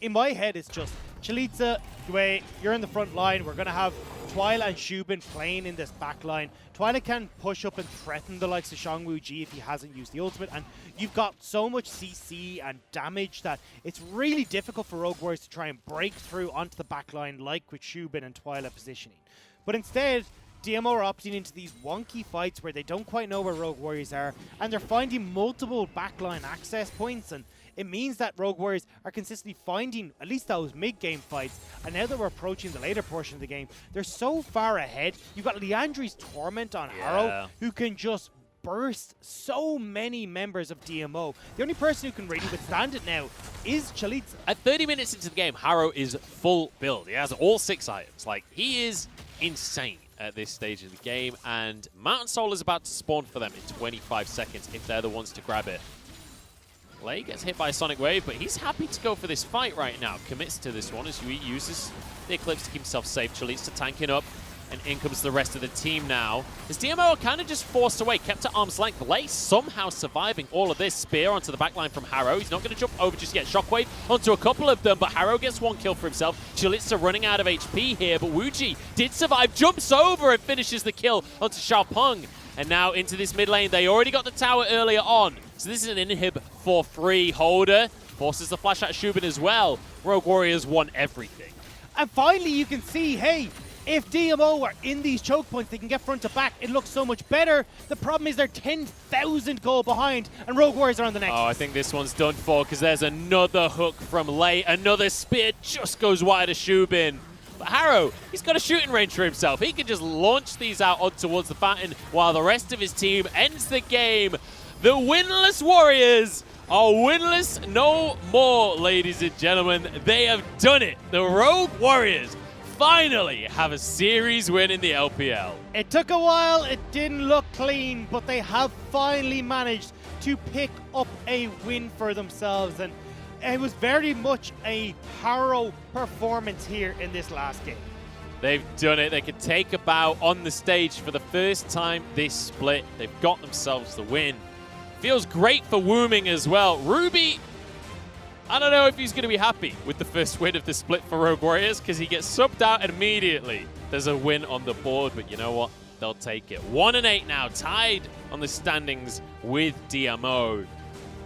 in my head, it's just Chalitza, Dway, you're in the front line. We're going to have Twila and Shubin playing in this back line. Twila can push up and threaten the likes of Shangwu Ji if he hasn't used the ultimate. And you've got so much CC and damage that it's really difficult for Rogue Warriors to try and break through onto the back line like with Shubin and Twila positioning. But instead, DMO are opting into these wonky fights where they don't quite know where Rogue Warriors are, and they're finding multiple backline access points, and it means that Rogue Warriors are consistently finding at least those mid-game fights, and now that we're approaching the later portion of the game, they're so far ahead. You've got Liandry's Torment on Harrow, who can just burst so many members of DMO. The only person who can really withstand it now is Chalitza. At 30 minutes into the game, Harrow is full build. He has all 6 items. Like, he is insane at this stage of the game, and Mountain Soul is about to spawn for them in 25 seconds if they're the ones to grab it. Lei gets hit by a Sonic Wave, but he's happy to go for this fight right now. Commits to this one as Yui uses the Eclipse to keep himself safe. Chalitza tanking up, and in comes the rest of the team now. As DMO are kind of just forced away, kept at arm's length. Lei somehow surviving all of this. Spear onto the backline from Harrow. He's not going to jump over just yet. Shockwave onto a couple of them, but Harrow gets 1 kill for himself. Chalitza running out of HP here, but Wuji did survive, jumps over and finishes the kill onto Xiaopeng. And now into this mid lane. They already got the tower earlier on, so this is an inhib for free. Holder forces the flash at Shubin as well. Rogue Warriors won everything. And finally you can see, hey, If DMO are in these choke points, they can get front to back. It looks so much better. The problem is they're 10,000 goal behind, and Rogue Warriors are on the next. Oh, I think this one's done for because there's another hook from Lei. Another spear just goes wide of Shubin. But Harrow, he's got a shooting range for himself. He can just launch these out on towards the fountain while the rest of his team ends the game. The winless Warriors are winless no more, ladies and gentlemen. They have done it. The Rogue Warriors finally have a series win in the LPL. It took a while, it didn't look clean, but they have finally managed to pick up a win for themselves, and it was very much a Harrow performance here in this last game. They've done it. They could take a bow on the stage for the first time this split. They've got themselves the win. Feels great for Wooming as well. Ruby, I don't know if he's going to be happy with the first win of the split for Rogue Warriors because he gets subbed out immediately. There's a win on the board, but you know what? They'll take it. 1-8 now, tied on the standings with DMO.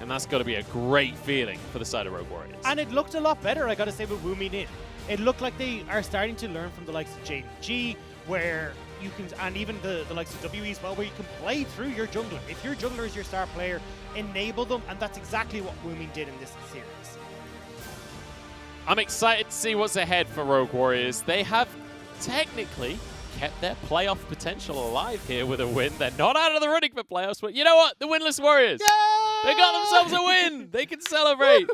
And that's got to be a great feeling for the side of Rogue Warriors. And it looked a lot better, I got to say, with Wooming in. It looked like they are starting to learn from the likes of JG, where you can, and even the likes of WE as well, where you can play through your jungler. If your jungler is your star player, enable them, and that's exactly what Wooming did in this series. I'm excited to see what's ahead for Rogue Warriors. They have technically kept their playoff potential alive here with a win. They're not out of the running for playoffs, but you know what? The winless Warriors, they got themselves a win. They can celebrate.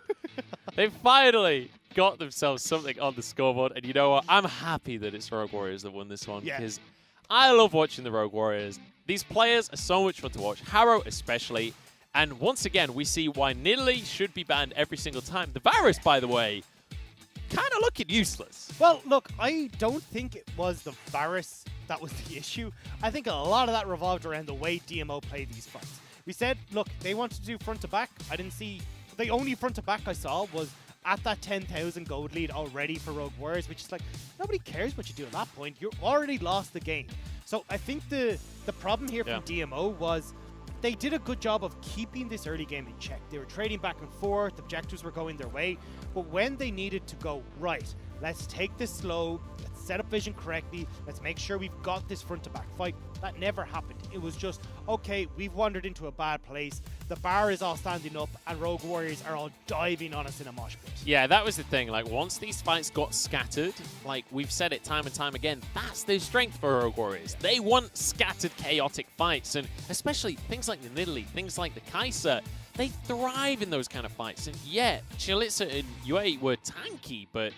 They finally got themselves something on the scoreboard, and you know what? I'm happy that it's Rogue Warriors that won this one because I love watching the Rogue Warriors. These players are so much fun to watch, Harrow especially, and once again, we see why Nidalee should be banned every single time. The Varus, by the way, kind of looking useless. Well, look, I don't think it was the Varus that was the issue. I think a lot of that revolved around the way DMO played these fights. We said, look, they wanted to do front to back. I didn't see, the only front to back I saw was at that 10,000 gold lead already for Rogue Warriors, which is like, nobody cares what you do at that point. You already lost the game. So I think the problem here from DMO was they did a good job of keeping this early game in check. They were trading back and forth, objectives were going their way, but when they needed to go, right, let's take this slow, let's set up vision correctly, let's make sure we've got this front to back fight, that never happened. It was just, okay, we've wandered into a bad place, the bar is all standing up, and Rogue Warriors are all diving on us in a mosh pit. Yeah, that was the thing. Like, once these fights got scattered, like we've said it time and time again, that's their strength for Rogue Warriors. They want scattered, chaotic fights, and especially things like the Nidalee, things like the Kai'Sa, they thrive in those kind of fights. And yeah, Chalitza and Yue were tanky, but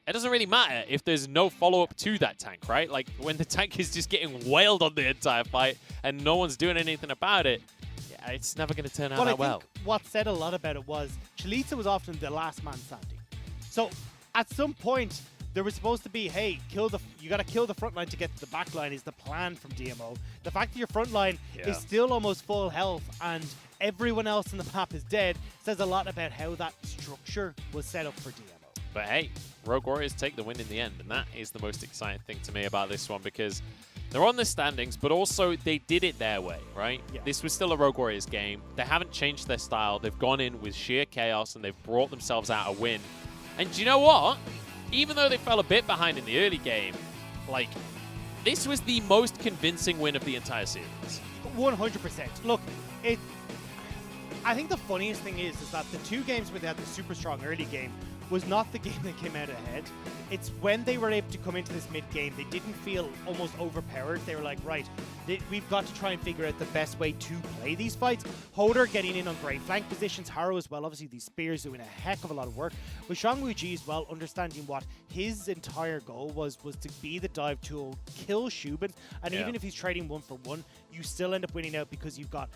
it doesn't really matter if there's no follow-up to that tank, right? Like, when the tank is just getting wailed on the entire fight and no one's doing anything about it, yeah, it's never going to turn out that well. I think what said a lot about it was Chalitza was often the last man standing. So at some point, there was supposed to be, hey, you got to kill the front line to get to the back line is the plan from DMO. The fact that your front line is still almost full health and everyone else in the map is dead says a lot about how that structure was set up for DMO. But hey, Rogue Warriors take the win in the end, and that is the most exciting thing to me about this one because they're on the standings, but also they did it their way, right? Yeah. This was still a Rogue Warriors game. They haven't changed their style. They've gone in with sheer chaos, and they've brought themselves out a win. And do you know what? Even though they fell a bit behind in the early game, like, this was the most convincing win of the entire series. 100%. Look, I think the funniest thing is that the two games where they had the super strong early game was not the game that came out ahead. It's when they were able to come into this mid-game, they didn't feel almost overpowered. They were like, right, we've got to try and figure out the best way to play these fights. Holder getting in on great flank positions, Harrow as well, obviously these spears doing a heck of a lot of work. With Shangwu-Ji as well, understanding what his entire goal was to be the dive tool, kill Shubin, and even if he's trading 1-for-1, you still end up winning out because you've got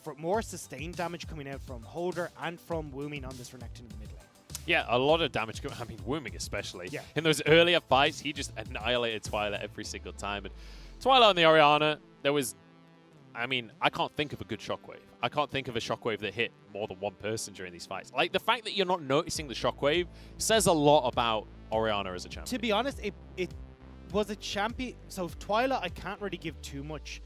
for more sustained damage coming out from Holder and from Wooming on this Renekton in the mid lane. Yeah, a lot of damage. I mean, Wooming especially. Yeah. In those earlier fights, he just annihilated Twilight every single time. And Twilight on the Orianna, there was... I mean, I can't think of a good shockwave. I can't think of a shockwave that hit more than one person during these fights. Like, the fact that you're not noticing the shockwave says a lot about Orianna as a champion. To be honest, it was a champion... So, Twilight, I can't really give too much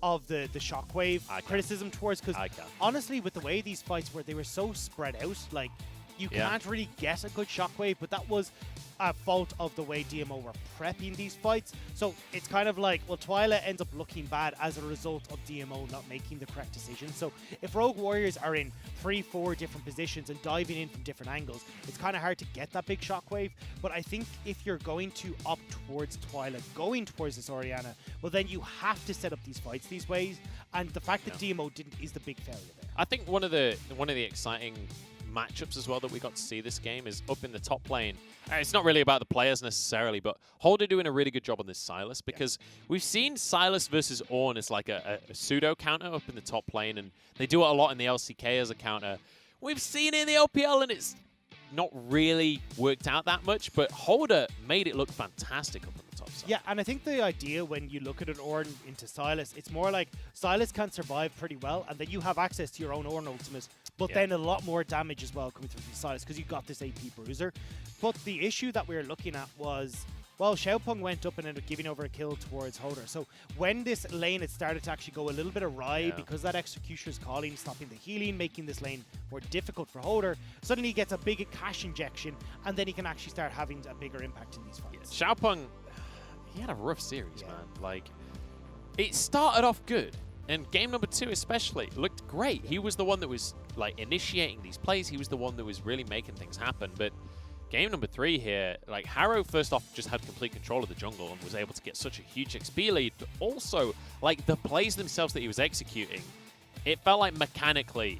of the shockwave criticism towards, because honestly, with the way these fights were, they were so spread out, like, you can't really get a good shockwave, but that was a fault of the way DMO were prepping these fights. So it's kind of like, well, Twyla ends up looking bad as a result of DMO not making the correct decision. So if Rogue Warriors are in 3-4 different positions and diving in from different angles, it's kind of hard to get that big shockwave. But I think if you're going to opt towards Twyla, going towards this Orianna, well, then you have to set up these fights these ways. And the fact that DMO didn't is the big failure there. I think one of the exciting matchups as well that we got to see this game is up in the top lane. It's not really about the players necessarily, but Holder doing a really good job on this Sylas, because we've seen Sylas versus Ornn as like a pseudo counter up in the top lane, and they do it a lot in the LCK as a counter. We've seen it in the LPL, and it's not really worked out that much, but Holder made it look fantastic up on the top side. Yeah, and I think the idea when you look at an Ornn into Sylas, it's more like Sylas can survive pretty well, and then you have access to your own Ornn ultimate, but then a lot more damage as well coming through from Sylas because you got this AP bruiser. But the issue that we were looking at was, well, Xiaopeng went up and ended up giving over a kill towards Holder. So when this lane had started to actually go a little bit awry because that Executioner's calling, stopping the healing, making this lane more difficult for Holder, suddenly he gets a big cash injection, and then he can actually start having a bigger impact in these fights. Xiaopeng, he had a rough series, man. Like, it started off good, and game number 2 especially looked great. He was the one that was like initiating these plays. He was the one that was really making things happen. But game number 3 here, like, Harrow first off just had complete control of the jungle and was able to get such a huge XP lead, but also like the plays themselves that he was executing, it felt like mechanically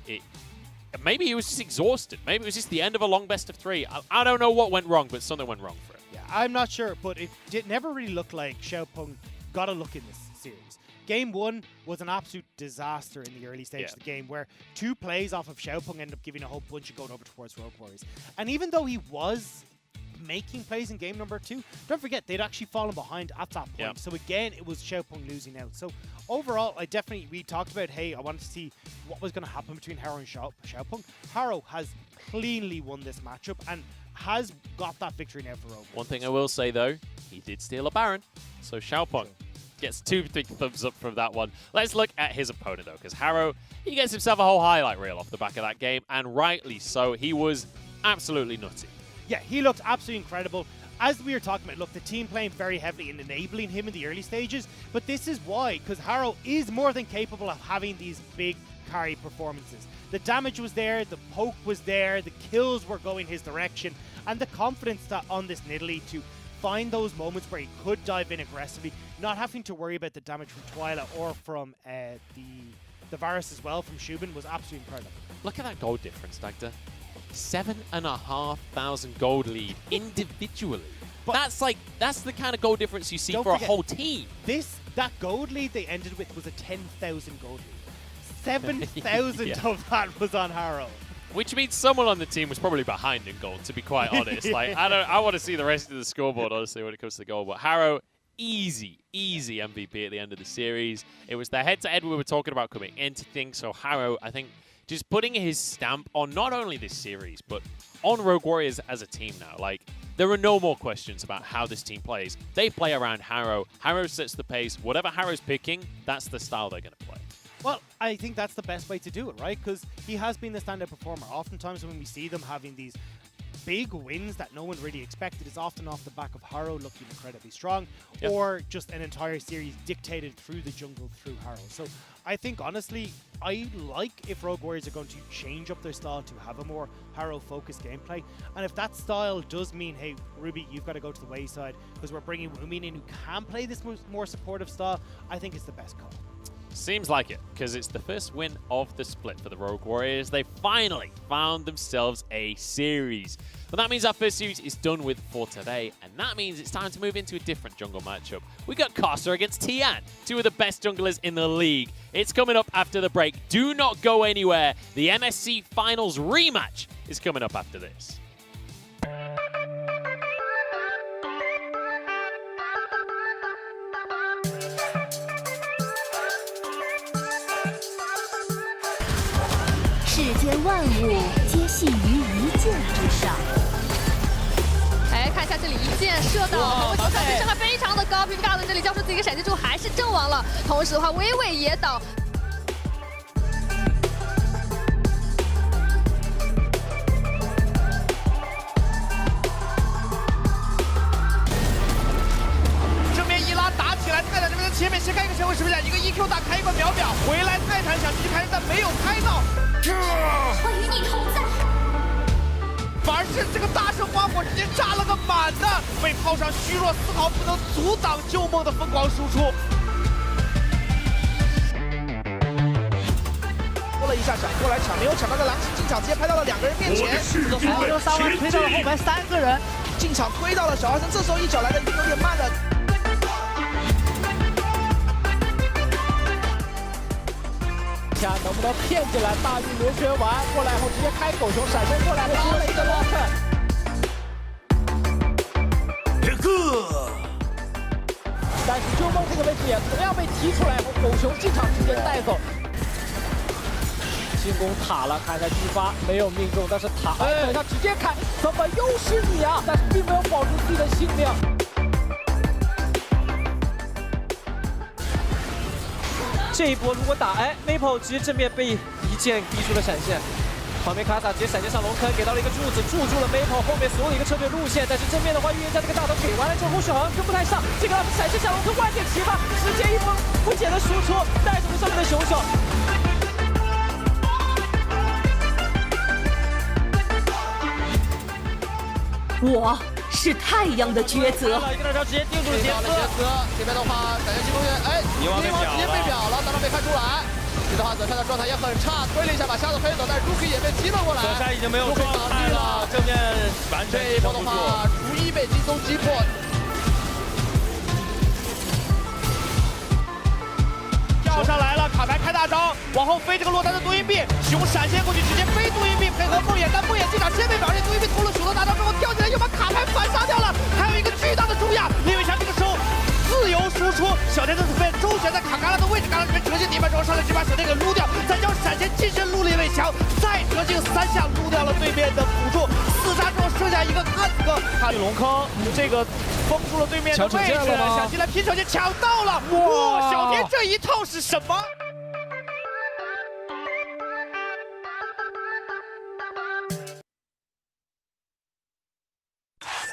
maybe he was just exhausted. Maybe it was just the end of a long best of 3. I don't know what went wrong, but something went wrong for him. Yeah, I'm not sure, but it never really looked like Xiaopeng got a look in this series. Game 1 was an absolute disaster in the early stage of the game, where 2 plays off of Xiaopeng ended up giving a whole bunch of going over towards Rogue Warriors. And even though he was making plays in game number 2, don't forget, they'd actually fallen behind at that point. So again, it was Xiaopeng losing out. So overall, we talked about, hey, I wanted to see what was going to happen between Harrow and Xiaopeng. Harrow has cleanly won this matchup and has got that victory now for Rogue Warriors. One thing I will say, though, he did steal a Baron. So Xiaopeng gets 2 big thumbs up from that one. Let's look at his opponent, though, because Harrow, he gets himself a whole highlight reel off the back of that game, and rightly so. He was absolutely nutty. Yeah, he looked absolutely incredible. As we were talking about, look, the team playing very heavily in enabling him in the early stages, but this is why, because Harrow is more than capable of having these big carry performances. The damage was there, the poke was there, the kills were going his direction, and the confidence that on this Nidalee to find those moments where he could dive in aggressively, not having to worry about the damage from Twyla or from the Varus as well from Shubin, was absolutely incredible. Look at that gold difference, Dagda. 7,500 gold lead individually. But that's the kind of gold difference you see for a whole team. That gold lead they ended with was a 10,000 gold lead. 7,000 of that was on Harrow. Which means someone on the team was probably behind in gold, to be quite honest. Like, I want to see the rest of the scoreboard, honestly, when it comes to the gold. But Harrow, easy MVP at the end of the series. It was the head-to-head we were talking about coming into things. So Harrow, I think, just putting his stamp on not only this series, but on Rogue Warriors as a team now. Like, there are no more questions about how this team plays. They play around Harrow. Harrow sets the pace. Whatever Harrow's picking, that's the style they're going to play. Well, I think that's the best way to do it, right? Because he has been the standout performer. Oftentimes when we see them having these big wins that no one really expected, it's often off the back of Harrow looking incredibly strong, or just an entire series dictated through the jungle through Harrow. So I think, honestly, I like if Rogue Warriors are going to change up their style to have a more Harrow-focused gameplay. And if that style does mean, hey, Ruby, you've got to go to the wayside because we're bringing Wumin in who can play this more supportive style, I think it's the best call. Seems like it, because it's the first win of the split for the Rogue Warriors. They finally found themselves a series. But that means our first series is done with for today, and that means it's time to move into a different jungle matchup. We got Costa against Tian, 2 of the best junglers in the league. It's coming up after the break. Do not go anywhere. The MSC Finals rematch is coming up after this.世间万物皆系于一剑之上。哎，看一下这里一剑射到，我们球场支撑还非常的高，皮皮卡伦这里交出自己一个闪击之后还是阵亡了。同时的话，微微也倒。大火直接炸了个满的，被炮上虚弱丝毫不能阻挡旧梦的疯狂输出。拨了一下闪过来抢，没有抢到的狼骑进场，直接拍到了2个人面前。还有3万推到了后排3个人，进场推到了小花生，这时候一脚来的有点慢了。 看能不能骗进来，大力螺旋丸过来后直接开狗熊闪现过来，拉了一个 lock。但是旧梦这个位置也同样被提出来后，狗熊进场直接带走。进攻塔了，看一下击发没有命中，但是塔等一下直接开，怎么又是你啊？但是并没有保住自己的性命。 这一波如果打Maple 直接正面被一剑逼出了闪现，旁边卡萨直接闪现上龙坑，给到了一个柱子，住了 Maple 后面所有的一个撤退路线。但是正面的话，预言家这个大头给完了之后，后续好像跟不太上。这个闪现下龙坑万箭齐发，直接一波不解的输出，带走了上面的熊熊。我是太阳的抉择。一个大招直接定住了杰斯，这边的话，感觉进攻员泥王直接被秒了，当然没看出来。这的话，泽山的状态也很差，推了一下把瞎子推走，但是 Rookie 也被击了过来。泽山已经没有状态了，正面完全这一波的话，逐一被金松击破。 跳上来了，卡牌开大招，往后飞这个落单的毒阴币，熊闪现过去，直接飞毒阴币，配合梦魇，但梦魇进场先被秒，这毒阴币偷了许多大招之后跳起来，又把卡牌反杀掉了，还有一个巨大的中亚，李伟强这个时候自由输出，小天的准备周旋在卡嘎拉的位置，嘎拉这边折进底板之后上来直把小天给撸掉，再将闪现近身撸李伟强，再折进3下撸掉了对面的辅助，4杀之后剩下一个哥斯哥，卡里龙坑这个。 封住了对面的位置，想进来拼手线抢到了！哇，小天这一套是什么？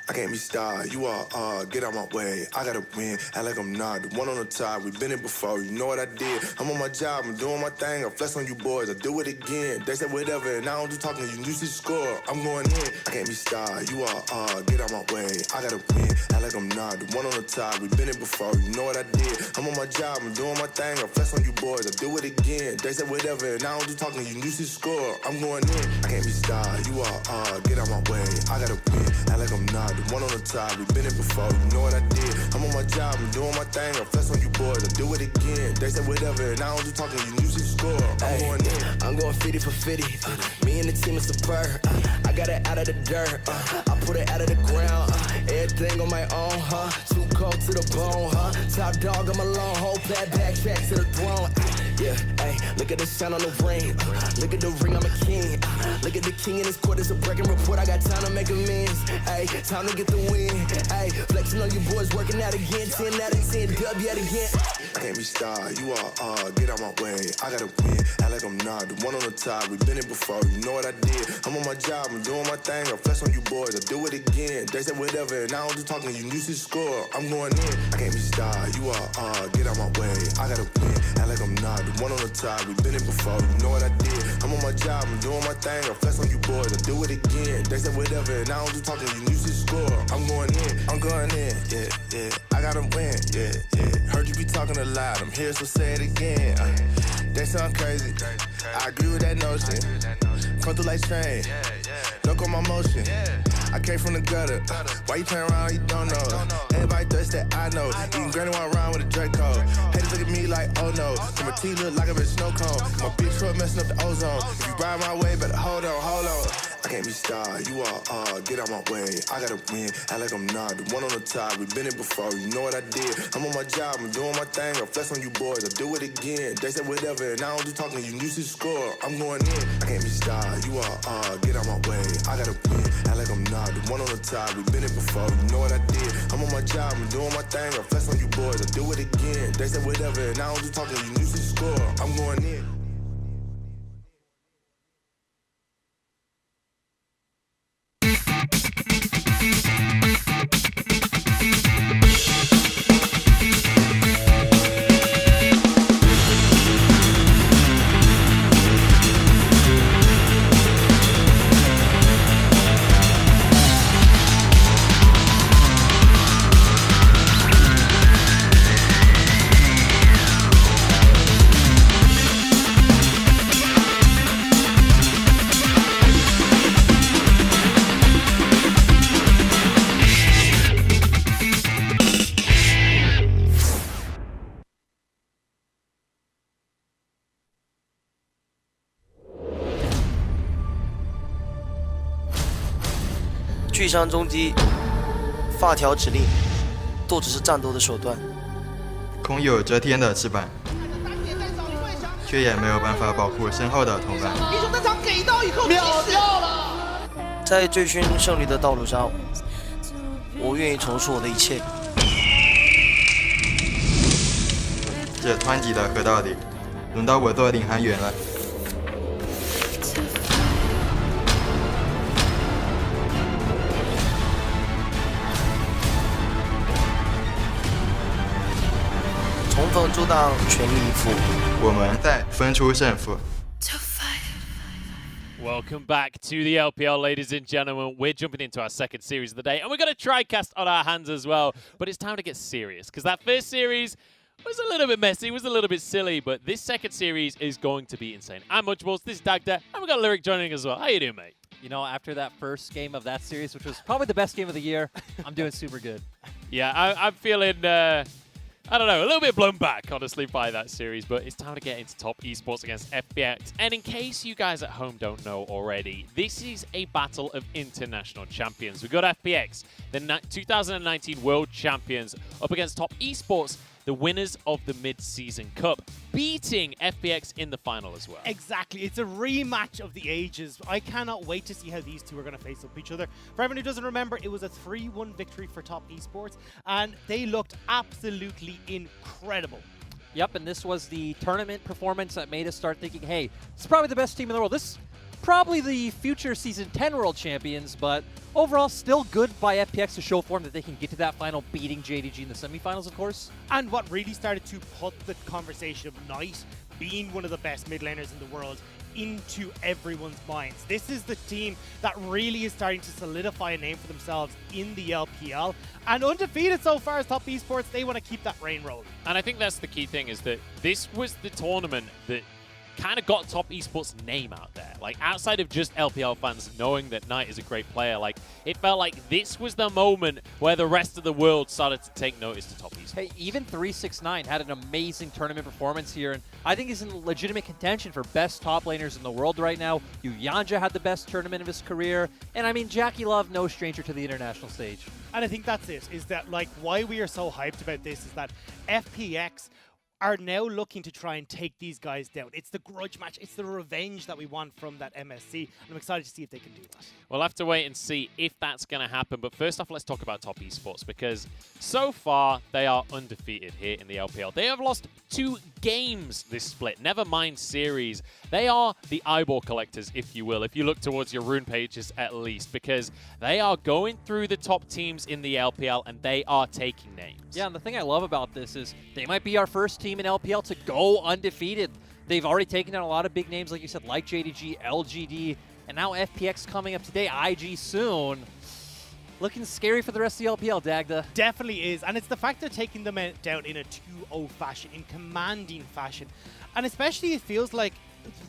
I can't be starred, you are, get out my way. I gotta win, act like I'm not the one on the top. We've been here before, you know what I did. I'm on my job, I'm doing my thing. I flex on you boys, I do it again. They said whatever, and I don't do talking, you lose the score. I'm going in, I can't be starred, you are, get out my way. I gotta win, act like I'm not the one on the top. We've been here before, you know what I did. I'm on my job, I'm doing my thing. I flex on you boys, I do it again. They said whatever, and I don't do talking, you lose the score. I'm going in, I can't be starred, you are, get out my way. I gotta win, act like I'm not. The one on the top, we've been here before, you know what I did. I'm on my job, I'm doing my thing, I flex on you boys, I do it again. They said whatever, and I don't do talking, you lose the score. I'm going in. I'm going 50 for 50. Me and the team is superb. I got it out of the dirt. I put it out of the ground. Everything on my own, Too cold to the bone, Top dog, I'm alone. Whole backtrack to the throne. Yeah, hey, look at the shine on the ring. Look at the ring, I'm a king. Look at the king in his court, it's a breaking report. I got time to make amends. Hey, time to get the win. Hey, flexing on you boys, working out again. 10 out of 10, dub yet again. I can't be starred, you are, get out my way. I gotta win, act like I'm not the one on the top. We've been here before, you know what I did. I'm on my job, I'm doing my thing. I flex on you boys, I do it again. They said whatever, and I don't do talking, you lose the score. I'm going in, I can't be starred, you are, get out my way. I gotta win, act like I'm not the one on the top. We've been here before, you know what I did. I'm on my job, I'm doing my thing. I flex on you boys, I do it again. They said whatever, and I don't do talking, you lose the score. I'm going in, yeah. I gotta win, yeah. Heard you be talking a lot, I'm here, so say it again. That sound crazy, I agree with that notion. Come through like train, look on my motion. I came from the gutter, why you turn around, you don't know. Everybody thirsty, I know. Eating granny while around with a Draco. Haters look at me like, oh no. My teeth look like a bitch snow cone. My bitch truck messing up the ozone. If you ride my way, better hold on. I can't be starred, you are, get out my way. I gotta win, act like I'm not the one on the top. We've been here before, you know what I did. I'm on my job, I'm doing my thing. I flex on you boys, I do it again. They said whatever, and I don't do talking, you lose the score. I'm going in, I can't be starred, you are, get out my way. I gotta win, act like I'm not the one on the top. We've been here before, you know what I did. I'm on my job, I'm doing my thing. I flex on you boys, I do it again. They said whatever, and I don't do talking, you lose the score. I'm going in. 去向终击，发条指令，都只是战斗的手段。空有遮天的翅膀，却也没有办法保护身后的同伴。英雄登场给到以后秒掉了。在追寻胜利的道路上，我愿意重述我的一切。这湍急的河道里，轮到我做领航员了。充分阻挡，全力以赴。我们在分出胜负。Welcome back to the LPL, ladies and gentlemen. We're jumping into our second series of the day, and we've got a TriCast on our hands as well. But it's time to get serious, because that first series was a little bit messy, was a little bit silly, but this second series is going to be insane. I'm Munchables, this is Dagda, and we've got Lyric joining as well. How you doing, mate? You know, after that first game of that series, which was probably the best game of the year, I'm doing super good. Yeah, I'm feeling... I don't know, a little bit blown back, honestly, by that series, but it's time to get into top esports against FPX. And in case you guys at home don't know already, this is a battle of international champions. We've got FPX, the 2019 World Champions, up against top esports, the winners of the Mid-Season Cup, beating FPX in the final as well. Exactly. It's a rematch of the ages. I cannot wait to see how these two are going to face up each other. For everyone who doesn't remember, it was a 3-1 victory for top esports, and they looked absolutely incredible. Yep, and this was the tournament performance that made us start thinking, hey, it's probably the best team in the world. This is probably the future Season 10 World Champions, but overall still good by FPX to show form that they can get to that final, beating JDG in the semifinals, of course. And what really started to put the conversation of Knight being one of the best mid laners in the world into everyone's minds. This is the team that really is starting to solidify a name for themselves in the LPL. And undefeated so far as top esports, they want to keep that reign rolling. And I think that's the key thing, is that this was the tournament that kind of got top esports name out there. Like, outside of just LPL fans knowing that Knight is a great player, like, it felt like this was the moment where the rest of the world started to take notice to top esports. Hey, even 369 had an amazing tournament performance here, and I think he's in legitimate contention for best top laners in the world right now. Yanja had the best tournament of his career, and I mean, Jackie Love, no stranger to the international stage. And I think that's it, is that, like, why we are so hyped about this is that FPX are now looking to try and take these guys down. It's the grudge match. It's the revenge that we want from that MSC. And I'm excited to see if they can do that. We'll have to wait and see if that's going to happen. But first off, let's talk about top esports, because so far they are undefeated here in the LPL. They have lost 2 games this split, never mind series. They are the eyeball collectors, if you will, if you look towards your rune pages at least, because they are going through the top teams in the LPL and they are taking names. Yeah, and the thing I love about this is they might be our first team in LPL to go undefeated. They've already taken down a lot of big names, like you said, like JDG, LGD, and now FPX coming up today, IG soon. Looking scary for the rest of the LPL, Dagda. Definitely is, and it's the fact they're taking them down in a 2-0 fashion, in commanding fashion. And especially it feels like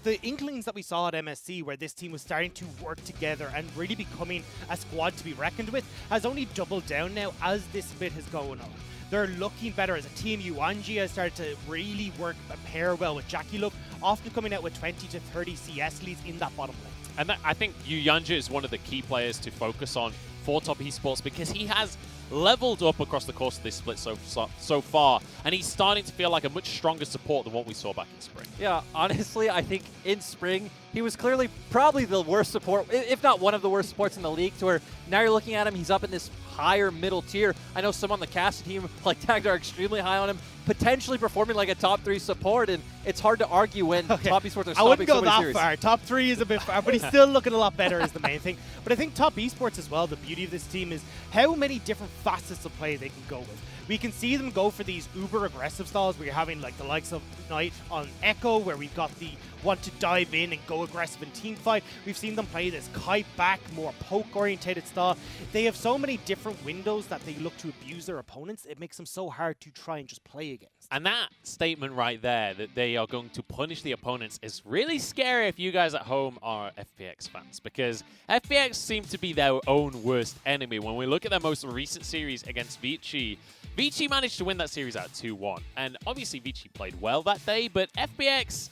the inklings that we saw at MSC, where this team was starting to work together and really becoming a squad to be reckoned with, has only doubled down now as this split has gone on. They're looking better as a team. Yuanji has started to really work and pair well with Jackie Look, often coming out with 20 to 30 CS leads in that bottom lane. And I think Yanja is one of the key players to focus on for top esports, because he has leveled up across the course of this split so far, and he's starting to feel like a much stronger support than what we saw back in spring. Yeah, honestly, I think in spring, he was clearly probably the worst support, if not one of the worst supports in the league, to where now you're looking at him, he's up in this higher middle tier. I know some on the cast team, like Tagged, are extremely high on him, potentially performing like a top 3 support, and it's hard to argue when top esports are stopping so many series. I wouldn't go that far. Top 3 is a bit far, but he's still looking a lot better is the main thing. But I think top esports as well, the beauty of this team is how many different facets of play they can go with. We can see them go for these uber aggressive styles where you're having like the likes of Knight on Echo, where we've got the want to dive in and go aggressive in team fight. We've seen them play this kite back, more poke orientated style. They have so many different windows that they look to abuse their opponents. It makes them so hard to try and just play against. And that statement right there, that they are going to punish the opponents, is really scary if you guys at home are FPX fans, because FPX seem to be their own worst enemy. When we look at their most recent series against Vici, Vici managed to win that series out 2-1. And obviously Vici played well that day, but FPX,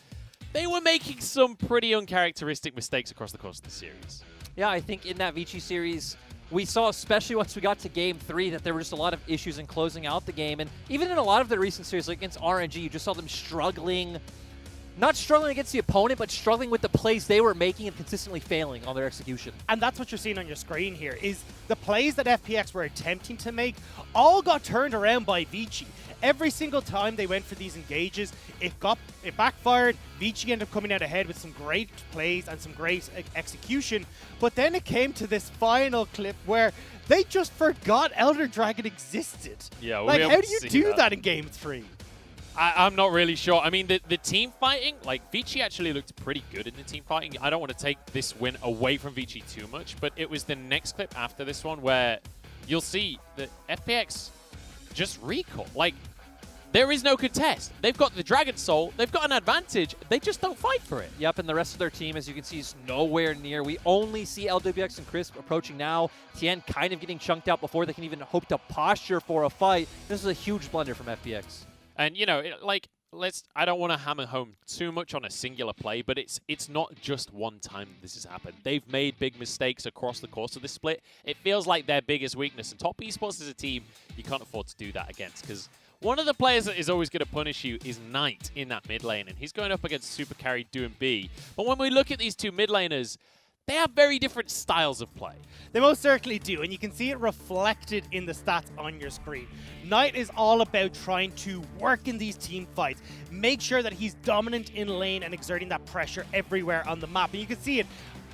they were making some pretty uncharacteristic mistakes across the course of the series. Yeah, I think in that Vici series, we saw, especially once we got to Game 3, that there were just a lot of issues in closing out the game. And even in a lot of the recent series, like against RNG, you just saw them struggling. Not struggling against the opponent, but struggling with the plays they were making and consistently failing on their execution. And that's what you're seeing on your screen here, is the plays that FPX were attempting to make all got turned around by Vici. Every single time they went for these engages, it backfired. Vici ended up coming out ahead with some great plays and some great execution. But then it came to this final clip where they just forgot Elder Dragon existed. Yeah, like, how do you do that in Game 3? I'm not really sure. I mean, the team fighting, like, Vici actually looked pretty good in the team fighting. I don't want to take this win away from Vici too much, but it was the next clip after this one where you'll see that FPX just recall. Like, there is no contest. They've got the Dragon Soul. They've got an advantage. They just don't fight for it. Yep, and the rest of their team, as you can see, is nowhere near. We only see LWX and Crisp approaching now. Tien kind of getting chunked out before they can even hope to posture for a fight. This is a huge blunder from FPX. And, you know, I don't want to hammer home too much on a singular play, but it's not just one time this has happened. They've made big mistakes across the course of this split. It feels like their biggest weakness. And Top Esports as a team, you can't afford to do that against, because one of the players that is always going to punish you is Knight in that mid lane, and he's going up against Super Carry doing B. But when we look at these two mid laners, they have very different styles of play. They most certainly do, and you can see it reflected in the stats on your screen. Knight is all about trying to work in these team fights, make sure that he's dominant in lane and exerting that pressure everywhere on the map. And you can see it.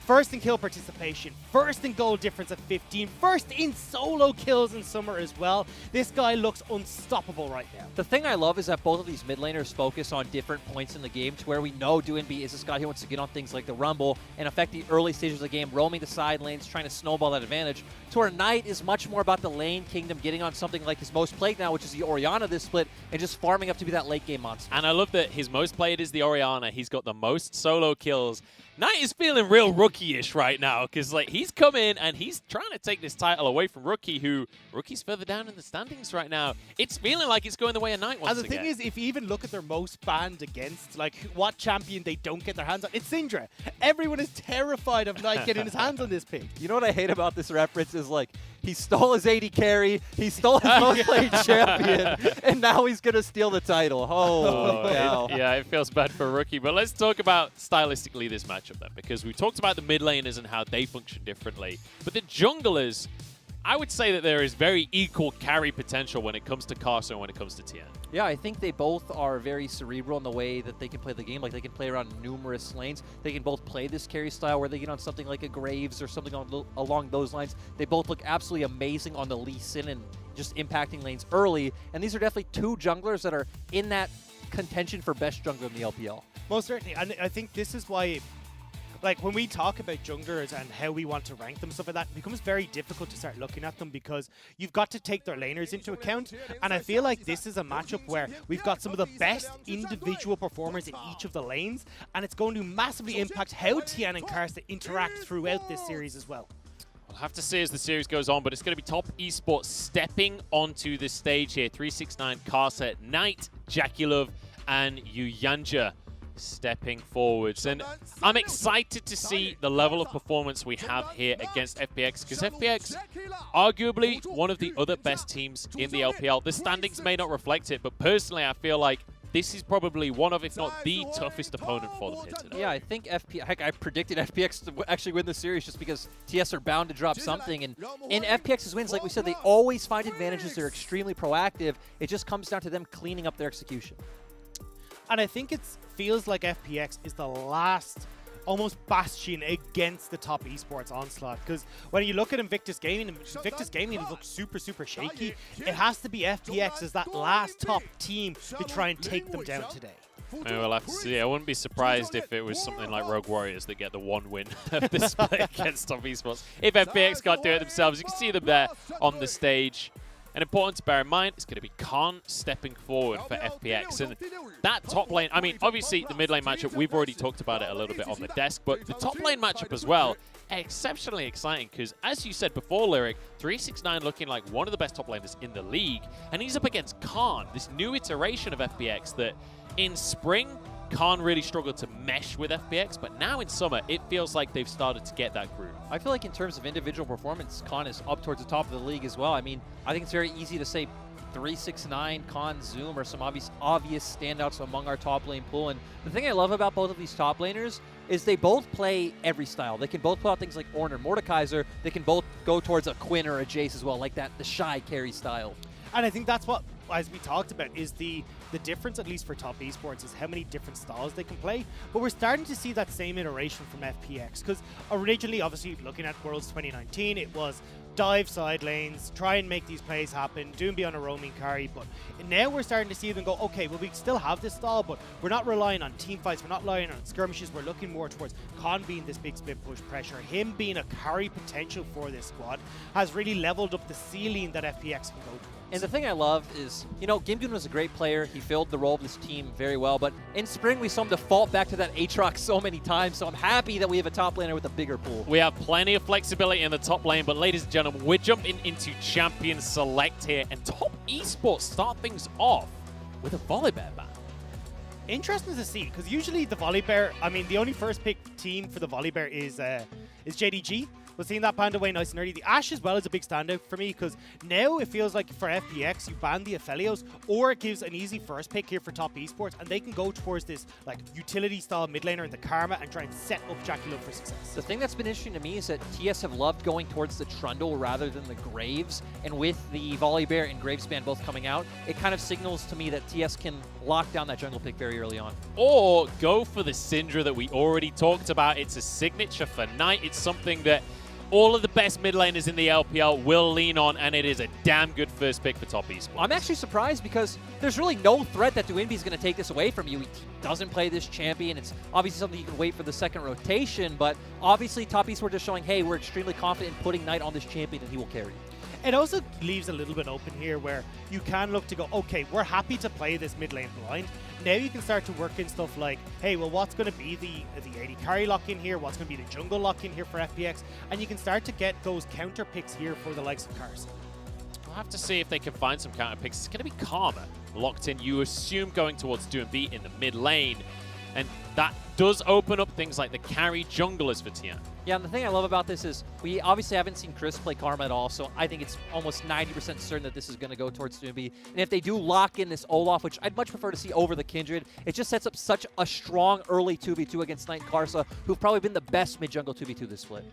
First in kill participation, first in goal difference at 15, first in solo kills in summer as well. This guy looks unstoppable right now. The thing I love is that both of these mid laners focus on different points in the game, to where we know Doinby is this guy who wants to get on things like the Rumble and affect the early stages of the game, roaming the side lanes, trying to snowball that advantage. To where Knight is much more about the lane kingdom, getting on something like his most played now, which is the Orianna this split, and just farming up to be that late game monster. And I love that his most played is the Orianna. He's got the most solo kills. Knight is feeling real rookie-ish right now, because like he's come in and he's trying to take this title away from Rookie, who Rookie's further down in the standings right now. It's feeling like it's going the way of Knight once again. And the thing is, if you even look at their most banned against, like what champion they don't get their hands on, it's Syndra. Everyone is terrified of Knight getting his hands on this pick. You know what I hate about this reference is, like, he stole his AD carry, he stole his most played champion, and now he's going to steal the title. Holy cow. Yeah, it feels bad for Rookie. But let's talk about stylistically this matchup then, because we talked about the mid laners and how they function differently. But the junglers, I would say that there is very equal carry potential when it comes to Carso and when it comes to Tien. Yeah, I think they both are very cerebral in the way that they can play the game. Like, they can play around numerous lanes. They can both play this carry style where they get on something like a Graves or something along those lines. They both look absolutely amazing on the Lee Sin and just impacting lanes early. And these are definitely two junglers that are in that contention for best jungler in the LPL. Most certainly. And I think this is why, like, when we talk about junglers and how we want to rank them, stuff like that, it becomes very difficult to start looking at them, because you've got to take their laners into account. And I feel like this is a matchup where we've got some of the best individual performers in each of the lanes, and it's going to massively impact how Tien and Karsa interact throughout this series as well. We'll have to see as the series goes on, but it's going to be Top Esports stepping onto the stage here. 369, Karsa, Knight, Jackie and Yuyanja stepping forwards. And I'm excited to see the level of performance we have here against FPX, because FPX, arguably one of the other best teams in the LPL. The standings may not reflect it, but personally I feel like this is probably one of, if not the toughest opponent for them here today. Yeah, I think FPX, heck, I predicted FPX to actually win the series just because TS are bound to drop something. And in FPX's wins, like we said, they always find advantages. They're extremely proactive. It just comes down to them cleaning up their execution. And I think it feels like FPX is the last almost bastion against the Top Esports onslaught. Because when you look at Invictus Gaming looks super, super shaky. It has to be FPX as that last top team to try and take them down today. Maybe we'll have to see. I wouldn't be surprised if it was something like Rogue Warriors that get the one win of this play against Top Esports. If FPX can't do it themselves, you can see them there on the stage. And important to bear in mind, it's going to be Khan stepping forward for FPX. And that top lane, I mean, obviously the mid lane matchup, we've already talked about it a little bit on the desk, but the top lane matchup as well, exceptionally exciting, because as you said before, Lyric, 369 looking like one of the best top laners in the league, and he's up against Khan, this new iteration of FPX that in spring Khan really struggled to mesh with FPX, but now in summer, it feels like they've started to get that groove. I feel like in terms of individual performance, Khan is up towards the top of the league as well. I mean, I think it's very easy to say 369, Khan, Zoom are some obvious standouts among our top lane pool. And the thing I love about both of these top laners is they both play every style. They can both pull out things like Ornn or Mordekaiser. They can both go towards a Quinn or a Jace as well, like that, the shy carry style. And I think that's what, as we talked about, is the difference, at least for top esports, is how many different styles they can play. But we're starting to see that same iteration from FPX, because originally, obviously, looking at Worlds 2019, it was dive side lanes, try and make these plays happen, Doomby on a roaming carry. But now we're starting to see them go, okay, well, we still have this style, but we're not relying on team fights, we're not relying on skirmishes, we're looking more towards Khan being this big split push pressure. Him being a carry potential for this squad has really leveled up the ceiling that FPX can go towards. And the thing I love is, you know, Gimdun was a great player. He filled the role of this team very well. But in spring, we saw him default back to that Aatrox so many times. So I'm happy that we have a top laner with a bigger pool. We have plenty of flexibility in the top lane. But ladies and gentlemen, we're jumping into Champion Select here. And Top Esports start things off with a Volibear ban. Interesting to see, because usually the Volibear, I mean, the only first pick team for the Volibear is JDG. We're seeing that banned away nice and early. The Ashe as well is a big standout for me, because now it feels like for FPX, you ban the Aphelios, or it gives an easy first pick here for Top Esports, and they can go towards this like utility style mid laner in the Karma and try and set up JackeyLove for success. The thing that's been interesting to me is that TS have loved going towards the Trundle rather than the Graves, and with the Volibear and Graves ban both coming out, it kind of signals to me that TS can lock down that jungle pick very early on. Or go for the Syndra that we already talked about. It's a signature for Knight. It's something that all of the best mid laners in the LPL will lean on, and it is a damn good first pick for Top Esports. I'm actually surprised because there's really no threat that Duinbi is going to take this away from you. He doesn't play this champion. It's obviously something you can wait for the second rotation, but obviously Top Esports is showing, hey, we're extremely confident in putting Knight on this champion and he will carry. It also leaves a little bit open here where you can look to go, okay, we're happy to play this mid lane blind. Now you can start to work in stuff like, hey, well, what's going to be the AD carry lock in here? What's going to be the jungle lock in here for FPX? And you can start to get those counter picks here for the likes of Karsa. We'll have to see if they can find some counter picks. It's going to be Karma locked in. You assume going towards Doomb in the mid lane. And that does open up things like the carry junglers for Tian. Yeah, and the thing I love about this is we obviously haven't seen Chris play Karma at all, so I think it's almost 90% certain that this is going to go towards Doomby. And if they do lock in this Olaf, which I'd much prefer to see over the Kindred, it just sets up such a strong early 2v2 against Knight and Karsa, who've probably been the best mid-jungle 2v2 this split.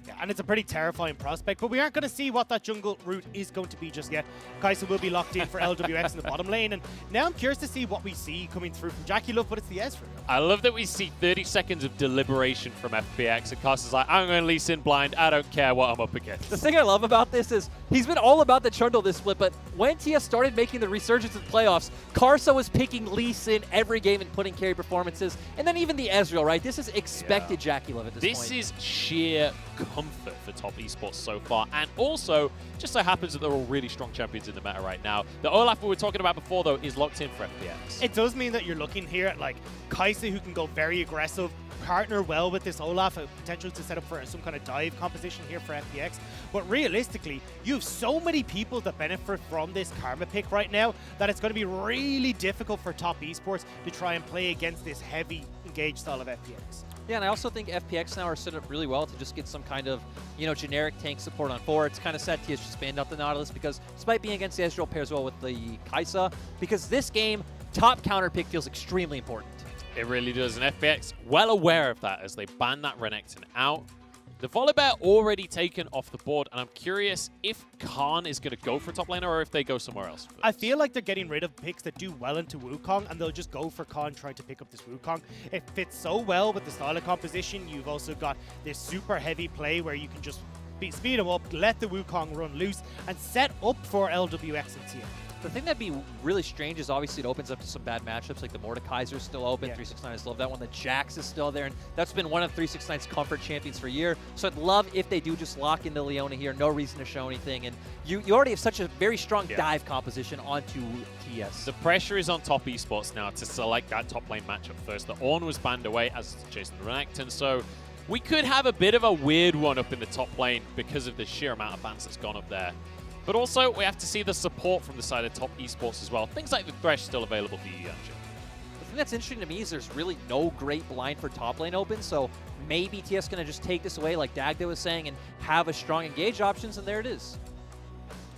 Yeah, and it's a pretty terrifying prospect, but we aren't going to see what that jungle route is going to be just yet. Kai'Sa will be locked in for LWX in the bottom lane, and now I'm curious to see what we see coming through from JackeyLove, but it's the Ezreal. I love that we see 30 seconds of deliberation from FPX, and Kai'Sa's like, I'm going to Lee Sin blind, I don't care what I'm up against. The thing I love about this is he's been all about the Trundle this split, but when TS started making the resurgence in the playoffs, Karsa was picking Lee Sin every game and putting carry performances, and then even the Ezreal, right? This is expected JackeyLove at this point. This is sheer comfort for Top Esports so far, and also just so happens that they're all really strong champions in the meta right now. The Olaf we were talking about before, though, is locked in for FPX. It does mean that you're looking here at like Kai'Sa, who can go very aggressive, partner well with this Olaf, a potential to set up for some kind of dive composition here for FPX. But realistically, you have so many people that benefit from this Karma pick right now that it's going to be really difficult for Top Esports to try and play against this heavy engaged style of FPX. Yeah, and I also think FPX now are set up really well to just get some kind of, generic tank support on 4. It's kind of sad TS just banned out the Nautilus because despite being against the Ezreal pairs well with the Kai'Sa, because this game, top counter pick feels extremely important. It really does, and FPX well aware of that as they ban that Renekton out. The Volibear already taken off the board, and I'm curious if Khan is going to go for top laner or if they go somewhere else first. I feel like they're getting rid of picks that do well into Wukong, and they'll just go for Khan trying to pick up this Wukong. It fits so well with the style of composition. You've also got this super heavy play where you can just speed him up, let the Wukong run loose, and set up for LWX and TM. The thing that'd be really strange is obviously it opens up to some bad matchups, like the Mordekaiser's still open, 369 is love that one, the Jax is still there, and that's been one of 369's comfort champions for a year. So I'd love if they do just lock into Leona here, no reason to show anything, and you already have such a very strong dive composition onto TS. The pressure is on Top Esports now to select that top lane matchup first. The Ornn was banned away as Jason Renekton, so we could have a bit of a weird one up in the top lane because of the sheer amount of bans that's gone up there. But also, we have to see the support from the side of Top Esports as well. Things like the Thresh still available for you, Yanjin. The thing that's interesting to me is there's really no great blind for top lane open, so maybe TS going to just take this away like Dagda was saying and have a strong engage options, and there it is.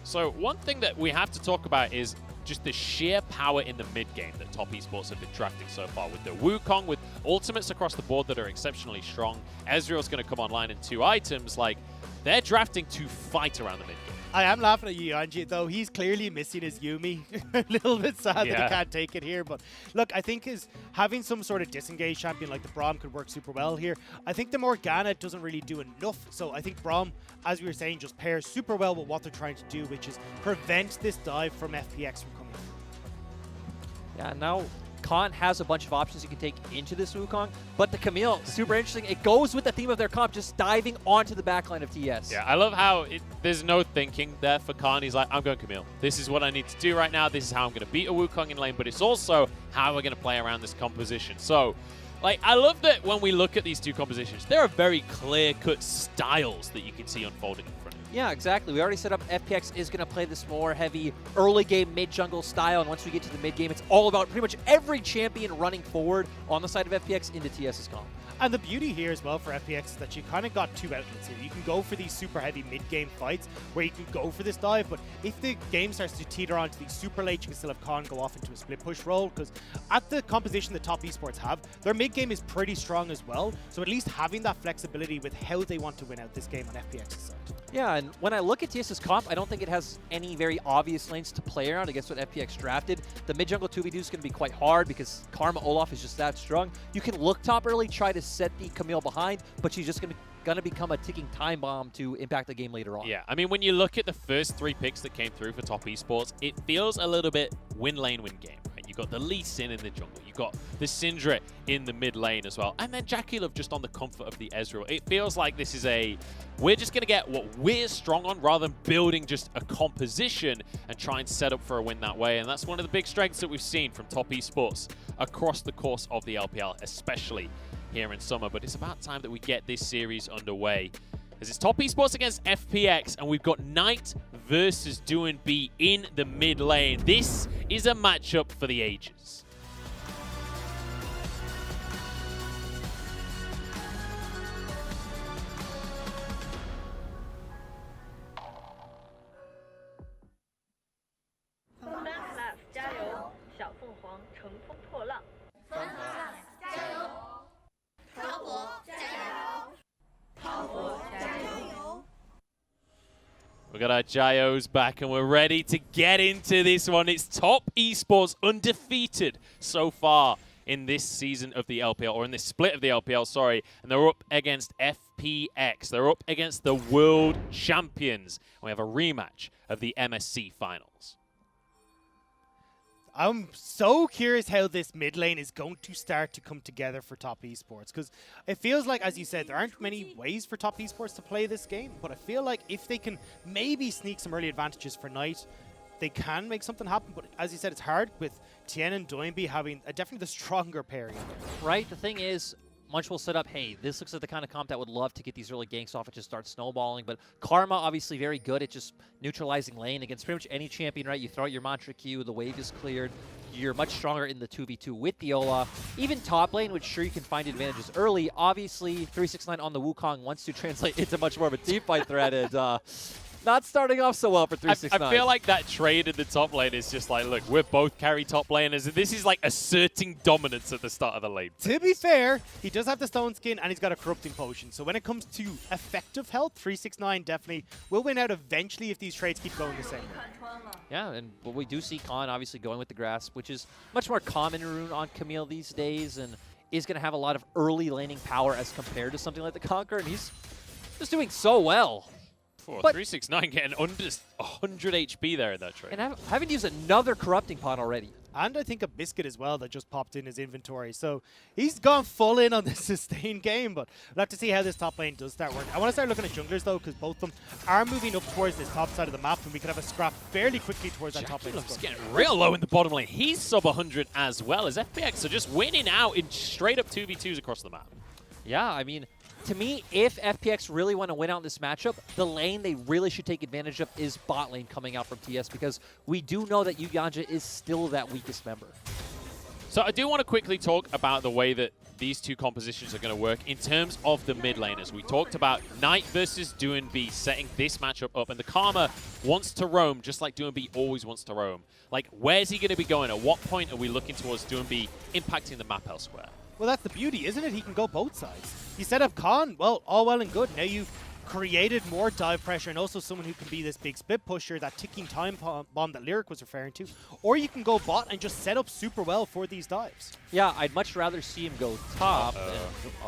So one thing that we have to talk about is just the sheer power in the mid game that top esports have been drafting so far, with the Wukong, with ultimates across the board that are exceptionally strong. Ezreal's going to come online in 2 items. Like, they're drafting to fight around the mid game. I am laughing at you, Anji, though. He's clearly missing his Yumi. A little bit sad that he can't take it here. But look, I think having some sort of disengaged champion like the Braum could work super well here. I think the Morgana doesn't really do enough. So I think Braum, as we were saying, just pairs super well with what they're trying to do, which is prevent this dive from FPX from coming through. Yeah, now Khan has a bunch of options you can take into this Wukong, but the Camille, super interesting. It goes with the theme of their comp, just diving onto the backline of TS. Yeah, I love how there's no thinking there for Khan. He's like, I'm going Camille. This is what I need to do right now. This is how I'm going to beat a Wukong in lane, but it's also how we're going to play around this composition. So, like, I love that when we look at these two compositions, there are very clear-cut styles that you can see unfolding in front of you. Yeah, exactly. We already set up FPX is going to play this more heavy early game mid-jungle style, and once we get to the mid-game, it's all about pretty much every champion running forward on the side of FPX into TS's comp. And the beauty here as well for FPX is that you kind of got 2 outlets here. You can go for these super heavy mid-game fights where you can go for this dive, but if the game starts to teeter onto the super late, you can still have Khan go off into a split push role, because at the composition that top esports have, their mid-game is pretty strong as well, so at least having that flexibility with how they want to win out this game on FPX's side. Yeah, and when I look at TS's comp, I don't think it has any very obvious lanes to play around against what FPX drafted. The mid-jungle 2v2 is going to be quite hard because Karma Olaf is just that strong. You can look top early, try to set the Camille behind, but she's just going to become a ticking time bomb to impact the game later on. Yeah, I mean, when you look at the first 3 picks that came through for top esports, it feels a little bit win lane, win game, right? You got the Lee Sin in the jungle, you got the Syndra in the mid lane as well, and then Jackie Love just on the comfort of the Ezreal. It feels like this is we're just going to get what we're strong on rather than building just a composition and try and set up for a win that way. And that's one of the big strengths that we've seen from top esports across the course of the LPL, especially here in summer. But it's about time that we get this series underway, as it's top esports against FPX, and we've got Knight versus DMO in the mid lane. This is a matchup for the ages. We got our Jayos back and we're ready to get into this one. It's top esports undefeated so far in this season of the LPL, or in this split of the LPL, sorry. And they're up against FPX. They're up against the world champions. And we have a rematch of the MSC finals. I'm so curious how this mid lane is going to start to come together for top esports, because it feels like, as you said, there aren't many ways for top esports to play this game, but I feel like if they can maybe sneak some early advantages for Knight, they can make something happen. But as you said, it's hard with Tien and DMO having definitely the stronger pairing. Right, the thing is, Munch will set up, hey, this looks like the kind of comp that would love to get these early ganks off and just start snowballing. But Karma, obviously very good at just neutralizing lane against pretty much any champion, right? You throw out your Mantra Q, the wave is cleared. You're much stronger in the 2v2 with the Olaf. Even top lane, which sure you can find advantages early. Obviously, 369 on the Wukong wants to translate into much more of a team fight threat. And not starting off so well for 369. I feel like that trade in the top lane is just like, look, we're both carry top laners. This is like asserting dominance at the start of the lane. To be fair, he does have the Stone Skin and he's got a Corrupting Potion. So when it comes to effective health, 369 definitely will win out eventually if these trades keep going the same way. Yeah, and but we do see Khan obviously going with the Grasp, which is much more common rune on Camille these days, and is going to have a lot of early laning power as compared to something like the Conqueror, and he's just doing so well. But 369 getting under 100 HP there in that trade. And having to use another Corrupting Pot already. And I think a Biscuit as well that just popped in his inventory. So he's gone full in on this sustained game, but we'll have to see how this top lane does start working. I want to start looking at junglers though, because both of them are moving up towards this top side of the map, and we could have a scrap fairly quickly towards that top lane. He's getting real low in the bottom lane. He's sub 100 as well, as FPX are just winning out in straight up 2v2s across the map. Yeah, I mean, to me, if FPX really want to win out this matchup, the lane they really should take advantage of is bot lane coming out from TS, because we do know that Yu Yanja is still that weakest member. So I do want to quickly talk about the way that these two compositions are going to work in terms of the mid laners. We talked about Knight versus DoinB setting this matchup up, and the Karma wants to roam just like DoinB always wants to roam. Like, where's he going to be going? At what point are we looking towards DoinB impacting the map elsewhere? Well, that's the beauty, isn't it? He can go both sides. You set up Khan, well, all well and good. Now you've created more dive pressure and also someone who can be this big split pusher, that ticking time bomb that Lyric was referring to. Or you can go bot and just set up super well for these dives. Yeah, I'd much rather see him go top.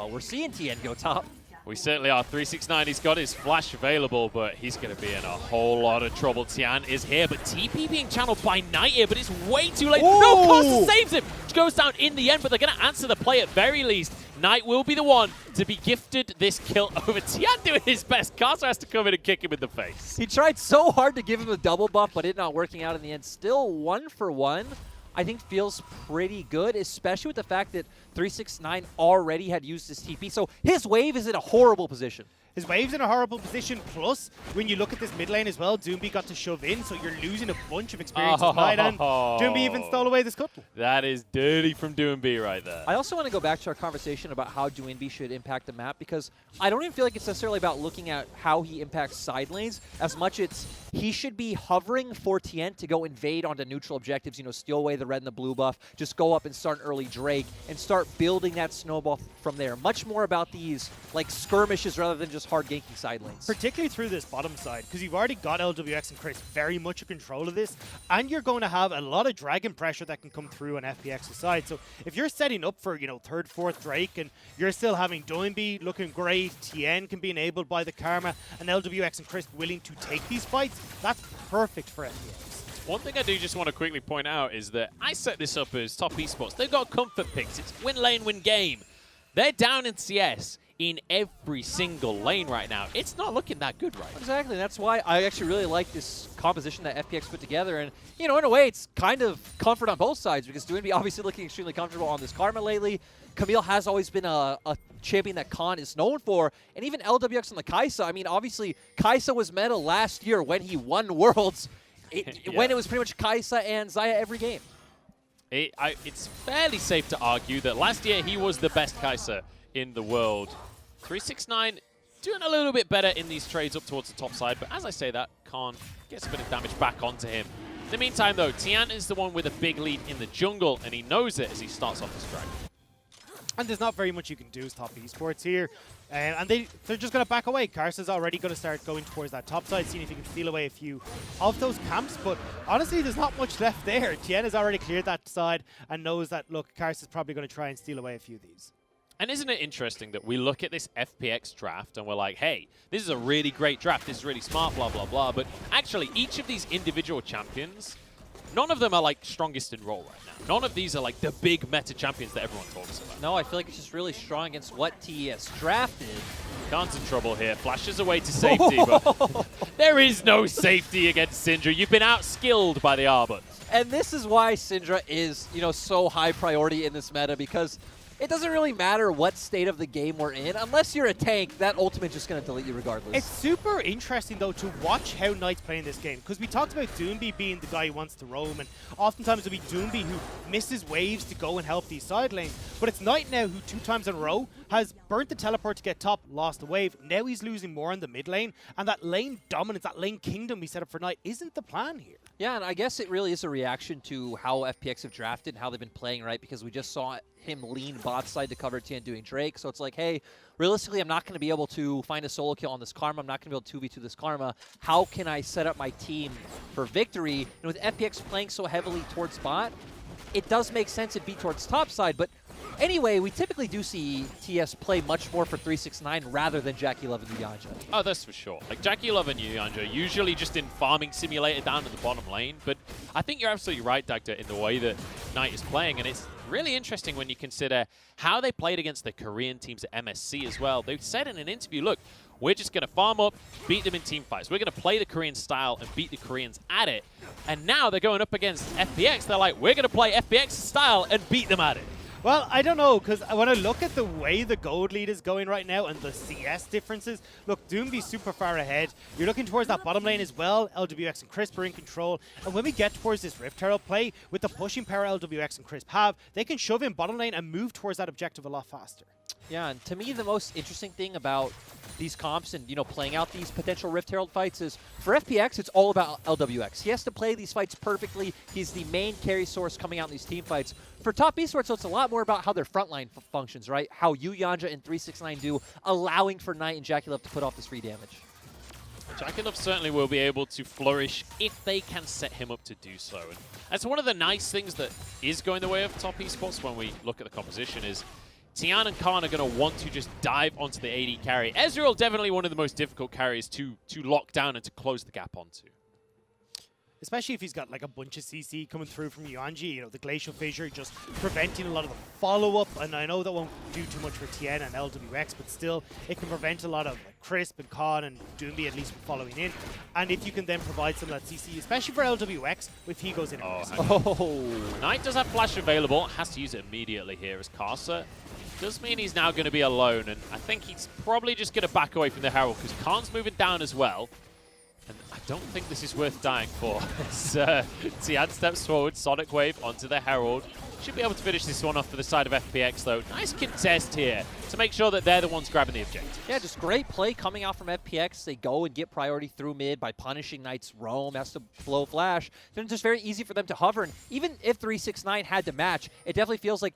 We're seeing TN go top. We certainly are. 369, he's got his flash available, but he's going to be in a whole lot of trouble. Tian is here, but TP being channeled by Knight here, but it's way too late. Ooh. No, Costa saves him. Goes down in the end, but they're going to answer the play at very least. Knight will be the one to be gifted this kill over Tian doing his best. Costa has to come in and kick him in the face. He tried so hard to give him a double buff, but it not working out in the end. Still 1 for 1. I think feels pretty good, especially with the fact that 369 already had used his TP. So his wave is in a horrible position. His wave's in a horrible position, plus when you look at this mid lane as well, DoinB got to shove in, so you're losing a bunch of experience tonight, and DoinB even stole away the scuttle. That is dirty from DoinB right there. I also want to go back to our conversation about how DoinB should impact the map, because I don't even feel like it's necessarily about looking at how he impacts side lanes, as much it's he should be hovering for Tien to go invade onto neutral objectives, you know, steal away the red and the blue buff, just go up and start an early Drake, and start building that snowball from there. Much more about these, like, skirmishes rather than just hard ganking side lanes. Particularly through this bottom side, because you've already got LWX and Chris very much in control of this, and you're going to have a lot of dragon pressure that can come through on FPX's side. So if you're setting up for, you know, 3rd, 4th Drake, and you're still having DoinB looking great, Tien can be enabled by the Karma, and LWX and Chris willing to take these fights, that's perfect for FPX. One thing I do just want to quickly point out is that I set this up as top esports. They've got comfort picks. It's win lane, win game. They're down in CS in every single lane right now. It's not looking that good right now. Exactly. That's why I actually really like this composition that FPX put together. And, you know, in a way, it's kind of comfort on both sides, because DoinB obviously looking extremely comfortable on this Karma lately. Camille has always been a champion that Khan is known for. And even LWX on the Kai'Sa. I mean, obviously, Kai'Sa was meta last year when he won Worlds, when it was pretty much Kai'Sa and Xayah every game. It's fairly safe to argue that last year he was the best Kai'Sa in the world. 369 doing a little bit better in these trades up towards the top side, but as I say that, Khan gets a bit of damage back onto him. In the meantime, though, Tian is the one with a big lead in the jungle, and he knows it as he starts off this dragon. And there's not very much you can do as top esports here. And they're just going to back away. Karsa's already going to start going towards that top side, seeing if he can steal away a few of those camps. But honestly, there's not much left there. Tien has already cleared that side and knows that, look, Karsa's probably going to try and steal away a few of these. And isn't it interesting that we look at this FPX draft and we're like, hey, this is a really great draft, this is really smart, blah, blah, blah. But actually, each of these individual champions, none of them are like strongest in role right now. None of these are like the big meta champions that everyone talks about. No, I feel like it's just really strong against what TES drafted. Khan's in trouble here. Flashes away to safety, but there is no safety against Syndra. You've been outskilled by the Arbor. And this is why Syndra is, you know, so high priority in this meta, because it doesn't really matter what state of the game we're in. Unless you're a tank, that ultimate's just going to delete you regardless. It's super interesting, though, to watch how Knight's playing this game. Because we talked about DoinB being the guy who wants to roam, and oftentimes it'll be DoinB who misses waves to go and help these side lanes. But it's Knight now who 2 times in a row has burnt the teleport to get top, lost the wave. Now he's losing more in the mid lane. And that lane dominance, that lane kingdom we set up for Knight isn't the plan here. Yeah, and I guess it really is a reaction to how FPX have drafted and how they've been playing, right? Because we just saw him lean bot side to cover Tien doing Drake. So it's like, hey, realistically, I'm not going to be able to find a solo kill on this Karma. I'm not going to be able to 2v2 this Karma. How can I set up my team for victory? And with FPX playing so heavily towards bot, it does make sense to be towards top side. But anyway, we typically do see TS play much more for 369 rather than Jackie Love and Yanja. Oh, that's for sure. Like, Jackie Love and Yanja usually just in farming simulator down in the bottom lane. But I think you're absolutely right, Dagda, in the way that Knight is playing. And it's really interesting when you consider how they played against the Korean teams at MSC as well. They said in an interview, look, we're just going to farm up, beat them in team fights. We're going to play the Korean style and beat the Koreans at it. And now they're going up against FPX. They're like, we're going to play FPX style and beat them at it. Well, I don't know, because when I look at the way the gold lead is going right now and the CS differences, look, Doomby's super far ahead. You're looking towards that bottom lane as well. LWX and Crisp are in control. And when we get towards this Rift Herald play, with the pushing power LWX and Crisp have, they can shove in bottom lane and move towards that objective a lot faster. Yeah, and to me, the most interesting thing about these comps and, you know, playing out these potential Rift Herald fights is, for FPX, it's all about LWX. He has to play these fights perfectly. He's the main carry source coming out in these team fights. For top esports, so it's a lot more about how their frontline functions, right? How you, Yanja, and 369 do, allowing for Knight and JackeyLove to put off this free damage. JackeyLove certainly will be able to flourish if they can set him up to do so. And that's one of the nice things that is going the way of top esports when we look at the composition is Tian and Khan are going to want to just dive onto the AD carry. Ezreal, definitely one of the most difficult carries to lock down and to close the gap onto. Especially if he's got like a bunch of CC coming through from Yuanji, you know, the Glacial Fissure just preventing a lot of the follow-up. And I know that won't do too much for Tien and LWX, but still, it can prevent a lot of like, Crisp and Khan and Doomby at least from following in. And if you can then provide some of that CC, especially for LWX, if he goes in. Knight does have flash available, has to use it immediately here as Karsa. Does mean he's now going to be alone, and I think he's probably just going to back away from the Herald because Khan's moving down as well. And I don't think this is worth dying for. As Tian steps forward, Sonic Wave onto the Herald. Should be able to finish this one off for the side of FPX though. Nice contest here to make sure that they're the ones grabbing the objective. Yeah, just great play coming out from FPX. They go and get priority through mid by punishing Knight's roam, has to flow flash. Then it's just very easy for them to hover. And even if 369 had to match, it definitely feels like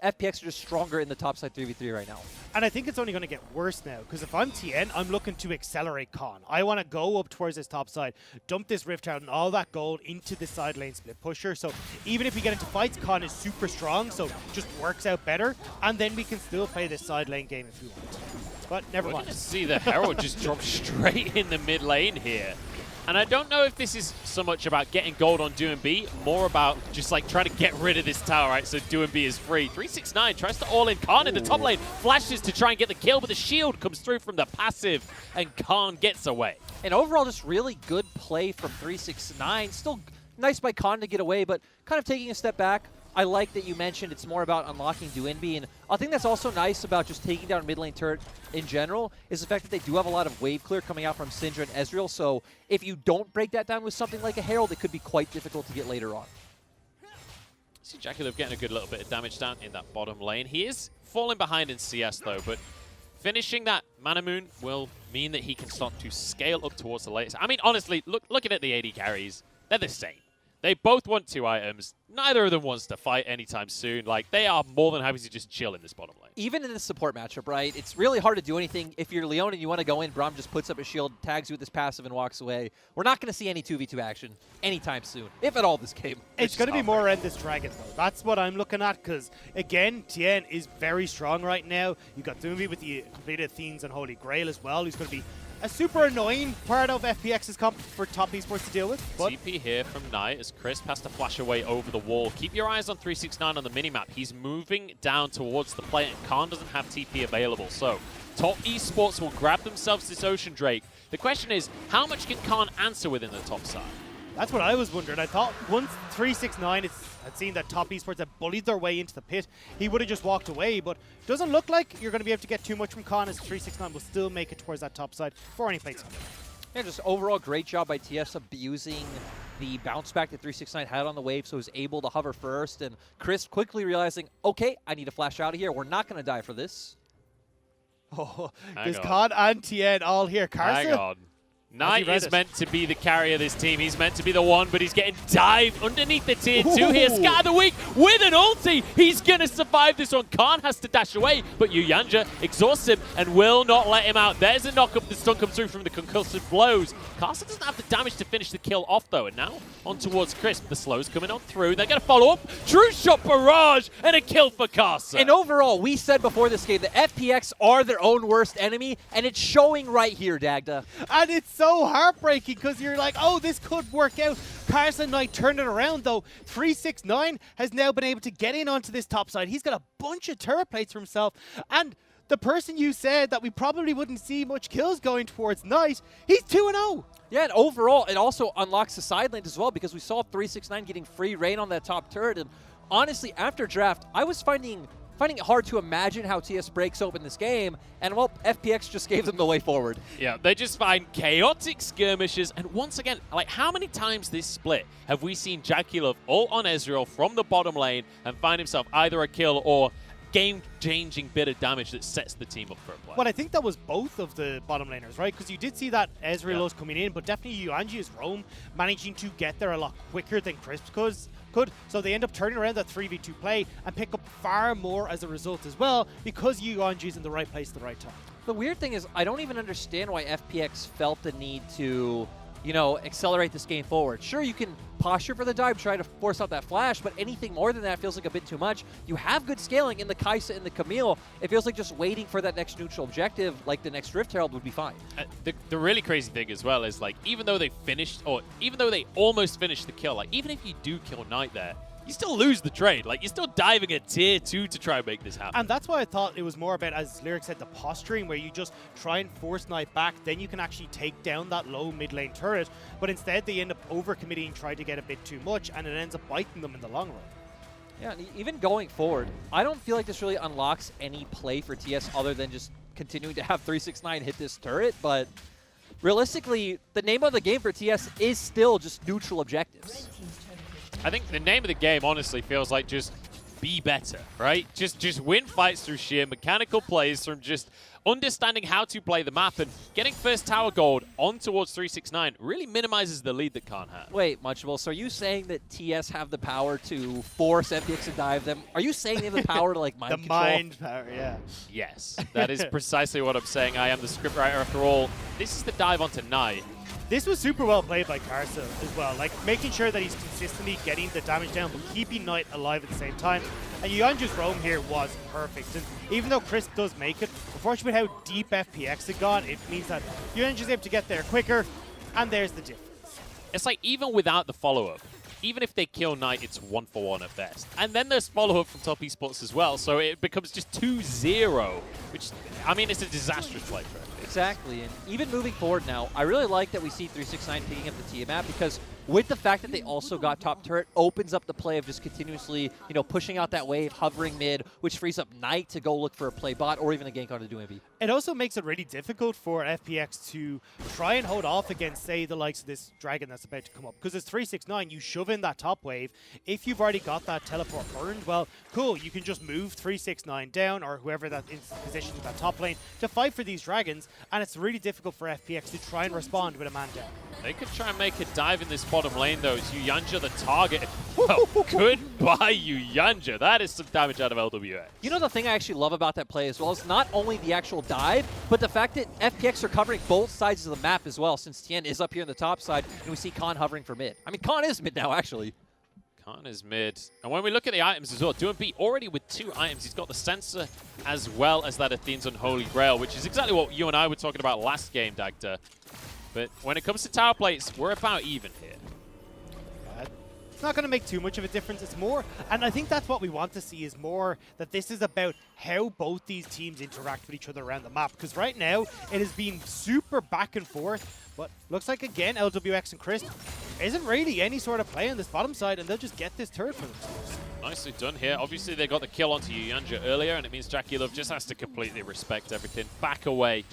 FPX are just stronger in the top side 3v3 right now. And I think it's only going to get worse now, because if I'm Tien, I'm looking to accelerate Khan. I want to go up towards this top side, dump this Rift out and all that gold into the side lane split pusher. So even if we get into fights, Khan is super strong, so just works out better. And then we can still play this side lane game if we want. But never mind. We're going to see the Herald just drop straight in the mid lane here. And I don't know if this is so much about getting gold on DMB, more about just like trying to get rid of this tower, right? So DMB is free. 369 tries to all in Khan in the top lane, flashes to try and get the kill, but the shield comes through from the passive, and Khan gets away. And overall, just really good play from 369. Still nice by Khan to get away, but kind of taking a step back. I like that you mentioned it's more about unlocking Duinbi, and I think that's also nice about just taking down mid lane turret in general is the fact that they do have a lot of wave clear coming out from Syndra and Ezreal, so if you don't break that down with something like a Herald, it could be quite difficult to get later on. See JackeyLove getting a good little bit of damage down in that bottom lane. He is falling behind in CS though, but finishing that Mana Moon will mean that he can start to scale up towards the latest. I mean, honestly, looking at the AD carries, they're the same. They both want 2 items. Neither of them wants to fight anytime soon. Like, they are more than happy to just chill in this bottom lane. Even in this support matchup, right? It's really hard to do anything. If you're Leon and you want to go in, Braum just puts up a shield, tags you with his passive, and walks away. We're not going to see any 2v2 action anytime soon, if at all this game. It's going to be more End This Dragon, though. That's what I'm looking at, because, again, Tien is very strong right now. You've got Doomby with the completed Themes and Holy Grail as well, who's going to be a super annoying part of FPX's comp for top esports to deal with. But TP here from Knight as Crisp has to flash away over the wall. Keep your eyes on 369 on the minimap. He's moving down towards the play, and Khan doesn't have TP available. So top esports will grab themselves this Ocean Drake. The question is, how much can Khan answer within the top side? that's what I was wondering. I thought once 369 had seen that top esports had bullied their way into the pit, he would have just walked away, but doesn't look like you're going to be able to get too much from Khan, as 369 will still make it towards that top side before any plays. Yeah, just overall great job by TES abusing the bounce back that 369 had on the wave, so he was able to hover first, and Chris quickly realizing, okay, I need to flash out of here. We're not going to die for this. Oh, there's Khan and Tien all here. Hang on. Knight is meant to be the carrier of this team. He's meant to be the one, but he's getting dived underneath the tier 2 here. Scatter the Weak with an ulti. He's going to survive this one. Khan has to dash away, but Yuyanja exhausts him and will not let him out. There's a knock-up. The stun comes through from the concussive blows. Carson doesn't have the damage to finish the kill off, though. And now on towards Crisp. The slow's coming on through. They're going to follow up. True shot barrage and a kill for Carson. And overall, we said before this game, the FPX are their own worst enemy, and it's showing right here, Dagda. And it's so heartbreaking because you're like, oh, this could work out. Carson Knight turned it around, though. 369 has now been able to get in onto this top side. He's got a bunch of turret plates for himself. And the person you said that we probably wouldn't see much kills going towards Knight, he's 2-0. Yeah, and overall, it also unlocks the side lane as well, because we saw 369 getting free reign on that top turret, and honestly, after draft, I was finding it hard to imagine how TS breaks open this game, and well, FPX just gave them the way forward. Yeah, they just find chaotic skirmishes, and once again, like, how many times this split have we seen Jakilov ult on Ezreal from the bottom lane and find himself either a kill or game-changing bit of damage that sets the team up for a play? Well, I think that was both of the bottom laners, right? Because you did see that Ezreal was coming in, but definitely Yuanji's roam managing to get there a lot quicker than Crisp could. So they end up turning around that 3v2 play and pick up far more as a result as well, because Yuanji's in the right place at the right time. The weird thing is, I don't even understand why FPX felt the need to, you know, accelerate this game forward. Sure, you can posture for the dive, try to force out that flash, but anything more than that feels like a bit too much. You have good scaling in the Kai'Sa and the Camille. It feels like just waiting for that next neutral objective, like the next Rift Herald, would be fine. The really crazy thing as well is, like, even though they finished, or even though they almost finished the kill, like, even if you do kill Knight there, you still lose the trade. Like, you're still diving at tier 2 to try and make this happen. And that's why I thought it was more about, as Lyric said, the posturing, where you just try and force Knight back, then you can actually take down that low mid lane turret. But instead, they end up overcommitting, trying to get a bit too much, and it ends up biting them in the long run. Yeah, and even going forward, I don't feel like this really unlocks any play for TS other than just continuing to have 369 hit this turret, but realistically, the name of the game for TS is still just neutral objectives. I think the name of the game, honestly, feels like just be better, right? Just win fights through sheer mechanical plays, from just understanding how to play the map, and getting first tower gold on towards 369 really minimizes the lead that Khan had. Wait, Munchable, so are you saying that TS have the power to force FPX to dive them? Are you saying they have the power to, like, mind the control? mind power, yeah. Yes, that is precisely what I'm saying. I am the scriptwriter after all. This is the dive onto Knight. This was super well played by Karsa as well, like making sure that he's consistently getting the damage down but keeping Knight alive at the same time. And Yuanji's roam here was perfect. And even though Chris does make it, unfortunately with how deep FPX had gone, it means that Yuanji's able to get there quicker, and there's the difference. It's like, even without the follow-up, even if they kill Knight, it's 1-for-1 at best. And then there's follow-up from Top Esports as well, so it becomes just 2-0, which, I mean, it's a disastrous play for FPX. Exactly, and even moving forward now, I really like that we see 369 picking up the Tiamat, because with the fact that they also got top turret, opens up the play of just continuously, you know, pushing out that wave, hovering mid, which frees up Knight to go look for a play bot or even a gank onto Doombi. It also makes it really difficult for FPX to try and hold off against, say, the likes of this dragon that's about to come up. Because it's 369, you shove in that top wave. If you've already got that teleport burned, well, cool, you can just move 369 down, or whoever that is positioned in that top lane, to fight for these dragons. And it's really difficult for FPX to try and respond with a man down. They could try and make a dive in this bottom lane, though. Is Yuyanja the target? Well, goodbye, Yuyanja. That is some damage out of LWX. You know, the thing I actually love about that play as well is not only the actual dive, but the fact that FPX are covering both sides of the map as well, since Tien is up here on the top side, and we see Khan hovering for mid. I mean, Khan is mid now, actually. Khan is mid. And when we look at the items as well, Doombi already with 2 items. He's got the Sensor as well as that Athene's Unholy Grail, which is exactly what you and I were talking about last game, Dagda. But when it comes to tower plates, we're about even here. It's not going to make too much of a difference. It's more, and I think that's what we want to see, is more that this is about how both these teams interact with each other around the map. Because right now, it has been super back and forth. But looks like, again, LWX and Chris isn't really any sort of play on this bottom side, and they'll just get this turret for themselves. Nicely done here. Obviously, they got the kill onto Yuyanja earlier, and it means Jakilov just has to completely respect everything. Back away.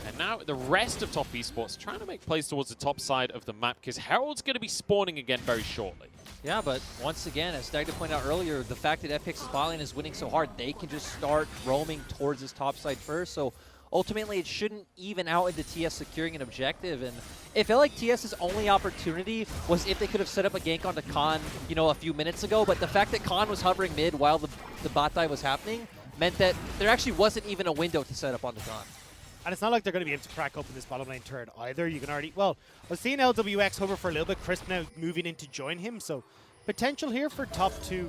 And now the rest of Top Esports trying to make plays towards the top side of the map, because Herald's going to be spawning again very shortly. Yeah, but once again, as Dagda pointed out earlier, the fact that FPX's bot lane is winning so hard, they can just start roaming towards this top side first. So ultimately, it shouldn't even out into TS securing an objective. And it felt like TS's only opportunity was if they could have set up a gank onto Khan, you know, a few minutes ago. But the fact that Khan was hovering mid while the bot dive was happening meant that there actually wasn't even a window to set up onto Khan. And it's not like they're going to be able to crack open this bottom lane turret either. You can already, well, I was seeing LWX hover for a little bit. Crisp now moving in to join him. So potential here for top 2.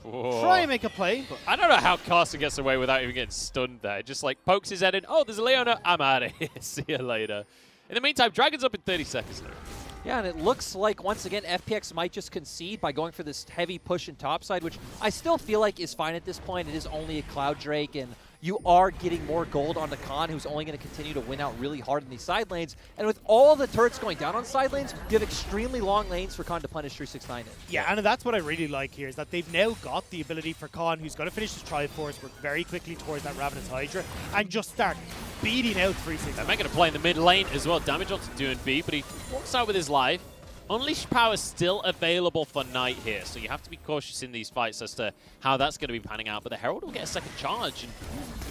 Whoa. Try and make a play. But I don't know how Carson gets away without even getting stunned there. Just like pokes his head in. Oh, there's a Leona. I'm out of here. See you later. In the meantime, Dragon's up in 30 seconds now. Yeah, and it looks like, once again, FPX might just concede by going for this heavy push in topside, which I still feel like is fine at this point. It is only a Cloud Drake, and you are getting more gold onto Khan, who's only going to continue to win out really hard in these side lanes. And with all the turrets going down on side lanes, you have extremely long lanes for Khan to punish 369 in. Yeah, and that's what I really like here, is that they've now got the ability for Khan, who's going to finish his Triforce, work very quickly towards that Ravenous Hydra, and just start beating out 369. They're making a play in the mid lane as well. Damage onto doing B, but he walks out with his life. Unleashed power is still available for Knight here, so you have to be cautious in these fights as to how that's going to be panning out. But the Herald will get a second charge, and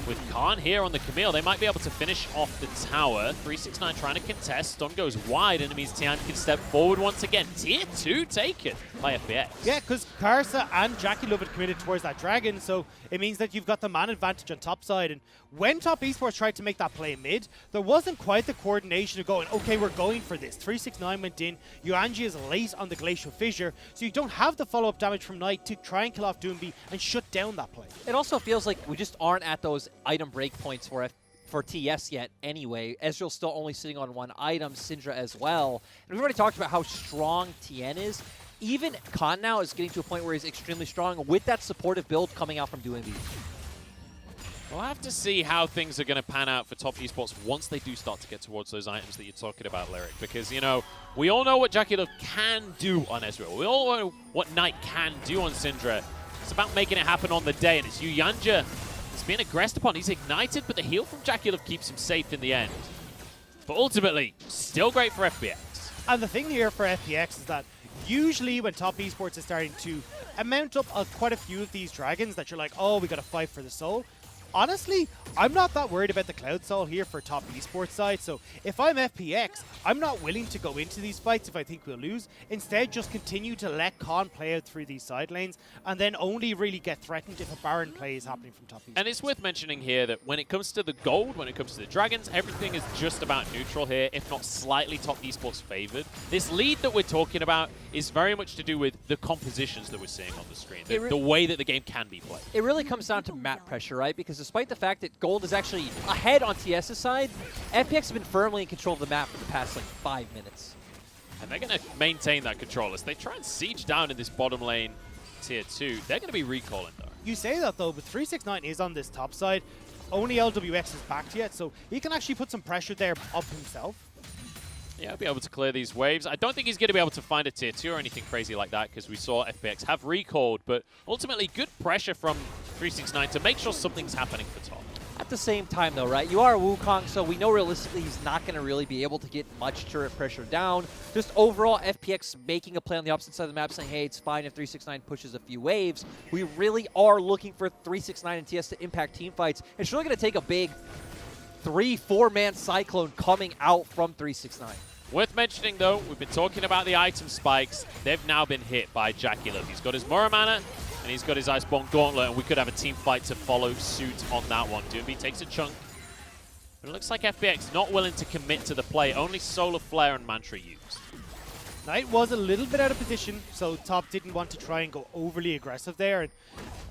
with Khan here on the Camille, they might be able to finish off the tower. 369 trying to contest. Stun goes wide, and it means Tian can step forward once again. Tier 2 taken by FPX. Yeah, because Karsa and Jackie Love had committed towards that dragon, so it means that you've got the man advantage on top side. And when Top Esports tried to make that play mid, there wasn't quite the coordination of going, okay, we're going for this. 369 went in, Yuanji is late on the Glacial Fissure, so you don't have the follow-up damage from Knight to try and kill off Doomby and shut down that play. It also feels like we just aren't at those item break points for TES yet anyway. Ezreal's still only sitting on one item, Syndra as well. And we've already talked about how strong Tien is. Even Khan now is getting to a point where he's extremely strong with that supportive build coming out from Doomby. We'll have to see how things are going to pan out for Top Esports once they do start to get towards those items that you're talking about, Lyric. Because, you know, we all know what Jackie Love can do on Ezreal. We all know what Knight can do on Syndra. It's about making it happen on the day, and it's Yuyanja. He's being aggressed upon. He's ignited, but the heal from Jackie Love keeps him safe in the end. But ultimately, still great for FPX. And the thing here for FPX is that usually when Top Esports is starting to mount up quite a few of these dragons that you're like, oh, we got to fight for the soul. Honestly, I'm not that worried about the Cloud Soul here for Top Esports side, so if I'm FPX, I'm not willing to go into these fights if I think we'll lose. Instead, just continue to let Khan play out through these side lanes, and then only really get threatened if a Baron play is happening from Top Esports. And it's worth mentioning here that when it comes to the gold, when it comes to the dragons, everything is just about neutral here, if not slightly Top Esports favored. This lead that we're talking about is very much to do with the compositions that we're seeing on the screen, the way that the game can be played. It really comes down to map pressure, right? Because despite the fact that gold is actually ahead on TS's side, FPX has been firmly in control of the map for the past, like, 5 minutes. And they're going to maintain that control as they try and siege down in this bottom lane tier 2. They're going to be recalling, though. You say that, though, but 369 is on this top side. Only LWX is backed yet, so he can actually put some pressure there of himself. Yeah, he'll be able to clear these waves. I don't think he's going to be able to find a tier 2 or anything crazy like that, because we saw FPX have recalled, but ultimately good pressure from 369 to make sure something's happening for top. At the same time, though, right, you are Wukong, so we know realistically he's not going to really be able to get much turret pressure down. Just overall, FPX making a play on the opposite side of the map, saying, hey, it's fine if 369 pushes a few waves. We really are looking for 369 and TS to impact team fights. It's really going to take a big 3-4-man Cyclone coming out from 369. Worth mentioning, though, we've been talking about the item spikes. They've now been hit by Jackie Love. He's got his Muramana, and he's got his Iceborne Gauntlet, and we could have a team fight to follow suit on that one. Doomby takes a chunk. But it looks like FPX not willing to commit to the play. Only Solar Flare and Mantra used. Knight was a little bit out of position, so Top didn't want to try and go overly aggressive there. And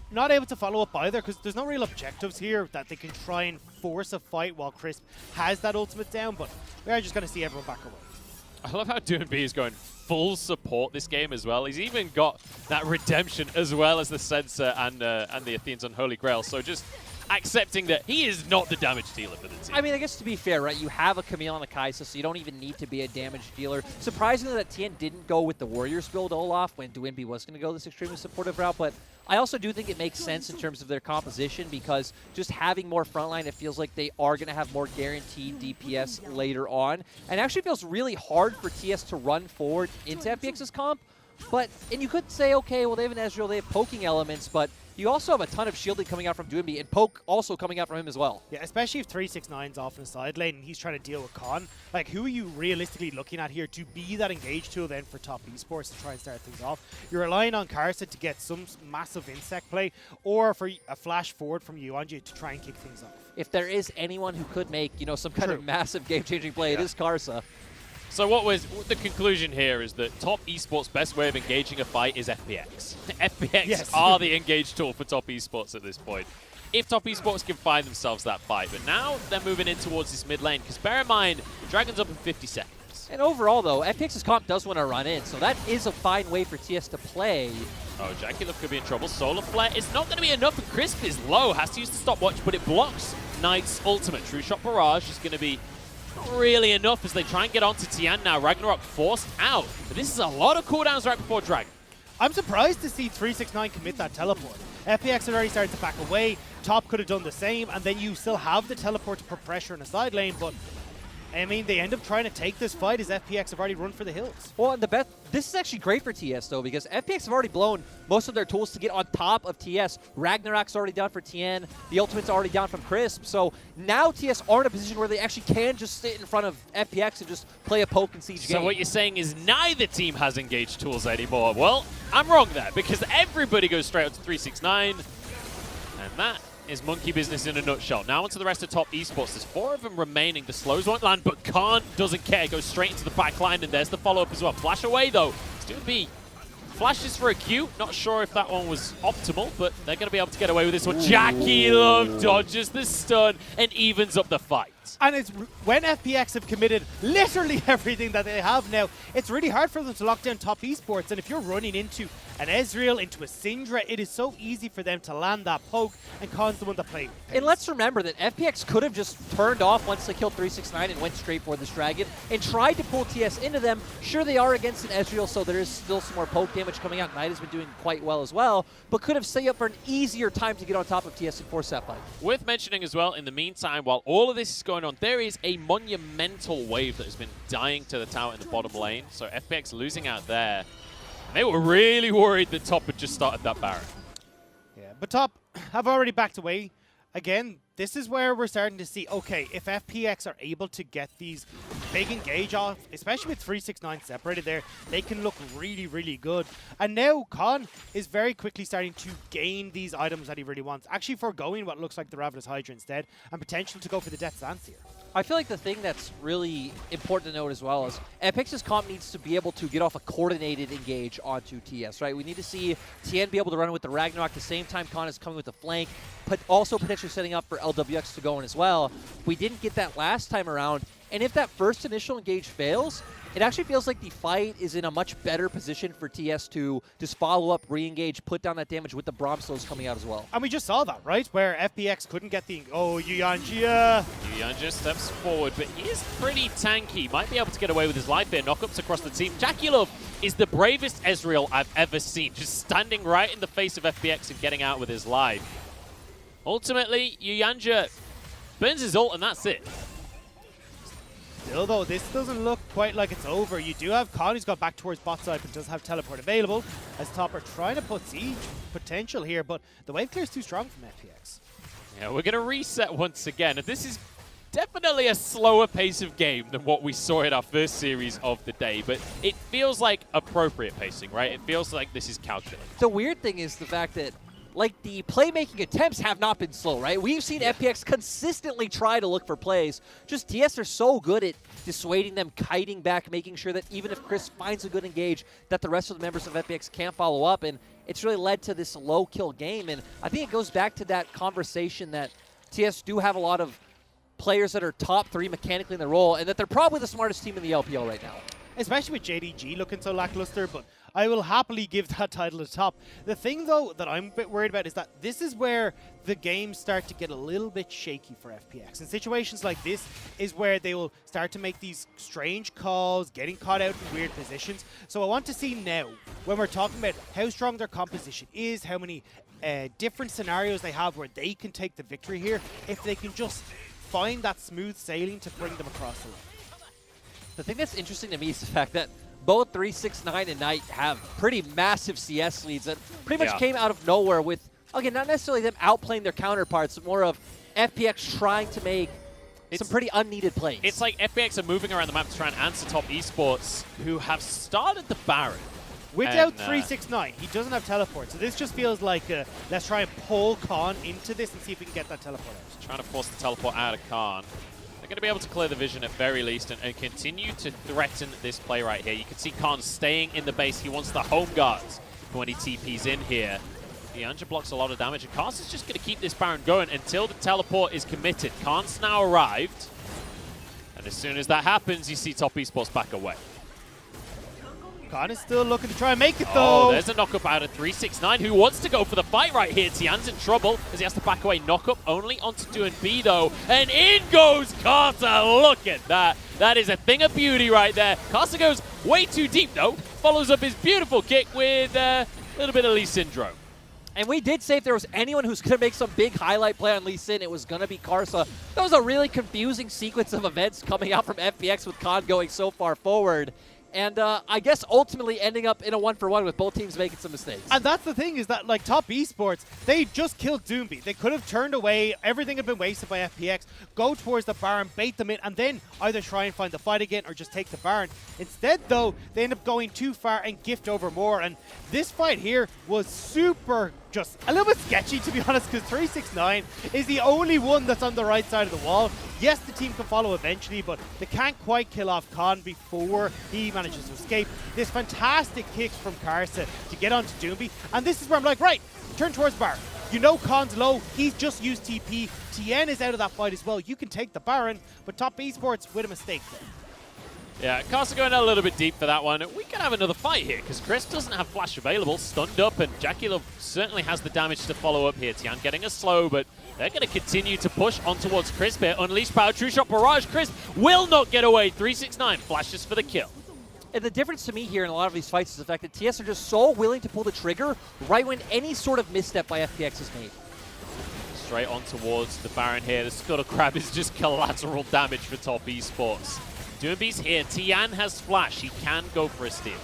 not able to follow up either, because there's no real objectives here that they can try and force a fight while Crisp has that ultimate down, but we are just going to see everyone back away. I love how Doomby is going full support this game as well. He's even got that redemption as well as the Sensor and the Athene's Unholy Grail. So just accepting that he is not the damage dealer for the team. I mean, I guess to be fair, right, you have a Camille and a Kaisa, so you don't even need to be a damage dealer. Surprisingly that Tien didn't go with the Warriors build Olaf when Doomby was going to go this extremely supportive route, but I also do think it makes sense in terms of their composition, because just having more frontline, it feels like they are going to have more guaranteed DPS later on. And it actually feels really hard for TS to run forward into FPX's comp. And you could say, okay, well, they have an Ezreal, they have poking elements, but you also have a ton of shielding coming out from Doomby, and poke also coming out from him as well. Yeah, especially if 369's off in the side lane and he's trying to deal with Khan. Like, who are you realistically looking at here to be that engage tool then for Top Esports to try and start things off? You're relying on Karsa to get some massive insect play, or for a flash forward from Yuanji to try and kick things off. If there is anyone who could make, you know, some kind of massive game-changing play, it is Karsa. So the conclusion here is that Top Esports' best way of engaging a fight is FPX. FPX are the engage tool for Top Esports at this point. If Top Esports can find themselves that fight. But now they're moving in towards this mid lane, because bear in mind, Dragon's up in 50 seconds. TS. And overall, though, FPX's comp does want to run in, so that is a fine way for TS to play. Oh, Jackie Love could be in trouble. Solar Flare, it's not going to be enough, and Crisp is low. Has to use the stopwatch, but it blocks Knight's ultimate. True Shot Barrage is going to be not really enough as they try and get onto Tian now. Ragnarok forced out. But this is a lot of cooldowns right before Dragon. I'm surprised to see 369 commit that teleport. FPX had already started to back away. Top could have done the same, and then you still have the teleport to put pressure in the side lane, but I mean, they end up trying to take this fight as FPX have already run for the hills. Well, and this is actually great for TS, though, because FPX have already blown most of their tools to get on top of TS. Ragnarok's already down for Tien. The ultimate's already down from Crisp. So now TS are in a position where they actually can just sit in front of FPX and just play a poke and siege game. So what you're saying is neither team has engaged tools anymore. Well, I'm wrong there, because everybody goes straight up to 369. And that is monkey business in a nutshell. Now onto the rest of top esports. There's 4 of them remaining. The slows won't land, but Khan doesn't care. Goes straight into the back line, and there's the follow-up as well. Flash away, though. Still be flashes for a Q. Not sure if that one was optimal, but they're going to be able to get away with this one. Jackie Love dodges the stun and evens up the fight. And it's when FPX have committed literally everything that they have now, it's really hard for them to lock down top esports. And if you're running into an Ezreal, into a Syndra, it is so easy for them to land that poke, and Khan's the one to play. And let's remember that FPX could have just turned off once they killed 369 and went straight for this dragon and tried to pull TS into them. Sure, they are against an Ezreal, so there is still some more poke damage coming out. Knight has been doing quite well as well, but could have set you up for an easier time to get on top of TS and force that fight. Worth mentioning as well, in the meantime, while all of this is going on, there is a monumental wave that has been dying to the tower in the bottom lane. So FPX losing out there. They were really worried that top had just started that Baron. Yeah, but top have already backed away. Again, this is where we're starting to see, okay, if FPX are able to get these big engage off, especially with 369 separated there, they can look really, really good. And now Khan is very quickly starting to gain these items that he really wants, actually foregoing what looks like the Ravenous Hydra instead, and potential to go for the Death Stance here. I feel like the thing that's really important to note as well is FPX's comp needs to be able to get off a coordinated engage onto TS, right? We need to see Tien be able to run with the Ragnarok at the same time Khan is coming with the flank, but also potentially setting up for LWX to go in as well. We didn't get that last time around, and if that first initial engage fails, it actually feels like the fight is in a much better position for TS to just follow up, re-engage, put down that damage with the Bromstones coming out as well. And we just saw that, right? Where FPX couldn't get the... Oh, Yuyanjia! Yuyanjia steps forward, but he is pretty tanky. Might be able to get away with his life here. Knockups across the team. Jackie Love is the bravest Ezreal I've ever seen. Just standing right in the face of FPX and getting out with his life. Ultimately, Yuyanjia burns his ult, and that's it. Still, though, this doesn't look quite like it's over. You do have Khan, who's got back towards bot side, but does have teleport available, as top are trying to put siege potential here, but the wave clear is too strong from FPX. Yeah, we're going to reset once again. And this is definitely a slower pace of game than what we saw in our first series of the day, but it feels like appropriate pacing, right? It feels like this is calculated. The weird thing is the fact that like, the playmaking attempts have not been slow, right? We've seen FPX consistently try to look for plays. Just TS are so good at dissuading them, kiting back, making sure that even if Chris finds a good engage, that the rest of the members of FPX can't follow up, and it's really led to this low-kill game. And I think it goes back to that conversation that TS do have a lot of players that are top 3 mechanically in their role, and that they're probably the smartest team in the LPL right now. Especially with JDG looking so lackluster, but I will happily give that title to top. The thing, though, that I'm a bit worried about is that this is where the games start to get a little bit shaky for FPX. In situations like this is where they will start to make these strange calls, getting caught out in weird positions. So I want to see now, when we're talking about how strong their composition is, how many different scenarios they have where they can take the victory here, if they can just find that smooth sailing to bring them across the line. The thing that's interesting to me is the fact that both 369 and Knight have pretty massive CS leads that pretty much came out of nowhere with, again, not necessarily them outplaying their counterparts, but more of FPX trying to make some pretty unneeded plays. It's like FPX are moving around the map to try and answer top esports who have started the Baron. Without 369, he doesn't have teleport, so this just feels like let's try and pull Khan into this and see if we can get that teleport out. Trying to force the teleport out of Khan. They're going to be able to clear the vision at very least and continue to threaten this play right here. You can see Khan staying in the base. He wants the home guards when he TPs in here. The Anja blocks a lot of damage, and Khan's is just going to keep this Baron going until the teleport is committed. Khan's now arrived. And And as soon as that happens, you see Top Esports back away. Khan is still looking to try and make it though. Oh, there's a knock-up out of 369 who wants to go for the fight right here. Tian's in trouble as he has to back away. Knock-up only onto DMO though. And in goes Carter. Look at that. That is a thing of beauty right there. Carter goes way too deep though. Follows up his beautiful kick with a little bit of Lee syndrome. And we did say if there was anyone who's going to make some big highlight play on Lee Sin, it was going to be Karsa. That was a really confusing sequence of events coming out from FPX with Khan going so far forward. And I guess ultimately ending up in a 1-for-1 with both teams making some mistakes. And that's the thing is that, like, Top Esports, they just killed Doomby. They could have turned away. Everything had been wasted by FPX. Go towards the Baron, bait them in, and then either try and find the fight again or just take the Baron. Instead, though, they end up going too far and gift over more. And this fight here was super just a little bit sketchy, to be honest, because 369 is the only one that's on the right side of the wall. Yes, the team can follow eventually, but they can't quite kill off Khan before he manages to escape. This fantastic kicks from Karsa to get onto Doomby, and this is where I'm like, right, turn towards Baron. You know Khan's low, he's just used TP. Tien is out of that fight as well. You can take the Baron, but Top Esports with a mistake there. Yeah, Carson going a little bit deep for that one. We can have another fight here because Chris doesn't have flash available, stunned up, and Jackie Love certainly has the damage to follow up here. Tian getting a slow, but they're going to continue to push on towards Crisp here. Unleash Power, True Shot Barrage. Crisp will not get away. 369 flashes for the kill. And the difference to me here in a lot of these fights is the fact that TS are just so willing to pull the trigger right when any sort of misstep by FPX is made. Straight on towards the Baron here. The Scuttle Crab is just collateral damage for Top Esports. Doomby's here. Tian has flash. He can go for a steal.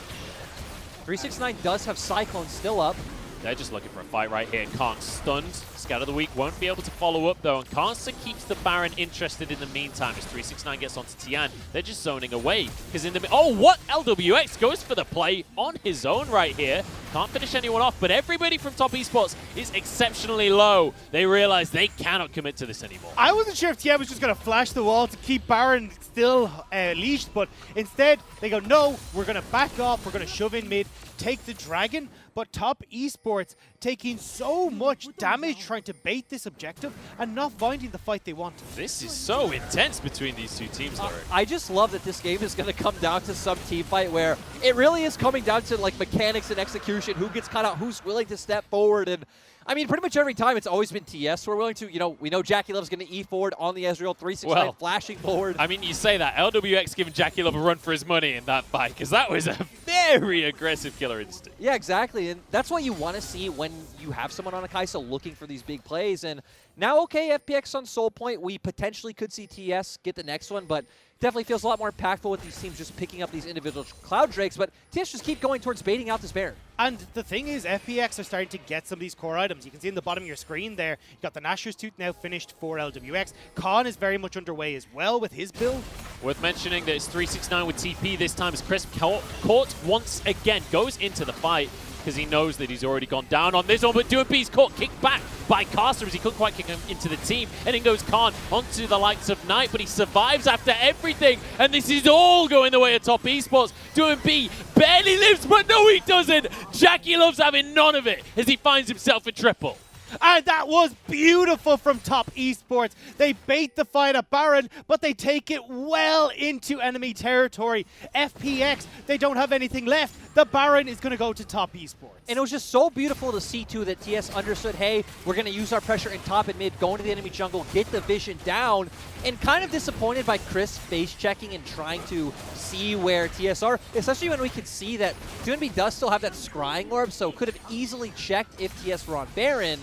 369 does have Cyclone still up. They're just looking for a fight right here. Kant stunned. Scout of the Week won't be able to follow up though, and Carson keeps the Baron interested in the meantime as 369 gets onto Tian. They're just zoning away because in the oh, what? LWX goes for the play on his own right here. Can't finish anyone off, but everybody from Top Esports is exceptionally low. They realize they cannot commit to this anymore. I wasn't sure if Tian was just going to flash the wall to keep Baron still leashed, but instead they go, no, we're going to back off, we're going to shove in mid, take the Dragon. But Top Esports taking so much damage trying to bait this objective and not finding the fight they want. This is so intense between these two teams, Eric. I just love that this game is going to come down to some team fight where it really is coming down to like mechanics and execution, who gets caught out, who's willing to step forward. And I mean, pretty much every time it's always been TS. We're willing to, you know, we know Jackie Love's going to E forward on the Ezreal, 369 flashing forward. I mean, you say that. LWX giving Jackie Love a run for his money in that fight because that was a very aggressive killer instinct. Yeah, exactly. And that's what you want to see when you have someone on a Kai'Sa looking for these big plays. And now, okay, FPX on Soul Point, we potentially could see TS get the next one, but definitely feels a lot more impactful with these teams just picking up these individual Cloud Drakes, but TS just keep going towards baiting out this Baron. And the thing is, FPX are starting to get some of these core items. You can see in the bottom of your screen there, you got the Nashor's Tooth now finished for LWX. Khan is very much underway as well with his build. Worth mentioning that it's 369 with TP this time as Crisp caught once again, goes into the fight because he knows that he's already gone down on this one, but DMO's caught, kicked back by Caster as he couldn't quite kick him into the team, and in goes Khan onto the likes of Knight, but he survives after everything, and this is all going the way of Top Esports. DMO barely lives, but no he doesn't! Jackie Love's having none of it as he finds himself a triple. And that was beautiful from Top Esports. They bait the fight at Baron, but they take it well into enemy territory. FPX, they don't have anything left. The Baron is going to go to Top Esports. And it was just so beautiful to see, too, that TS understood, hey, we're going to use our pressure in top and mid, go into the enemy jungle, get the vision down, and kind of disappointed by Chris face-checking and trying to see where TS are, especially when we can see that DMO does still have that scrying orb, so could have easily checked if TS were on Baron.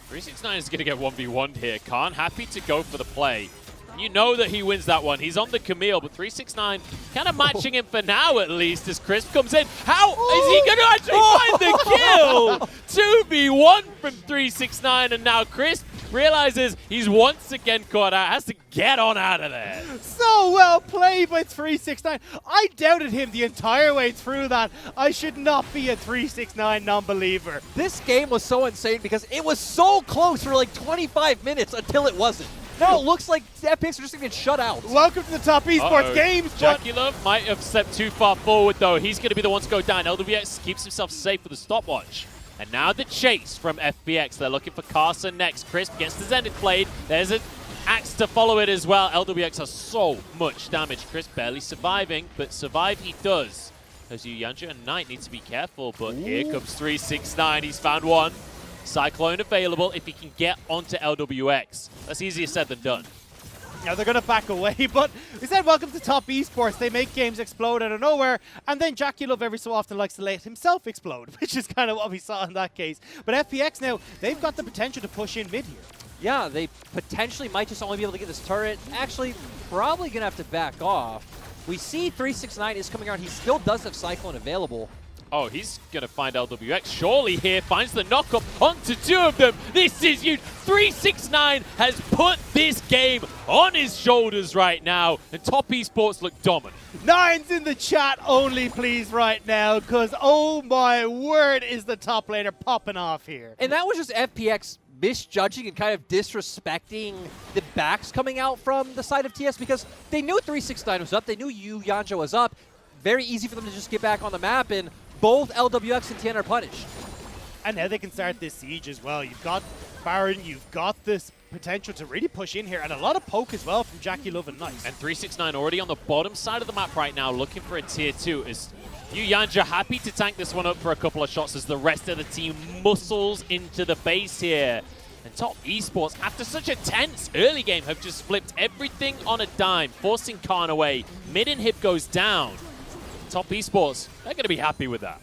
369 is going to get 1v1'd here. Khan happy to go for the play. You know that he wins that one. He's on the Camille, but 369 kind of matching him for now at least as Crisp comes in. How is he going to actually find the kill? 2v1 from 369, and now Crisp realizes he's once again caught out, has to get on out of there. So well played by 369. I doubted him the entire way through that. I should not be a 369 non-believer. This game was so insane because it was so close for like 25 minutes until it wasn't. Now it looks like FPX are just going to get shut out. Welcome to the Top Esports games. Jackie Love might have stepped too far forward though. He's going to be the one to go down. LWX keeps himself safe with the stopwatch. And now the chase from FPX. They're looking for Carson next. Crisp gets the Zenith Blade. There's a Axe to follow it as well. LWX has so much damage. Chris barely surviving, but survive he does. As Yanja and Knight need to be careful, but here comes 369. He's found one. Cyclone available if he can get onto LWX. That's easier said than done. Now they're going to back away, but we said welcome to Top Esports. They make games explode out of nowhere, and then Jackie Love every so often likes to let himself explode, which is kind of what we saw in that case. But FPX now, they've got the potential to push in mid here. Yeah, they potentially might just only be able to get this turret. Actually, probably going to have to back off. We see 369 is coming around. He still does have Cyclone available. Oh, he's going to find LWX. Surely here finds the knock-up onto two of them. This is huge. 369 has put this game on his shoulders right now, and Top Esports look dominant. Nines in the chat only, please, right now, because oh my word, is the top laner popping off here. And that was just FPX misjudging and kind of disrespecting the backs coming out from the side of TS, because they knew 369 was up. They knew Yanja was up. Very easy for them to just get back on the map, and both LWX and TN are punished. And now they can start this siege as well. You've got Baron, you've got this potential to really push in here, and a lot of poke as well from Jackie Love and Nice. And 369 already on the bottom side of the map right now, looking for a tier 2. Is Yanja happy to tank this one up for a couple of shots as the rest of the team muscles into the base here. And Top Esports, after such a tense early game, have just flipped everything on a dime, forcing Khan away. Mid inhib goes down. Top Esports, they're going to be happy with that.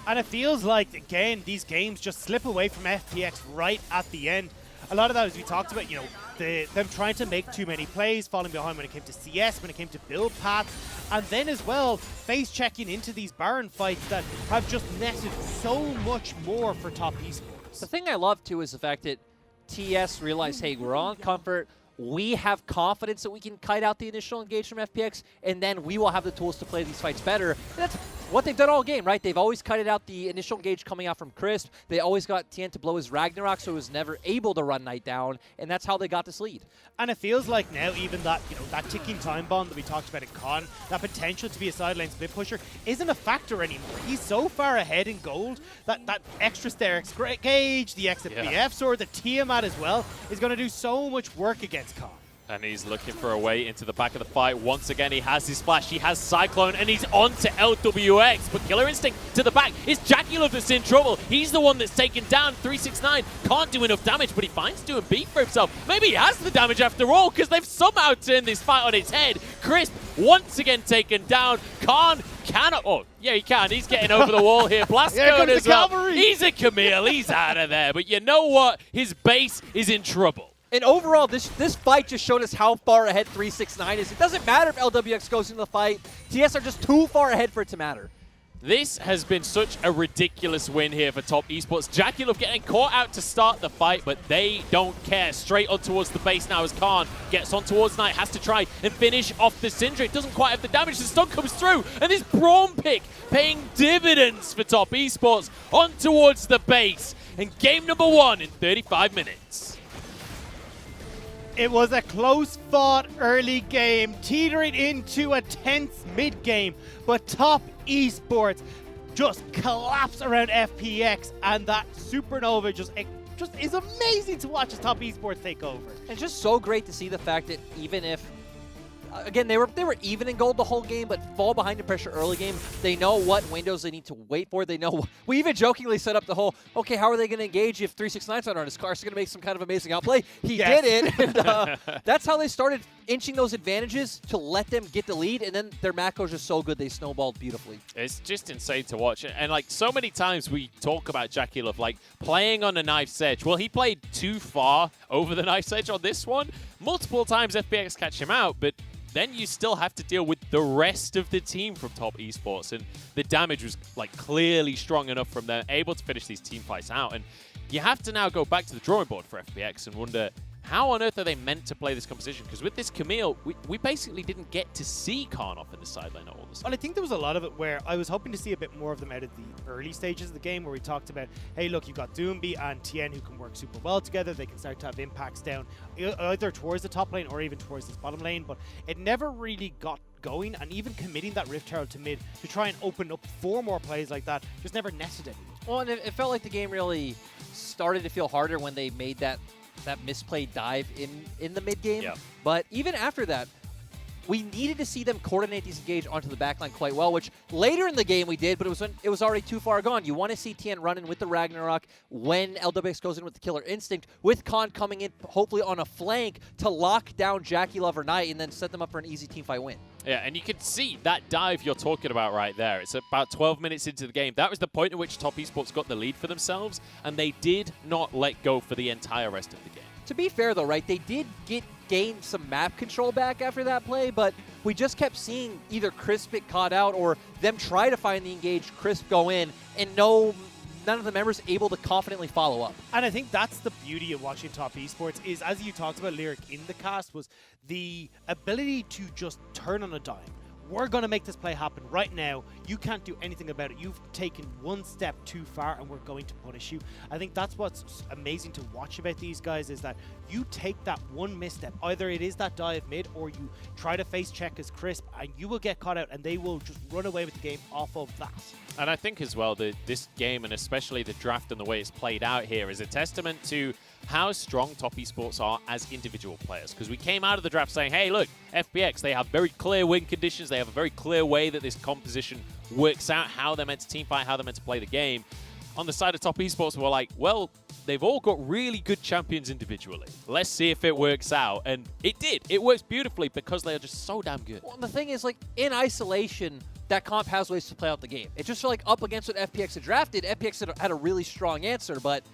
And it feels like, again, these games just slip away from FPX right at the end. A lot of that, as we talked about, you know, them trying to make too many plays, falling behind when it came to CS, when it came to build paths, and then as well, face checking into these Baron fights that have just netted so much more for Top Esports. The thing I love, too, is the fact that TS realized, hey, we're on comfort. We have confidence that we can kite out the initial engage from FPX, and then we will have the tools to play these fights better. And that's what they've done all game, right? They've always kited out the initial engage coming out from Crisp. They always got TN to blow his Ragnarok, so he was never able to run Knight down, and that's how they got this lead. And it feels like now even that, you know, that ticking time bomb that we talked about in Con, that potential to be a sideline split pusher isn't a factor anymore. He's so far ahead in gold that that extra Sterix gauge, the XFBF sword, the Tiamat as well, is going to do so much work against Con. And he's looking for a way into the back of the fight. Once again, he has his flash, he has Cyclone, and he's on to LWX. But Killer Instinct to the back. It's Jackie Love that's in trouble. He's the one that's taken down. 369 can't do enough damage, but he finds doing beat for himself. Maybe he has the damage after all, because they've somehow turned this fight on its head. Crisp once again taken down. Khan cannot. Oh, yeah, he can. He's getting over the wall here. Blast code as well. He's a Camille. He's out of there. But you know what? His base is in trouble. And overall, this fight just showed us how far ahead 369 is. It doesn't matter if LWX goes into the fight. TS are just too far ahead for it to matter. This has been such a ridiculous win here for Top Esports. Jackie Love getting caught out to start the fight, but they don't care. Straight on towards the base now as Khan gets on towards Knight, has to try and finish off the Syndra. It doesn't quite have the damage. The stun comes through, and this Braum pick paying dividends for Top Esports on towards the base. And game number 1 in 35 minutes. It was a close-fought early game, teetering into a tense mid-game, but Top Esports just collapsed around FPX, and that supernova just is amazing to watch as Top Esports take over. And just so great to see the fact that even if, again, they were even in gold the whole game, but fall behind the pressure early game. They know what windows they need to wait for. They know. We even jokingly set up the whole, okay, how are they going to engage if 369's not on his car? Is going to make some kind of amazing outplay? He did it. And, that's how they started inching those advantages to let them get the lead, and then their macros are just so good they snowballed beautifully. It's just insane to watch. And like so many times we talk about Jackie Love like playing on the knife's edge. Well, he played too far over the knife's edge on this one. Multiple times FPX catch him out, but then you still have to deal with the rest of the team from Top Esports, and the damage was like clearly strong enough from them, able to finish these team fights out. And you have to now go back to the drawing board for FPX and wonder, how on earth are they meant to play this composition? Because with this Camille, we basically didn't get to see Khan off in the sideline all this. Well, I think there was a lot of it where I was hoping to see a bit more of them out of the early stages of the game, where we talked about, hey, look, you've got Doomby and Tien who can work super well together. They can start to have impacts down either towards the top lane or even towards this bottom lane, but it never really got going, and even committing that Rift Herald to mid to try and open up 4 more plays like that just never netted anything. Well, and it felt like the game really started to feel harder when they made that that misplayed dive in the mid game. Yep. But even after that, we needed to see them coordinate these engage onto the backline quite well, which later in the game we did, but it was already too far gone. You want to see TN run in with the Ragnarok when LWX goes in with the Killer Instinct, with Khan coming in hopefully on a flank to lock down Jackie Lover Knight and then set them up for an easy teamfight win. Yeah, and you can see that dive you're talking about right there. It's about 12 minutes into the game. That was the point at which Top Esports got the lead for themselves, and they did not let go for the entire rest of the game. To be fair, though, right, they did gain some map control back after that play, but we just kept seeing either Crisp get caught out or them try to find the engaged, Crisp go in, and none of the members able to confidently follow up. And I think that's the beauty of watching Top Esports is, as you talked about, Lyric, in the cast, was the ability to just turn on a dime. We're going to make this play happen right now. You can't do anything about it. You've taken one step too far and we're going to punish you. I think that's what's amazing to watch about these guys, is that you take that one misstep. Either it is that dive mid or you try to face check as Crisp and you will get caught out and they will just run away with the game off of that. And I think as well that this game, and especially the draft and the way it's played out here, is a testament to how strong Top Esports are as individual players. Because we came out of the draft saying, hey, look, FPX, they have very clear win conditions. They have a very clear way that this composition works out, how they're meant to teamfight, how they're meant to play the game. On the side of Top Esports, we're like, well, they've all got really good champions individually. Let's see if it works out. And it did. It works beautifully because they are just so damn good. Well, the thing is, like, in isolation, that comp has ways to play out the game. It's just like up against what FPX had drafted. FPX had a really strong answer, but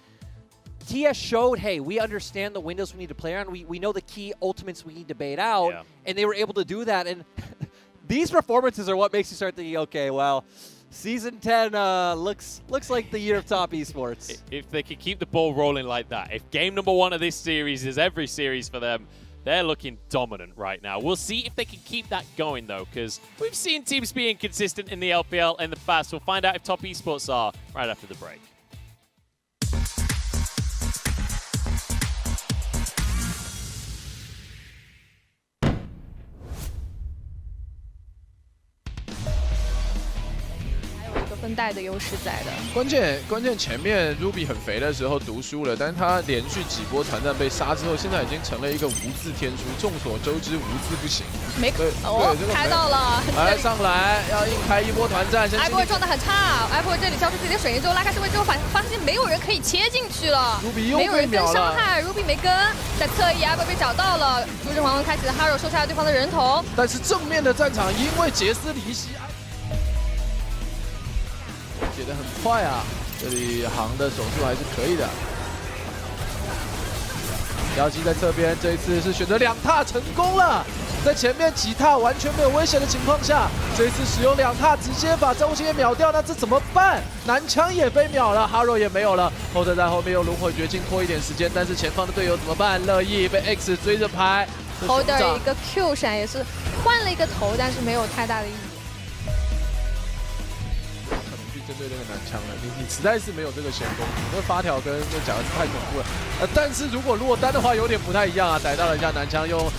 TS showed, hey, we understand the windows we need to play on. We know the key ultimates we need to bait out, and they were able to do that. And these performances are what makes you start thinking, okay, well, Season 10 looks like the year of Top Esports. If they could keep the ball rolling like that, if game number 1 of this series is every series for them, they're looking dominant right now. We'll see if they can keep that going, though, because we've seen teams be inconsistent in the LPL in the past. We'll find out if Top Esports are right after the break.分带的优势在的。关键前面 Ruby 很肥的时候读书了，但是他连续几波团战被杀之后，现在已经成了一个无字天书。众所周知，无字不行。没哦，开到了，来上来要硬开一波团战。艾波状态很差，艾波这里交出自己的水银之后拉开身位之后，发现没有人可以切进去了，没有人跟伤害 ，Ruby 没跟，在侧翼艾波被找到了，朱之皇开启了 Haro 收下了对方的人头，但是正面的战场因为杰斯离席。写得很快啊，这里航的手速还是可以的。妖姬在侧边，这一次是选择2踏成功了，在前面几踏完全没有危险的情况下，这一次使用2踏直接把张无心给秒掉，那这怎么办？男枪也被秒了，哈若也没有了，后者在后面用轮回绝境拖一点时间，但是前方的队友怎么办？乐意被 X 追着拍 ，Holder 一个 Q 闪也是换了一个头，但是没有太大的意义。针对那个男枪了，你实在是没有这个先锋，那发条跟那讲的是太恐怖了。但是如果落单的话，有点不太一样啊。逮到了一下男枪，用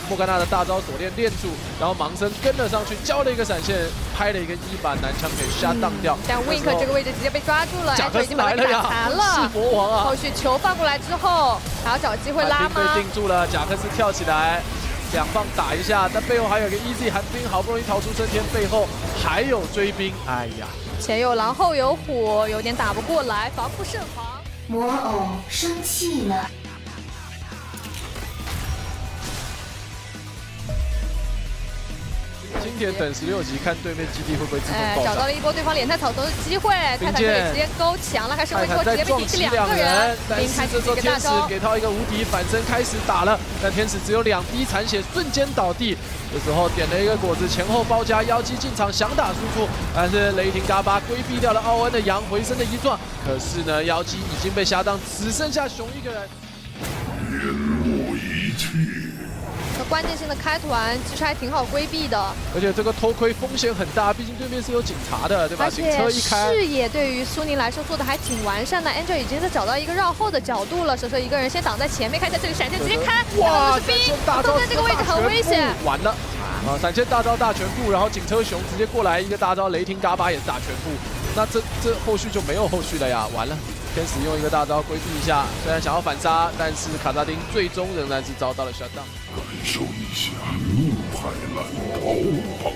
莫甘娜的大招锁链链住，然后盲僧跟了上去，交了一个闪现，拍了一个1，把男枪给下荡掉。但 Wink 这个位置直接被抓住了，贾克已经把他打残了。是魔王啊！后续球放过来之后，还要找机会拉吗？被定住了，贾克斯跳起来。2棒打一下，但背后还有一个 Easy 寒冰，好不容易逃出升天，背后还有追兵，哎呀！前有狼后有虎，有点打不过来，防不胜防。魔偶生气了。今天等16级，看对面基地会不会自动爆炸。找到了一波对方脸太草丛的机会，泰坦这里直接勾抢，拉开身位之后直接被顶起2个人。但是这时候天使给他一个无敌反身，开始打了。但天使只有2滴残血，瞬间倒地。这时候点了一个果子，前后包夹，妖姬进场想打输出，但是雷霆嘎巴规避掉了奥恩的羊回身的一撞。可是呢，妖姬已经被下当，只剩下熊一个人。面目一体。关键性的开团其实还挺好规避的，而且这个偷窥风险很大，毕竟对面是有警察的，对吧？警车一开，视野对于苏宁来说做的还挺完善的。Angel 已经在找到一个绕后的角度了，蛇蛇一个人先挡在前面，看一下这里闪现直接开，哇，是冰，放在这个位置很危险，完了啊！闪现大招大全部，然后警车熊直接过来一个大招雷霆嘎巴也是大全部，那这后续就没有后续了呀，完了。先使用一个大招规避一下，虽然想要反杀，但是卡扎丁最终仍然是遭到了 shutdown。感受一下怒海蓝涛吧。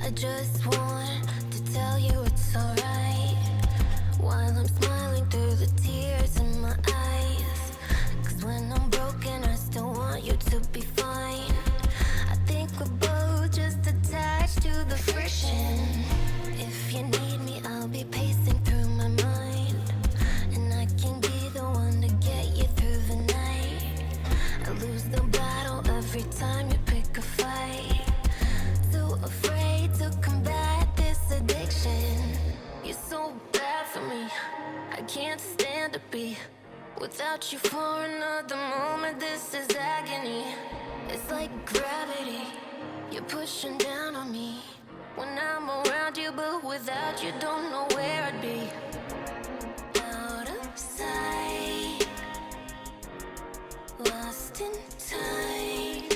I just want to tell you it's alright while I'm smiling through the tears in my eyes. 'Cause when I'm broken, I still want you to be fine. I think we're both just attached to the friction. If you need me, I'll be pacing through my mind, and I can be the one to get you through the night. I lose the battle every time you pick a fight. Too afraid to combat this addiction. You're so bad for me, I can't stand to be without you for another moment. This is agony. It's like gravity, you're pushing down on me when I'm around you, but without you don't know where I'd be. Out of sight, lost in time.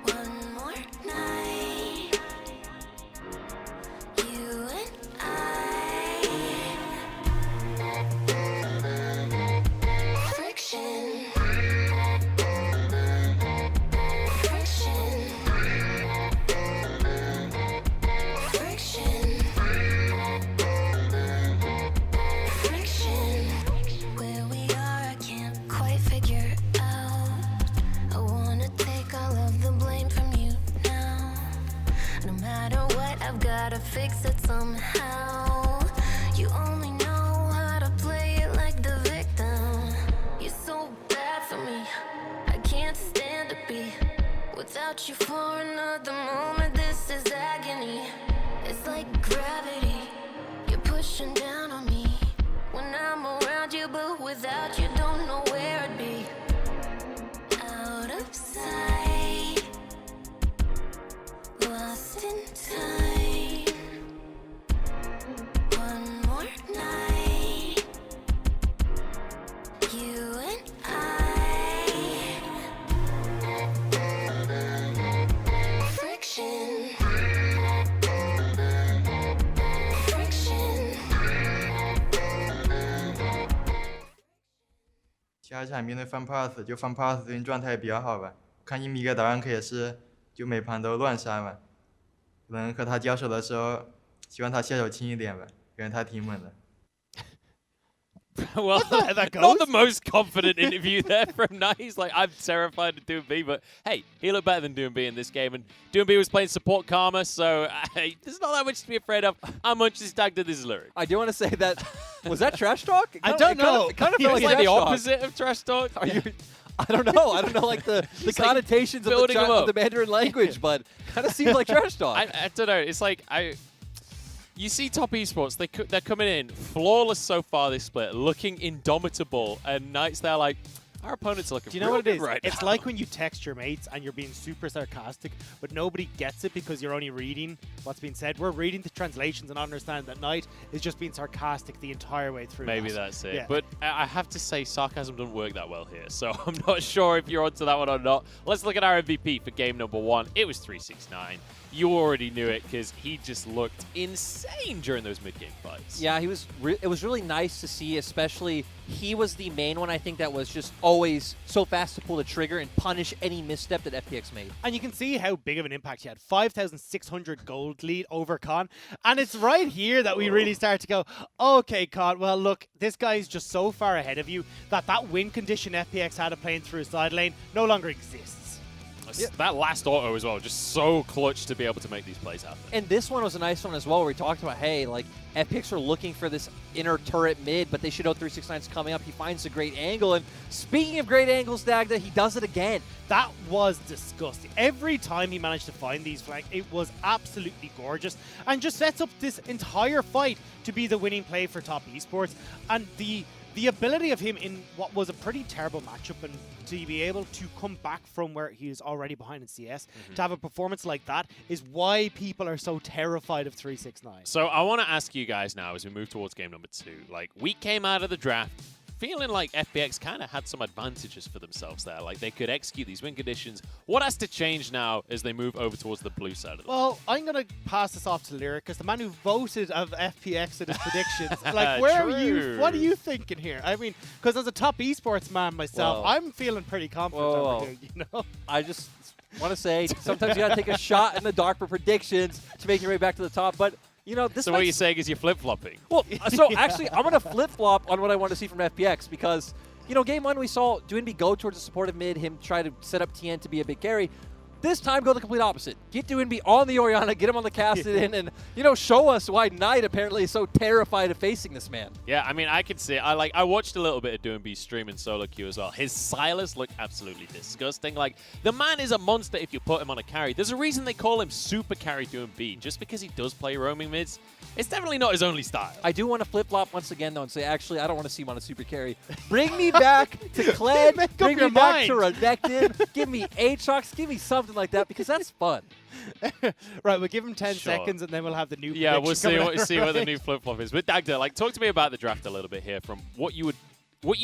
One more night, you and I. Friction. Friction. Friction. Friction. Where we are, I can't quite figure out. I wanna take all of the blame from you now. No matter what, I've gotta fix it somehow. You only know how to play it like the victim. You're so bad for me, I can't stand to be without you for another moment. This is agony. It's like gravity, you're pushing down on me when I'm around you, but without you don't know where I'd be. Out of sight, lost in time. One more night, you and I. Friction. Friction. 下一场面对 FunPass 就 FunPass 最近状态也比较好吧，看一米个导rank也是就每盘都乱杀嘛，可能和他交手的时候，希望他下手轻一点吧，感觉他挺猛的。Well, not the most confident interview there from Knight. He's like, I'm terrified of Doom B, but hey, he looked better than Doom B in this game, and Doom B was playing support Karma, so hey, there's not that much to be afraid of. How much is tagged to this lyric? I do want to say that, was that trash talk? I don't know. It kind of Feels felt like the trash talk. opposite of trash talk. Are you? I don't know. I don't know, like the connotations of the Mandarin language, but kind of seems like trash talk. I don't know. It's like you see top esports, they're coming in flawless so far this split, looking indomitable, and Knight's there like, our opponents are looking. Do you know what it is? Right It's now. like when you text your mates and you're being super sarcastic, but nobody gets it because you're only reading what's being said. We're reading the translations and understand that Knight is just being sarcastic the entire way through. Maybe that's it. Yeah. But I have to say, sarcasm doesn't work that well here, so I'm not sure if you're onto that one or not. Let's look at our MVP for game number 1. It was 369. You already knew it because he just looked insane during those mid-game fights. Yeah, he was. It was really nice to see, especially he was the main one, I think, that was just always so fast to pull the trigger and punish any misstep that FPX made. And you can see how big of an impact he had. 5,600 gold lead over Khan. And it's right here that we really start to go, okay, Khan, well, look, this guy is just so far ahead of you that that win condition FPX had of playing through a side lane no longer exists. That last auto as well, just so clutch to be able to make these plays happen. And this one was a nice one as well, where we talked about, hey, like, FPX are looking for this inner turret mid, but they should know 369's coming up. He finds a great angle, and speaking of great angles, Dagda, he does it again. That was disgusting. Every time he managed to find these flanks, it was absolutely gorgeous, and just sets up this entire fight to be the winning play for top esports. And the the ability of him in what was a pretty terrible matchup and to be able to come back from where he is already behind in CS, to have a performance like that is why people are so terrified of 369. So I want to ask you guys now as we move towards game number 2. Like, we came out of the draft feeling like FPX kind of had some advantages for themselves there. Like, they could execute these win conditions. What has to change now as they move over towards the blue side of the Well, I'm going to pass this off to Lyric, as the man who voted of FPX in his predictions. Like, where are you? What are you thinking here? I mean, because as a top esports man myself, I'm feeling pretty confident over here, you know? I just want to say, sometimes you got to take a shot in the dark for predictions to make your way back to the top, but you know, this. So what you're saying is you're flip-flopping? Well, so actually, I'm going to flip-flop on what I want to see from FPX because, you know, game 1 we saw Doinby go towards a supportive mid, him try to set up TN to be a big carry. This time, go the complete opposite. Get Doinby on the Orianna, get him on the Kassadin, and, you know, show us why Knight apparently is so terrified of facing this man. Yeah, I mean, I could see it. I watched a little bit of Doinby's stream in solo queue as well. His Silas looked absolutely disgusting. Like, the man is a monster if you put him on a carry. There's a reason they call him Super Carry Doinby, just because he does play roaming mids. It's definitely not his only style. I do want to flip-flop once again, though, and say, actually, I don't want to see him on a super carry. Bring me back to Kled, bring me back to Renekton, give me Aatrox, give me something like that, because that's fun. Right, we'll give him 10 seconds, and then we'll have the new Yeah, we'll see what the right? new flip-flop is. But Dagda, like, talk to me about the draft a little bit here from what you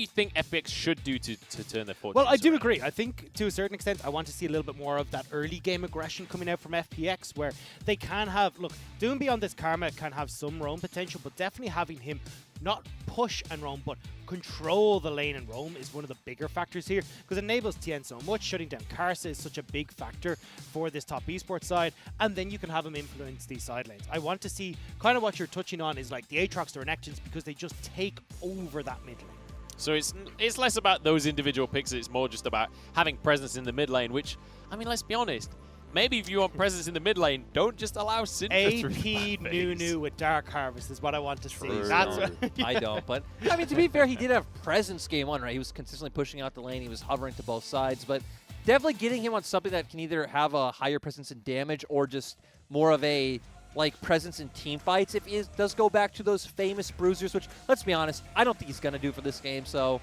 think FPX should do to turn their fortunes Well, I do around. agree. I think, to a certain extent, I want to see a little bit more of that early game aggression coming out from FPX, where they can have, look, Doinby on this Karma can have some roam potential, but definitely having him not push and roam, but control the lane and roam is one of the bigger factors here, because it enables TN so much. Shutting down Karsa is such a big factor for this top esports side, and then you can have him influence these side lanes. I want to see kind of what you're touching on is like the Aatrox, the Renekton's, because they just take over that mid lane. So it's less about those individual picks, it's more just about having presence in the mid lane, which, I mean, let's be honest, maybe if you want presence in the mid lane, don't just allow Syndra through AP Nunu with Dark Harvest is what I want to see. True. That's I don't, but I mean, to be fair, he did have presence game 1, right? He was consistently pushing out the lane, he was hovering to both sides, but definitely getting him on something that can either have a higher presence in damage or just more of a presence in team fights if he does go back to those famous bruisers, which, let's be honest, I don't think he's going to do for this game, so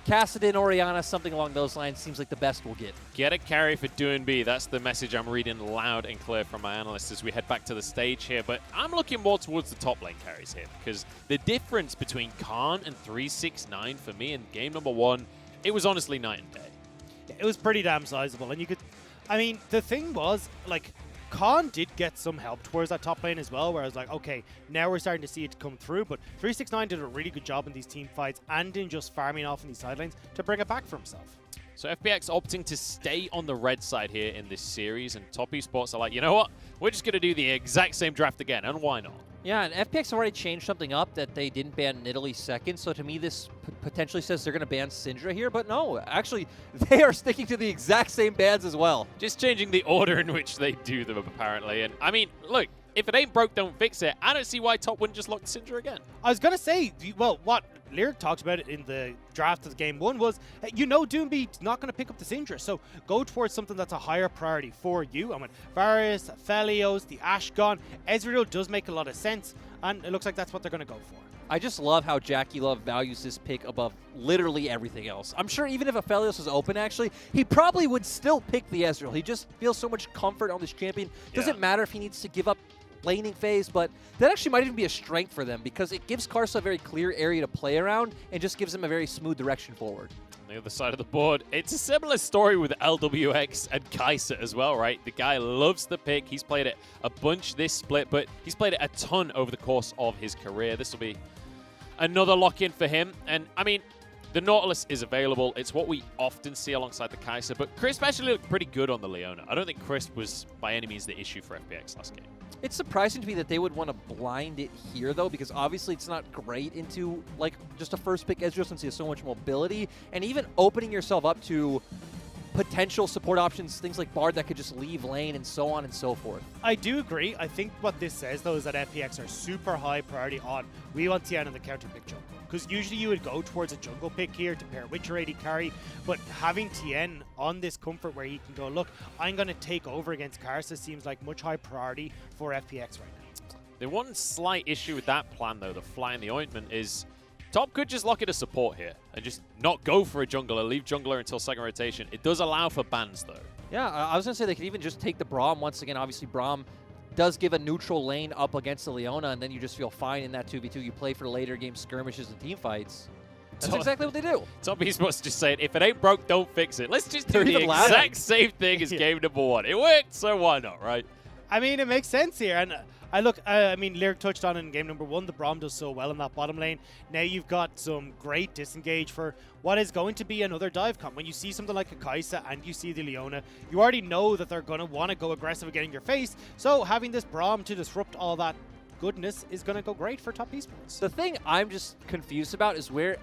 Kassadin, Orianna, something along those lines seems like the best we'll get. Get a carry for Doinby. That's the message I'm reading loud and clear from my analysts as we head back to the stage here. But I'm looking more towards the top lane carries here, because the difference between Khan and 369 for me in game number 1, it was honestly night and day. It was pretty damn sizable, and you could, I mean, the thing was, like, Khan did get some help towards that top lane as well, where I was like, okay, now we're starting to see it come through, but 369 did a really good job in these team fights and in just farming off in these side lanes to bring it back for himself. So FPX opting to stay on the red side here in this series, and Top Esports are like, you know what? We're just going to do the exact same draft again, and why not? Yeah, and FPX already changed something up that they didn't ban Nidalee second, so to me this potentially says they're going to ban Syndra here, but no, actually, they are sticking to the exact same bans as well. Just changing the order in which they do them, apparently. And, I mean, look, if it ain't broke, don't fix it. I don't see why Top wouldn't just lock Syndra again. I was going to say, well, what Lyric talked about it in the draft of game 1 was, you know, Doinby's not going to pick up the Syndra, so go towards something that's a higher priority for you. I mean, Varus, Felios, the Ashgon, Ezreal does make a lot of sense, and it looks like that's what they're going to go for. I just love how Jackie Love values this pick above literally everything else. I'm sure even if Aphelios was open, actually, he probably would still pick the Ezreal. He just feels so much comfort on this champion. Doesn't matter if he needs to give up laning phase, but that actually might even be a strength for them because it gives Karsa a very clear area to play around and just gives him a very smooth direction forward. On the other side of the board, it's a similar story with LWX and Kai'Sa as well, right? The guy loves the pick. He's played it a bunch this split, but he's played it a ton over the course of his career. This will be another lock-in for him. And, I mean, the Nautilus is available. It's what we often see alongside the Kai'Sa, but Crisp actually looked pretty good on the Leona. I don't think Crisp was by any means the issue for FPX last game. It's surprising to me that they would want to blind it here, though, because obviously it's not great into, like, just a first-pick Ezreal since he has so much mobility, and even opening yourself up to potential support options, things like Bard that could just leave lane and so on and so forth. I do agree. I think what this says, though, is that FPX are super high priority on we want TN in the counter pick jungle. Because usually you would go towards a jungle pick here to pair with your AD carry, but having TN on this comfort where he can go, look, I'm going to take over against Karsa seems like much high priority for FPX right now. The one slight issue with that plan, though, the fly in the ointment, is Top could just lock in a support here and just not go for a jungler, leave jungler until second rotation. It does allow for bans, though. Yeah, I was going to say they could even just take the Braum once again. Obviously, Braum does give a neutral lane up against the Leona, and then you just feel fine in that 2v2. You play for later game skirmishes and team fights. That's exactly what they do. Top Esports just saying, if it ain't broke, don't fix it. Let's just do the exact same thing as game number 1. It worked, so why not, right? I mean, it makes sense here. And I mean, Lyric touched on in game number 1, the Braum does so well in that bottom lane. Now you've got some great disengage for what is going to be another dive comp. When you see something like a Kai'Sa and you see the Leona, you already know that they're going to want to go aggressive again in your face. So having this Braum to disrupt all that goodness is going to go great for Top Esports. The thing I'm just confused about is where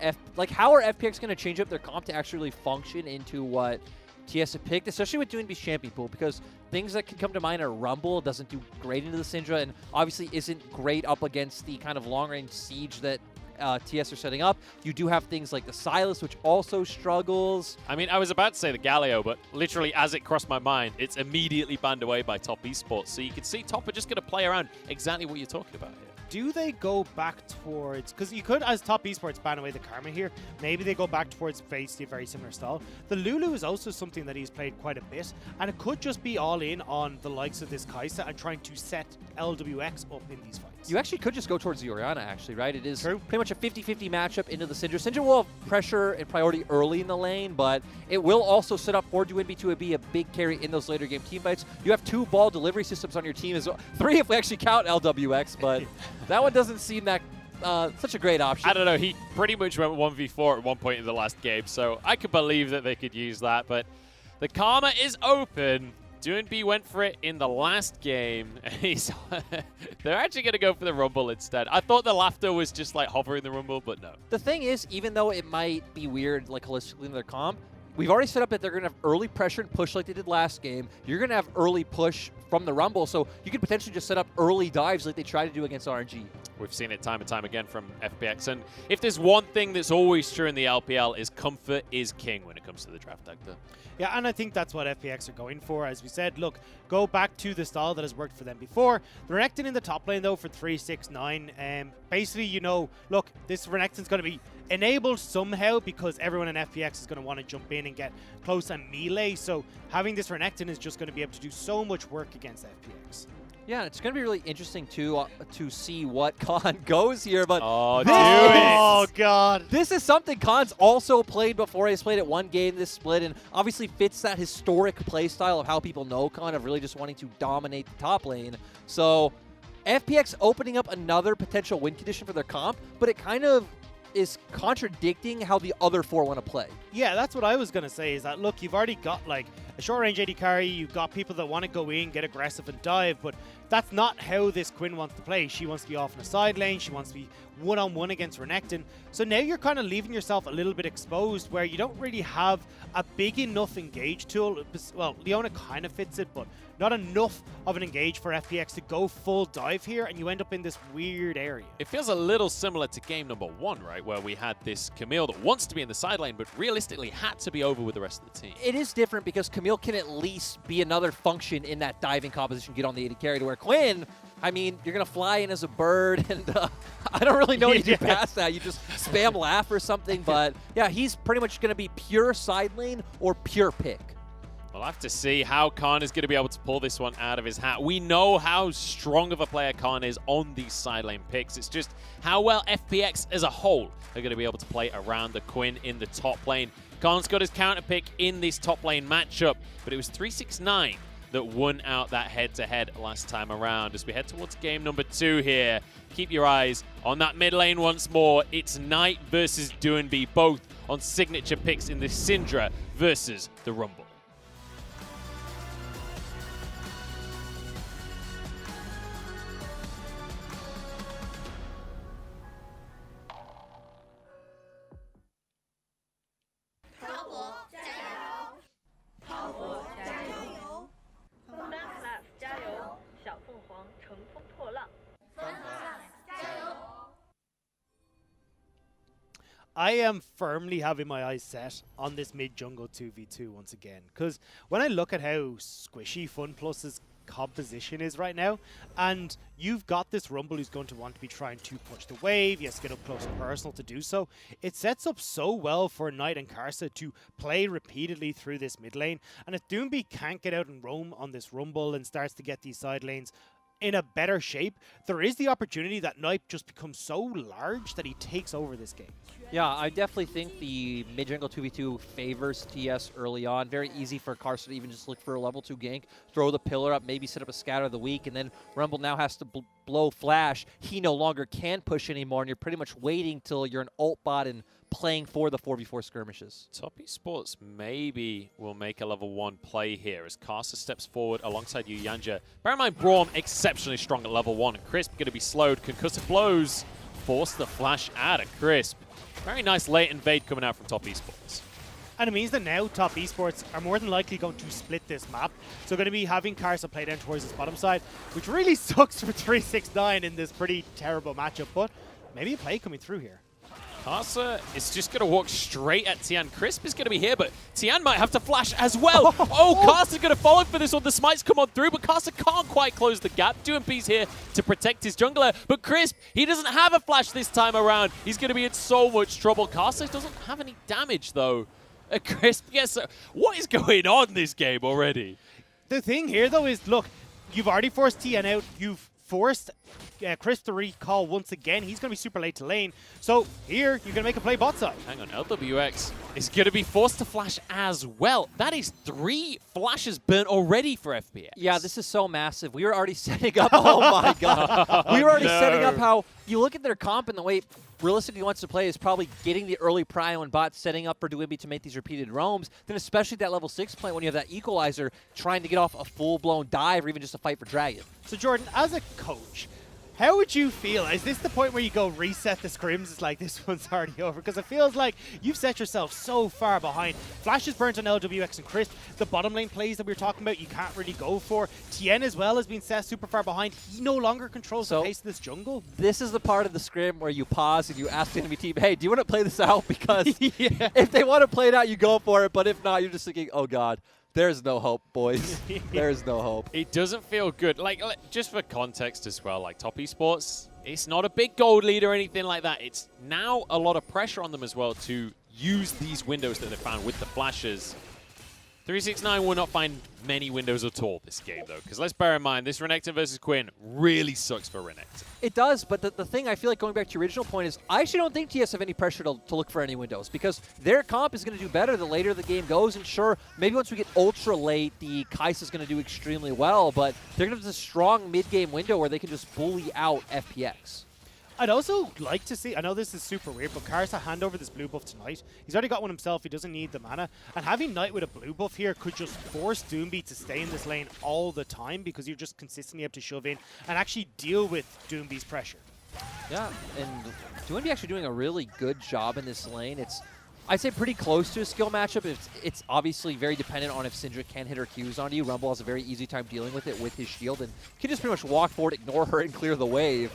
how are FPX going to change up their comp to actually function into what TES have picked, especially with doing Beast Champion Pool, because things that can come to mind are Rumble doesn't do great into the Syndra and obviously isn't great up against the kind of long-range siege that TES are setting up. You do have things like the Silas, which also struggles. I mean, I was about to say the Galio, but literally as it crossed my mind, it's immediately banned away by Top Esports. So you can see Top are just going to play around exactly what you're talking about here. Do they go back towards, because you could, as Top Esports, ban away the Karma here, maybe they go back towards basically a very similar style. The Lulu is also something that he's played quite a bit, and it could just be all in on the likes of this Kai'Sa and trying to set LWX up in these fights. You actually could just go towards the Orianna, actually, right? It is pretty much a 50-50 matchup into the Syndra. Syndra will have pressure and priority early in the lane, but it will also set up for Duinbi to be a big carry in those later game team fights. You have 2 ball delivery systems on your team as well. 3 if we actually count LWX, but that one doesn't seem that such a great option. I don't know. He pretty much went 1v4 at one point in the last game, so I could believe that they could use that, but the Karma is open. Duinbi went for it in the last game. They're actually going to go for the Rumble instead. I thought the laughter was just like hovering the Rumble, but no. The thing is, even though it might be weird, like holistically in their comp, we've already set up that they're going to have early pressure and push like they did last game. You're going to have early push from the Rumble, so you could potentially just set up early dives like they tried to do against RNG. We've seen it time and time again from FPX, and if there's one thing that's always true in the LPL is comfort is king when it comes to the draft actor. Yeah, and I think that's what FPX are going for. As we said, look, go back to the style that has worked for them before. The Renekton in the top lane, though, for 3-6-9. Basically, you know, look, this Renekton's going to be enabled somehow because everyone in FPX is going to want to jump in and get close and melee. So having this Renekton is just going to be able to do so much work against FPX. Yeah, it's going to be really interesting to see what Khan goes here. But oh, God. This is something Khan's also played before. He's played it one game this split and obviously fits that historic play style of how people know Khan, of really just wanting to dominate the top lane. So FPX opening up another potential win condition for their comp, but it kind of is contradicting how the other 4 want to play. Yeah, that's what I was going to say, is that, look, you've already got, like, a short-range AD carry, you've got people that want to go in, get aggressive and dive, but that's not how this Quinn wants to play. She wants to be off in a side lane, she wants to be one-on-one against Renekton. So now you're kind of leaving yourself a little bit exposed where you don't really have a big enough engage tool. Well, Leona kind of fits it, but not enough of an engage for FPX to go full dive here, and you end up in this weird area. It feels a little similar to game number 1, right, where we had this Camille that wants to be in the side lane, but realistically had to be over with the rest of the team. It is different because Camille can at least be another function in that diving composition, get on the AD carry, to where Quinn, I mean, you're going to fly in as a bird, and I don't really know what you do past that. You just spam laugh or something, but yeah, he's pretty much going to be pure side lane or pure pick. We'll have to see how Khan is going to be able to pull this one out of his hat. We know how strong of a player Khan is on these side lane picks. It's just how well FPX as a whole are going to be able to play around the Quinn in the top lane. Khan's got his counter pick in this top lane matchup, but it was 3-6-9 that won out that head-to-head last time around. As we head towards game number 2 here, keep your eyes on that mid lane once more. It's Knight versus Duinbi, both on signature picks in the Syndra versus the Rumble. I am firmly having my eyes set on this mid-jungle 2v2 once again, because when I look at how squishy FunPlus is composition is right now. And you've got this Rumble who's going to want to be trying to push the wave. He has to get up close and personal to do so. It sets up so well for Knight and Karsa to play repeatedly through this mid lane. And if Doomby can't get out and roam on this Rumble and starts to get these side lanes in a better shape, there is the opportunity that Knight just becomes so large that he takes over this game. Yeah, I definitely think the mid-jungle 2v2 favors TS early on. Very easy for Karsa to even just look for a level 2 gank, throw the pillar up, maybe set up a scatter of the week, and then Rumble now has to blow flash. He no longer can push anymore, and you're pretty much waiting till you're an ult bot and playing for the 4v4 skirmishes. Top Esports maybe will make a level 1 play here as Karsa steps forward alongside Yu Yanja. Bear in mind, Braum exceptionally strong at level 1, and Crisp going to be slowed. Concussive blows force the flash out of Crisp. Very nice late invade coming out from Top Esports. And it means that now Top Esports are more than likely going to split this map. So going to be having Karsa play down towards his bottom side, which really sucks for 369 in this pretty terrible matchup, but maybe a play coming through here. Karsa is just going to walk straight at Tian. Crisp is going to be here, but Tian might have to flash as well. Karsa's going to follow for this one. The smites come on through, but Karsa can't quite close the gap. DMP's here to protect his jungler, but Crisp, he doesn't have a flash this time around. He's going to be in so much trouble. Karsa doesn't have any damage, though. Crisp, yes, what is going on in this game already? The thing here, though, is, look, you've already forced Tian out. You've forced Crisp to recall once again. He's going to be super late to lane. So here, you're going to make a play bot side. Hang on, LWX is going to be forced to flash as well. That is 3 flashes burnt already for FPX. Yeah, this is so massive. We were already setting up, oh my god. We were already setting up how, you look at their comp and the way realistically wants to play is probably getting the early prio and bot, setting up for Dwimby to make these repeated roams. Then especially that level 6 point when you have that equalizer, trying to get off a full-blown dive or even just a fight for Dragon. So Jordan, as a coach, how would you feel? Is this the point where you go reset the scrims? It's like this one's already over because it feels like you've set yourself so far behind. Flash is burnt on LWX and Crisp. The bottom lane plays that we were talking about, you can't really go for. Tien as well has been set super far behind. He no longer controls the pace of this jungle. This is the part of the scrim where you pause and you ask the enemy team, hey, do you want to play this out? Because if they want to play it out, you go for it. But if not, you're just thinking, oh god. There's no hope, boys. There's no hope. It doesn't feel good. Like, just for context as well, like Top Esports, it's not a big gold lead or anything like that. It's now a lot of pressure on them as well to use these windows that they found with the flashes. 369 will not find many windows at all this game, though, because let's bear in mind, this Renekton versus Quinn really sucks for Renekton. It does, but the thing I feel like going back to your original point is I actually don't think TS have any pressure to look for any windows because their comp is going to do better the later the game goes. And sure, maybe once we get ultra late, the Kai'Sa is going to do extremely well, but they're going to have this strong mid-game window where they can just bully out FPX. I'd also like to see, I know this is super weird, but Karsa hand over this blue buff tonight. He's already got one himself, he doesn't need the mana. And having Knight with a blue buff here could just force Doomby to stay in this lane all the time because you're just consistently able to shove in and actually deal with Doomby's pressure. Yeah, and Doomby actually doing a really good job in this lane. It's, I'd say, pretty close to a skill matchup. It's obviously very dependent on if Syndra can hit her Qs on you. Rumble has a very easy time dealing with it with his shield and can just pretty much walk forward, ignore her, and clear the wave.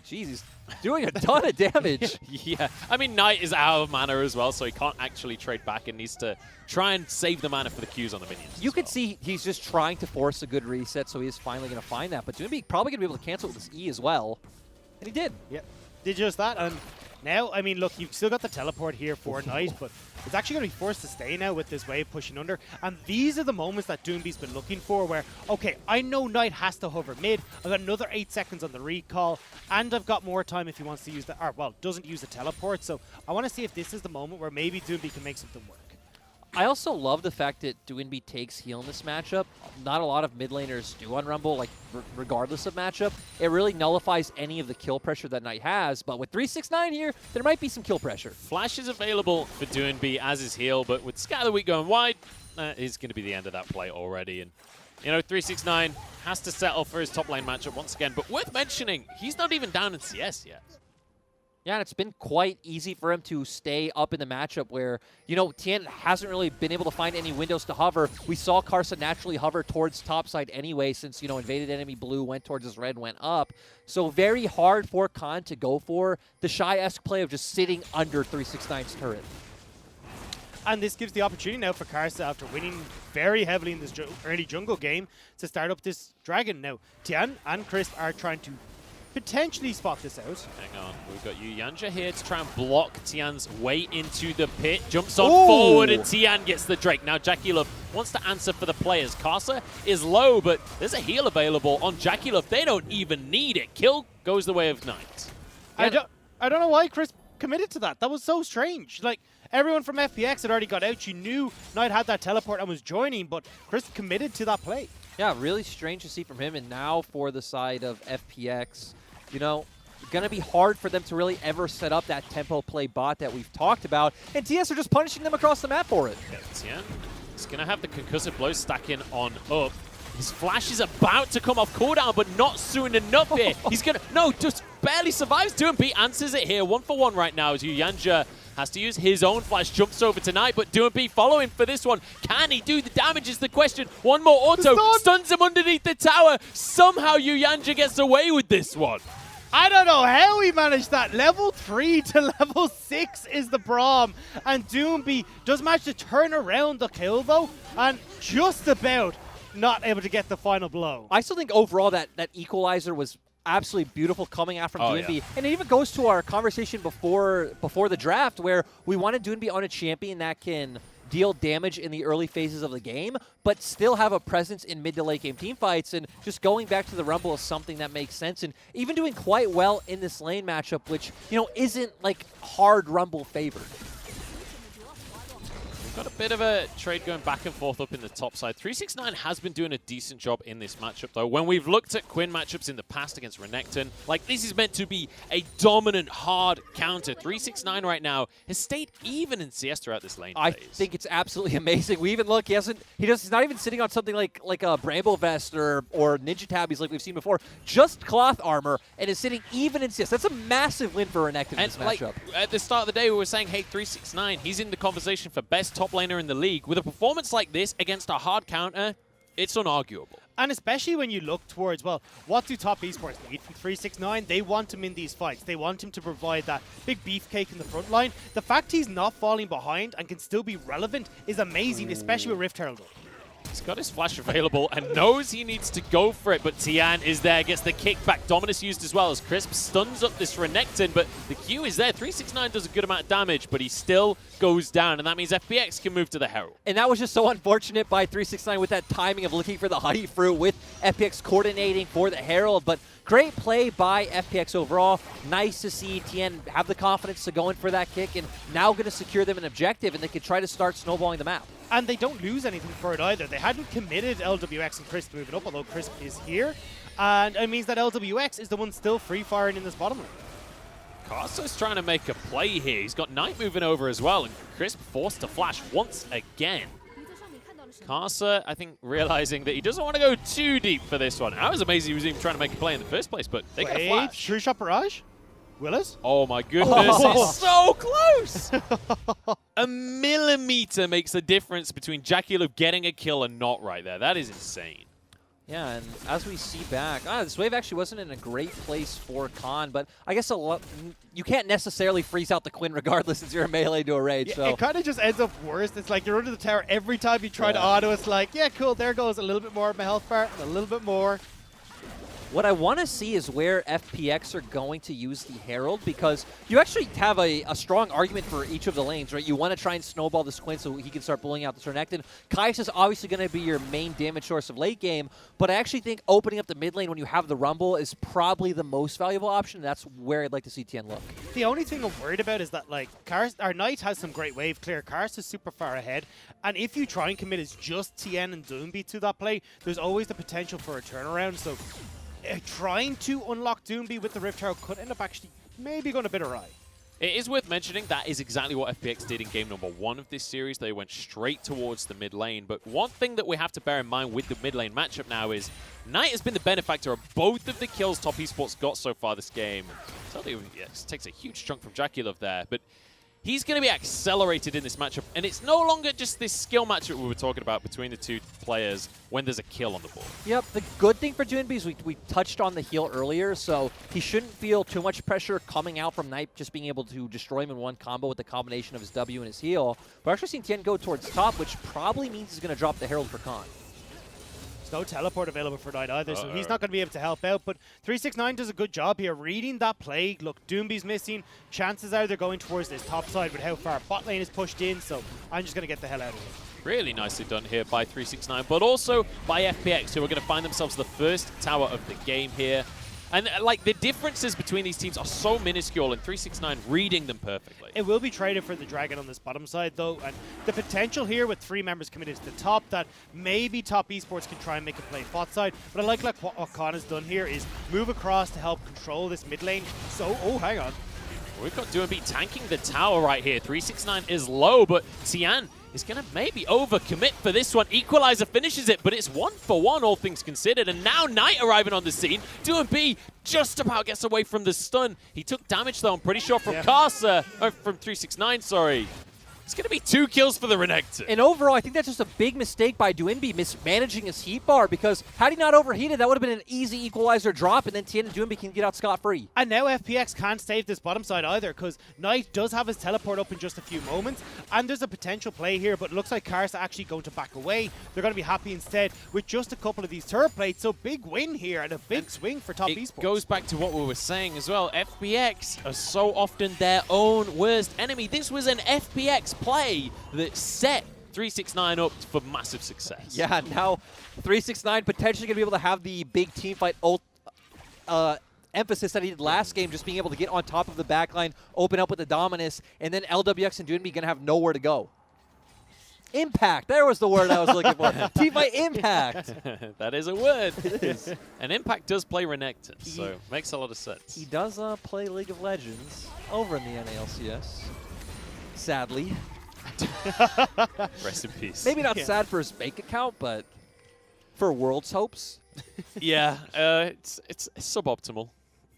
Jeez, he's doing a ton of damage. Yeah, I mean, Knight is out of mana as well, so he can't actually trade back and needs to try and save the mana for the Qs on the minions. You can see he's just trying to force a good reset, so he is finally going to find that. But Doomby probably going to be able to cancel with this E as well. And he did. Yep, did just that. And now, I mean, look, you've still got the teleport here for Knight, but it's actually going to be forced to stay now with this wave pushing under. And these are the moments that Doomby's been looking for where, okay, I know Knight has to hover mid. I've got another 8 seconds on the recall, and I've got more time if he wants to use the, or well, doesn't use the teleport. So I want to see if this is the moment where maybe Doomby can make something work. I also love the fact that Doomby takes heal in this matchup. Not a lot of mid laners do on Rumble, like regardless of matchup. It really nullifies any of the kill pressure that Knight has, but with 369 here, there might be some kill pressure. Flash is available for Doomby as is heal, but with Scatter Week going wide, that is going to be the end of that play already. And, you know, 369 has to settle for his top lane matchup once again, but worth mentioning, he's not even down in CS yet. Yeah, and it's been quite easy for him to stay up in the matchup where, you know, Tien hasn't really been able to find any windows to hover. We saw Karsa naturally hover towards topside anyway since, you know, invaded enemy blue, went towards his red, went up. So very hard for Khan to go for the Shy-esque play of just sitting under 369's turret. And this gives the opportunity now for Karsa, after winning very heavily in this early jungle game, to start up this dragon. Now, Tian and Crisp are trying to potentially spot this out. Hang on, we've got Yanja here to try and block Tian's way into the pit. Jumps on forward and Tian gets the Drake. Now Jackie Love wants to answer for the players. Karsa is low, but there's a heal available on Jackie Love. They don't even need it. Kill goes the way of Knight. I don't know why Chris committed to that. That was so strange. Like, everyone from FPX had already got out. You knew Knight had that teleport and was joining, but Chris committed to that play. Yeah, really strange to see from him. And now for the side of FPX, you know, going to be hard for them to really ever set up that tempo play bot that we've talked about. And TS are just punishing them across the map for it. Yeah, Tian is going to have the concussive blow stacking on up. His flash is about to come off cooldown, but not soon enough here. He's going to... No, just barely survives. DMP answers it here. 1-for-1 right now as Yanja has to use his own flash. Jumps over tonight, but DMP following for this one. Can he do the damage is the question. One more auto. Stuns him underneath the tower. Somehow Yanja gets away with this one. I don't know how he managed that. Level 3 to level 6 is the Braum. And Doomby does manage to turn around the kill, though. And just about not able to get the final blow. I still think overall that equalizer was absolutely beautiful coming out from DMB. Yeah. And it even goes to our conversation before the draft where we wanted DMB on a champion that can deal damage in the early phases of the game, but still have a presence in mid to late game team fights. And just going back to the Rumble is something that makes sense. And even doing quite well in this lane matchup, which, you know, isn't like hard Rumble favored. Got a bit of a trade going back and forth up in the top side. 369 has been doing a decent job in this matchup, though. When we've looked at Quinn matchups in the past against Renekton, like, this is meant to be a dominant, hard counter. 369 right now has stayed even in CS throughout this lane phase. I think it's absolutely amazing. We even look, he's not even sitting on something like a Bramble Vest or Ninja Tabbies like we've seen before. Just cloth armor, and is sitting even in CS. That's a massive win for Renekton in this matchup. At the start of the day, we were saying, hey, 369, he's in the conversation for best top laner in the league. With a performance like this against a hard counter, it's unarguable. And especially when you look towards, well, what do top esports need from 369? They want him in these fights. They want him to provide that big beefcake in the front line. The fact he's not falling behind and can still be relevant is amazing, especially with Rift Herald. He's got his flash available and knows he needs to go for it, but Tian is there, gets the kickback. Dominus used as well as Crisp stuns up this Renekton, but the Q is there. 369 does a good amount of damage, but he still goes down, and that means FPX can move to the Herald. And that was just so unfortunate by 369 with that timing of looking for the Honey Fruit, with FPX coordinating for the Herald, but great play by FPX overall. Nice to see Tian have the confidence to go in for that kick, and now going to secure them an objective, and they can try to start snowballing the map. And they don't lose anything for it either. They hadn't committed LWX and Crisp moving up, although Crisp is here. And it means that LWX is the one still free-firing in this bottom lane. Karsa's trying to make a play here. He's got Knight moving over as well, and Crisp forced to flash once again. Karsa, I think, realizing that he doesn't want to go too deep for this one. I was amazed he was even trying to make a play in the first place, but they got a flash. True shot barrage? Willis? Oh my goodness, it's so close! A millimeter makes the difference between Jackie Love getting a kill and not right there. That is insane. Yeah, and as we see back, this wave actually wasn't in a great place for Khan, but I guess you can't necessarily freeze out the Quinn regardless since you're a melee to a rage. Yeah, so it kind of just ends up worse. It's like you're under the tower every time you try to auto. It's like, yeah, cool, there goes a little bit more of my health bar, and a little bit more. what I want to see is where FPX are going to use the Herald, because you actually have a strong argument for each of the lanes, right? You want to try and snowball this Quinn so he can start bullying out the Renekton. Kai'Sa is obviously going to be your main damage source of late game, but I actually think opening up the mid lane when you have the Rumble is probably the most valuable option. That's where I'd like to see Tien look. The only thing I'm worried about is that, like, our Knight has some great wave clear. Karst is super far ahead, and if you try and commit as just Tien and Doomby to that play, there's always the potential for a turnaround. So trying to unlock Doomby with the Rift Herald could end up actually maybe going a bit awry. It is worth mentioning that is exactly what FPX did in game number 1 of this series. They went straight towards the mid lane. But one thing that we have to bear in mind with the mid lane matchup now is Knight has been the benefactor of both of the kills Top Esports got so far this game. Totally, yes, takes a huge chunk from Jackie Love there. But he's going to be accelerated in this matchup. And it's no longer just this skill matchup we were talking about between the two players when there's a kill on the board. Yep, the good thing for Doinby is we touched on the heal earlier, so he shouldn't feel too much pressure coming out from Knight just being able to destroy him in one combo with the combination of his W and his heal. We're actually seeing Tien go towards top, which probably means he's going to drop the Herald for Khan. There's no teleport available for Knight either, so he's not going to be able to help out. But 369 does a good job here reading that play. Look, Doomby's missing. Chances are they're going towards this top side with how far bot lane is pushed in, so I'm just going to get the hell out of here. Really nicely done here by 369, but also by FPX, who are going to find themselves the first tower of the game here. And like the differences between these teams are so minuscule, and 369 reading them perfectly. It will be traded for the Dragon on this bottom side, though, and the potential here with 3 members committed to the top, that maybe Top Esports can try and make a play bot side. But I like what Khan has done here is move across to help control this mid lane. So, oh, hang on. We've got Doinby tanking the tower right here. 369 is low, but Tien is going to maybe overcommit for this one. Equalizer finishes it, but it's 1-for-1, all things considered. And now Knight arriving on the scene. Doinby just about gets away from the stun. He took damage, though, I'm pretty sure, from Karsa, or from 369, sorry. It's going to be 2 kills for the Renekton. And overall, I think that's just a big mistake by Doinby mismanaging his heat bar, because had he not overheated, that would have been an easy equalizer drop, and then Tien and Doinby can get out scot-free. And now FPX can't save this bottom side either, because Knight does have his teleport up in just a few moments, and there's a potential play here, but it looks like Karsa actually going to back away. They're going to be happy instead with just a couple of these turret plates, so big win here and a big swing for Top Esports. It goes back to what we were saying as well. FPX are so often their own worst enemy. This was an FPX play that set 369 up for massive success. Yeah, now 369 potentially going to be able to have the big team fight emphasis that he did last game, just being able to get on top of the backline, open up with the Dominus, and then LWX and Doinby going to have nowhere to go. Impact. There was the word I was looking for. Team fight impact. That is a word. It is. And Impact does play Renekton, so makes a lot of sense. He does play League of Legends over in the NALCS. Sadly. Rest in peace. Maybe not sad for his bank account, but for World's hopes. Yeah, it's suboptimal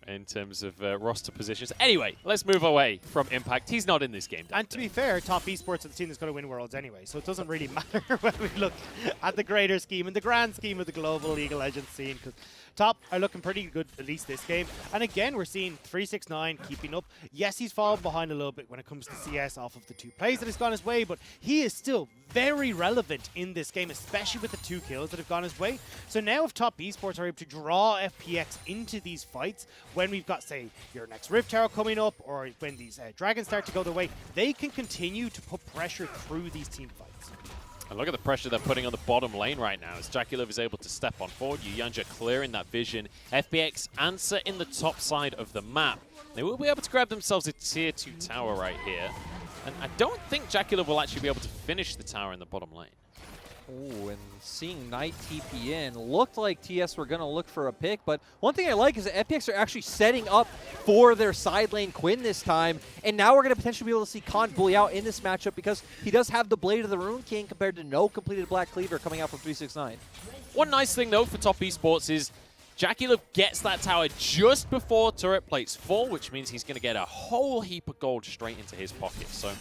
in terms of roster positions. Anyway, let's move away from Impact. He's not in this game. And to be fair, Top Esports are the team that's going to win Worlds anyway, so it doesn't really matter when we look at the greater scheme and the grand scheme of the global League of Legends scene, because Top are looking pretty good, at least this game. And again, we're seeing 369 keeping up. Yes, he's fallen behind a little bit when it comes to CS off of the 2 plays that has gone his way, but he is still very relevant in this game, especially with the 2 kills that have gone his way. So now if Top Esports are able to draw FPX into these fights, when we've got, say, your next Rift Tower coming up, or when these Dragons start to go their way, they can continue to put pressure through these team fights. And look at the pressure they're putting on the bottom lane right now as Jackulov is able to step on forward. Yuyanja clearing that vision. FPX answer in the top side of the map. They will be able to grab themselves a tier 2 tower right here. And I don't think Jackulov will actually be able to finish the tower in the bottom lane. Oh, and seeing Knight TP in, looked like TS were going to look for a pick, but one thing I like is that FPX are actually setting up for their side lane Quinn this time, and now we're going to potentially be able to see Khan bully out in this matchup because he does have the Blade of the Rune King compared to no completed Black Cleaver coming out from 369. One nice thing, though, for Top Esports is Jackulov gets that tower just before turret plates fall, which means he's going to get a whole heap of gold straight into his pocket. So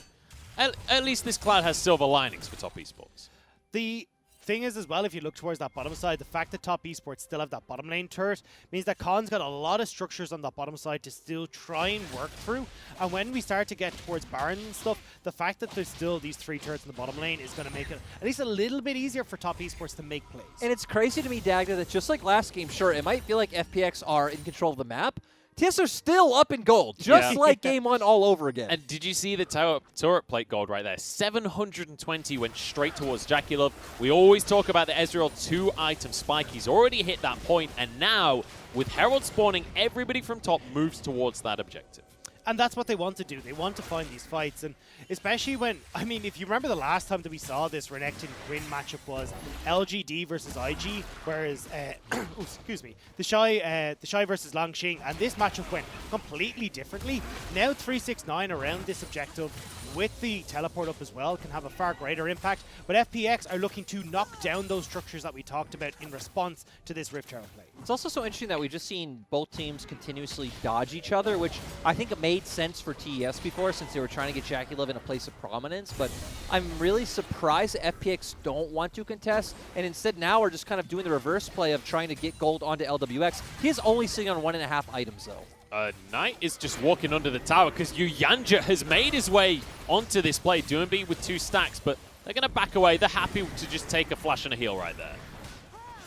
at least this cloud has silver linings for Top Esports. The thing is as well, if you look towards that bottom side, the fact that Top Esports still have that bottom lane turret means that Khan's got a lot of structures on that bottom side to still try and work through. And when we start to get towards Baron and stuff, the fact that there's still these 3 turrets in the bottom lane is going to make it at least a little bit easier for Top Esports to make plays. And it's crazy to me, Dagda, that just like last game, sure, it might feel like FPX are in control of the map. TS are still up in gold, just like game 1 all over again. And did you see the turret plate gold right there? 720 went straight towards Jackulov. We always talk about the Ezreal 2-item spike. He's already hit that point, and now, with Herald spawning, everybody from top moves towards that objective. And that's what they want to do. They want to find these fights. And especially when, I mean, if you remember the last time that we saw this Renekton Quinn matchup was LGD versus IG, whereas, oh, excuse me, the Shy versus Longxing. And this matchup went completely differently. Now 369 around this objective with the teleport up as well, can have a far greater impact. But FPX are looking to knock down those structures that we talked about in response to this Rift Tower play. It's also so interesting that we've just seen both teams continuously dodge each other, which I think made sense for TES before, since they were trying to get JackeyLove in a place of prominence. But I'm really surprised that FPX don't want to contest, and instead now we're just kind of doing the reverse play of trying to get gold onto LWX. He is only sitting on 1.5 items, though. Knight is just walking under the tower because Yuyanja has made his way onto this play. Doomby with 2 stacks, but they're going to back away. They're happy to just take a flash and a heal right there.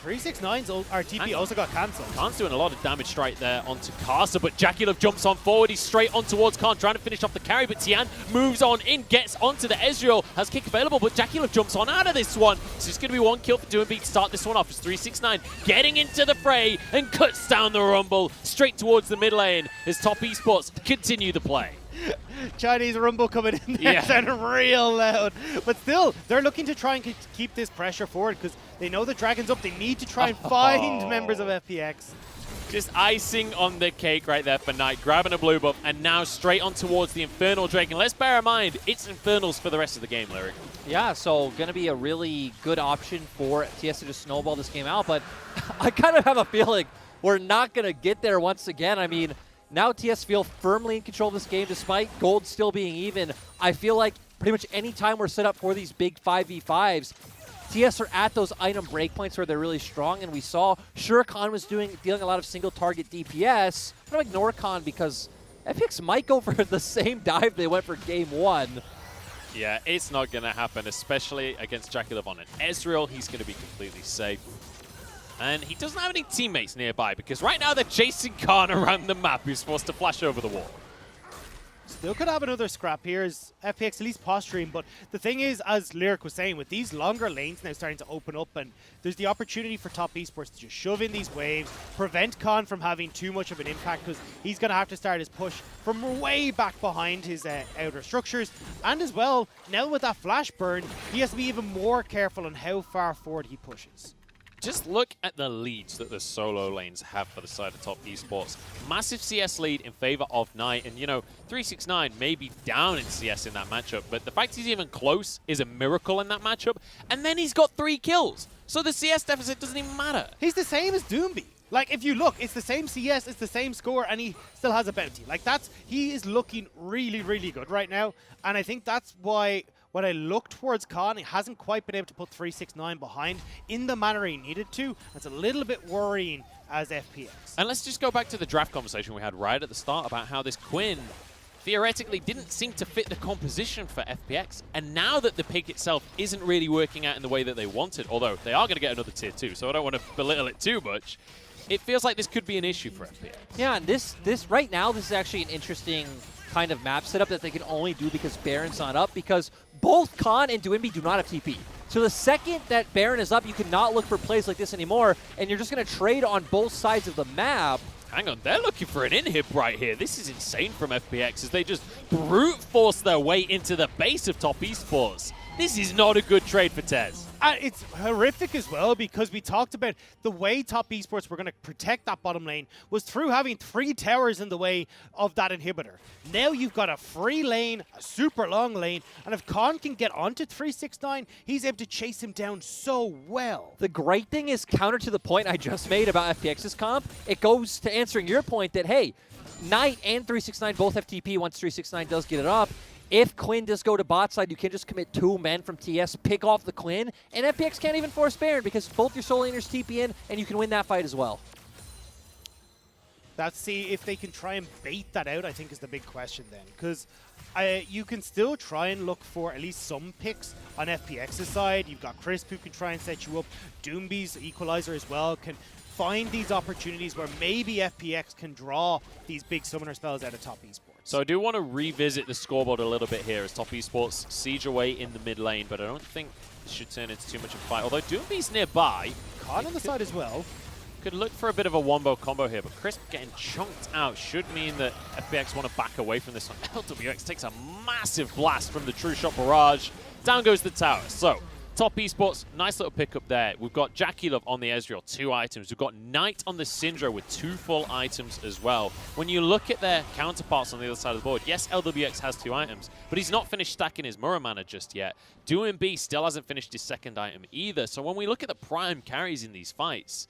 369's RTP also got cancelled. Khan's doing a lot of damage straight there onto Casa, but JackeyLove jumps on forward. He's straight on towards Khan, trying to finish off the carry, but Tian moves on in, gets onto the Ezreal, has kick available, but JackeyLove jumps on out of this one. So it's going to be 1 kill for Doombeat to start this one off. It's 369 getting into the fray and cuts down the Rumble straight towards the mid lane as Top Esports continue the play. Chinese Rumble coming in there, sounding real loud. But still, they're looking to try and keep this pressure forward because they know the Dragon's up. They need to try and find members of FPX. Just icing on the cake right there for Knight, grabbing a blue buff, and now straight on towards the Infernal Drake. And let's bear in mind, it's Infernals for the rest of the game, Lyric. Yeah, so going to be a really good option for TS to just snowball this game out. But I kind of have a feeling we're not going to get there once again. I mean, now TS feel firmly in control of this game despite gold still being even. I feel like pretty much any time we're set up for these big 5v5s, TS are at those item breakpoints where they're really strong, and we saw Khan was dealing a lot of single target DPS. I'm going to ignore Khan because FPX might go for the same dive they went for game 1. Yeah, it's not going to happen, especially against JackeyLove on an Ezreal. He's going to be completely safe. And he doesn't have any teammates nearby because right now they're chasing Khan around the map, who's forced to flash over the wall. Still could have another scrap here as FPX at least posturing, but the thing is, as Lyric was saying, with these longer lanes now starting to open up, and there's the opportunity for Top Esports to just shove in these waves, prevent Khan from having too much of an impact because he's going to have to start his push from way back behind his outer structures. And as well, now with that flash burn, he has to be even more careful on how far forward he pushes. Just look at the leads that the solo lanes have for the side of Top Esports. Massive CS lead in favor of Knight, and you know, 369 may be down in CS in that matchup, but the fact he's even close is a miracle in that matchup, and then he's got 3 kills. So the CS deficit doesn't even matter. He's the same as Doomby. Like, if you look, it's the same CS, it's the same score, and he still has a bounty. Like, he is looking really, really good right now, and I think that's why when I look towards Khan, he hasn't quite been able to put 369 behind in the manner he needed to. That's a little bit worrying as FPX. And let's just go back to the draft conversation we had right at the start about how this Quinn theoretically didn't seem to fit the composition for FPX. And now that the pick itself isn't really working out in the way that they wanted, although they are going to get another tier 2, so I don't want to belittle it too much, it feels like this could be an issue for FPX. Yeah, and this right now, this is actually an interesting kind of map setup that they can only do because Baron's not up, because both Khan and Doomby do not have TP. So the second that Baron is up, you cannot look for plays like this anymore, and you're just going to trade on both sides of the map. Hang on, they're looking for an inhib right here. This is insane from FPX as they just brute force their way into the base of Top Esports. This is not a good trade for TES. It's horrific as well because we talked about the way Top Esports were going to protect that bottom lane was through having 3 towers in the way of that inhibitor. Now you've got a free lane, a super long lane, and if Khan can get onto 369, he's able to chase him down so well. The great thing is, counter to the point I just made about FPX's comp, it goes to answering your point that, hey, Knight and 369 both have TP once 369 does get it up. If Quinn does go to bot side, you can just commit 2 men from TS, pick off the Quinn, and FPX can't even force Baron because both your solo laners TP in, and you can win that fight as well. Let's see if they can try and bait that out, I think, is the big question then. Because you can still try and look for at least some picks on FPX's side. You've got Crisp who can try and set you up. Doomby's equalizer as well can find these opportunities where maybe FPX can draw these big summoner spells out of Top Esports. So I do want to revisit the scoreboard a little bit here as Top Esports siege away in the mid lane, but I don't think this should turn into too much of a fight. Although Doomby's nearby. Khan on the side as well. Could look for a bit of a wombo combo here, but Crisp getting chunked out should mean that FPX want to back away from this one. LWX takes a massive blast from the True Shot barrage. Down goes the tower. So Top Esports, nice little pickup there. We've got Jackie Love on the Ezreal, 2 items. We've got Knight on the Syndra with 2 full items as well. When you look at their counterparts on the other side of the board, yes, LWX has 2 items, but he's not finished stacking his Muramana just yet. DMO still hasn't finished his 2nd item either. So when we look at the prime carries in these fights,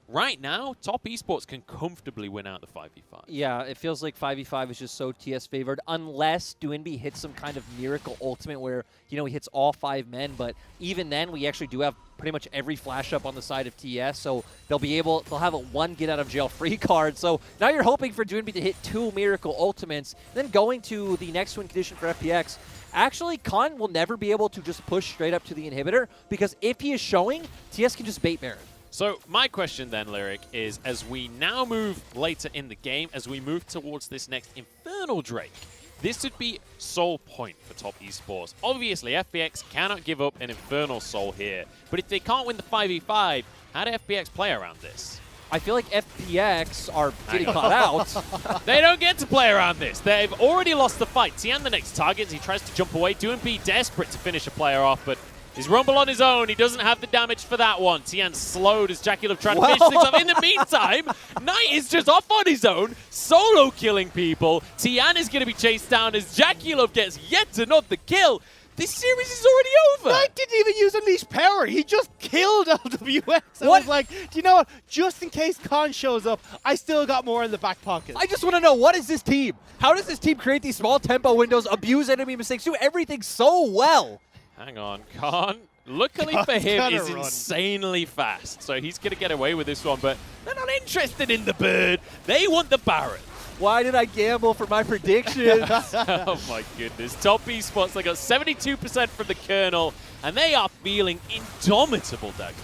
right now, Top Esports can comfortably win out the 5v5. Yeah, it feels like 5v5 is just so TS favored, unless DMO hits some kind of miracle ultimate where, you know, he hits all 5 men, but even then, we actually do have pretty much every flash up on the side of TS, so they'll have a 1 get out of jail free card. So now you're hoping for DMO to hit 2 miracle ultimates, then going to the next win condition for FPX. Actually, Khan will never be able to just push straight up to the inhibitor, because if he is showing, TS can just bait Baron. So my question then, Lyric, is as we now move later in the game, as we move towards this next Infernal Drake, this would be Soul Point for Top Esports. Obviously, FPX cannot give up an Infernal Soul here, but if they can't win the 5v5, how do FPX play around this? I feel like FPX are getting caught out. They don't get to play around this. They've already lost the fight. Tian the next target as he tries to jump away. DMO desperate to finish a player off, but his Rumble on his own. He doesn't have the damage for that one. Tian slowed as Jackie Love tried to finish things off. In the meantime, Knight is just off on his own, solo killing people. Tian is going to be chased down as Jackie Love gets yet another kill. This series is already over. Knight didn't even use Unleash Power. He just killed LWX. I was like, do you know what? Just in case Khan shows up, I still got more in the back pocket. I just want to know, what is this team? How does this team create these small tempo windows, abuse enemy mistakes, do everything so well? Hang on, Khan. Luckily for him, is insanely fast. So he's going to get away with this one, but they're not interested in the bird. They want the Baron. Why did I gamble for my predictions? Oh my goodness. Top Esports, they got 72% from the Colonel, and they are feeling indomitable, Dagda.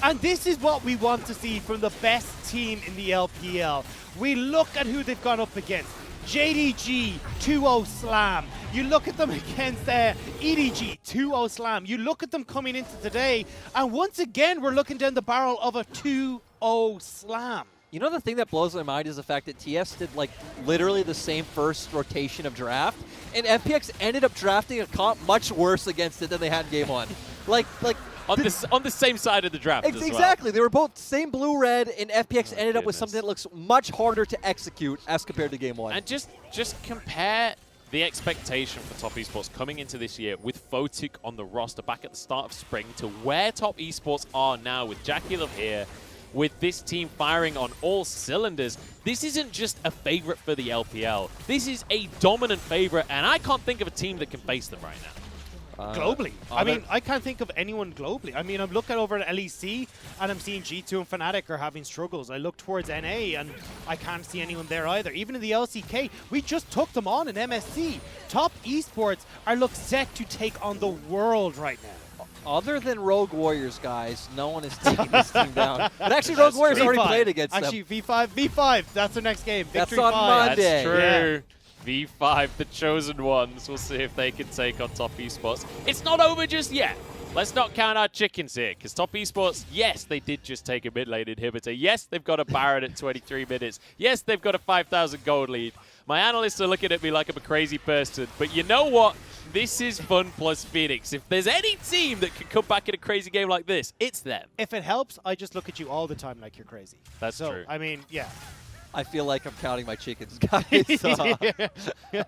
And this is what we want to see from the best team in the LPL. We look at who they've gone up against. JDG, 2-0 slam. You look at them against EDG, 2-0 slam. You look at them coming into today, and once again, we're looking down the barrel of a 2-0 slam. You know, the thing that blows my mind is the fact that TS did, like, literally the same first rotation of draft, and FPX ended up drafting a comp much worse against it than they had in game 1. On the same side of the draft as well. Exactly. They were both same blue-red, and FPX ended up with something that looks much harder to execute as compared to game 1. And just compare the expectation for Top Esports coming into this year with Photic on the roster back at the start of spring to where Top Esports are now with Jackie Love here, with this team firing on all cylinders. This isn't just a favorite for the LPL. This is a dominant favorite, and I can't think of a team that can face them right now. Globally. I mean, I can't think of anyone globally. I mean, I'm looking over at LEC, and I'm seeing G2 and Fnatic are having struggles. I look towards NA, and I can't see anyone there either. Even in the LCK, we just took them on in MSC. Top Esports are look set to take on the world right now. Other than Rogue Warriors, guys, no one is taking this team down. But actually, Rogue Warriors already played against them. Actually, V5, that's their next game. Victory that's on 5. Monday. That's true. Yeah. V5, the chosen ones. We'll see if they can take on Top Esports. It's not over just yet. Let's not count our chickens here, because Top Esports, yes, they did just take a mid-lane inhibitor. Yes, they've got a Baron at 23 minutes. Yes, they've got a 5,000 gold lead. My analysts are looking at me like I'm a crazy person, but you know what? This is fun plus Phoenix. If there's any team that can come back in a crazy game like this, it's them. If it helps, I just look at you all the time like you're crazy. That's true. I mean, yeah. I feel like I'm counting my chickens, guys.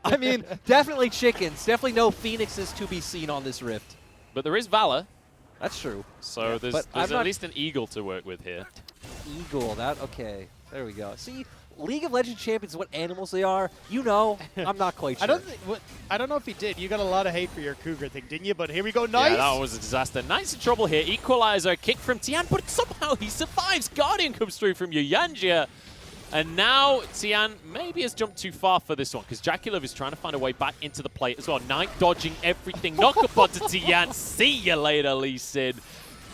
I mean, definitely chickens. Definitely no Phoenixes to be seen on this Rift. But there is Valor. That's true. So yeah, there's at least an Eagle to work with here. Eagle, okay. There we go. See, League of Legends champions, what animals they are, you know, I'm not quite sure. I don't know if he did. You got a lot of hate for your Cougar thing, didn't you? But here we go. Nice. Yeah, that was a disaster. Nice in trouble here. Equalizer, kick from Tian, but somehow he survives. Guardian comes through from Yuyanjia. And now Tian maybe has jumped too far for this one, because Jackie Love is trying to find a way back into the plate as well. Knight dodging everything. Knock up onto Tian. See you later, Lee Sin.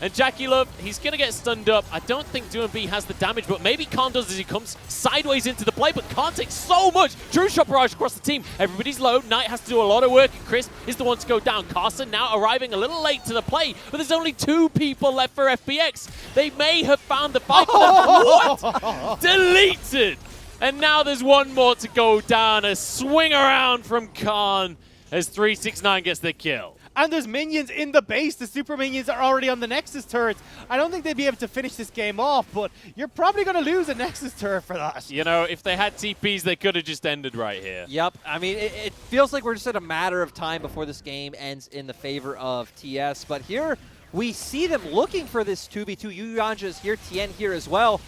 And Jackie Love, he's going to get stunned up. I don't think DMO has the damage, but maybe Khan does as he comes sideways into the play, but Khan takes so much. True shot barrage across the team. Everybody's low. Knight has to do a lot of work, and Chris is the one to go down. Carson now arriving a little late to the play, but there's only 2 people left for FPX. They may have found the fight for them. What? Deleted! And now there's one more to go down. A swing around from Khan as 369 gets the kill. and there's minions in the base. The super minions are already on the Nexus turrets. I don't think they'd be able to finish this game off, but you're probably going to lose a Nexus turret for that. You know, if they had TPs, they could have just ended right here. Yep. I mean, it feels like we're just at a matter of time before this game ends in the favor of TS. But here, we see them looking for this 2v2. Yuyanja is here, Tien here as well.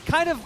Kind of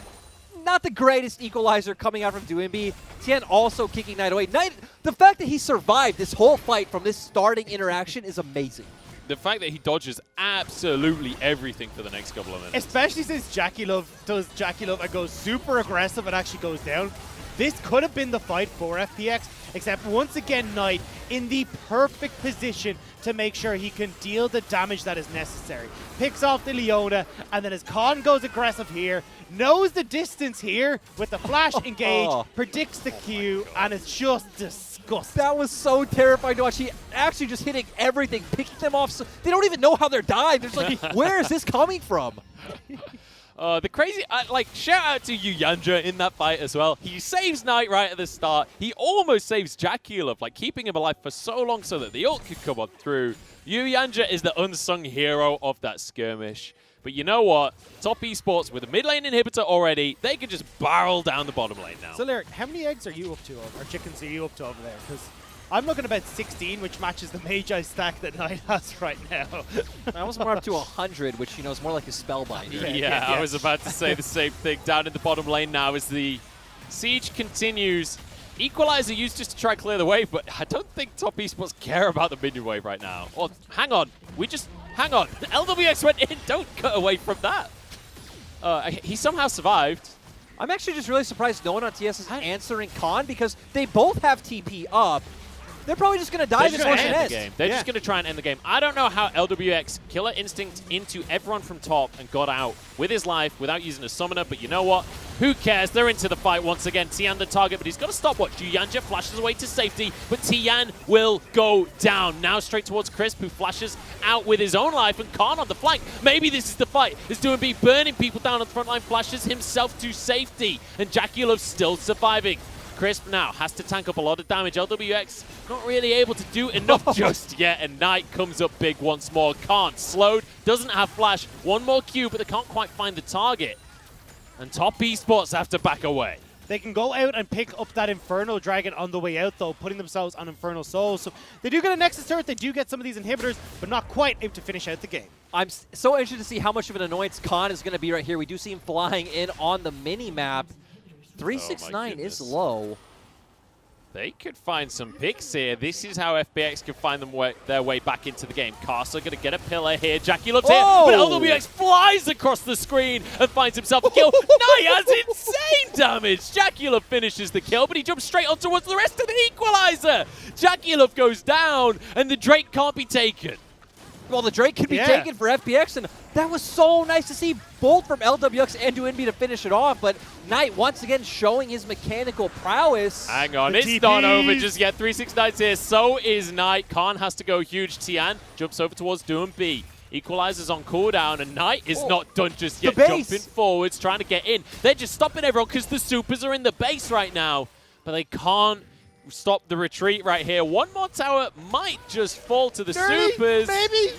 not the greatest equalizer coming out from Doinby. Tien also kicking Knight away. Knight, the fact that he survived this whole fight from this starting interaction is amazing. The fact that he dodges absolutely everything for the next couple of minutes. Especially since Jackie Love does Jackie Love and goes super aggressive and actually goes down. This could have been the fight for FPX, except once again Knight in the perfect position to make sure he can deal the damage that is necessary. Picks off the Leona, and then as Khan goes aggressive here, knows the distance here with the flash engage, predicts the Q, and it's just disgusting. That was so terrifying to watch. He actually just hitting everything, picking them off. So they don't even know how they're dying. They're just like, where is this coming from? The crazy, shout out to Yuyanja in that fight as well. He saves Knight right at the start. He almost saves Jackulov, keeping him alive for so long so that the ult could come on through. Yuyanja is the unsung hero of that skirmish. But you know what? Top Esports with a mid lane inhibitor already, they can just barrel down the bottom lane now. So, Lyric, how many eggs are you up to, or chickens are you up to over there? Because I'm looking about 16, which matches the Magi stack that Knight has right now. I was more up to 100, which, is more like a spellbinder. Yeah, I was about to say the same thing. Down in the bottom lane now as the siege continues. Equalizer used just to try to clear the wave, but I don't think Top Esports care about the minion wave right now. Or, hang on. Hang on. LWX went in. Don't cut away from that. He somehow survived. I'm actually just really surprised no one on TS is answering Khan because they both have TP up. They're probably just going to die this once it ends. They're just going to try and end the game. I don't know how LWX Killer Instinct into everyone from top and got out with his life without using a summoner, but you know what? Who cares? They're into the fight once again. Tian the target, but he's got to stop watch. Yuyanja flashes away to safety, but Tian will go down. Now straight towards Crisp, who flashes out with his own life, and Khan on the flank. Maybe this is the fight. Is Doinby burning people down on the front line, flashes himself to safety, and Jackulov still surviving. Crisp now has to tank up a lot of damage. LWX not really able to do enough just yet, and Knight comes up big once more. Can't. Slowed, doesn't have flash. One more Q, but they can't quite find the target. And Top Esports have to back away. They can go out and pick up that Inferno Dragon on the way out, though, putting themselves on Infernal Souls. So they do get a Nexus turret, they do get some of these inhibitors, but not quite able to finish out the game. I'm so interested to see how much of an annoyance Khan is going to be right here. We do see him flying in on the mini-map. 369 is low. They could find some picks here. This is how FPX can find their way back into the game. Castle going to get a pillar here. Jackulov's here, but LWX flies across the screen and finds himself a kill. Knight has insane damage. Jackulov finishes the kill, but he jumps straight on towards the rest of the equalizer. Jackulov goes down, and the Drake can't be taken. Well, the Drake could be taken for FPX, and that was so nice to see both from LWX and Doinby to finish it off, but Knight once again showing his mechanical prowess. Hang on, it's not over just yet. 369's here, so is Knight. Khan has to go huge. Tian jumps over towards Doinby. Equalizer's on cooldown, and Knight is not done just yet. Jumping forwards, trying to get in. They're just stopping everyone because the supers are in the base right now, but they can't stop the retreat right here. One more tower might just fall to the supers. Maybe.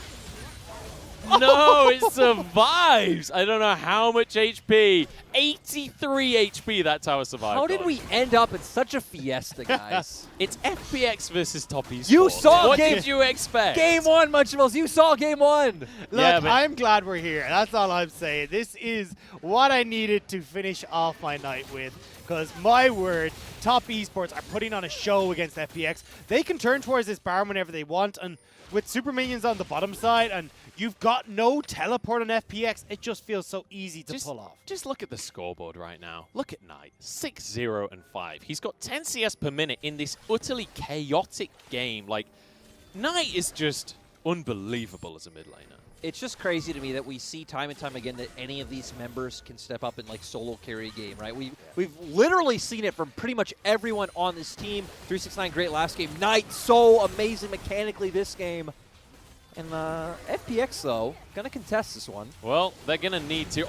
No, it survives. I don't know how much HP. 83 HP that tower survived. How did we end up in such a fiesta, guys? It's FPX versus Top Esports. You saw what did you expect? Game one, Munchables. You saw game one. Look, I'm glad we're here. That's all I'm saying. This is what I needed to finish off my night with. Because, my word, Top Esports are putting on a show against FPX. They can turn towards this bar whenever they want, and with super minions on the bottom side, and you've got no teleport on FPX, it just feels so easy to pull off. Just look at the scoreboard right now. Look at Knight, 6-0 and 5. He's got 10 CS per minute in this utterly chaotic game. Knight is just unbelievable as a mid laner. It's just crazy to me that we see time and time again that any of these members can step up and solo carry a game, right? We've literally seen it from pretty much everyone on this team. 369 great last game. Knight so amazing mechanically this game. And FPX though, gonna contest this one. Well, they're gonna need to.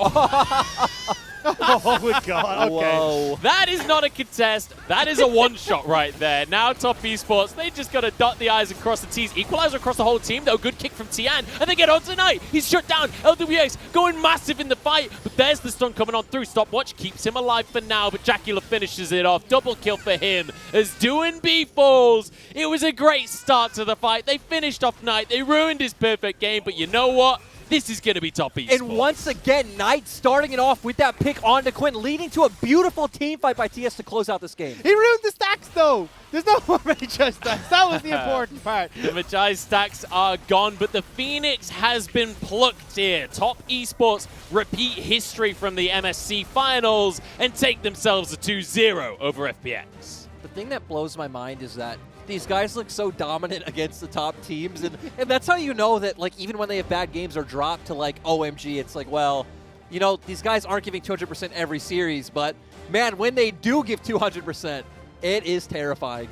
Oh my god, okay. Whoa. That is not a contest. That is a one-shot right there. Now Top Esports, they just got to dot the I's and cross the T's. Equalizer across the whole team, though. Good kick from Tian, and they get on tonight. He's shut down. LWX going massive in the fight, but there's the stun coming on through. Stopwatch keeps him alive for now, but Jackula finishes it off. Double kill for him as Doing B falls. It was a great start to the fight. They finished off Knight. They ruined his perfect game, but you know what? This is going to be Top Esports. And once again, Knight starting it off with that pick onto Quinn, leading to a beautiful team fight by TS to close out this game. He ruined the stacks, though. There's no more Magi stacks. That was the important part. The Magi stacks are gone, but the Phoenix has been plucked here. Top Esports repeat history from the MSC Finals and take themselves a 2-0 over FPX. The thing that blows my mind is that these guys look so dominant against the top teams, and that's how you know that, like, even when they have bad games or drop to, like, OMG, it's like, well, you know, these guys aren't giving 200% every series, but, man, when they do give 200%, it is terrifying.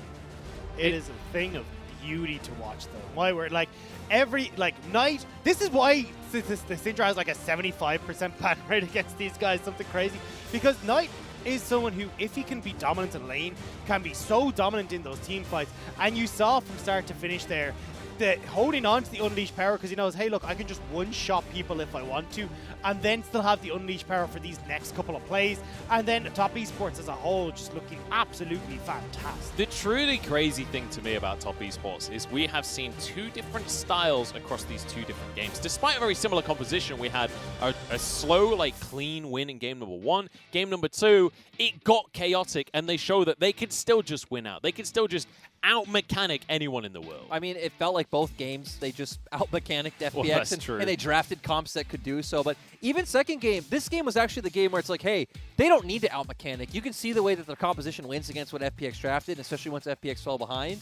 It is a thing of beauty to watch, though. Why we're, like, Knight, this is why the Syndra has, like, a 75% ban rate against these guys, something crazy, because Knight is someone who, if he can be dominant in lane, can be so dominant in those team fights. And you saw from start to finish there, that holding on to the unleashed power because he knows, hey, look, I can just one-shot people if I want to, and then still have the unleashed power for these next couple of plays. And then Top Esports as a whole just looking absolutely fantastic. The truly crazy thing to me about Top Esports is we have seen two different styles across these two different games. Despite a very similar composition, we had a slow, like, clean win in game number 1. Game number 2, it got chaotic, and they show that they could still just win out. They could still just out-mechanic anyone in the world. I mean, it felt like both games, they just out-mechanicked FPX, well, and they drafted comps that could do so. But even second game, this game was actually the game where it's like, hey, they don't need to out-mechanic. You can see the way that their composition wins against what FPX drafted, especially once FPX fell behind.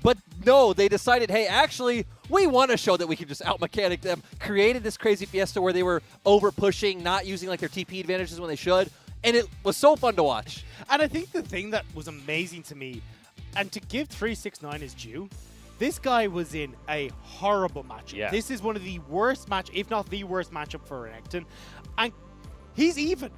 But no, they decided, hey, actually, we want to show that we can just out-mechanic them. Created this crazy fiesta where they were over-pushing, not using like their TP advantages when they should. And it was so fun to watch. And I think the thing that was amazing to me, and to give 369 his due, this guy was in a horrible matchup. Yeah. This is one of the worst match, if not the worst matchup for Renekton. And he's even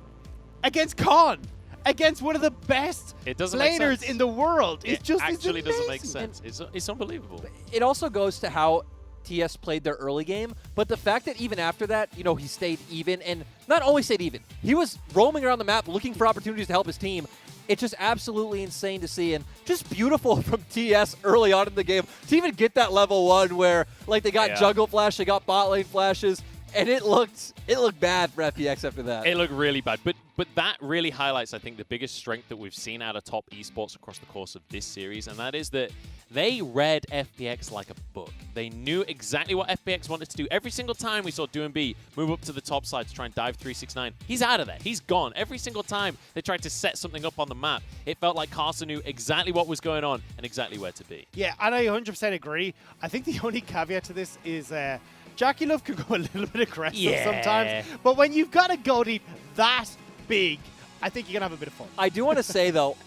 against Khan, against one of the best laners in the world. It just actually doesn't make sense. It's unbelievable. It also goes to how TS played their early game, but the fact that even after that, you know, he stayed even, and not only stayed even, he was roaming around the map looking for opportunities to help his team. It's just absolutely insane to see, and just beautiful from TS early on in the game to even get that level 1 where, like, they got jungle flash, they got bot lane flashes, and it looked bad for FPX after that. It looked really bad, but that really highlights, I think, the biggest strength that we've seen out of Top Esports across the course of this series, and that is that they read FPX like a book. They knew exactly what FPX wanted to do. Every single time we saw DMB move up to the top side to try and dive 369, he's out of there. He's gone. Every single time they tried to set something up on the map, it felt like Carson knew exactly what was going on and exactly where to be. Yeah, and I 100% agree. I think the only caveat to this is Jackie Love could go a little bit aggressive sometimes, but when you've got a goatee that big, I think you're going to have a bit of fun. I do want to say, though,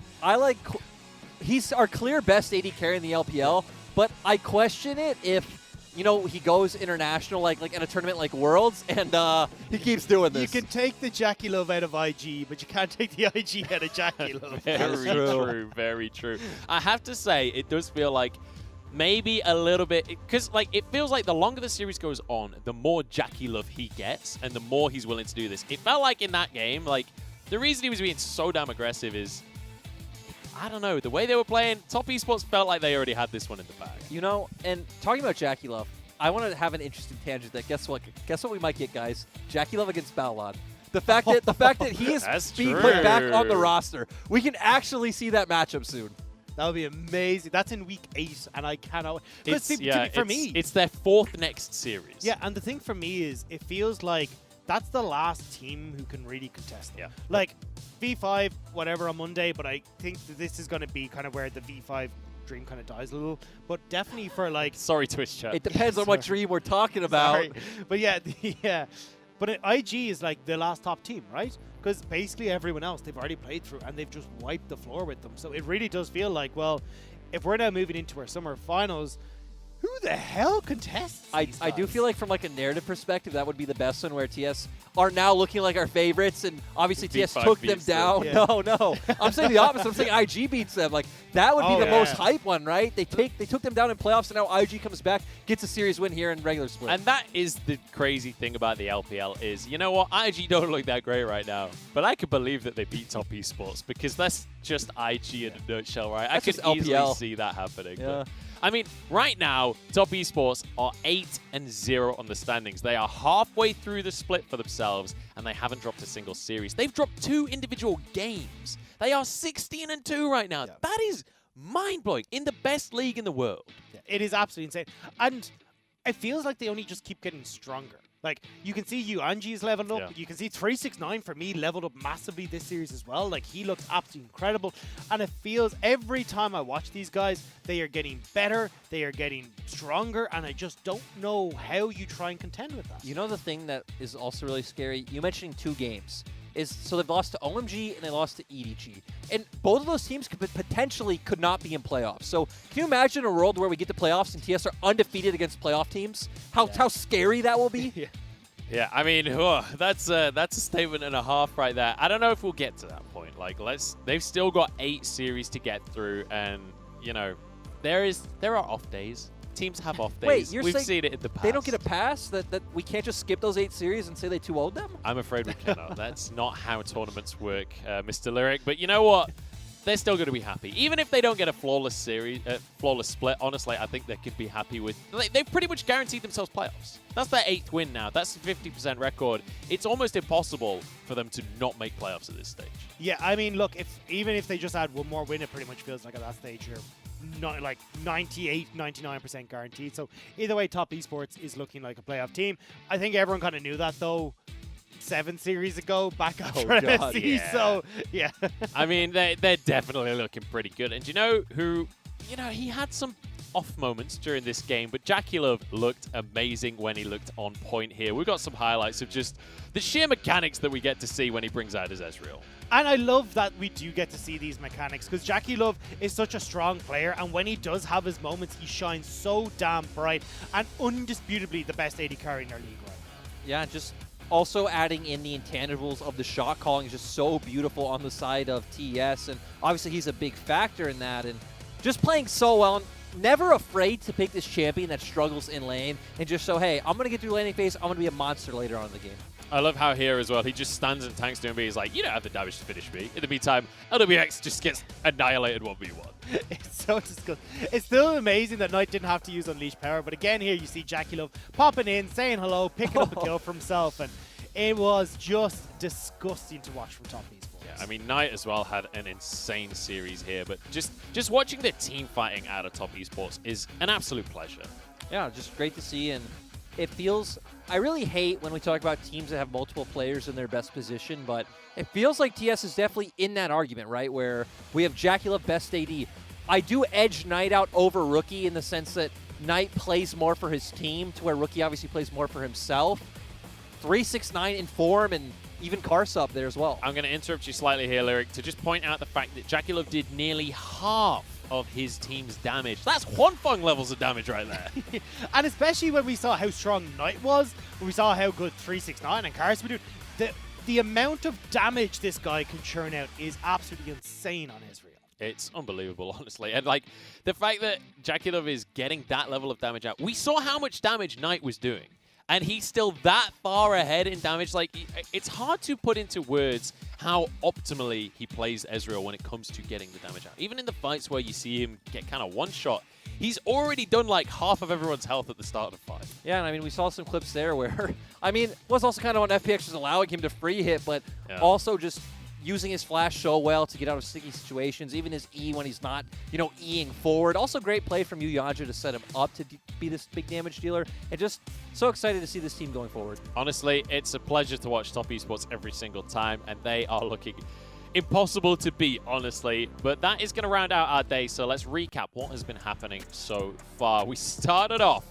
he's our clear best AD carry in the LPL, but I question it if, you know, he goes international, like in a tournament like Worlds, and he keeps doing this. You can take the Jackie Love out of IG, but you can't take the IG out of Jackie Love. Very true, very true. I have to say, it does feel like maybe a little bit, because like it feels like the longer the series goes on, the more Jackie Love he gets, and the more he's willing to do this. It felt like in that game, like the reason he was being so damn aggressive is, I don't know, the way they were playing, Top Esports felt like they already had this one in the bag. You know, and talking about Jackie Love, I want to have an interesting tangent that guess what we might get, guys? Jackie Love against Balon. The fact that he is being put back on the roster, we can actually see that matchup soon. That would be amazing. That's in week 8, and I cannot. For me, it's their 4th next series. Yeah, and the thing for me is, it feels like that's the last team who can really contest. Yeah. Like V5, whatever on Monday, but I think that this is going to be kind of where the V5 dream kind of dies a little. But definitely for like. Sorry, Twitch chat. It depends on what dream we're talking about. Sorry. But yeah, But IG is like the last top team, right? Because basically everyone else they've already played through and they've just wiped the floor with them. So it really does feel like, well, if we're now moving into our summer finals, who the hell contests I do feel like from like a narrative perspective, that would be the best one, where TS are now looking like our favorites, and obviously TS took them down. Yeah. No. I'm saying the opposite. I'm saying IG beats them. Like, that would be the most hype one, right? They took them down in playoffs, and now IG comes back, gets a series win here in regular split. And that is the crazy thing about the LPL is, you know what, IG don't look that great right now, but I can believe that they beat Top Esports, because that's just IG in a nutshell, right? That's I could easily see that happening. Yeah. But, I mean, right now, Top Esports are 8-0 on the standings. They are halfway through the split for themselves, and they haven't dropped a single series. They've dropped 2 individual games. They are 16-2 right now. Yeah. That is mind-blowing in the best league in the world. Yeah, it is absolutely insane. And it feels like they only just keep getting stronger. Like, you can see Yuanji's leveled up. Yeah. You can see 369 for me leveled up massively this series as well. Like, he looks absolutely incredible. And it feels every time I watch these guys, they are getting better, they are getting stronger, and I just don't know how you try and contend with that. You know the thing that is also really scary? You mentioning 2 games. So they've lost to OMG and they lost to EDG. And both of those teams potentially could not be in playoffs. So can you imagine a world where we get to playoffs and TS are undefeated against playoff teams? How scary that will be? Yeah, I mean, that's a statement and a half right there. I don't know if we'll get to that point. Like, they've still got 8 series to get through, and you know, there are off days. Teams have off days. Wait, We've seen it in the past. They don't get a pass? That we can't just skip those 8 series and say they 2-0'd them? I'm afraid we cannot. That's not how tournaments work, Mr. Lyric. But you know what? They're still going to be happy. Even if they don't get a flawless series, flawless split, honestly, I think they could be happy with... They've pretty much guaranteed themselves playoffs. That's their 8th win now. That's a 50% record. It's almost impossible for them to not make playoffs at this stage. Yeah, I mean, look, even if they just had one more win, it pretty much feels like at that stage you're not like 98, 99% guaranteed. So either way, Top Esports is looking like a playoff team. I think everyone kind of knew that, though, 7 series ago, back after MSC. Yeah. So, yeah. I mean, they're definitely looking pretty good. And you know who, he had some off moments during this game, but JackieLove looked amazing when he looked on point here. We've got some highlights of just the sheer mechanics that we get to see when he brings out his Ezreal. And I love that we do get to see these mechanics, because JackieLove is such a strong player, and when he does have his moments, he shines so damn bright, and undisputably the best AD carry in our league right now. Yeah, just also adding in the intangibles of the shot calling is just so beautiful on the side of TES, and obviously he's a big factor in that, and just playing so well, and never afraid to pick this champion that struggles in lane, and just so, hey, I'm going to get through laning phase, I'm going to be a monster later on in the game. I love how here as well, he just stands and tanks doing B. He's like, you don't have the damage to finish me. In the meantime, LWX just gets annihilated 1v1. It's so disgusting. It's still amazing that Knight didn't have to use Unleashed Power, but again here you see JackieLove popping in, saying hello, picking up a kill for himself, and it was just disgusting to watch from Top Esports. Yeah, I mean, Knight as well had an insane series here, but just watching the team fighting out of Top Esports is an absolute pleasure. Yeah, just great to see, and it feels... I really hate when we talk about teams that have multiple players in their best position, but it feels like TS is definitely in that argument, right, where we have JackieLove best AD. I do edge Knight out over Rookie in the sense that Knight plays more for his team, to where Rookie obviously plays more for himself. 369 in form, and even Karsa up there as well. I'm going to interrupt you slightly here, Lyric, to just point out the fact that JackieLove did nearly half of his team's damage. That's Huanfeng levels of damage right there. And especially when we saw how strong Knight was, when we saw how good 369 and Karsa were doing, the amount of damage this guy can churn out is absolutely insane on Ezreal. It's unbelievable, honestly. And like the fact that JackieLove is getting that level of damage out. We saw how much damage Knight was doing, and he's still that far ahead in damage. Like, it's hard to put into words how optimally he plays Ezreal when it comes to getting the damage out. Even in the fights where you see him get kind of one-shot, he's already done like half of everyone's health at the start of the fight. Yeah, and I mean, we saw some clips there where, I mean, it was also kind of on FPX just allowing him to free hit, but also just using his flash so well to get out of sticky situations, even his E when he's not, E-ing forward. Also great play from Yuyanji to set him up to be this big damage dealer, and just so excited to see this team going forward. Honestly, it's a pleasure to watch Top Esports every single time, and they are looking impossible to beat, honestly. But that is going to round out our day, so let's recap what has been happening so far. We started off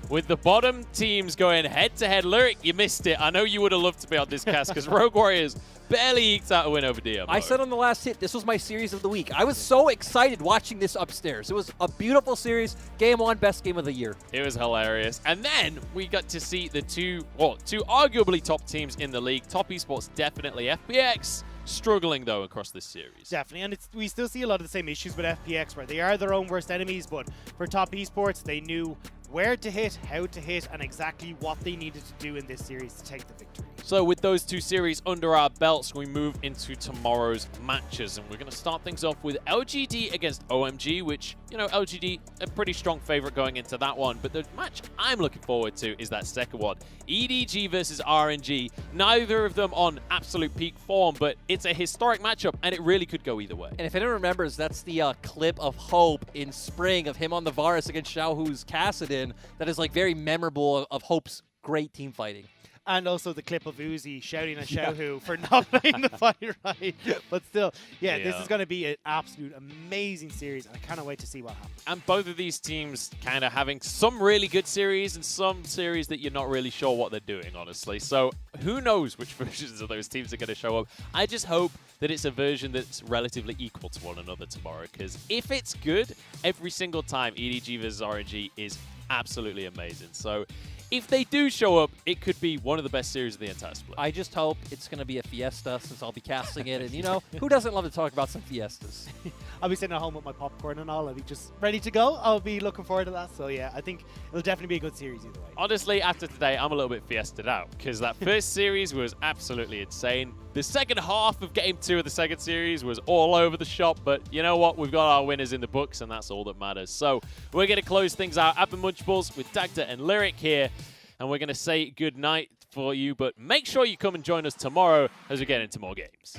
with the bottom teams going head-to-head. Lyric, you missed it. I know you would have loved to be on this cast because Rogue Warriors barely eked out a win over DMO. I said on the last hit, this was my series of the week. I was so excited watching this upstairs. It was a beautiful series. Game 1, best game of the year. It was hilarious. And then we got to see the two arguably top teams in the league. Top Esports, definitely. FPX struggling, though, across this series. Definitely, and we still see a lot of the same issues with FPX, where they are their own worst enemies, but for Top Esports, they knew where to hit, how to hit, and exactly what they needed to do in this series to take the victory. So with those two series under our belts, we move into tomorrow's matches, and we're going to start things off with LGD against OMG, which, you know, LGD, a pretty strong favorite going into that one, but the match I'm looking forward to is that second one. EDG versus RNG, neither of them on absolute peak form, but it's a historic matchup, and it really could go either way. And if anyone remembers, that's the clip of Hope in spring of him on the Varus against Xiaohu's Kassadin that is like very memorable of Hope's great team fighting. And also the clip of Uzi shouting at Xiaohu for not playing the fight right. But still, yeah, this is going to be an absolute amazing series, and I cannot wait to see what happens. And both of these teams kind of having some really good series and some series that you're not really sure what they're doing, honestly. So who knows which versions of those teams are going to show up. I just hope that it's a version that's relatively equal to one another tomorrow, because if it's good, every single time EDG versus RNG is absolutely amazing. So if they do show up, it could be one of the best series of the entire split. I just hope it's going to be a fiesta, since I'll be casting it. And, you know, who doesn't love to talk about some fiestas? I'll be sitting at home with my popcorn and all. I'll be just ready to go. I'll be looking forward to that. So, yeah, I think it'll definitely be a good series either way. Honestly, after today, I'm a little bit fiested out, because that first series was absolutely insane. The second half of Game 2 of the second series was all over the shop, but you know what? We've got our winners in the books, and that's all that matters. So we're going to close things out at the Munchables with Dagda and Lyric here, and we're going to say good night for you, but make sure you come and join us tomorrow as we get into more games.